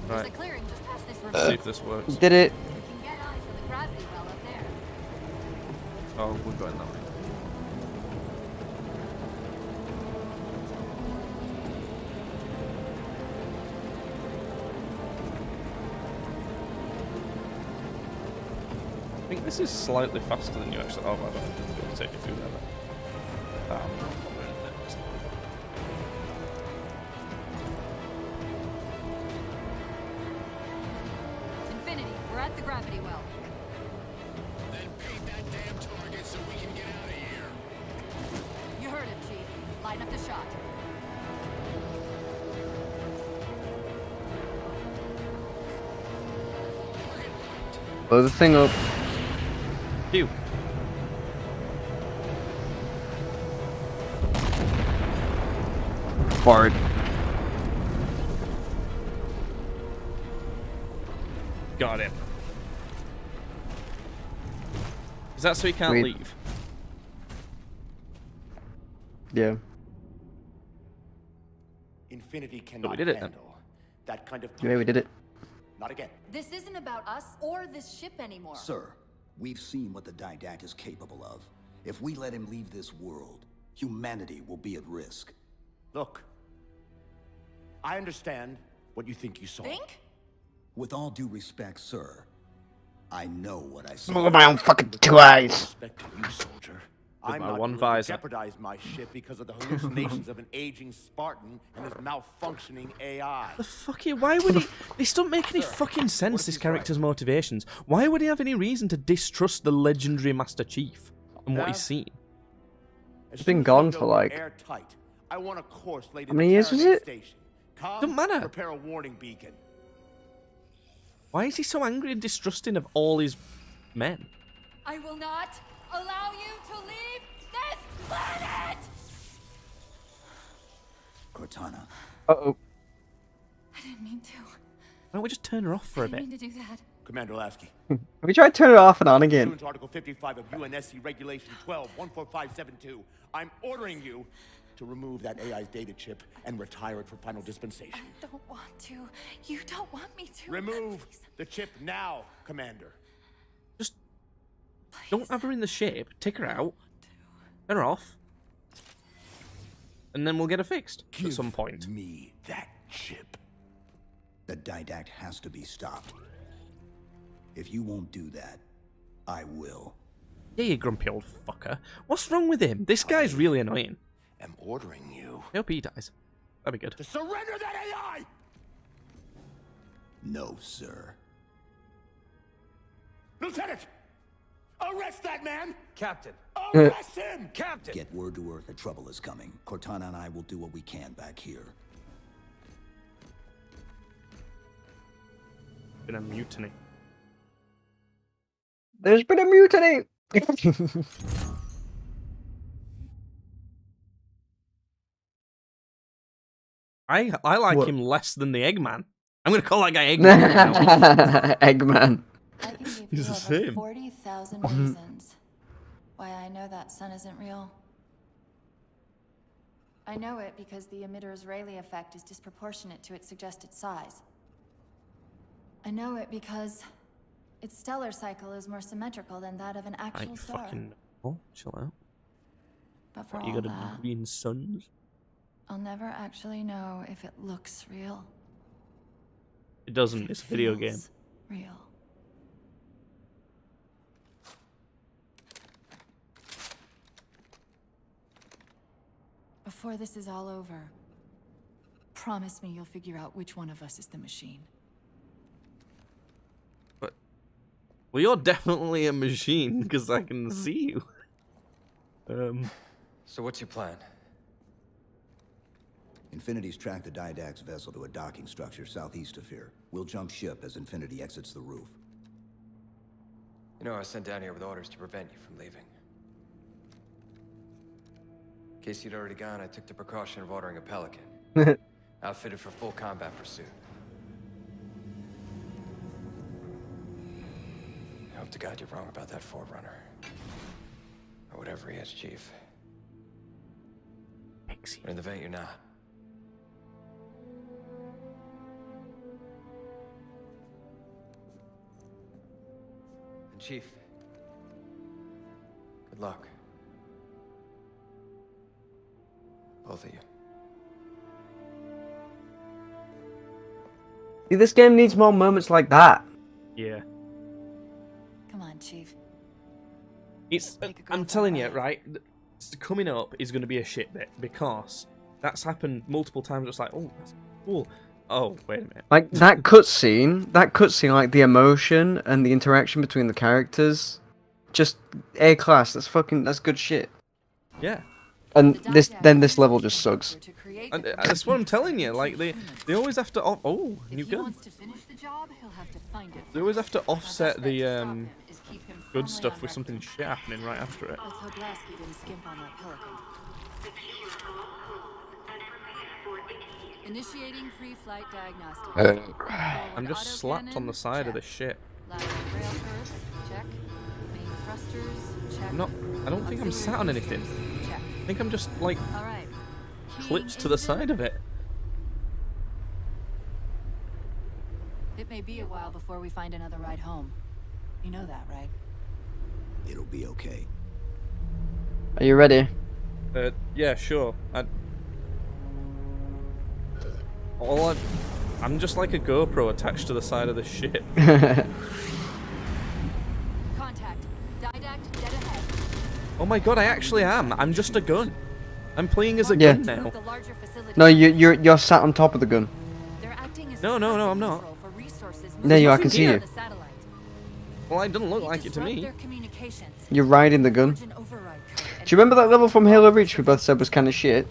There's Right. a clearing just past this Let's see river. if this works. Did it? You can get eyes on the gravity well up there. Oh, we're going that way. I think this is slightly faster than you actually. Oh, I don't know. It'll take you through there. Infinity, we're at the gravity well. Then paint that damn target so we can get out of here. You heard him, Chief. Line up the shot. Blow the thing up. Phew. Forward. Got him. Is that so he can't Wait. leave? Yeah. Infinity cannot did it then. handle that kind of Yeah, we did it. Not again. This isn't about us or this ship anymore. Sir, we've seen what the Didact is capable of. If we let him leave this world, humanity will be at risk. Look, I understand what you think you saw. Think? With all due respect, sir, I know what I saw. Look at my own fucking 2 eyes. Respect to you, soldier. With I'm my not one willing to visor. jeopardize my ship because of the hallucinations of an aging Spartan and his malfunctioning AI. The fuck you? Why would he? This don't make any fucking sense. This character's motivations. Why would he have any reason to distrust the legendary Master Chief and what he's seen? It's been gone for like. Airtight. I want a course laid How many years was it? Station. Come, Doesn't matter. Prepare a warning beacon. Why is he so angry and distrusting of all his men? I will not allow you to leave this planet! Cortana. Uh-oh. I didn't mean to. Why don't we just turn her off for I a didn't bit? mean to do that. Commander Lasky. Have we tried to turn it off and on again? Pursuant to Article 55 of UNSC Regulation 12-14572, I'm ordering you to remove that AI's data chip and retire it for final dispensation. I don't want to. You don't want me to. Remove the chip now, Commander. Just don't have her in the ship. Take her out. Turn her off. And then we'll get her fixed at some point. Me that chip. The Didact has to be stopped. If you won't do that, I will. Yeah, you grumpy old fucker. What's wrong with him? This guy's really annoying. I'm ordering you I hope he dies. That'd be good. to surrender that AI! No, sir. Lieutenant! Arrest that man! Captain! Arrest him! Captain! Get word to Earth that trouble is coming. Cortana and I will do what we can back here. Been a mutiny. There's been a mutiny! I like What? him less than the Eggman. I'm gonna call that guy Eggman now. Eggman. I can give He's you the over same. 40,000 reasons why I know that sun isn't real. I know it because the emitter's Rayleigh effect is disproportionate to its suggested size. I know it because its stellar cycle is more symmetrical than that of an I actual star. fucking know. Chill out. But for What, you all got a that, green suns? I'll never actually know if it looks real. It doesn't. It's a video game. feels Real. before this is all over, promise me you'll figure out which one of us is the machine. Well, you're definitely a machine, because I can see you. So what's your plan? Infinity's tracked the Didact's vessel to a docking structure southeast of here. We'll jump ship as Infinity exits the roof. You know, I was sent down here with orders to prevent you from leaving. In case you'd already gone, I took the precaution of ordering a Pelican. Outfitted for full combat pursuit. I hope to God you're wrong about that Forerunner. Or whatever he is, Chief. But in the event you're not. And Chief, good luck. Both of you. See, this game needs more moments like that. Yeah. Come on, Chief. It's. I'm telling you, right? Coming up is going to be a shit bit because that's happened multiple times. It's like, oh, that's cool. Oh, wait a minute. Like that cutscene, like the emotion and the interaction between the characters, just A class. That's good shit. Yeah. And this level just sucks. And that's what I'm telling you. Like they always have to. Oh, new gun. They always have to offset the good stuff with something shit happening right after it. Let's hope Lasky didn't skimp on that Pelican. Initiating pre-flight diagnostics. I'm just slapped on the side of this shit. Lateral rail curves, check. Main thrusters, check. I'm not. I don't think I'm sat on anything. Check. I think I'm just like All right. clipped to the side of it. It may be a while before we find another ride home. You know that, right? It'll be okay. Are you ready? Yeah, sure. I'm just like a GoPro attached to the side of the ship. Contact. Didact dead ahead. Oh my god, I actually am. I'm just a gun. I'm playing as a gun now. No, you're sat on top of the gun. No, I'm not. There you are, I can see you. Well, it doesn't look like it to me. You're riding the gun. Do you remember that level from Halo Reach we both said was kind of shit?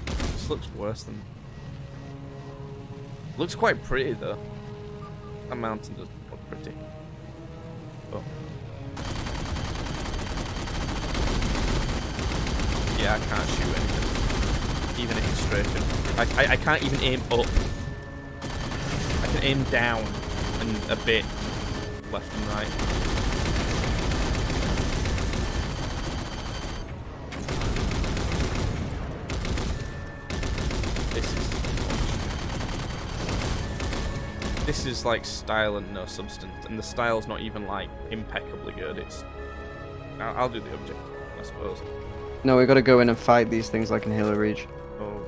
This looks worse than... Looks quite pretty, though. That mountain doesn't look pretty. Oh. Yeah, I can't shoot anything. Even aim straight in. I can't even aim up. I can aim down and a bit left and right. This is like style and no substance, and the style's not even like impeccably good. It's I'll do the objective, I suppose. No, we gotta go in and fight these things like in Halo Reach. Oh.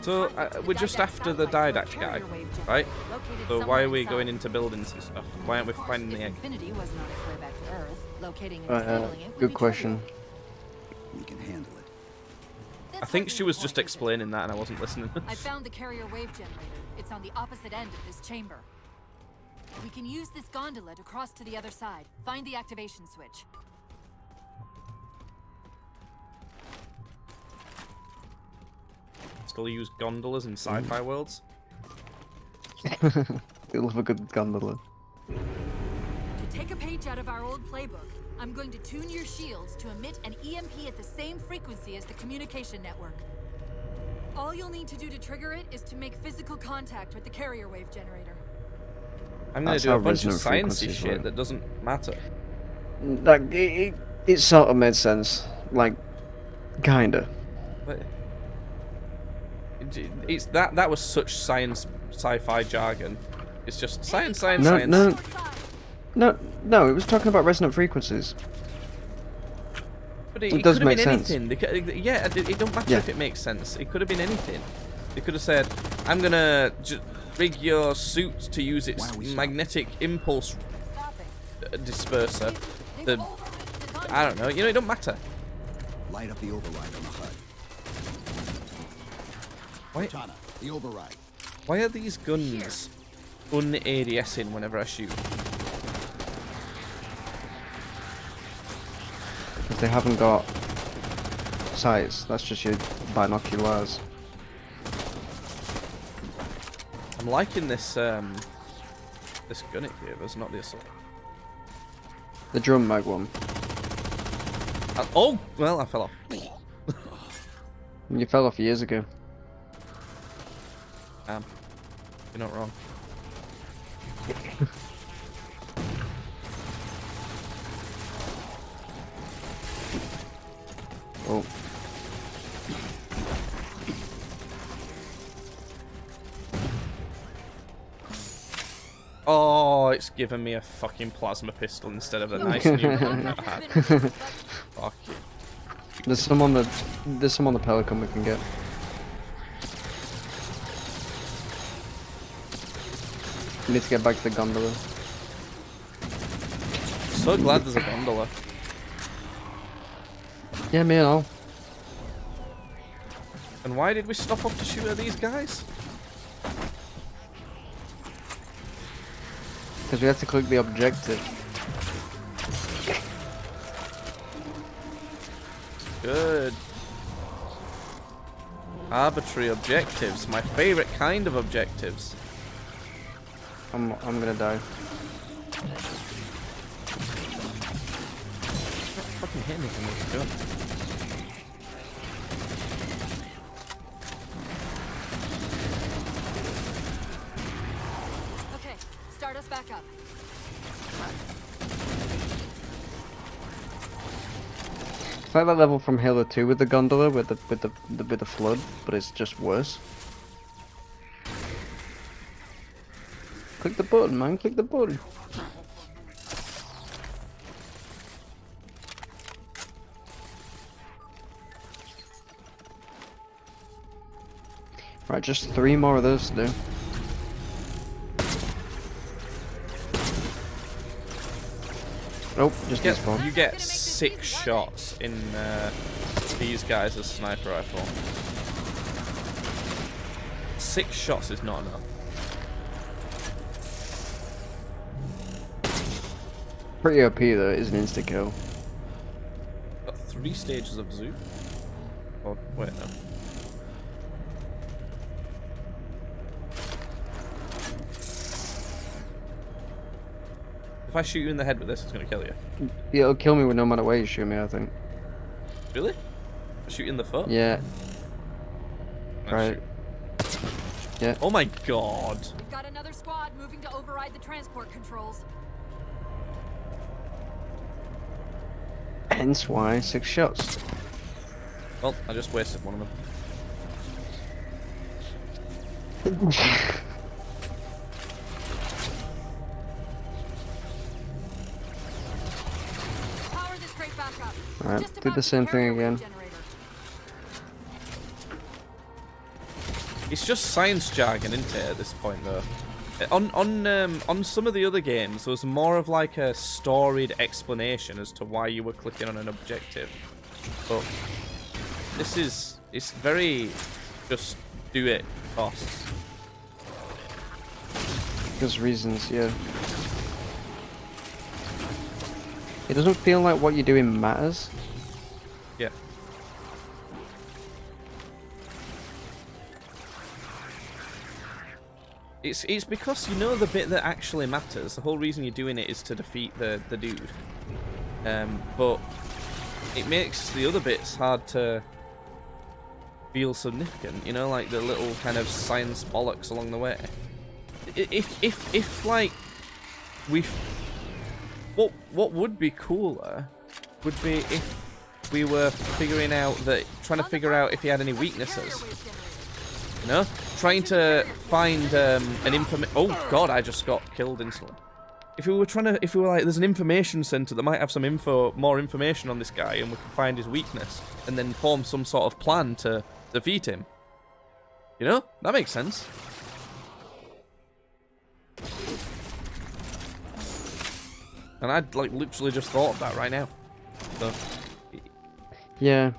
So we're just after the Didact guy, right? So why are we going into buildings and stuff? Why aren't we finding the egg? Good question. We can handle it. I think she was just explaining that and I wasn't listening. I found the carrier wave generator. It's on the opposite end of this chamber. We can use this gondola to cross to the other side. Find the activation switch. Still use gondolas in sci-fi worlds? You love a good gondola. To take a page out of our old playbook, I'm going to tune your shields to emit an EMP at the same frequency as the communication network. All you'll need to do to trigger it is to make physical contact with the carrier wave generator. I'm gonna do a bunch of sciencey shit that doesn't matter. Like, it sort of made sense. Like, kinda. But it's that was such sci-fi jargon. It's just science. No, it was talking about resonant frequencies. But it does could have make been sense. anything. Yeah, it don't matter if it makes sense. It could have been anything. They could have said, I'm gonna rig your suit to use its magnetic impulse disperser. I don't know. You know, it don't matter. Light up the override on the HUD. Cortana, the override. Why are these guns un-ADSing whenever I shoot? Because they haven't got sights. That's just your binoculars. I'm liking this this gun it gave us, not the assault. The drum mag one. Oh, well, I fell off. You fell off years ago. You're not wrong. Oh. Oh, it's given me a fucking plasma pistol instead of a nice new gun that I had. Fuck you. There's some on the Pelican we can get. We need to get back to the gondola. So glad there's a gondola. Yeah, me and all. And why did we stop off to shoot at these guys? Because we had to click the objective. Good. Arbitrary objectives. My favorite kind of objectives. I'm gonna die. Fucking hit me from this gun. Okay, start us back up. It's like that level from Halo 2 with the gondola with the flood, but it's just worse. Click the button, man. Click the button. Right, just 3 more of those to do. Nope, just this one. You get 6 shots in these guys as sniper rifle. 6 shots is not enough. Pretty OP though, it is an insta kill. Got 3 stages of Zoo. Oh, wait, no. If I shoot you in the head with this, it's gonna kill you. Yeah, it'll kill me no matter where you shoot me, I think. Really? I shoot you in the foot? Yeah. Oh, right. Shoot. Yeah. Oh my god. We've got another squad moving to override the transport controls. Hence why 6 shots. Well, I just wasted one of them. Power this crate back up. Alright, do the same thing again. It's just science jargon, isn't it, at this point, though? On some of the other games, there was more of like a storied explanation as to why you were clicking on an objective. But this is, it's very just do it costs. Because reasons, yeah. It doesn't feel like what you're doing matters. Yeah. It's because you know the bit that actually matters. The whole reason you're doing it is to defeat the dude. But it makes the other bits hard to feel significant, you know, like the little kind of science bollocks along the way. If like what would be cooler would be if we were figuring out that, trying to figure out if he had any weaknesses. You know, trying to find an information. Oh god, I just got killed instantly. If we were like, there's an information center that might have some more information on this guy, and we can find his weakness, and then form some sort of plan to defeat him. You know, that makes sense. And I'd like literally just thought of that right now. So. Yeah.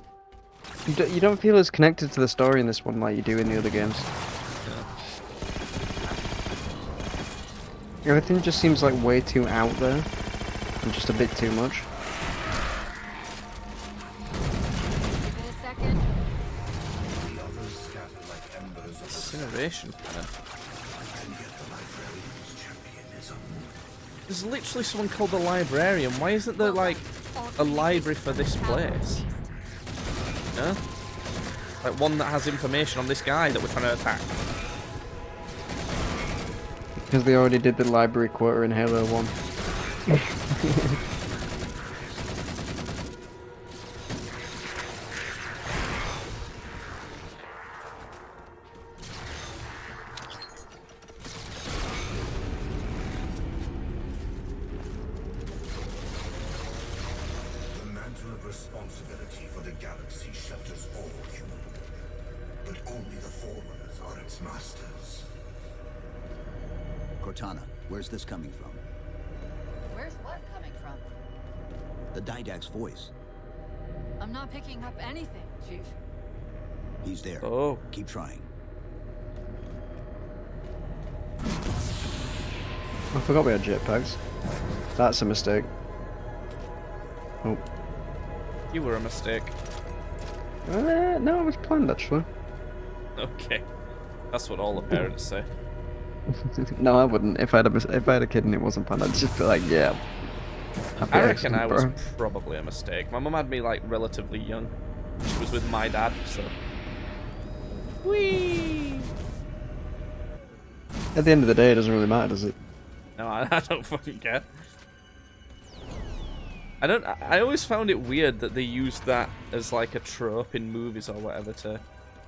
You don't feel as connected to the story in this one like you do in the other games. Yeah. Everything just seems like way too out there. And just a bit too much. Incineration cannon. There's literally someone called the librarian. Why isn't there like a library for this place? Yeah? Like one that has information on this guy that we're trying to attack. Because they already did the library quarter in Halo 1. Responsibility for the galaxy shelters all human, but only the Forerunners are its masters. Cortana, where's this coming from? Where's what coming from? The Didact's voice. I'm not picking up anything, Chief. He's there. Oh. Keep trying. I forgot we had jetpacks. That's a mistake. Oh. You were a mistake. No, it was planned actually. Okay. That's what all the parents say. No, I wouldn't. If I had a kid and it wasn't planned, I'd just be like, yeah. I reckon I was probably a mistake. My mum had me like relatively young. She was with my dad, so. Whee! At the end of the day, it doesn't really matter, does it? No, I don't fucking care. I always found it weird that they used that as like a trope in movies or whatever to.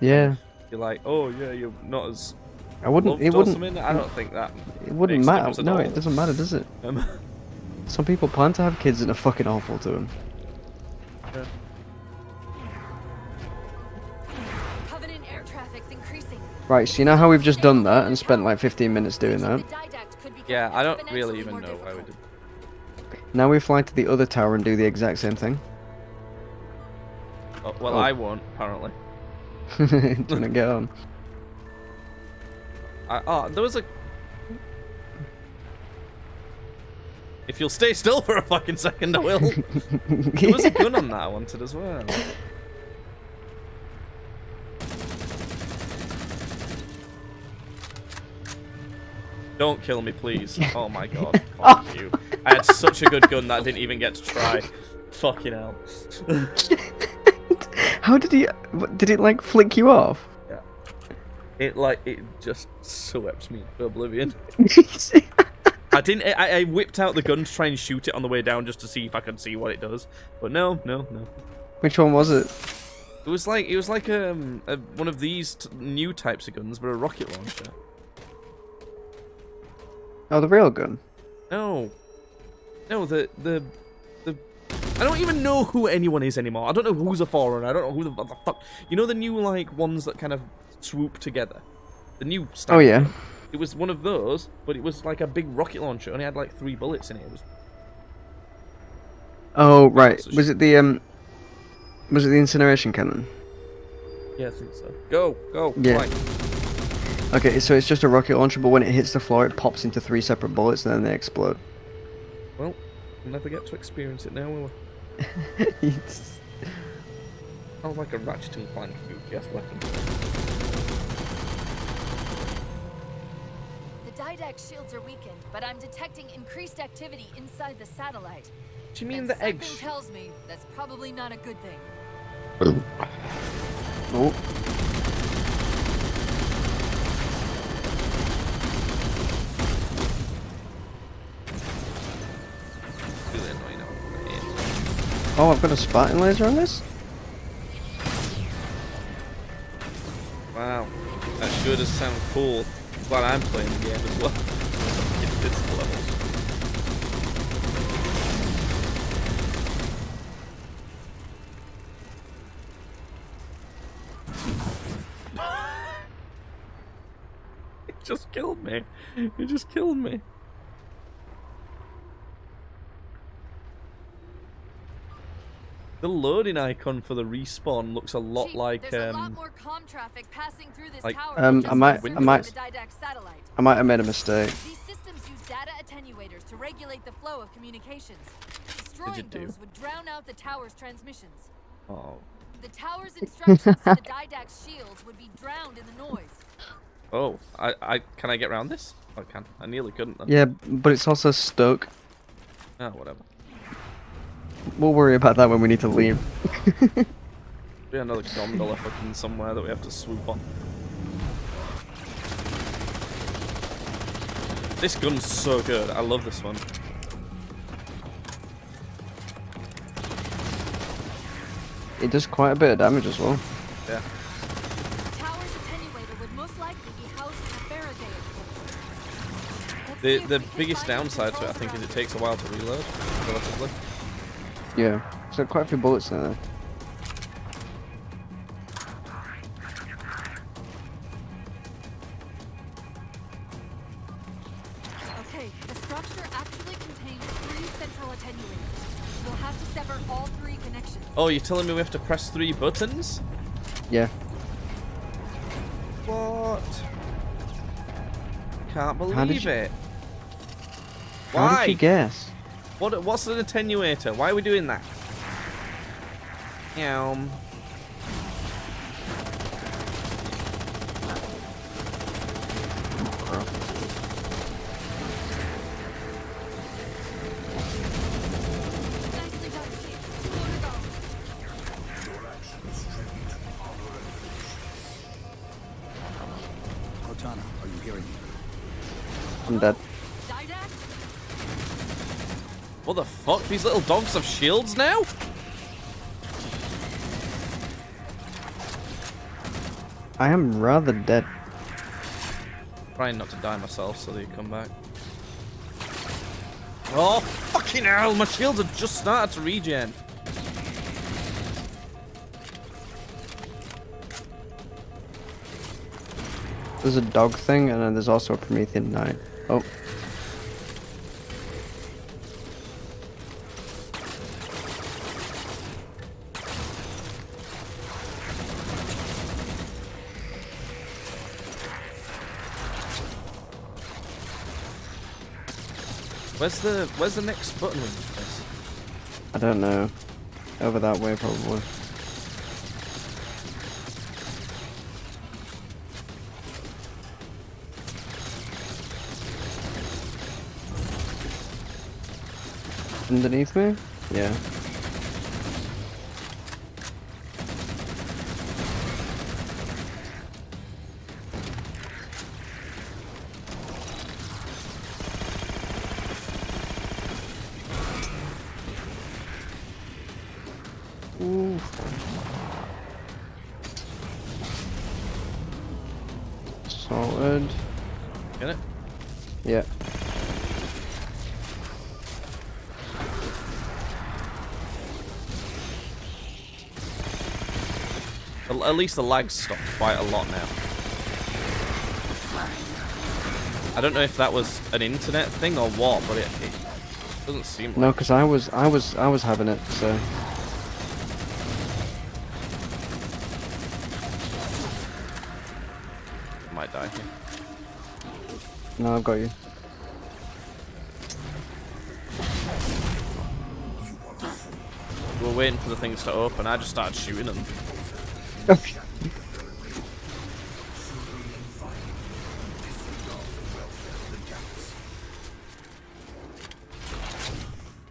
Yeah. You're like, oh yeah, you're not as. I wouldn't. loved It or wouldn't. something. I don't think that. It wouldn't makes a difference matter. at No, all. it doesn't matter, does it? Some people plan to have kids and are fucking awful to them. Yeah. Covenant air traffic's increasing. Right, so you know how we've just done that and spent like 15 minutes doing that? Yeah, I don't really even know why we did. Now we fly to the other tower and do the exact same thing. Oh, well, Oh. I won't apparently. Didn't get on. There was a. If you'll stay still for a fucking second, I will. There was a gun on that I wanted as well. Don't kill me, please. Oh my god. Fuck you. I had such a good gun that I didn't even get to try. Fucking hell. How did he... Did it like flick you off? Yeah. It just swept me into oblivion. I whipped out the gun to try and shoot it on the way down just to see if I could see what it does. But no. Which one was it? It was like one of these new types of guns, but a rocket launcher. Oh, the real gun? No, the I don't even know who anyone is anymore. I don't know who's a Forerunner. I don't know who the fuck. You know the new like ones that kind of swoop together. The new stuff. Oh yeah. It was one of those, but it was like a big rocket launcher. It only had like 3 bullets in it. It was. Oh right. Was it the incineration cannon? Yeah, I think so. Go. Yeah. Fly. Okay, so it's just a rocket launcher, but when it hits the floor, it pops into 3 separate bullets, and then they explode. Well, we'll never get to experience it now, will we? Sounds like a Ratchet and Clank UPS weapon. The Didact shields are weakened, but I'm detecting increased activity inside the satellite. Do you mean And the eggs? something tells me that's probably not a good thing. Oh. Oh, I've got a Spartan laser on this? Wow, that sure does sound cool. I'm glad I'm playing the game as well. It fits the levels. just killed me. He just killed me. The loading icon for the respawn looks a lot Chief, like there's a lot more comm traffic passing through this like, tower I than just might the Didact satellite. I might have made a mistake. These systems use data attenuators to regulate the flow of communications. Destroying those would drown out the tower's transmissions. Oh. The tower's instructions to the Didact's shields would be drowned in the noise. Oh, can I get around this? I can. I nearly couldn't then. Yeah, but it's also stuck. Oh, whatever. We'll worry about that when we need to leave. Be another gondola fucking somewhere that we have to swoop on. This gun's so good. I love this one. It does quite a bit of damage as well. Yeah. The tower's attenuator would most likely be housed in a Faraday enclosure. The biggest downside to it, I think, is it takes a while to reload, relatively. Yeah, it's got quite a few bullets in there. Okay, the structure actually contains 3 central attenuators. We'll have to sever all 3 connections. Oh, you're telling me we have to press 3 buttons? Yeah. What? Can't How did believe you- it. How Why? did you guess? What's an attenuator? Why are we doing that? Cortana, are you hearing me? I'm dead. What the fuck? These little dogs have shields now? I am rather dead. Trying not to die myself so they come back. Oh, fucking hell! My shields have just started to regen. There's a dog thing, and then there's also a Promethean Knight. Oh. Where's the next button on this? I don't know. Over that way, probably. Underneath me? Yeah. Ooh. Solid. Get it? Yeah. At least the lag's stopped quite a lot now. I don't know if that was an internet thing or what, but it doesn't seem like. No, because I was having it, so. Might die here. No, I've got you. We were waiting for the things to open. I just started shooting them.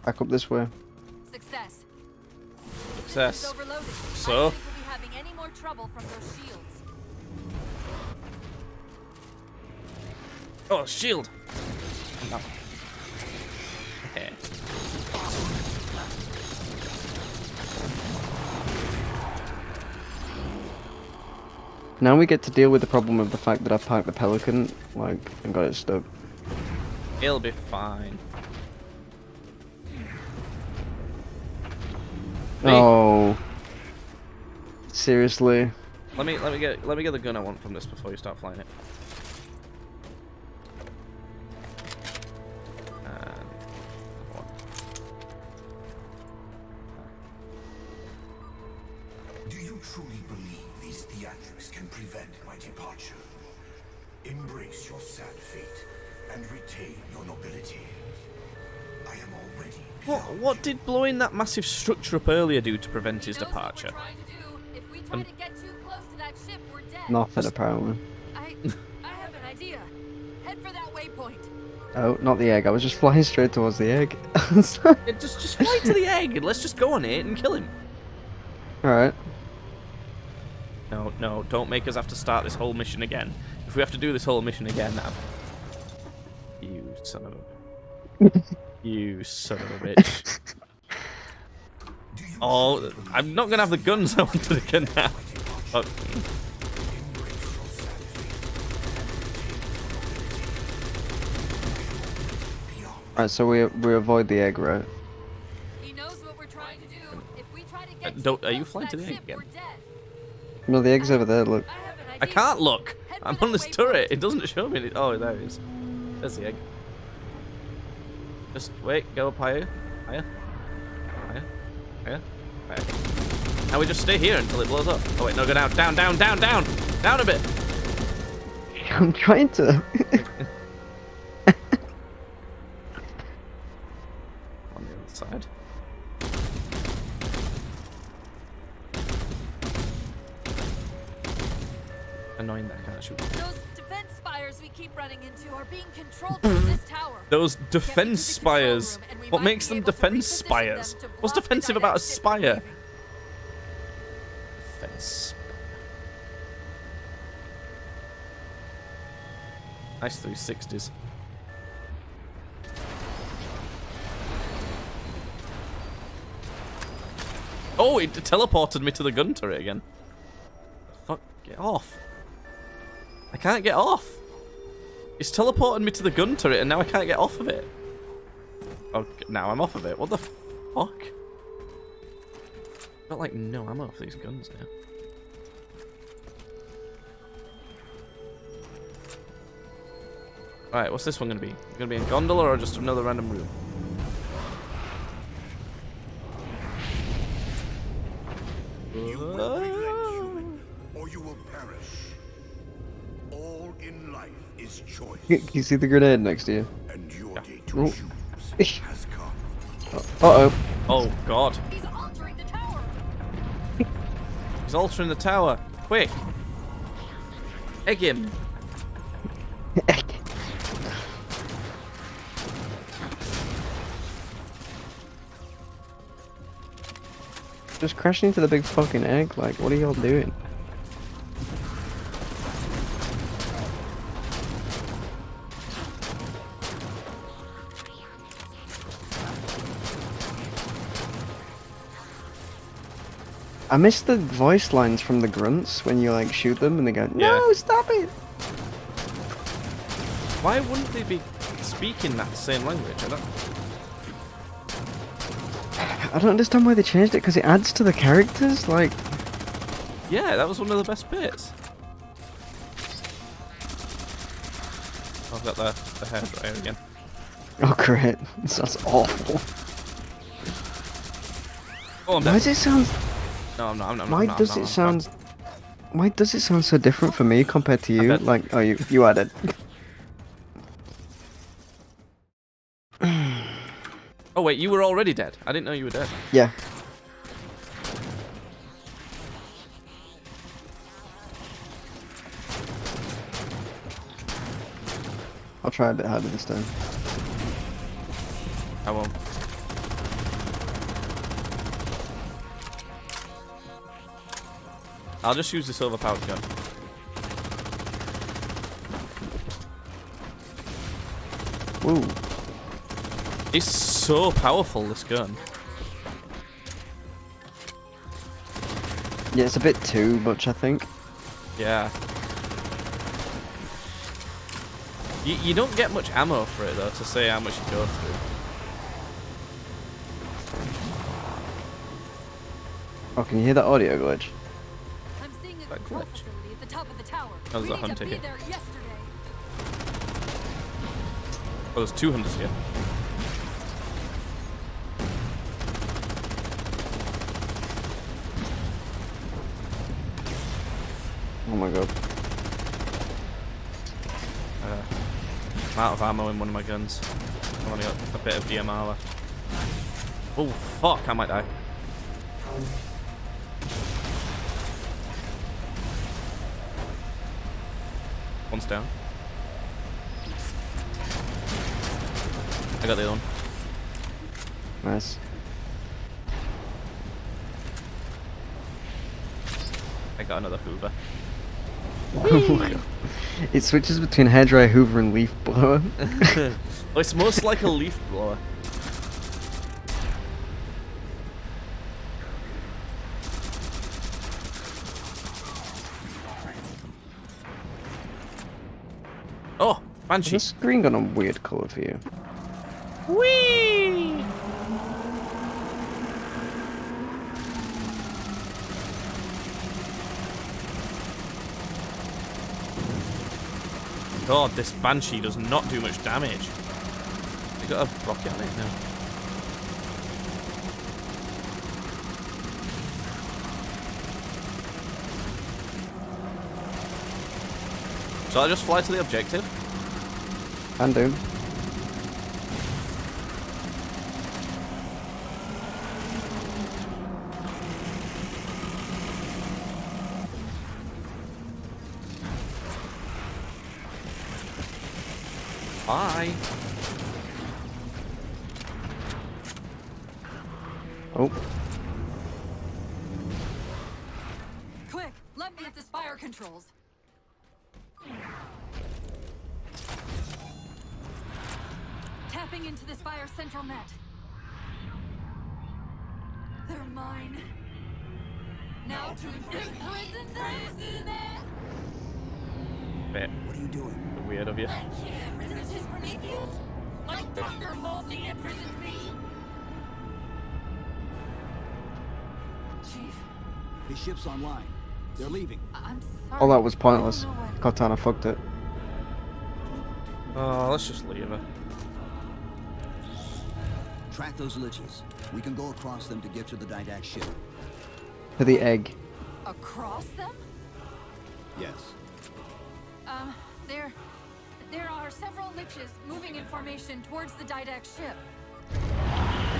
Back up this way. Success. Success. Overloaded. So? I don't think we'll be having any more trouble from those shields. Oh, shield! No. Okay. Now we get to deal with the problem of the fact that I parked the Pelican, like, and got it stuck. It'll be fine. Me? Oh. Seriously? Let me get the gun I want from this before you start flying it. can prevent my departure. Embrace your sad fate and retain your nobility. I am already. What did blowing that massive structure up earlier do to prevent his departure? If we try to get too close to that ship, we're dead. Nothing apparently. I have an idea. Head for that waypoint. Oh, not the egg. I was just flying straight towards the egg. Just fly to the egg and let's just go on it and kill him. Alright. No, don't make us have to start this whole mission again. If we have to do this whole mission again, you son of a... You son of a bitch. Oh, I'm not gonna have the guns I wanted again now. Oh. Alright, so we avoid the egg, right? He knows what we're trying to do. If we try to get Are you flying to the egg again? No, the egg's over there, look. I can't look. I'm on this turret. It doesn't show me. Oh, there it is. There's the egg. Just wait. Go up higher. Higher. Higher. Higher. Higher. Now we just stay here until it blows up. Oh wait, no, go down. Down, down, down, down. Down a bit. I'm trying to. On the other side. Annoying that I can't shoot. Those defense spires we keep running into are being controlled from this tower. Those defense spires. What makes them defense spires? What's defensive about a spire? Defense. Nice 360s. Oh, it teleported me to the gun turret again. Fuck, get off. I can't get off. It's teleported me to the gun turret and now I can't get off of it. Oh, now I'm off of it. What the fuck? Got like no ammo for these guns now. Alright, what's this one gonna be? Gonna be a gondola or just another random room? You will relent, human, or you will perish. All in life is choice. Can you see the grenade next to you? And your day to choose has come. Uh-oh. Oh, God. He's altering the tower. He's altering the tower. Quick. Egg him. Just crashing into the big fucking egg. Like, what are y'all doing? I miss the voice lines from the grunts when you like shoot them and they go, "No, stop it!" Why wouldn't they be speaking that same language? I don't understand why they changed it because it adds to the characters. Like, yeah, that was one of the best bits. Oh, I've got the hairdryer again. oh great, that's awful. Oh, I'm Why dead. does it sound? No, I'm not. Why does it sound? Why does it sound so different for me compared to you? Like, oh, you added. Oh wait, you were already dead. I didn't know you were dead. Yeah. I'll try a bit harder this time. I won't. I'll just use this overpowered gun. Woo. It's so powerful, this gun. Yeah, it's a bit too much, I think. Yeah. You don't get much ammo for it, though, to say how much you go through. Oh, can you hear that audio glitch? I'm seeing a That control glitch. facility at the top of the tower. Oh, there's We a need to hunter be here. there yesterday. Oh, there's 2 hunters here. Oh my god. I'm out of ammo in one of my guns. I've only got a bit of DMR left. Oh fuck, I might die. One's down. I got the other one. Nice. I got another Hoover. It switches between hairdryer, Hoover, and leaf blower. Well, it's most like a leaf blower. Oh, Banshee. This screen got a weird colour for you. Whee! God, this Banshee does not do much damage. They got a rocket on it now. Shall I just fly to the objective? Can do. Bye. Oh. Quick, let me at the spire controls. Tapping into the spire central net. They're mine. Now to imprison those in there. Bit. What are you doing? Weird of you. Resist Prometheus. Like thunder molting imprisoned me. Chief, His ship's online. They're leaving. I'm sorry. All that was pointless. Cortana fucked it. Oh, let's just leave her. Track those liches. We can go across them to get to the Didact ship. To the egg. Across them? Yes. There are several liches moving in formation towards the Didact ship.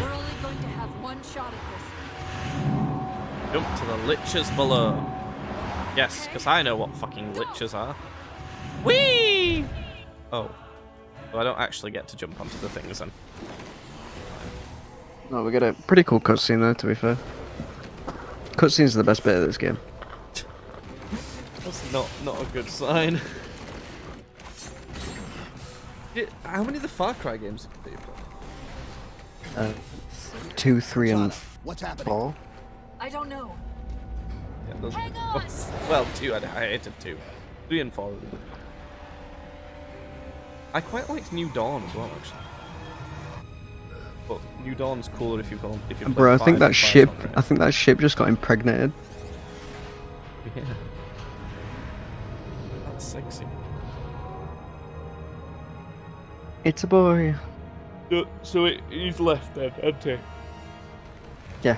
We're only going to have one shot at this. Jump to the liches below. Yes, because I know what fucking liches are. Whee! Oh. So I don't actually get to jump onto the things then. No, we got a pretty cool cutscene though, to be fair. Cutscenes are the best bit of this game. That's not a good sign. How many of the Far Cry games have you played? 2, 3, and What's happening? 4. I don't know. Yeah, those, Hang on! well, 2, I hated 2. 3 and 4. I quite liked New Dawn as well, actually. But New Dawn's cooler if you've Bro, I think that ship just got impregnated. Yeah. That's sexy. It's a boy. So he's left then, hasn't he? Yeah.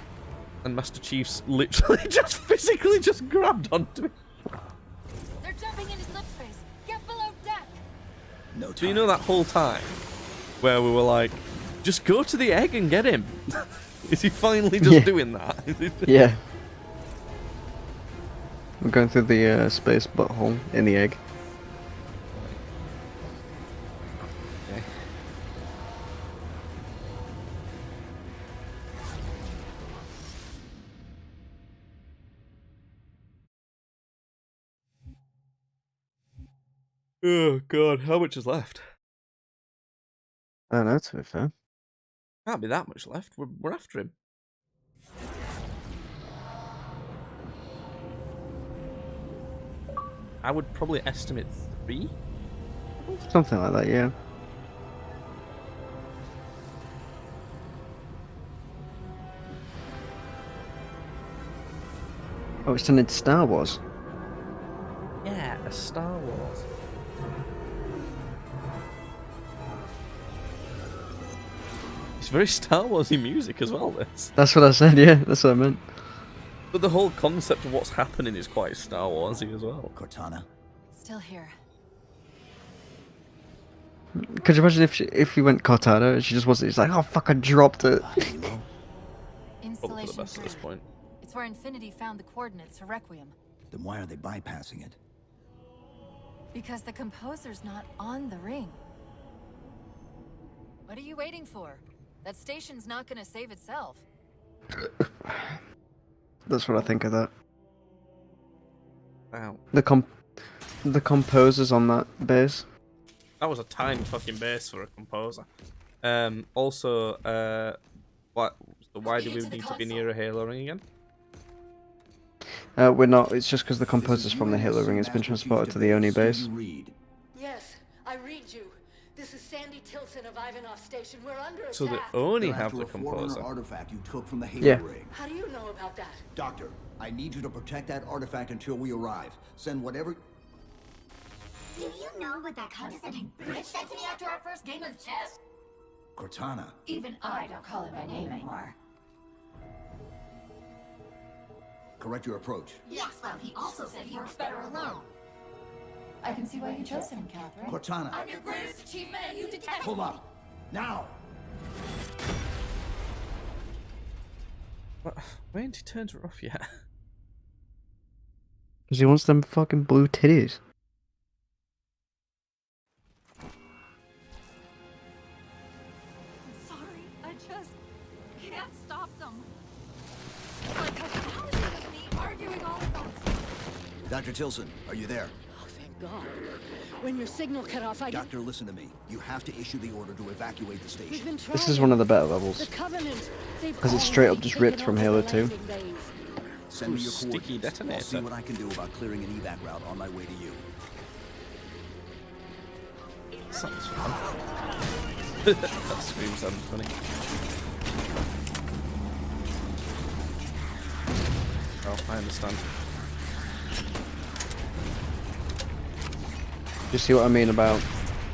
And Master Chief's literally just physically just grabbed onto it. They're jumping into slip space. Get below deck. No time. So you know that whole time where we were like, just go to the egg and get him. Is he finally just doing that? Yeah. We're going through the space butthole in the egg. Okay. Oh god, how much is left? I don't know, to be fair. Can't be that much left. We're after him. I would probably estimate 3. Something like that, yeah. Oh, it's turned into Star Wars. Yeah, a Star Wars. It's very Star Warsy music as well, this. That's what I said, yeah, that's what I meant. But the whole concept of what's happening is quite Star Warsy as well. Cortana. Still here. Could you imagine if we went Cortana and she just wasn't? It's like, oh fuck, I dropped it. Probably for the Installation best at this 3. point. It's where Infinity found the coordinates for Requiem. Then why are they bypassing it? Because the composer's not on the ring. What are you waiting for? That station's not gonna save itself. That's what I think of that. Wow. The composer's on that base. That was a tiny fucking base for a composer. Also, why do we need to be near a Halo ring again? We're not. It's just because the composer's from the Halo ring. It's been transported to the Oni base. Yes, I read you. This is Sandy Tilson of Ivanov Station. We're under attack. So they only They're have after the a Forerunner composer. artifact you took from the Halo Yeah. ring. How do you know about that? Doctor, I need you to protect that artifact until we arrive. Send whatever... Do you know what that condescending bitch said to me after our first game of chess? Cortana. Even I don't call him by name anymore. Correct your approach. Yes, well, he also said he works better alone. I can see why you chose him, Catherine. Cortana. I'm your greatest achievement and you detest Hold me. up. Now. What? Why ain't he turned her off yet? Because he wants them fucking blue titties. I'm sorry. I just can't stop them. Like, how is it with me arguing all about Dr. Tilson, are you there? Oh, thank God. When your signal cut off, I Doctor, listen to me. You have to issue the order to evacuate the We've station. been This is trying. one of the better levels. The Covenant. Because it's straight up just ripped from Halo 2. Send me your Sticky coordinates. I'll see detonator. what I can do about clearing an evac route on my way to you. Sounds fun. That scream sounds funny. Oh, I understand. You see what I mean about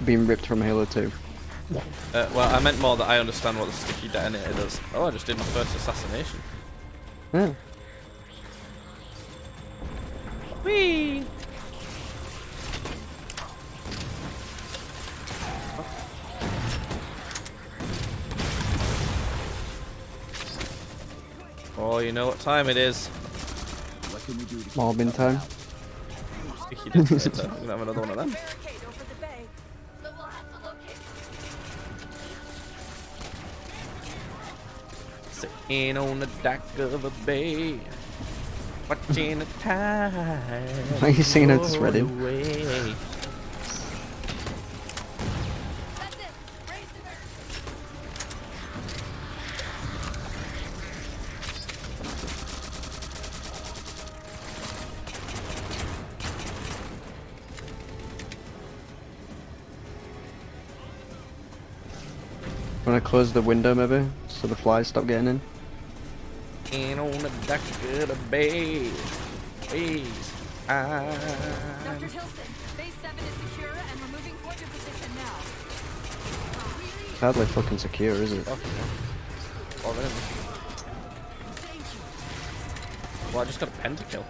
being ripped from Halo 2? Well, I meant more that I understand what the sticky detonator does. Oh, I just did my first assassination. Yeah. Whee! Oh, you know what time it is. What can we do to Mobbing time. Sticky detonator. I'm gonna have another one of them. Sitting on the dock of a bay, watching the tide. Why are you singing Otis roll Redding? away. Want to close the window maybe? So the flies stop getting in? In on the dock of the bay. Ways. Dr. Tilson, Base 7 is secure and we're moving toward your position now. It's hardly fucking secure, is it? Oh, really? Well, I just got a pentakill.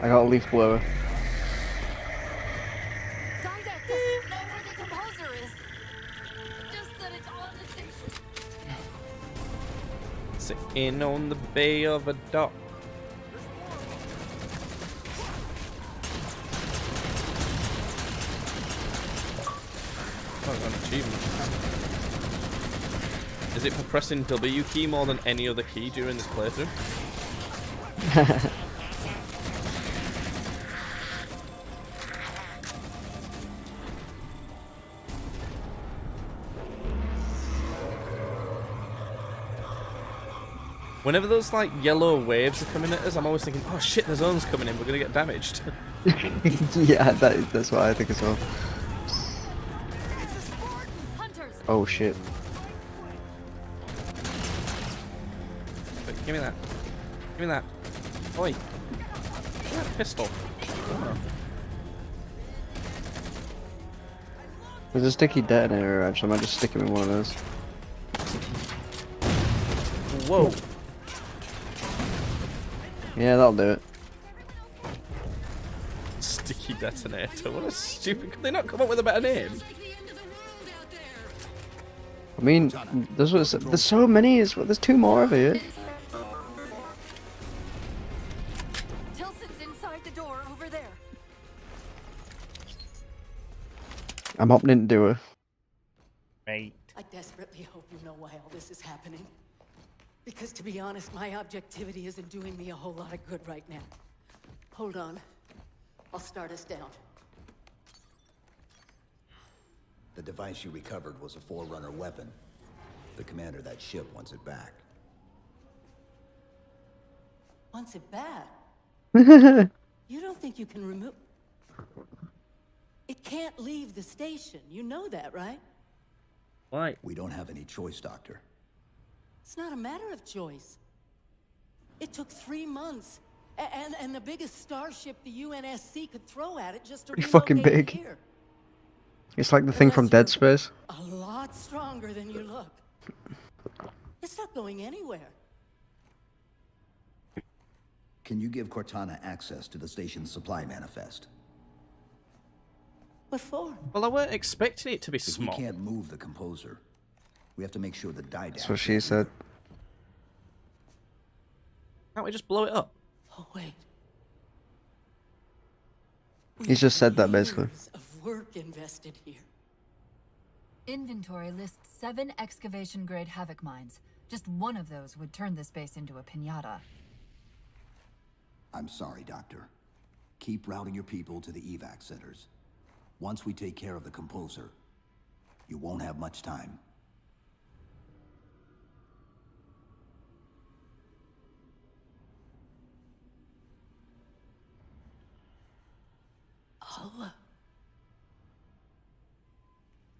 I got a leaf blower. Didac doesn't know where the composer is. Just that it's on the station. Sitting on the bay of a dock. Oh, I got an achievement. Is it for pressing W key more than any other key during this playthrough? Whenever those like yellow waves are coming at us, I'm always thinking, oh shit, the zone's coming in, we're gonna get damaged. Yeah, that's what I think as well. Oh shit. Wait, give me that. Give me that. Oi. Give me that pistol. Oh. There's a sticky detonator actually, I might just stick him in one of those. Whoa. Yeah, that'll do it. Sticky detonator. What a stupid. Could they not come up with a better name? I mean, there's so many. There's 2 more over here. Tilson's inside the door over there. I'm opting into Dua. I desperately hope you know why all this is happening. Because to be honest, my objectivity isn't doing me a whole lot of good right now. Hold on. I'll start us down. The device you recovered was a Forerunner weapon. The commander of that ship wants it back. Wants it back? You don't think you can remove... It can't leave the station. You know that, right? Why? We don't have any choice, Doctor. It's not a matter of choice. It took 3 months. And the biggest starship the UNSC could throw at it just to Pretty fucking relocate big. here. It's like the thing from Dead Space. A lot stronger than you look. It's not going anywhere. Can you give Cortana access to the station's supply manifest? What for? Well, I weren't expecting it to be If small. we can't move the composer, we have to make sure the Didact... That's what she said. Can't we just blow it up? Oh, wait. He's just said that basically. Years of work invested here. Inventory lists 7 excavation-grade Havoc mines. Just one of those would turn this base into a piñata. I'm sorry, Doctor. Keep routing your people to the evac centers. Once we take care of the composer, you won't have much time. I'll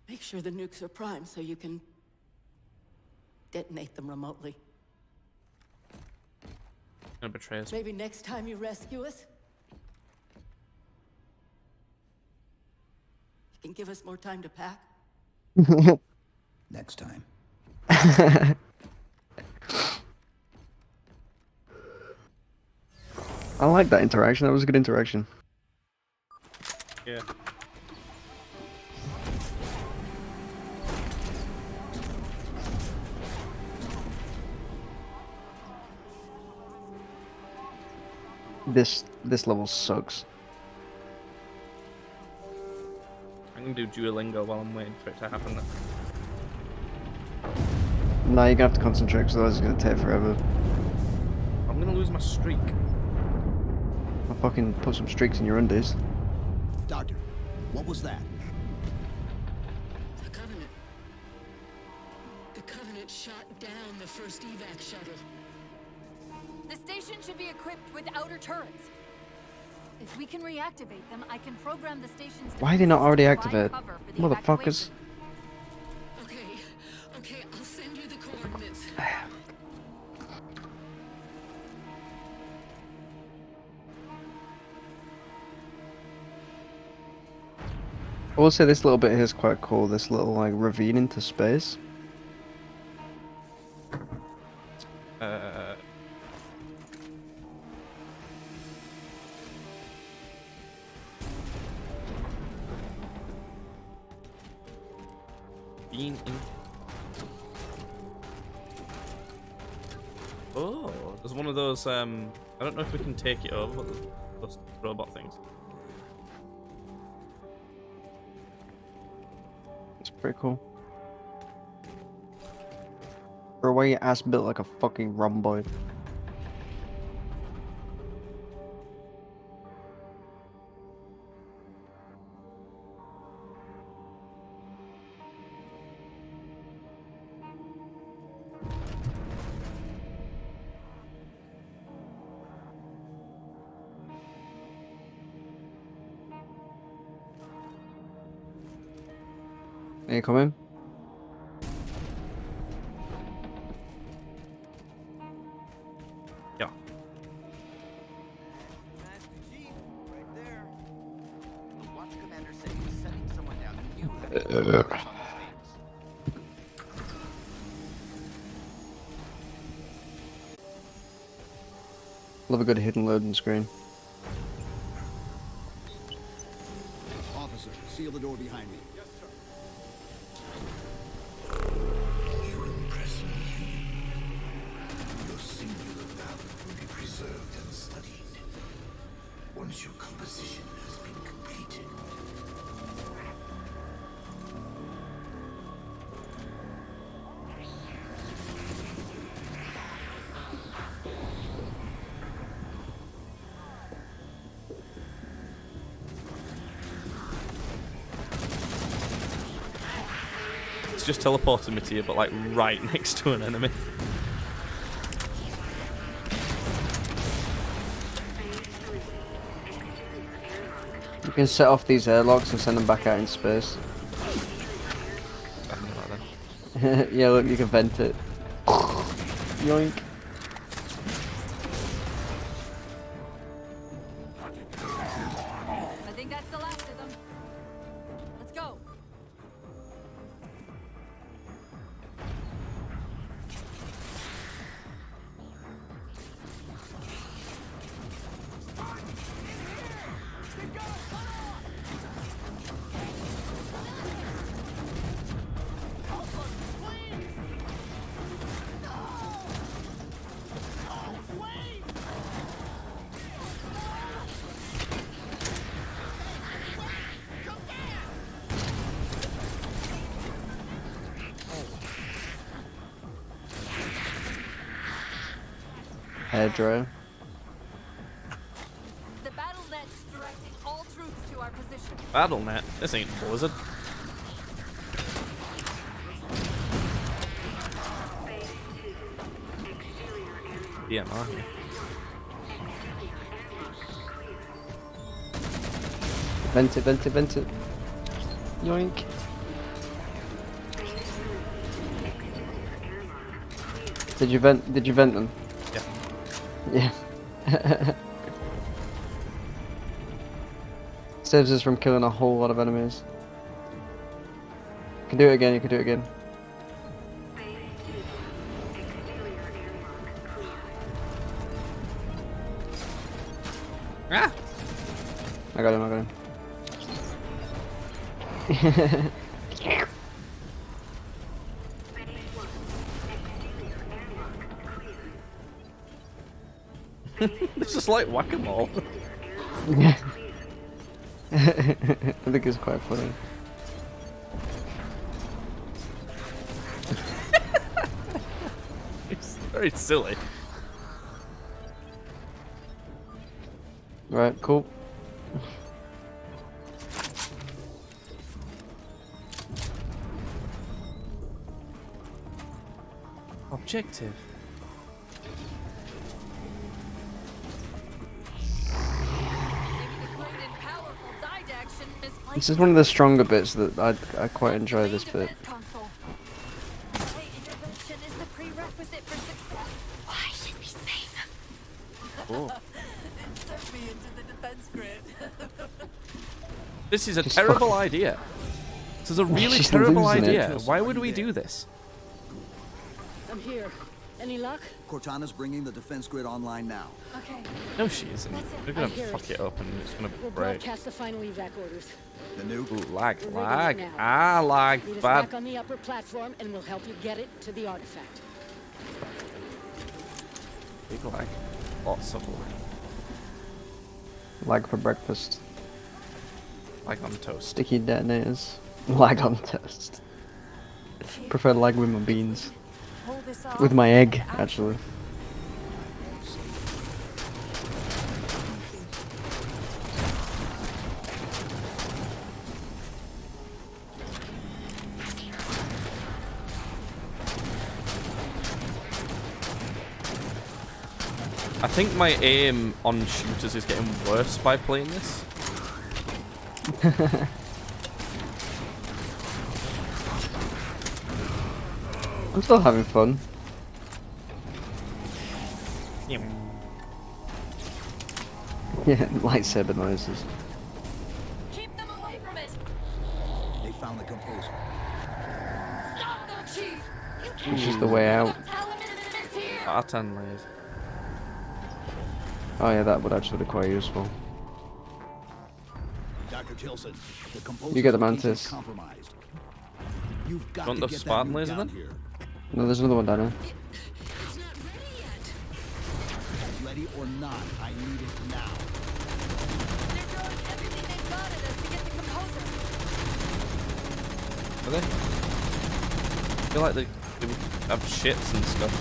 make sure the nukes are primed so you can detonate them remotely. Gonna betray us. Maybe next time you rescue us, you can give us more time to pack. Next time. I like that interaction. That was a good interaction. Yeah. This level sucks. I'm gonna do Duolingo while I'm waiting for it to happen. No, you're gonna have to concentrate because otherwise it's gonna take forever. I'm gonna lose my streak. I'll fucking put some streaks in your undies. Doctor, what was that? The Covenant. The Covenant shot down the first evac shuttle. The station should be equipped with outer turrets. If we can reactivate them, I can program the station's... Why are they not already defenses to activated? provide cover for the Motherfuckers. Okay, I'll send you the coordinates. I will say this little bit here is quite cool. This little like ravine into space. Being in. Oh, there's one of those. I don't know if we can take it over, but those robot things. It's pretty cool. For a way your ass built like a fucking rhomboid. you coming? Yeah. Love a good hidden loading screen. Officer, seal the door behind me. You impress me. Your singular valor will be preserved and studied. Once your composition has been completed. It's just teleported me to you, but like right next to an enemy. You can set off these airlocks and send them back out in space. Yeah, look, you can vent it. Yoink. I think that's the last of them. Let's go. Hair dryer. The battle net's directing all troops to our position. BattleNet? This ain't Blizzard. DMR. Vent it, vent it, vent it. Yoink. Did you vent them? Yeah. Yeah. Saves us from killing a whole lot of enemies. You can do it again, you can do it again. Ah! I got him, I got him. This is like whack-a-mole. Yeah. I think it's quite funny. It's very silly. Right, cool. Objective. This is one of the stronger bits that I quite enjoy this bit. Cool. This is a terrible idea. This is a really She's terrible losing it. idea. Why would we do this? I'm here. Any luck? Cortana's bringing the defense grid online now. Okay. No, she isn't. They're I gonna hear fuck it. it up and it's gonna We'll break. broadcast the final evac orders. The new Ooh, lag, We're lag. ready now. Ah, lag. Meet us Bad. back on the upper platform, and we'll help you get it to the artifact. Big lag. Lots of lag. Lag for breakfast. Lag on toast. Sticky detonators. Lag on toast. Prefer lag with my beans. With my egg, actually. I think my aim on shooters is getting worse by playing this. I'm still having fun. Yeah. Yeah, lightsaber noises. Keep them away from it. They found the composer. Stop them, Chief. You can't It's just the way out. tell him it's here. Spartan layers. Oh yeah, that would actually be quite useful. Dr. Tilson, the composer You get the location is mantis. compromised. You've got Want to the get that Spartan move laser down then? here. No, there's another one down here. Ready or not, I need it now. They're throwing everything they've got at us to get the composer. Are they? I feel like they have ships and stuff.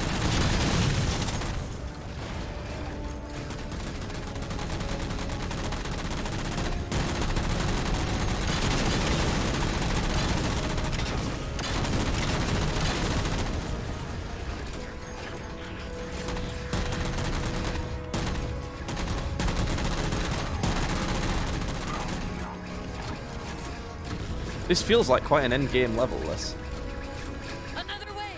This feels like quite an endgame level, this. Another way.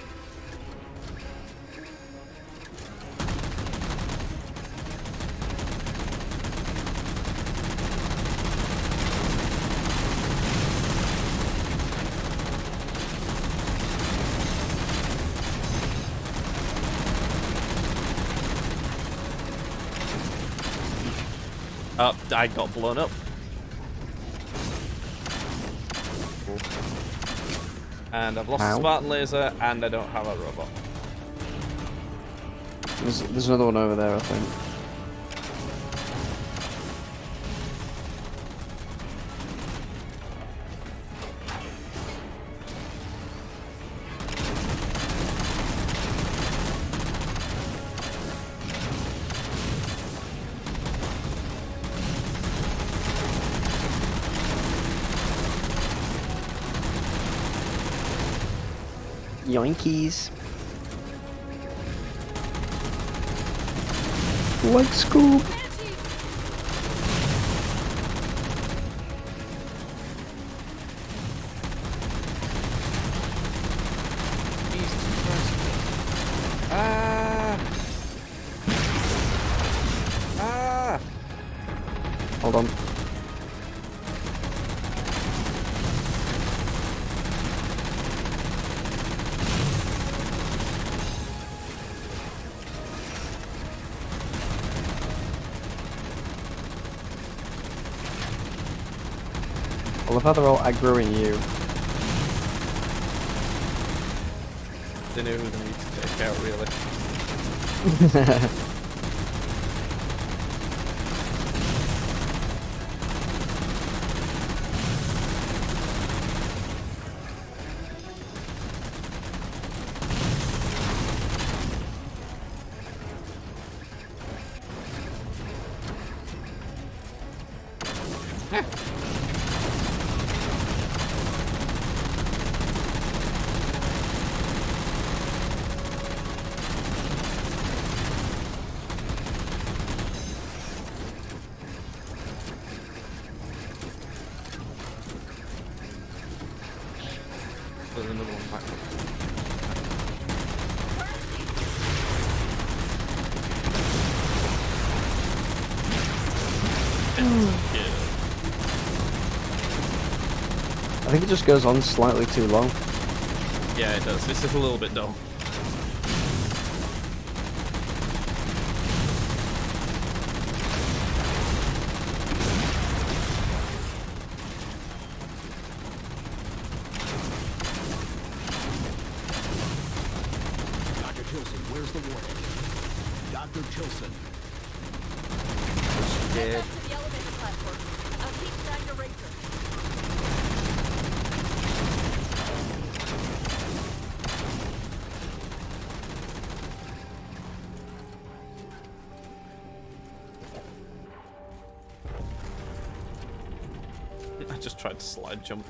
Oh, I got blown up. And I've lost a Ow. Spartan laser, and I don't have a robot. There's another one over there, I think. Yoinkies. Like Scoob. Ah! Ah! Hold on. I love how they're all aggroing you. They know who they need to take out, really. There's another one back. I think it just goes on slightly too long. Yeah, it does. This is a little bit dull. Dr. Tilson, where's the warning? Dr. Tilson. Yeah. To the elevator platform. I'll keep trying to raise her. I just tried to slide jump.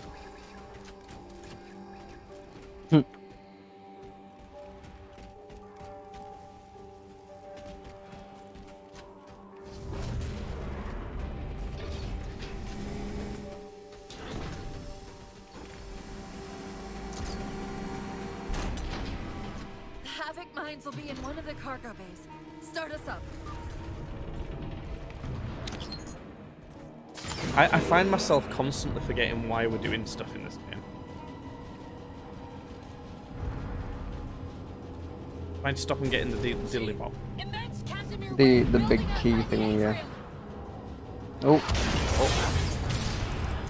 mines will be in one of the cargo bays. Start us up. I find myself constantly forgetting why we're doing stuff in this game. Trying to stop and get in the diddly bop. The big key thing, yeah. Oh.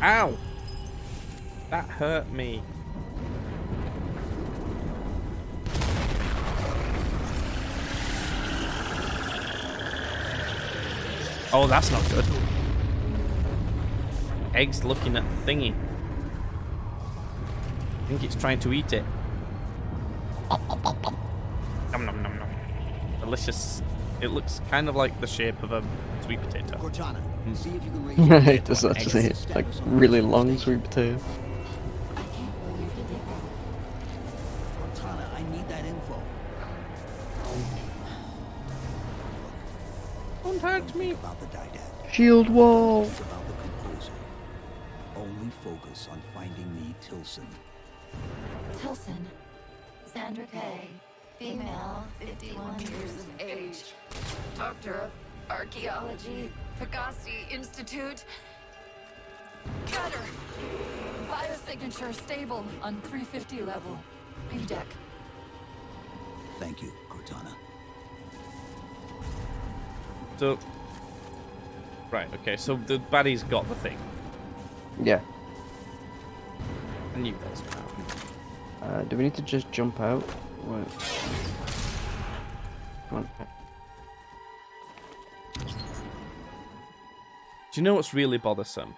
Ow! That hurt me. Oh, that's not good. Egg's looking at the thingy. I think it's trying to eat it. Nom nom nom nom. Delicious. It looks kind of like the shape of a sweet potato. Cortana, see if you can raise It does actually. Like really long sweet potato. Cortana, I need that info. Don't hurt me. About the Didact. Shield wall. About the composer. Only focus on finding me Tilson. Tilson. Sandra Kay. Female, 51 years of age. Doctor of Archaeology. Pegasi Institute. Got her. Biosignature stable on 350 level. B-deck. Thank you, Cortana. So, right, okay, so the baddie's got the thing. Yeah. I knew that was gonna happen. Do we need to just jump out? Wait. Come on. Do you know what's really bothersome?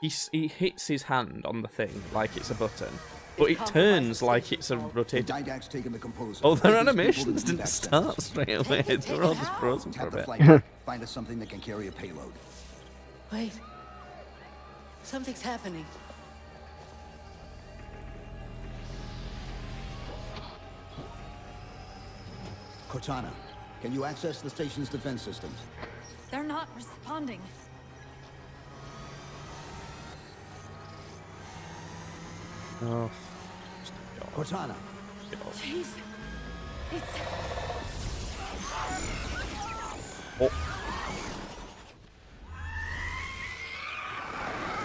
He hits his hand on the thing like it's a button, but it turns like it's a rotating. Didact's taking the composer. Oh, their animations didn't start straight away. They were all just frozen for a Tap the bit. flight deck. Find us something that can carry a payload. Wait. Something's happening. Cortana, can you access the station's defense systems? They're not responding. Oh. Cortana. Jeez. It's...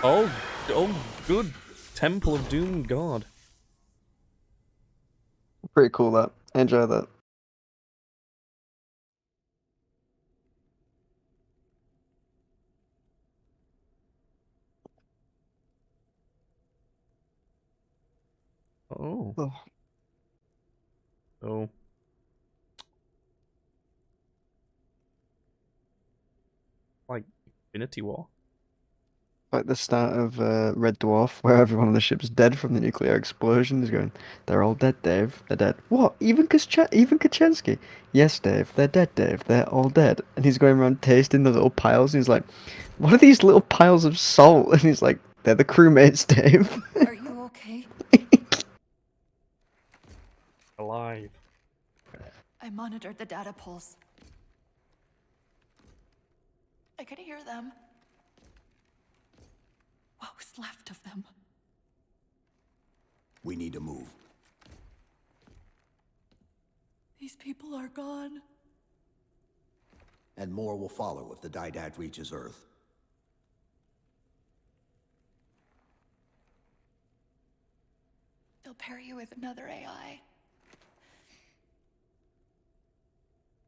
Oh. Oh, good. Temple of Doom God. Pretty cool that. I enjoy that. Oh. Oh. Oh. Like Infinity War. Like the start of Red Dwarf, where everyone on the ship's dead from the nuclear explosion. He's going, they're all dead, Dave. They're dead. What? Even Kaczynski? Yes, Dave. They're dead, Dave. They're all dead. And he's going around tasting the little piles. And he's like, what are these little piles of salt? And he's like, they're the crewmates, Dave. Are you okay? Alive. I monitored the data pulse. I could hear them. What was left of them? We need to move. These people are gone. And more will follow if the Didact reaches Earth. They'll pair you with another AI.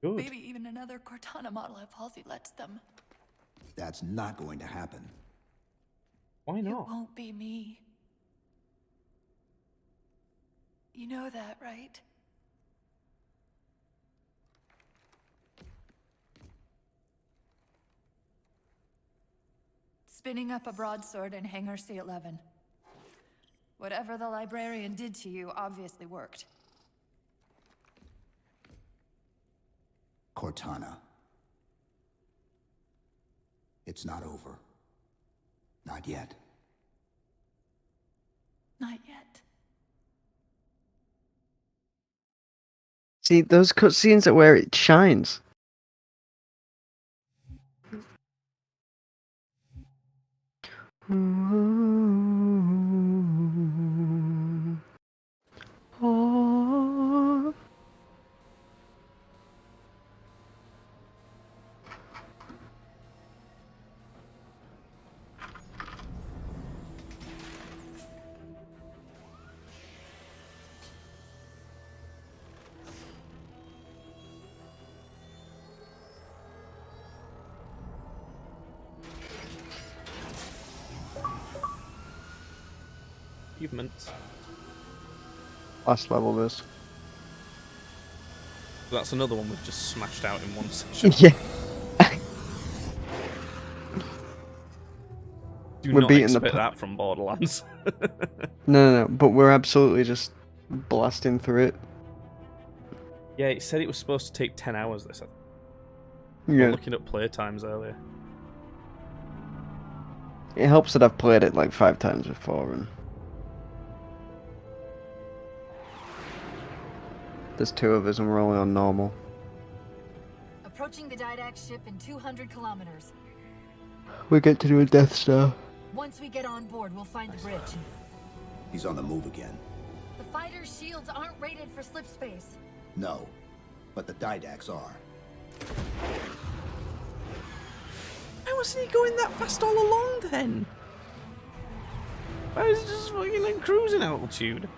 Good. Maybe even another Cortana model if Halsey lets them. That's not going to happen. Why It not? won't be me. You know that, right? Spinning up a broadsword in Hangar C-11. Whatever the librarian did to you obviously worked. Cortana. It's not over. Not yet. Not yet. See, those cutscenes are where it shines. achievements. Last level this. That's another one we've just smashed out in one session. Yeah. Do We're not beating the expect that from Borderlands. No, but we're absolutely just blasting through it. Yeah, it said it was supposed to take 10 hours, this. Yeah. We were looking at playtimes earlier. It helps that I've played it like 5 times before, and there's 2 of us and we're only on normal. Approaching the Didact ship in 200 kilometers. We get to do a Death Star. Once we get on board, we'll find the bridge. He's on the move again. The fighter's shields aren't rated for slip space. No, but the Didacts are. Why wasn't he going that fast all along then? Why was he just fucking like cruising altitude?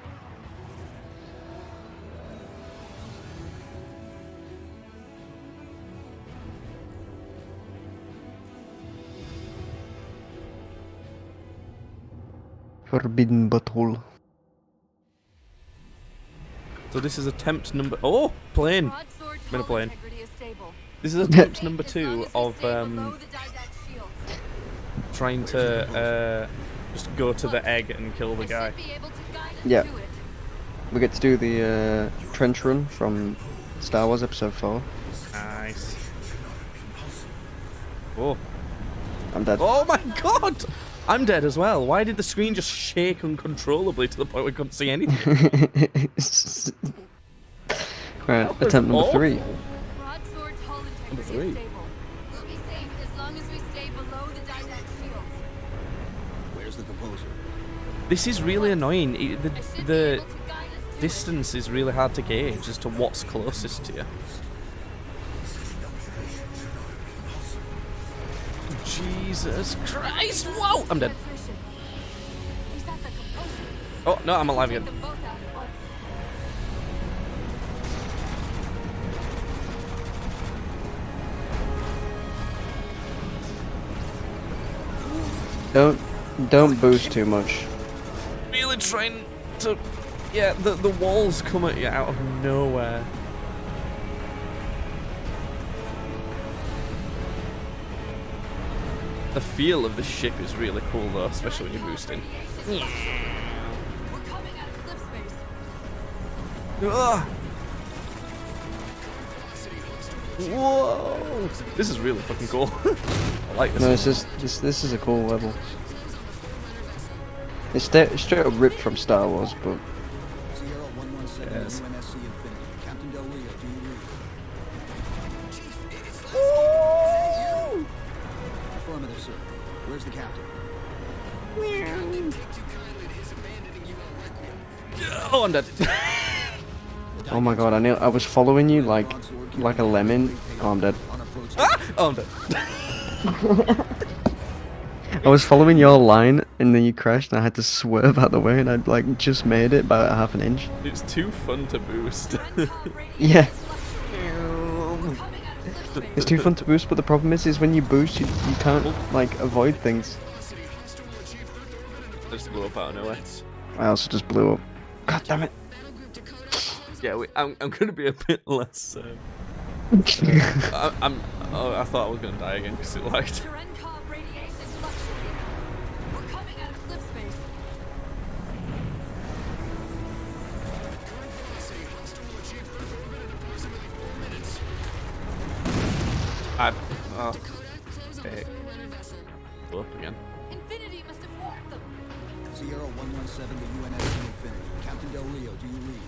Forbidden Battle. So this is attempt number... Oh! Plane! I'm in a plane. This is attempt number 2 of trying to just go to the egg and kill the guy. Yeah. We get to do the trench run from Star Wars Episode 4. Nice. Oh. I'm dead. Oh my god! I'm dead as well. Why did the screen just shake uncontrollably to the point we couldn't see anything? Right, attempt number 3. Number 3. Where's the composer? This is really annoying. The distance is really hard to gauge as to what's closest to you. Jesus Christ! Whoa! I'm dead. Oh, no, I'm alive again. Don't boost too much. Really trying to... Yeah, the walls come at you out of nowhere. The feel of the ship is really cool though, especially when you're boosting. Ugh. Whoa! This is really fucking cool. I like this. No, this is a cool level. It's straight up ripped from Star Wars, but yes. Captain Del Rio, do you read? Affirmative, sir. Where's the captain? Oh, I'm dead. oh my god, I was following you like a lemon. Oh, I'm dead. Ah! Oh, I'm dead. I was following your line and then you crashed and I had to swerve out the way and I'd like just made it by half an inch. It's too fun to boost. Yeah. It's too fun to boost, but the problem is when you boost, you can't like avoid things. I just blew up out of nowhere. I also just blew up. God damn it. Yeah, I'm gonna be a bit less. I thought I was gonna die again because it lagged. Okay. Blow up again. Infinity must have warned them. Sierra 117 to UNSC Infinity. Captain Del Rio, do you read?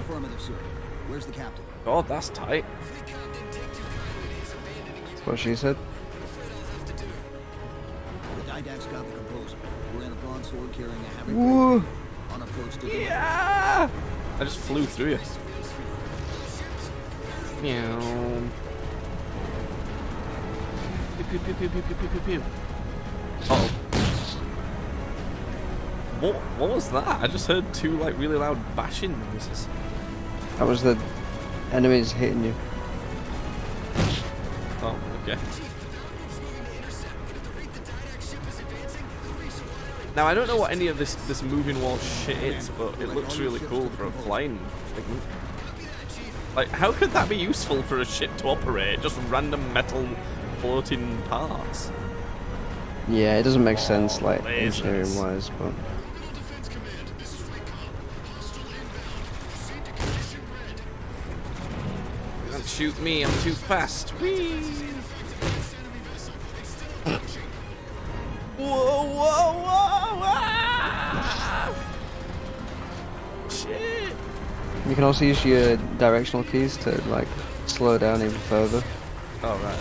Affirmative, sir. Where's the captain? God, that's tight. That's what she said. The Didact's got the composer. We're in a broadsword carrying a heavy Woo! on approach to the... Yeah! I just flew through you. Meow. Pew, pew, pew, pew, pew, pew, pew, pew. Uh-oh. What was that? I just heard 2 like really loud bashing noises. That was the enemies hitting you. Oh, okay. Now I don't know what any of this moving wall shit is, but it looks really cool for a flying thing. Like, how could that be useful for a ship to operate? Just random metal floating parts. Yeah, it doesn't make sense, like, engineering-wise, but... Don't shoot me, I'm too fast. Whee! Whoa, whoa, whoa! Ah! Shit! You can also use your directional keys to, like, slow down even further. Oh, right.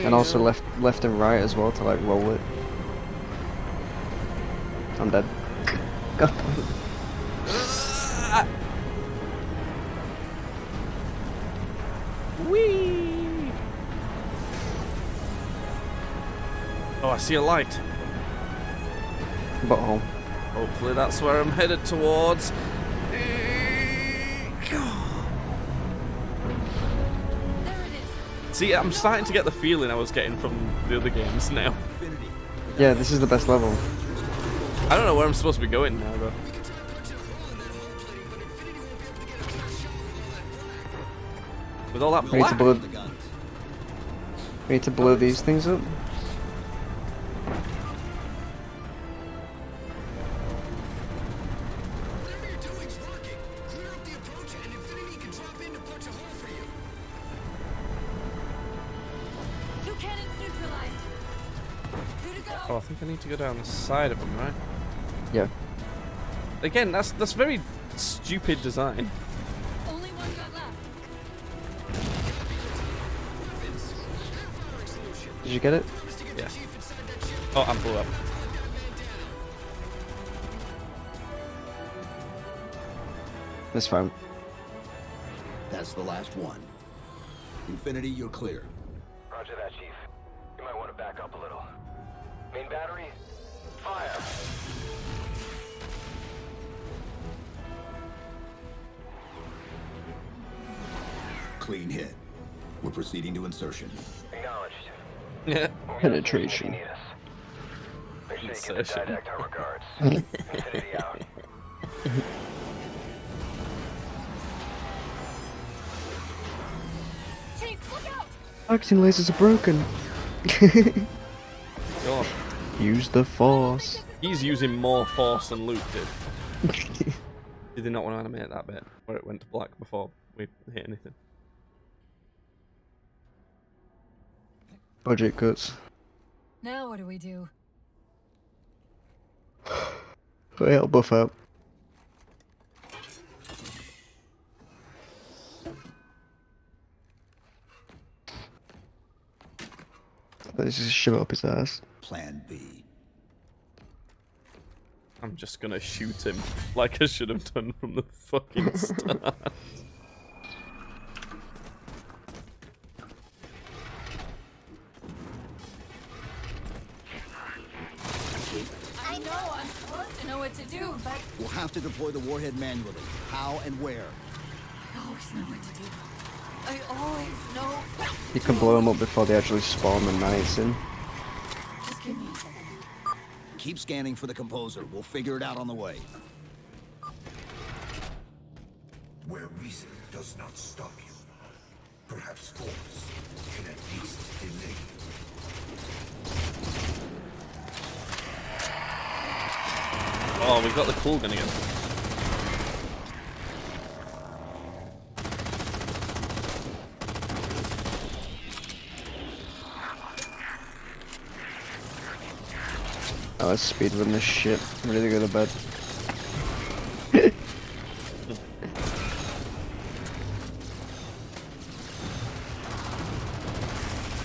And also left and right as well to, like, roll it. I'm dead. God. Whee! Oh, I see a light. Butthole. Hopefully that's where I'm headed towards. See, I'm starting to get the feeling I was getting from the other games now. Yeah, this is the best level. I don't know where I'm supposed to be going now, though. With all that black. We need to blow these things up. Oh, I think I need to go down the side of them, right? Yeah. Again, that's very stupid design. Only one got left. Did you get it? Yeah. Oh, I'm blew up. That's fine. That's the last one. Infinity, you're clear. Roger that, Chief. You might want to back up a little. Main battery, fire. Clean hit. We're proceeding to insertion. Acknowledged. Yeah. Penetration. Make sure you give the Didact our regards. Infinity out. Chief, look out! Targeting lasers are broken. God. Use the force. He's using more force than Luke did. Did they not want to animate that bit where it went to black before we hit anything? Budget cuts. Now what do we do? Wait, I'll buff out. Let's just shove it up his ass. Plan B. I'm just gonna shoot him like I should have done from the fucking start. I know I'm supposed to know what to do, but We'll have to deploy the warhead manually. How and where? I always know what to do. I always know. You can blow them up before they actually spawn the knights in. Just give me a second. Keep scanning for the composer. We'll figure it out on the way. Where reason does not stop you, perhaps force can at least delay you. Oh, we've got the cool gun again. Oh, let's speedrun this shit. I'm ready to go to bed.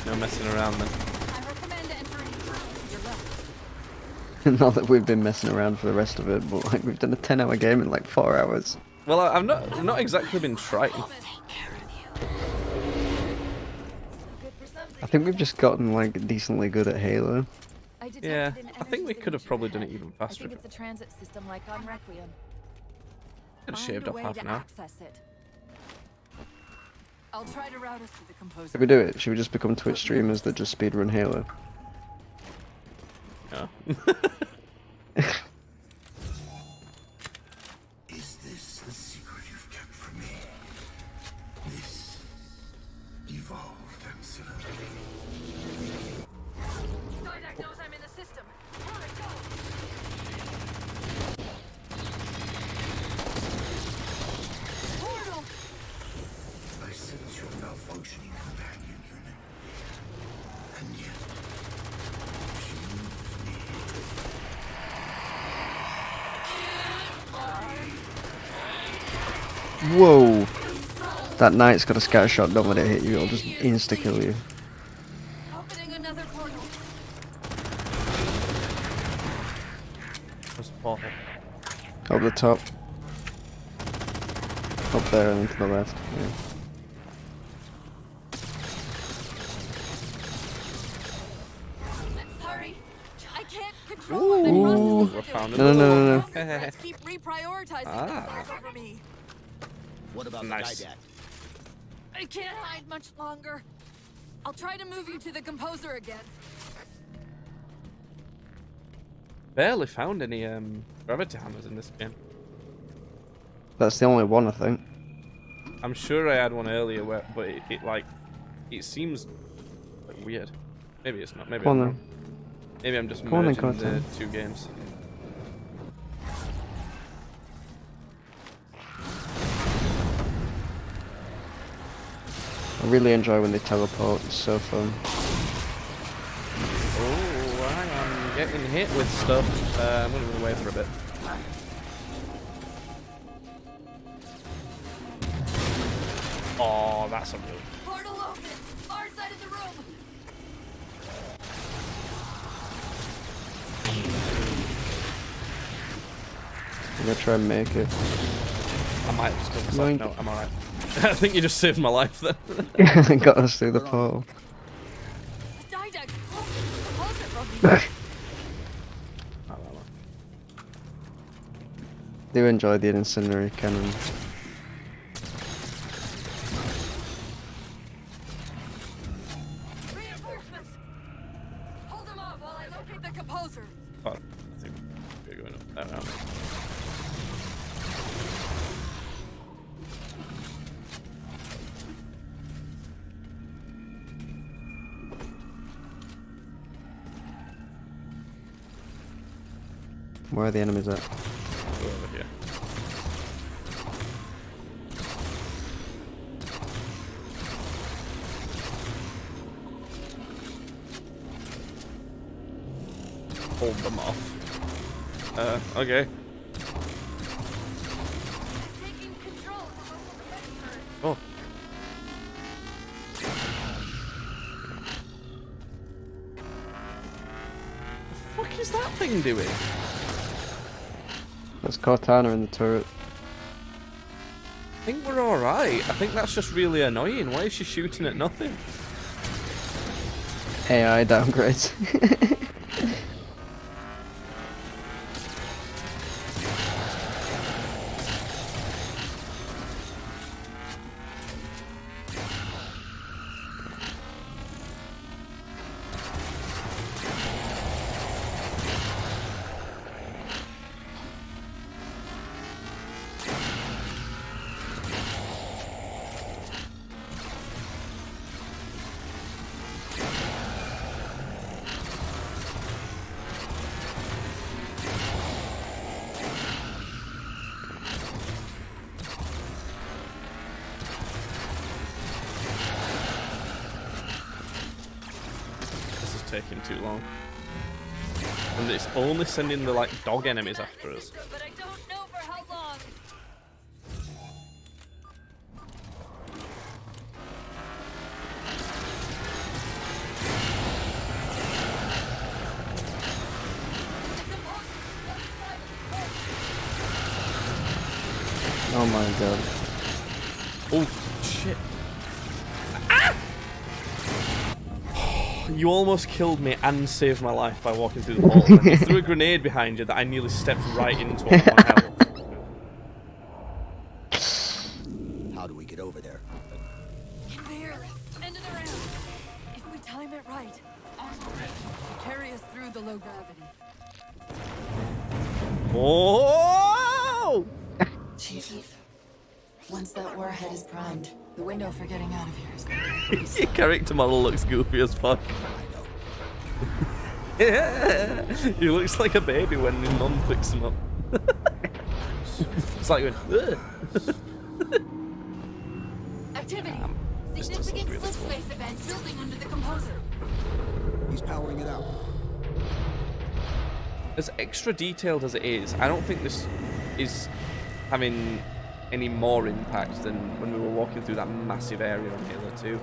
No messing around then. I recommend entering your left. Not that we've been messing around for the rest of it, but like we've done a 10-hour game in like 4 hours. Well, I've not exactly been trying. I think we've just gotten like decently good at Halo. Yeah, I think we could have probably done it even I faster. think it's a transit system like on Requiem. Could have Find shaved a off way half to an hour. access it. I'll try to route us to the composer. Should we do it? Should we just become Twitch streamers that just speedrun Halo? Yeah. Is this the secret you've kept from me? This evolved ancillary. Didact knows I'm in the system. Hurry, go! Portal! I sense your malfunctioning companion human. And yet, she moves me. Whoa! That knight's got a scatter shot, don't let it hit you, it'll just insta-kill you. Opening another portal. Where's the portal? Up the top. Up there and to the left. Yeah. Hurry! I can't control the Ooh. process. No. Let's keep reprioritizing Ah. the over me. What about Nice. the Didact? I can't hide much longer. I'll try to move you to the composer again. Barely found any gravity hammers in this game. That's the only one, I think. I'm sure I had one earlier, but it seems like weird. Maybe it's not. Maybe Come on I'm then. wrong. Maybe I'm just Come on then, merging the Carter. two games. I really enjoy when they teleport, it's so fun. Oh, I am getting hit with stuff. I'm gonna move away for a bit. Oh, that's a move. Portal open! Far side of the room! I'm gonna try and make it. I might have just killed Yoink. myself. No, I'm alright. I think you just saved my life then. Got us through the portal. The Didact closed the composer from me. Do enjoy the incendiary cannon. Reinforcements! Hold them off while I locate the composer. Oh, I think we're going up. I don't know. Where are the enemies at? Go over here. Hold them off. Okay. Taking control of the local defense turret. Oh. The fuck is that thing doing? There's Cortana in the turret. I think we're alright. I think that's just really annoying. Why is she shooting at nothing? AI downgrades. Taking too long. And it's only sending the dog enemies after us. But I don't know for how long. Oh my god. Oh shit. You almost killed me and saved my life by walking through the portal. You threw a grenade behind you that I nearly stepped right into on my health. How do we get over there? Conveyor, end of the round. If we time it right, carry us through the low gravity. Oh! Chief, once that warhead is primed, the window for getting out of here is going to be pretty Your character model looks goofy as fuck. He looks like a baby when his mum picks him up. It's like going, Activity! Significant slip space event building under the composer. He's powering it up. as extra detailed as it is, I don't think this is having any more impact than when we were walking through that massive area on Halo 2.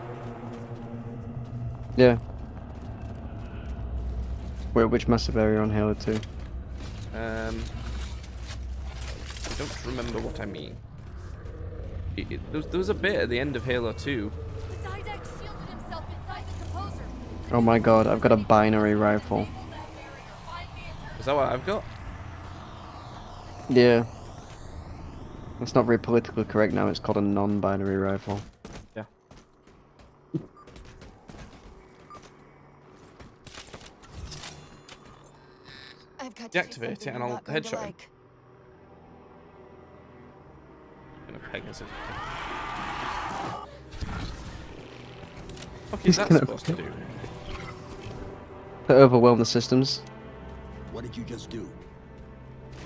Yeah. Wait, which massive area on Halo 2? I don't remember what I mean. There was a bit at the end of Halo 2. Oh my god, I've got a binary rifle. Is that what I've got? Yeah. It's not very politically correct now, it's called a non-binary rifle. Yeah. Deactivate it and I'll headshot him. Gonna peg us in. What is that supposed to do? To overwhelm the systems. What did you just do?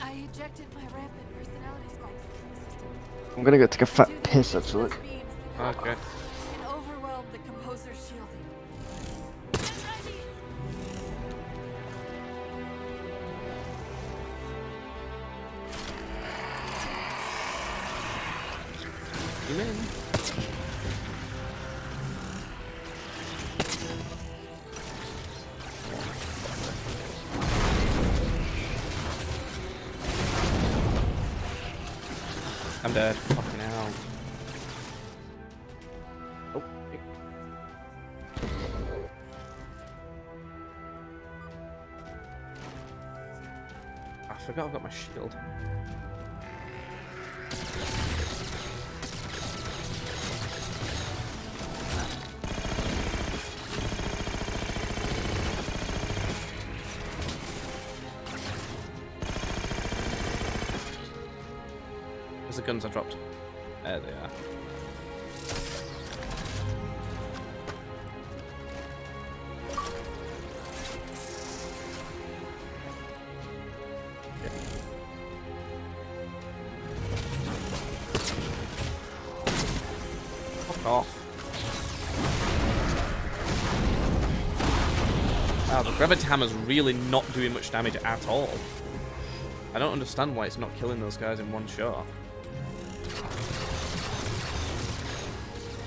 I ejected my rampant personality spikes from the system. I'm gonna go take a fat piss actually. Okay. And overwhelm the composer's shielding. Zoom in. I'm dead. Fucking hell. Oh. I forgot I've got my shield. Where's the guns I dropped? There they are. Fuck off. Wow, the gravity hammer's really not doing much damage at all. I don't understand why it's not killing those guys in one shot.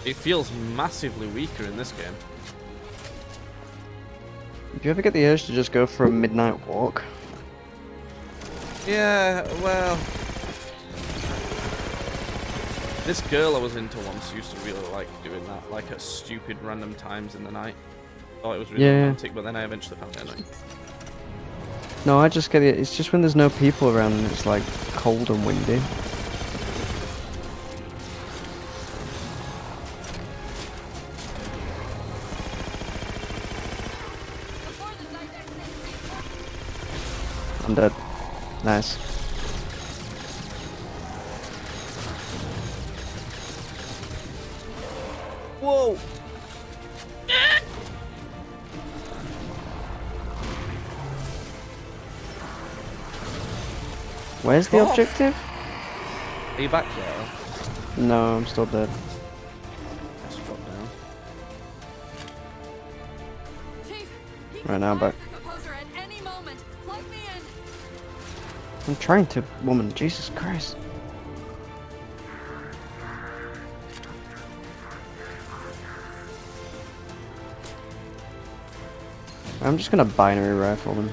It feels massively weaker in this game. Do you ever get the urge to just go for a midnight walk? Yeah, well... This girl I was into once used to really like doing that, like at stupid random times in the night. Thought it was really romantic, but then I eventually found it annoying. No, I just get it. It's just when there's no people around and it's like cold and windy. I'm dead. Nice. Whoa! Where's the objective? Are you back there? No, I'm still dead. Let's drop down. Right now, I'm back. The composer at any moment. Plug me in. I'm trying to, woman. Jesus Christ. I'm just gonna binary rifle them.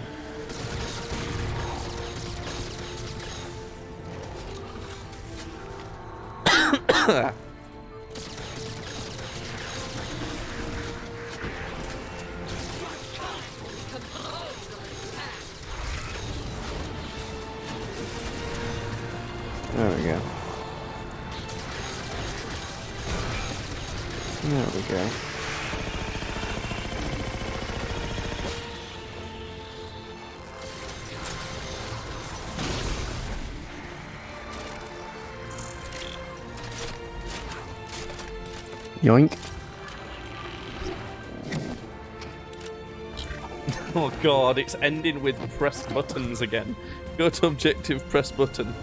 There we go. There we go. Yoink. Oh god, it's ending with press buttons again. Go to objective, press button.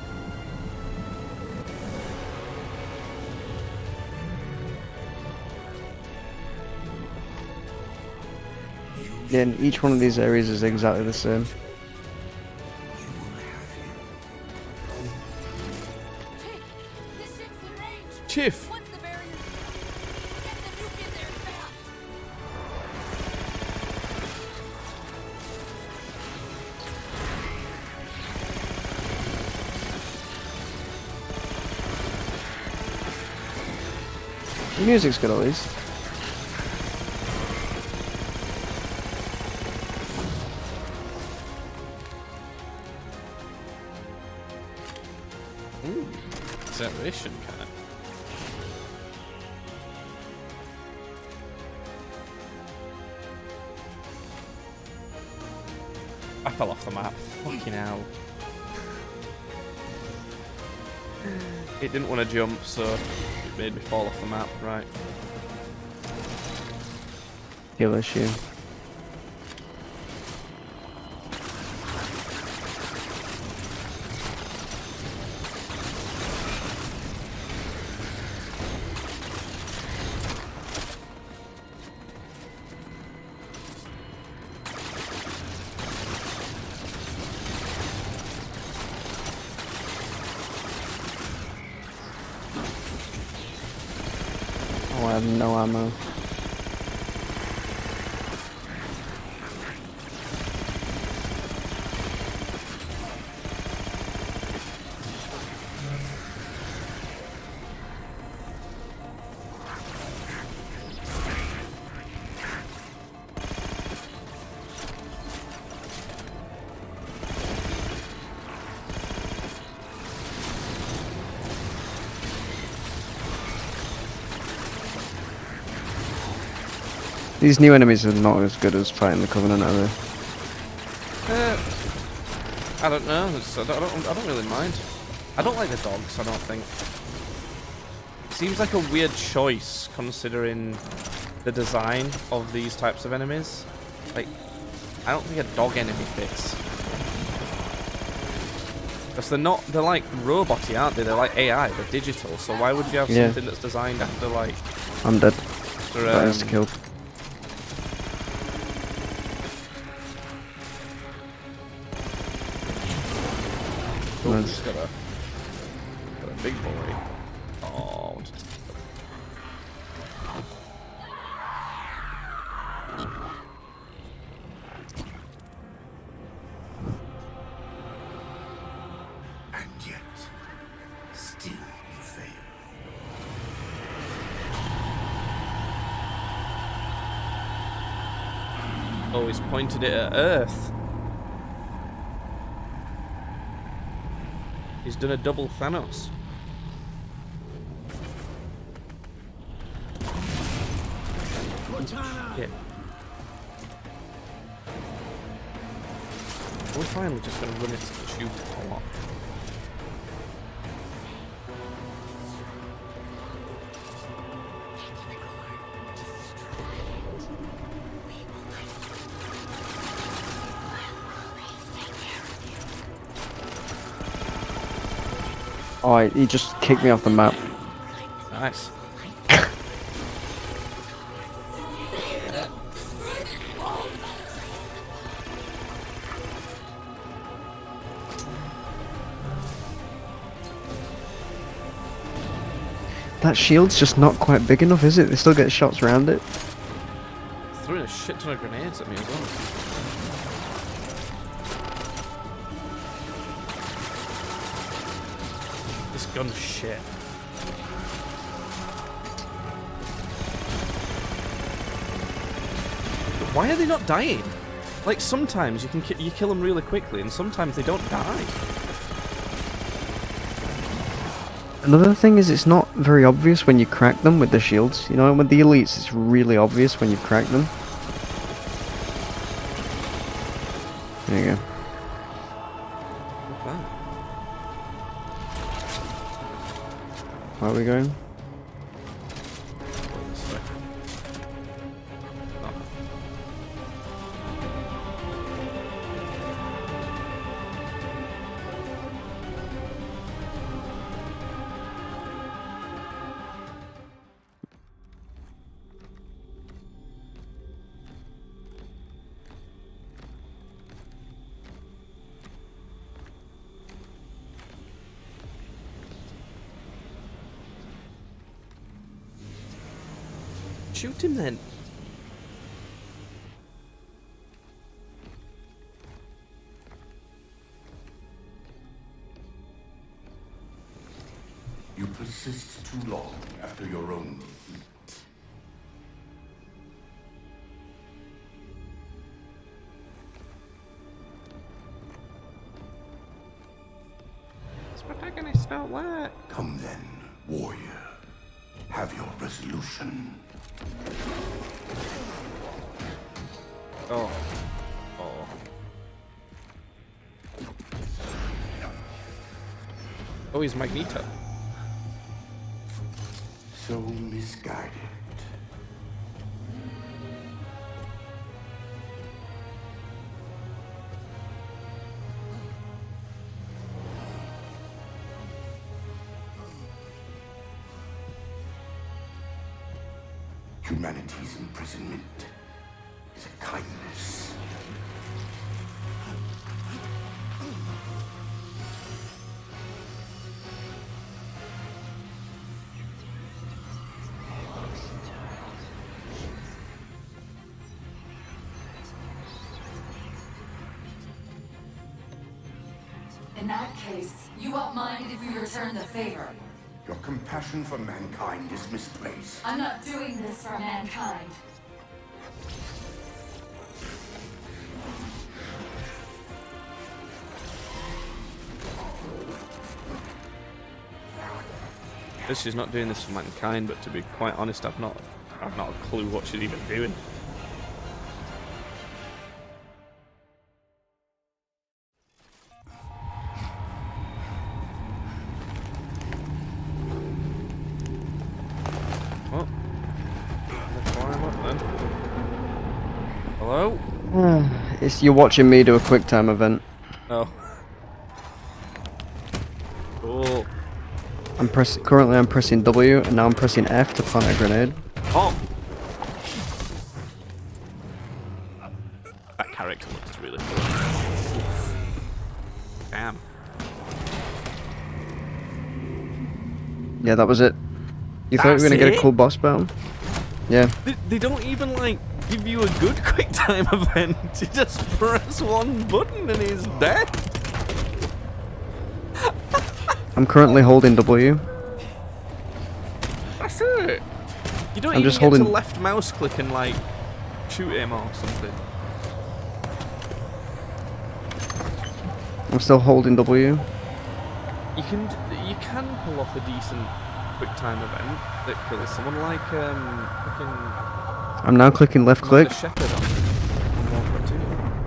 Yeah, and each one of these areas is exactly the same. Chief! The music's good at least. Ooh, acceleration kind of. I fell off the map. Fucking hell. It didn't want to jump, so it made me fall off the map. Right. Kill issue. Oh, I have no ammo. These new enemies are not as good as fighting the Covenant, are they? I don't know. I don't really mind. I don't like the dogs, I don't think. It seems like a weird choice considering the design of these types of enemies. Like, I don't think a dog enemy fits. Because they're like robot-y, aren't they? They're like AI, they're digital, so why would you have something that's designed after like... I'm dead. After, That is killed. Oh, Nice. he's got a big boy. Oh, And yet, still you fail. oh, he's pointed it at Earth. He's done a double Thanos. Yeah. We're finally just gonna run it and shoot it a lot. Oh, he just kicked me off the map. Nice. That shield's just not quite big enough, is it? They still get shots around it. Throwing a shit ton of grenades at me as well. This gun's shit. Why are they not dying? Like sometimes you can you kill them really quickly, and sometimes they don't die. Another thing is it's not very obvious when you crack them with the shields. You know, with the elites it's really obvious when you crack them. There you go. Okay. Where are we going? Shoot him then. You persist too long after your own defeat. This protagonist don't work. Come then, warrior. Have your resolution. Oh. Oh. Oh, he's Magneto. So misguided. Humanity's imprisonment is a kindness. In that case, you won't mind if we return the favor. Your compassion for mankind is misplaced. I'm not doing this for mankind. She's not doing this for mankind, but to be quite honest, I've not a clue what she's even doing. Oh, let's climb up then. Hello? You're watching me do a quick time event. Oh. Cool. Currently I'm pressing W, and now I'm pressing F to plant a grenade. Oh! That character looks really cool. Damn. Yeah, that was it. You thought you were gonna get a cool boss battle? Yeah. They don't even, like, give you a good quick time event. You just press one button and he's dead. I'm currently holding W. That's it. You don't I'm even just get holding to left mouse click and, like, shoot him or something. I'm still holding W. You can pull off a decent quick time event. Literally, someone like fucking. I'm now clicking left click. Shepherd on Warcraft 2.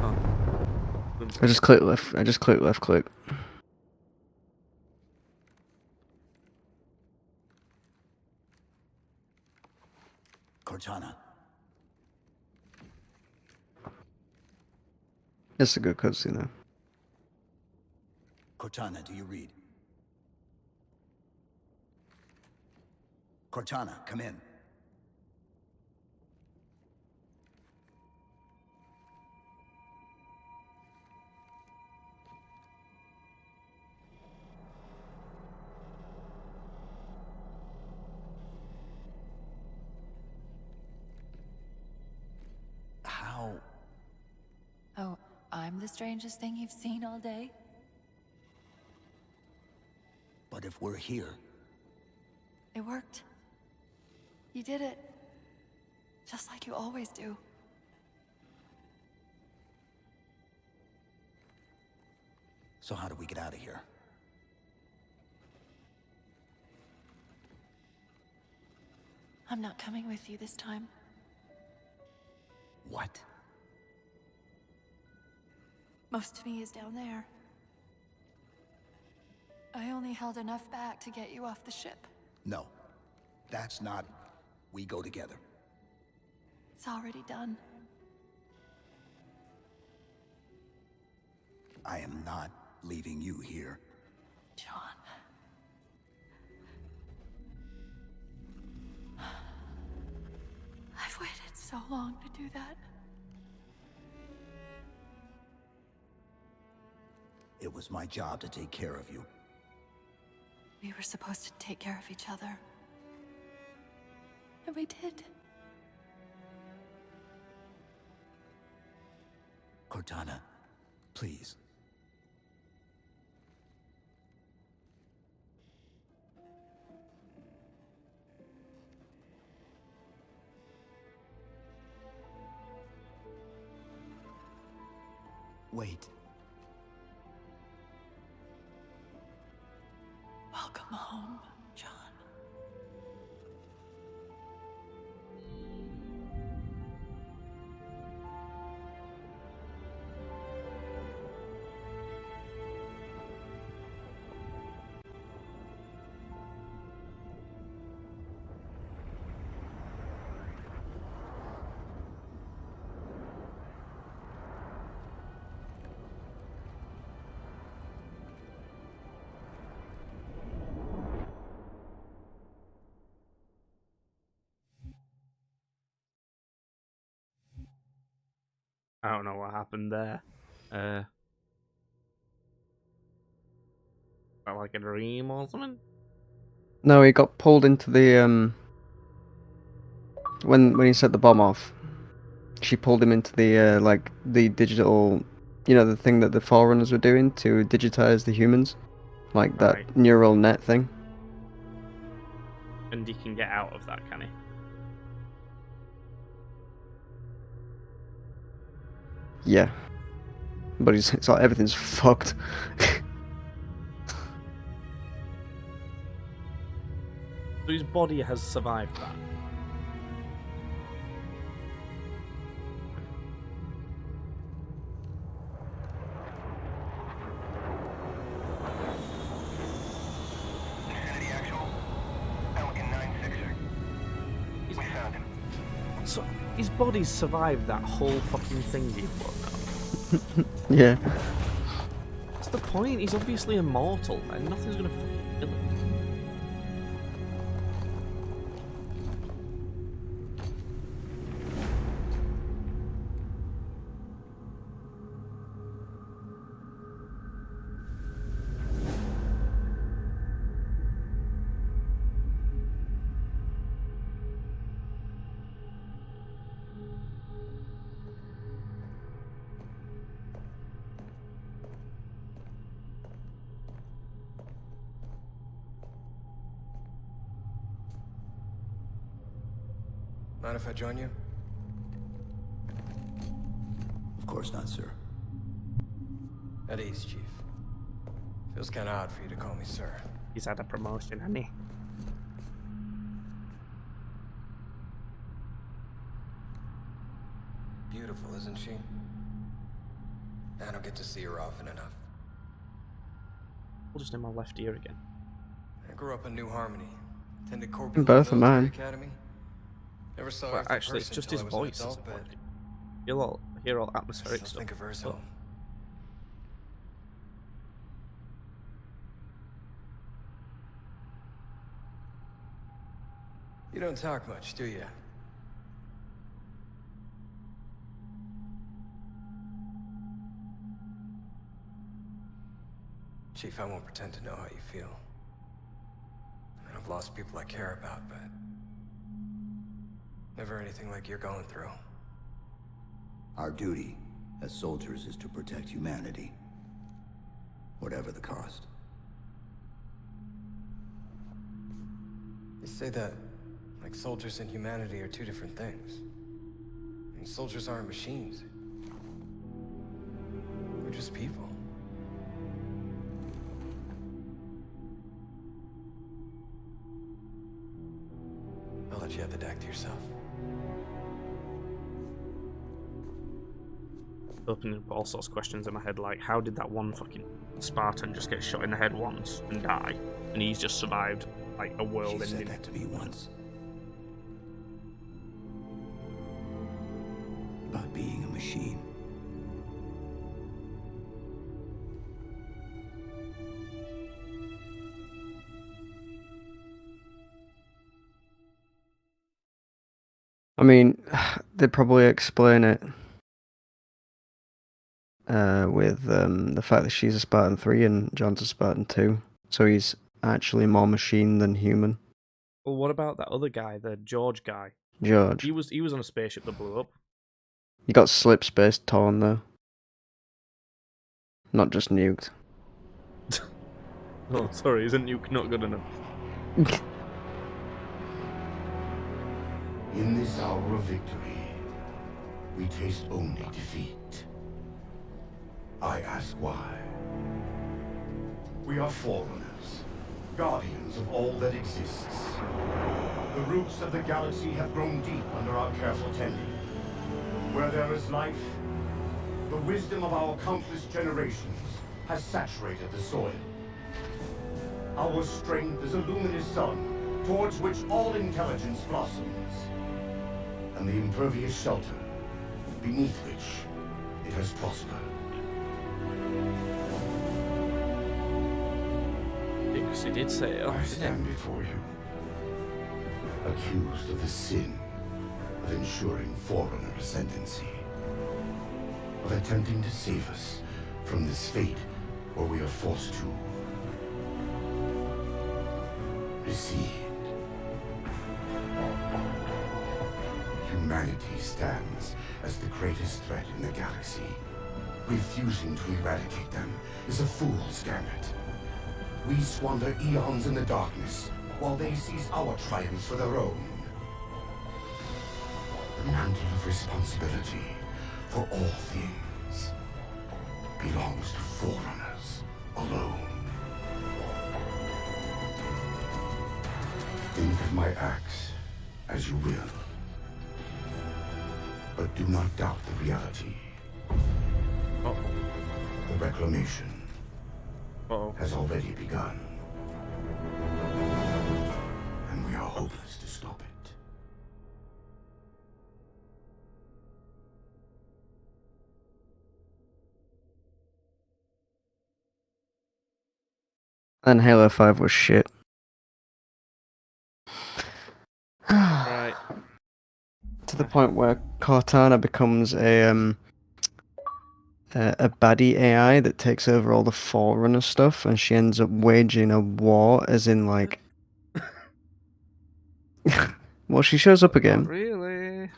Oh. I just click left. I just click left click. Cortana. It's a good cutscene though. Cortana, do you read? Cortana, come in. How? Oh, I'm the strangest thing you've seen all day? But if we're here, It worked. You did it. Just like you always do. so how do we get out of here? I'm not coming with you this time. What? Most of me is down there. I only held enough back to get you off the ship. No. That's not... We go together. It's already done. I am not leaving you here. John. I've waited so long to do that. It was my job to take care of you. We were supposed to take care of each other. And we did. Cortana, please. Wait. Welcome home, John. I don't know what happened there. Like a dream or something? No, he got pulled into the when he set the bomb off. She pulled him into the like the digital, you know, the thing that the Forerunners were doing to digitize the humans, like that Right. neural net thing. And he can get out of that, can he? Yeah, but it's like everything's fucked. So his body has survived that. So his body's survived that whole fucking thing you've put now. Yeah. What's the point? He's obviously immortal, and nothing's gonna fucking kill him. Mind if I join you? Of course not, sir. At ease, Chief. Feels kinda odd for you to call me sir. He's had a promotion, hasn't he? Beautiful, isn't she? I don't get to see her often enough. We'll just in my left ear again. I grew up in New Harmony. Attended Corby Both are Military mine. Academy. Never saw her Well, as a actually, it's person just till his I was an voice. adult, but You'll hear all I atmospheric still stuff. think of her as but- home. You don't talk much, do you? Chief, I won't pretend to know how you feel. I mean, I've lost people I care about, but never anything like you're going through. Our duty as soldiers is to protect humanity, whatever the cost. You say that like soldiers and humanity are two different things. I mean, soldiers aren't machines. We're just people. I'll let you have the deck to yourself. Opening up all sorts of questions in my head, like how did that one fucking Spartan just get shot in the head once and die, and he's just survived like a world She said ending? that to me once. About being a machine. I mean, they'd probably explain it with the fact that she's a Spartan 3 and John's a Spartan 2. So he's actually more machine than human. Well, what about that other guy, the George guy? George. He was on a spaceship that blew up. He got slip space torn though. not just nuked. Oh, sorry, isn't nuke not good enough? In this hour of victory, we taste only defeat. I ask why. We are forerunners, guardians of all that exists. The roots of the galaxy have grown deep under our careful tending. Where there is life, the wisdom of our countless generations has saturated the soil. Our strength is a luminous sun, towards which all intelligence blossoms. And the impervious shelter, beneath which it has prospered. Because he did say it. I stand before you, accused of the sin of ensuring Forerunner ascendancy, of attempting to save us from this fate where we are forced to recede. Humanity stands as the greatest threat in the galaxy. Refusing to eradicate them is a fool's gambit. We squander eons in the darkness, while they seize our triumphs for their own. The mantle of responsibility for all things belongs to Forerunners alone. Think of my acts as you will, but do not doubt the reality. The reclamation has already begun, and we are hopeless to stop it. And Halo 5 was shit. Right. To the point where Cortana becomes a baddie AI that takes over all the Forerunner stuff, and she ends up waging a war, as in like. Well, she shows up again. Not really.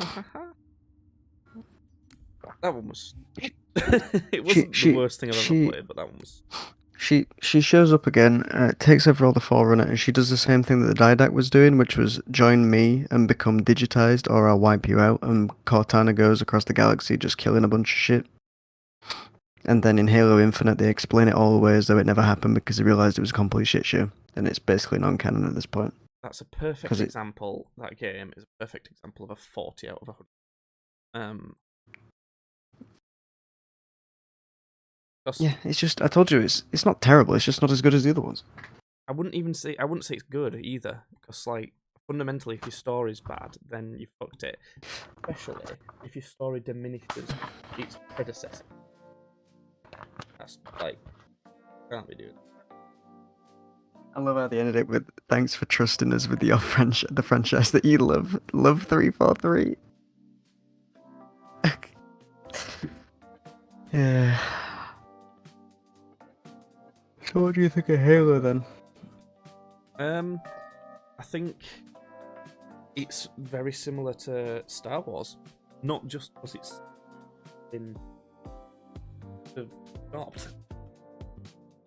That one was. It wasn't the worst thing I've ever played, but that one was. She shows up again, takes over all the Forerunner, and she does the same thing that the Didact was doing, which was join me and become digitized, or I'll wipe you out. And Cortana goes across the galaxy just killing a bunch of shit. And then in Halo Infinite, they explain it all away as though it never happened because they realized it was a complete shit show, and it's basically non-canon at this point. That's a perfect example. That game is a perfect example of a 40 out of 100. Yeah, it's just, I told you, it's not terrible, it's just not as good as the other ones. I wouldn't say it's good either, because like fundamentally, if your story's bad, then you fucked it. Especially if your story diminishes its predecessor. That's like, can't be doing that. I love how they ended it with thanks for trusting us with the franchise that you love. Love 343. Yeah. So what do you think of Halo then? I think it's very similar to Star Wars, not just because it's been stopped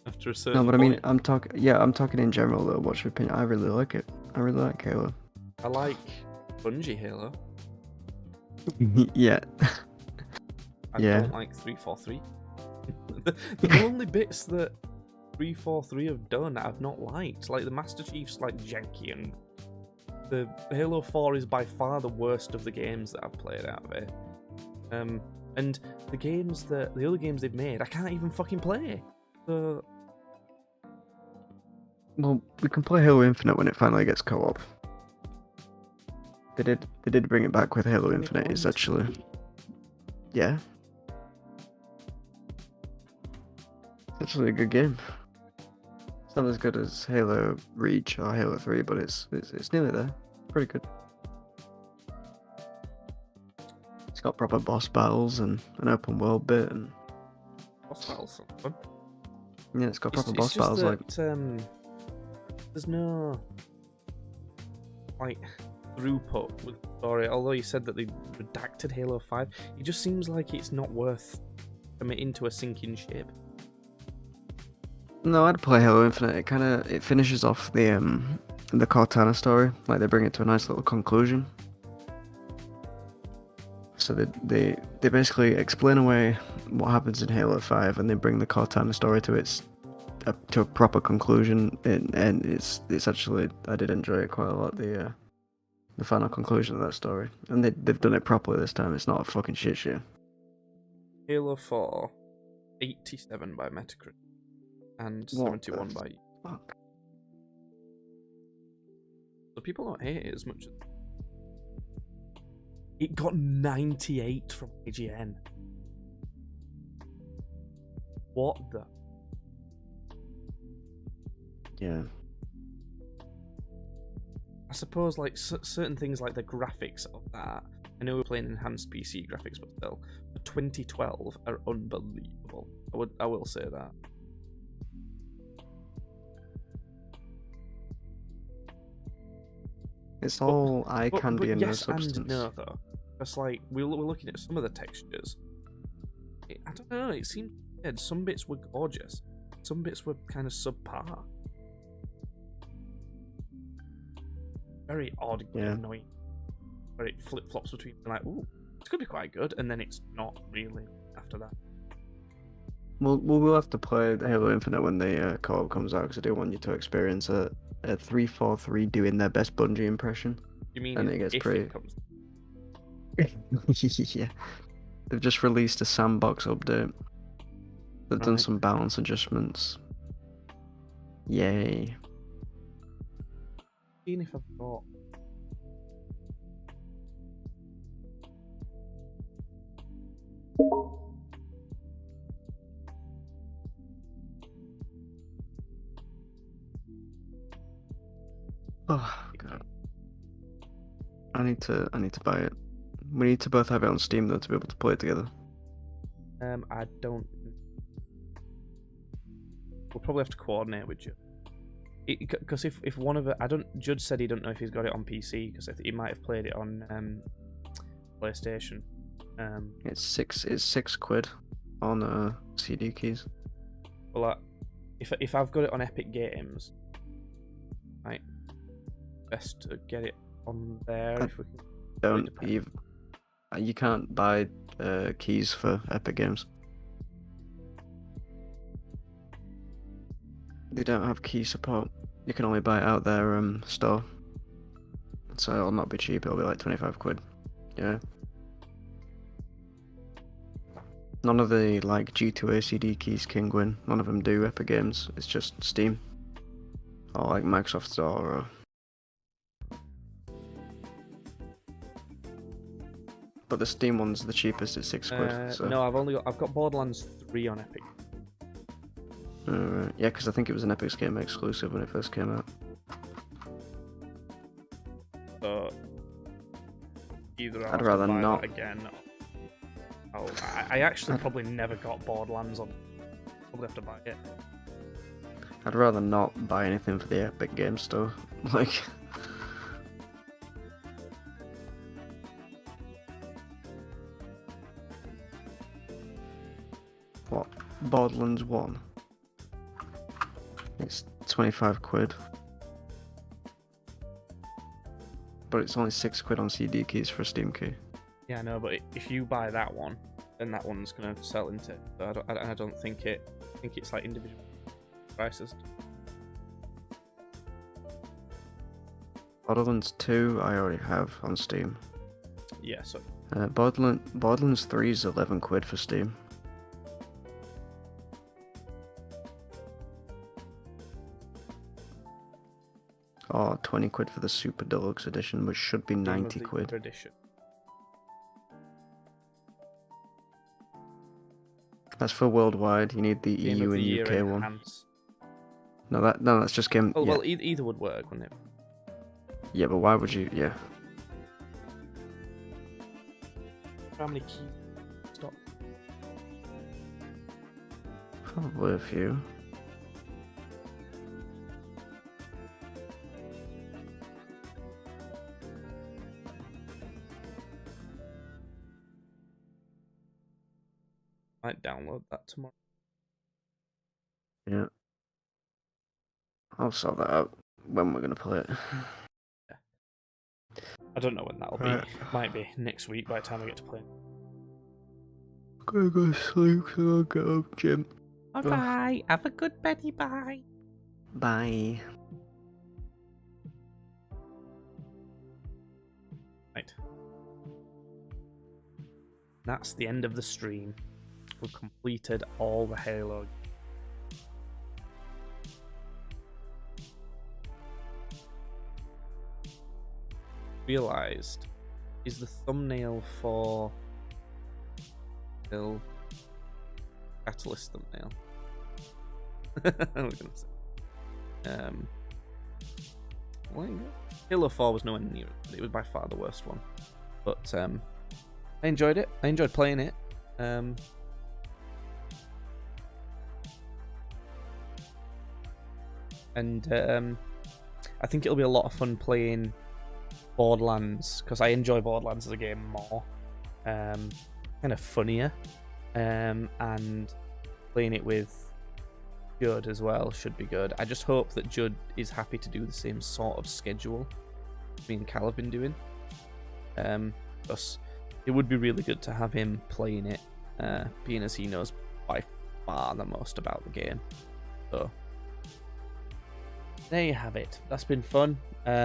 after a certain. No, but I point. mean, I'm talking in general though. What's your opinion? I really like it. I really like Halo. I like Bungie Halo. Yeah. I don't like 343. The only bits that 343 have done that I've not liked, like the Master Chief's like janky, and the Halo 4 is by far the worst of the games that I've played out of it. And the other games they've made, I can't even fucking play. So well, we can play Halo Infinite when it finally gets co-op. They did bring it back with Halo Infinite. It's actually, yeah, it's actually a good game. It's not as good as Halo Reach or Halo 3, but it's nearly there. Pretty good. It's got proper boss battles and an open world bit, and boss battles are fun. Yeah, it's got proper boss battles. That, like there's no like throughput with the story. Although you said that they redacted Halo 5, it just seems like it's not worth committing to a sinking ship. No, I'd play Halo Infinite. It finishes off the Cortana story. Like, they bring it to a nice little conclusion. So they basically explain away what happens in Halo 5, and they bring the Cortana story to a proper conclusion. And it's actually, I did enjoy it quite a lot. The final conclusion of that story, and they've done it properly this time. It's not a fucking shit show. Halo 4, 87 by Metacritic, and 71 by. Fuck. So people don't hate it as much as. It got 98 from IGN. What the? Yeah. I suppose, like, certain things like the graphics of that, I know we're playing enhanced PC graphics, but still, for 2012 are unbelievable. I will say that. It's all eye candy and no yes substance. And no, though. It's like, we're looking at some of the textures. I don't know, it seemed weird. Some bits were gorgeous. Some bits were kind of subpar. Very odd and annoying. Where it flip-flops between, like, ooh, it's going to be quite good, and then it's not really after that. We'll have to play Halo Infinite when the co-op comes out, because I do want you to experience a 343 doing their best Bungie impression. You mean and it gets if pretty... it comes? Yeah. They've just released a sandbox update. They've done some balance adjustments. Yay. Seeing if I've got. Oh god. I need to buy it. We need to both have it on Steam though to be able to play it together. I don't. We'll probably have to coordinate with you. Because if one of it, Judd said he don't know if he's got it on PC because he might have played it on PlayStation. It's £6 on CD keys. Well, if I've got it on Epic Games, right, best to get it on there. If we can. You can't buy keys for Epic Games. They don't have key support. You can only buy it out their store. So it'll not be cheap, it'll be like £25. Yeah. None of the like G2A CD keys Kingwin, none of them do Epic Games, it's just Steam. Or like Microsoft Store or... But the Steam one's the cheapest at £6. So. No, I've got Borderlands 3 on Epic. Yeah, because I think it was an Epic Game exclusive when it first came out. So either I'd rather not. Again. I actually probably never got Borderlands on. Probably have to buy it. I'd rather not buy anything for the Epic Game Store. Like. What? Borderlands 1? It's £25. But it's only £6 on CD keys for a Steam key. Yeah, I know, but if you buy that one, then that one's gonna sell into. So I don't think it. I think it's like individual prices. Borderlands 2 I already have on Steam. Yeah, so. Borderlands 3 is £11 for Steam. Or £20 for the Super Deluxe Edition, which should be £90. Edition. That's for worldwide. You need the Game EU of the and Year UK one. enhance. No, that's just game. Oh, yeah. well, either would work, wouldn't it? Yeah, but why would you? Yeah. How many keys? Stop. Probably a few. Might download that tomorrow. Yeah. I'll sort that out when we're gonna play it. I don't know when that'll be. Might be next week by the time I get to play. I'm gonna go sleep so I'll get up, Jim. Bye. Have a good beddy. Bye. Bye. Right. That's the end of the stream. We've completed all the Halo. Realized is the thumbnail for still Catalyst thumbnail. We're gonna say. Well, Halo 4 was nowhere near it. It was by far the worst one, but I enjoyed it. I enjoyed playing it. And I think it'll be a lot of fun playing Borderlands, because I enjoy Borderlands as a game more. Kind of funnier. And playing it with Judd as well should be good. I just hope that Judd is happy to do the same sort of schedule me and Cal have been doing. Because it would be really good to have him playing it, being as he knows by far the most about the game. So there you have it. That's been fun.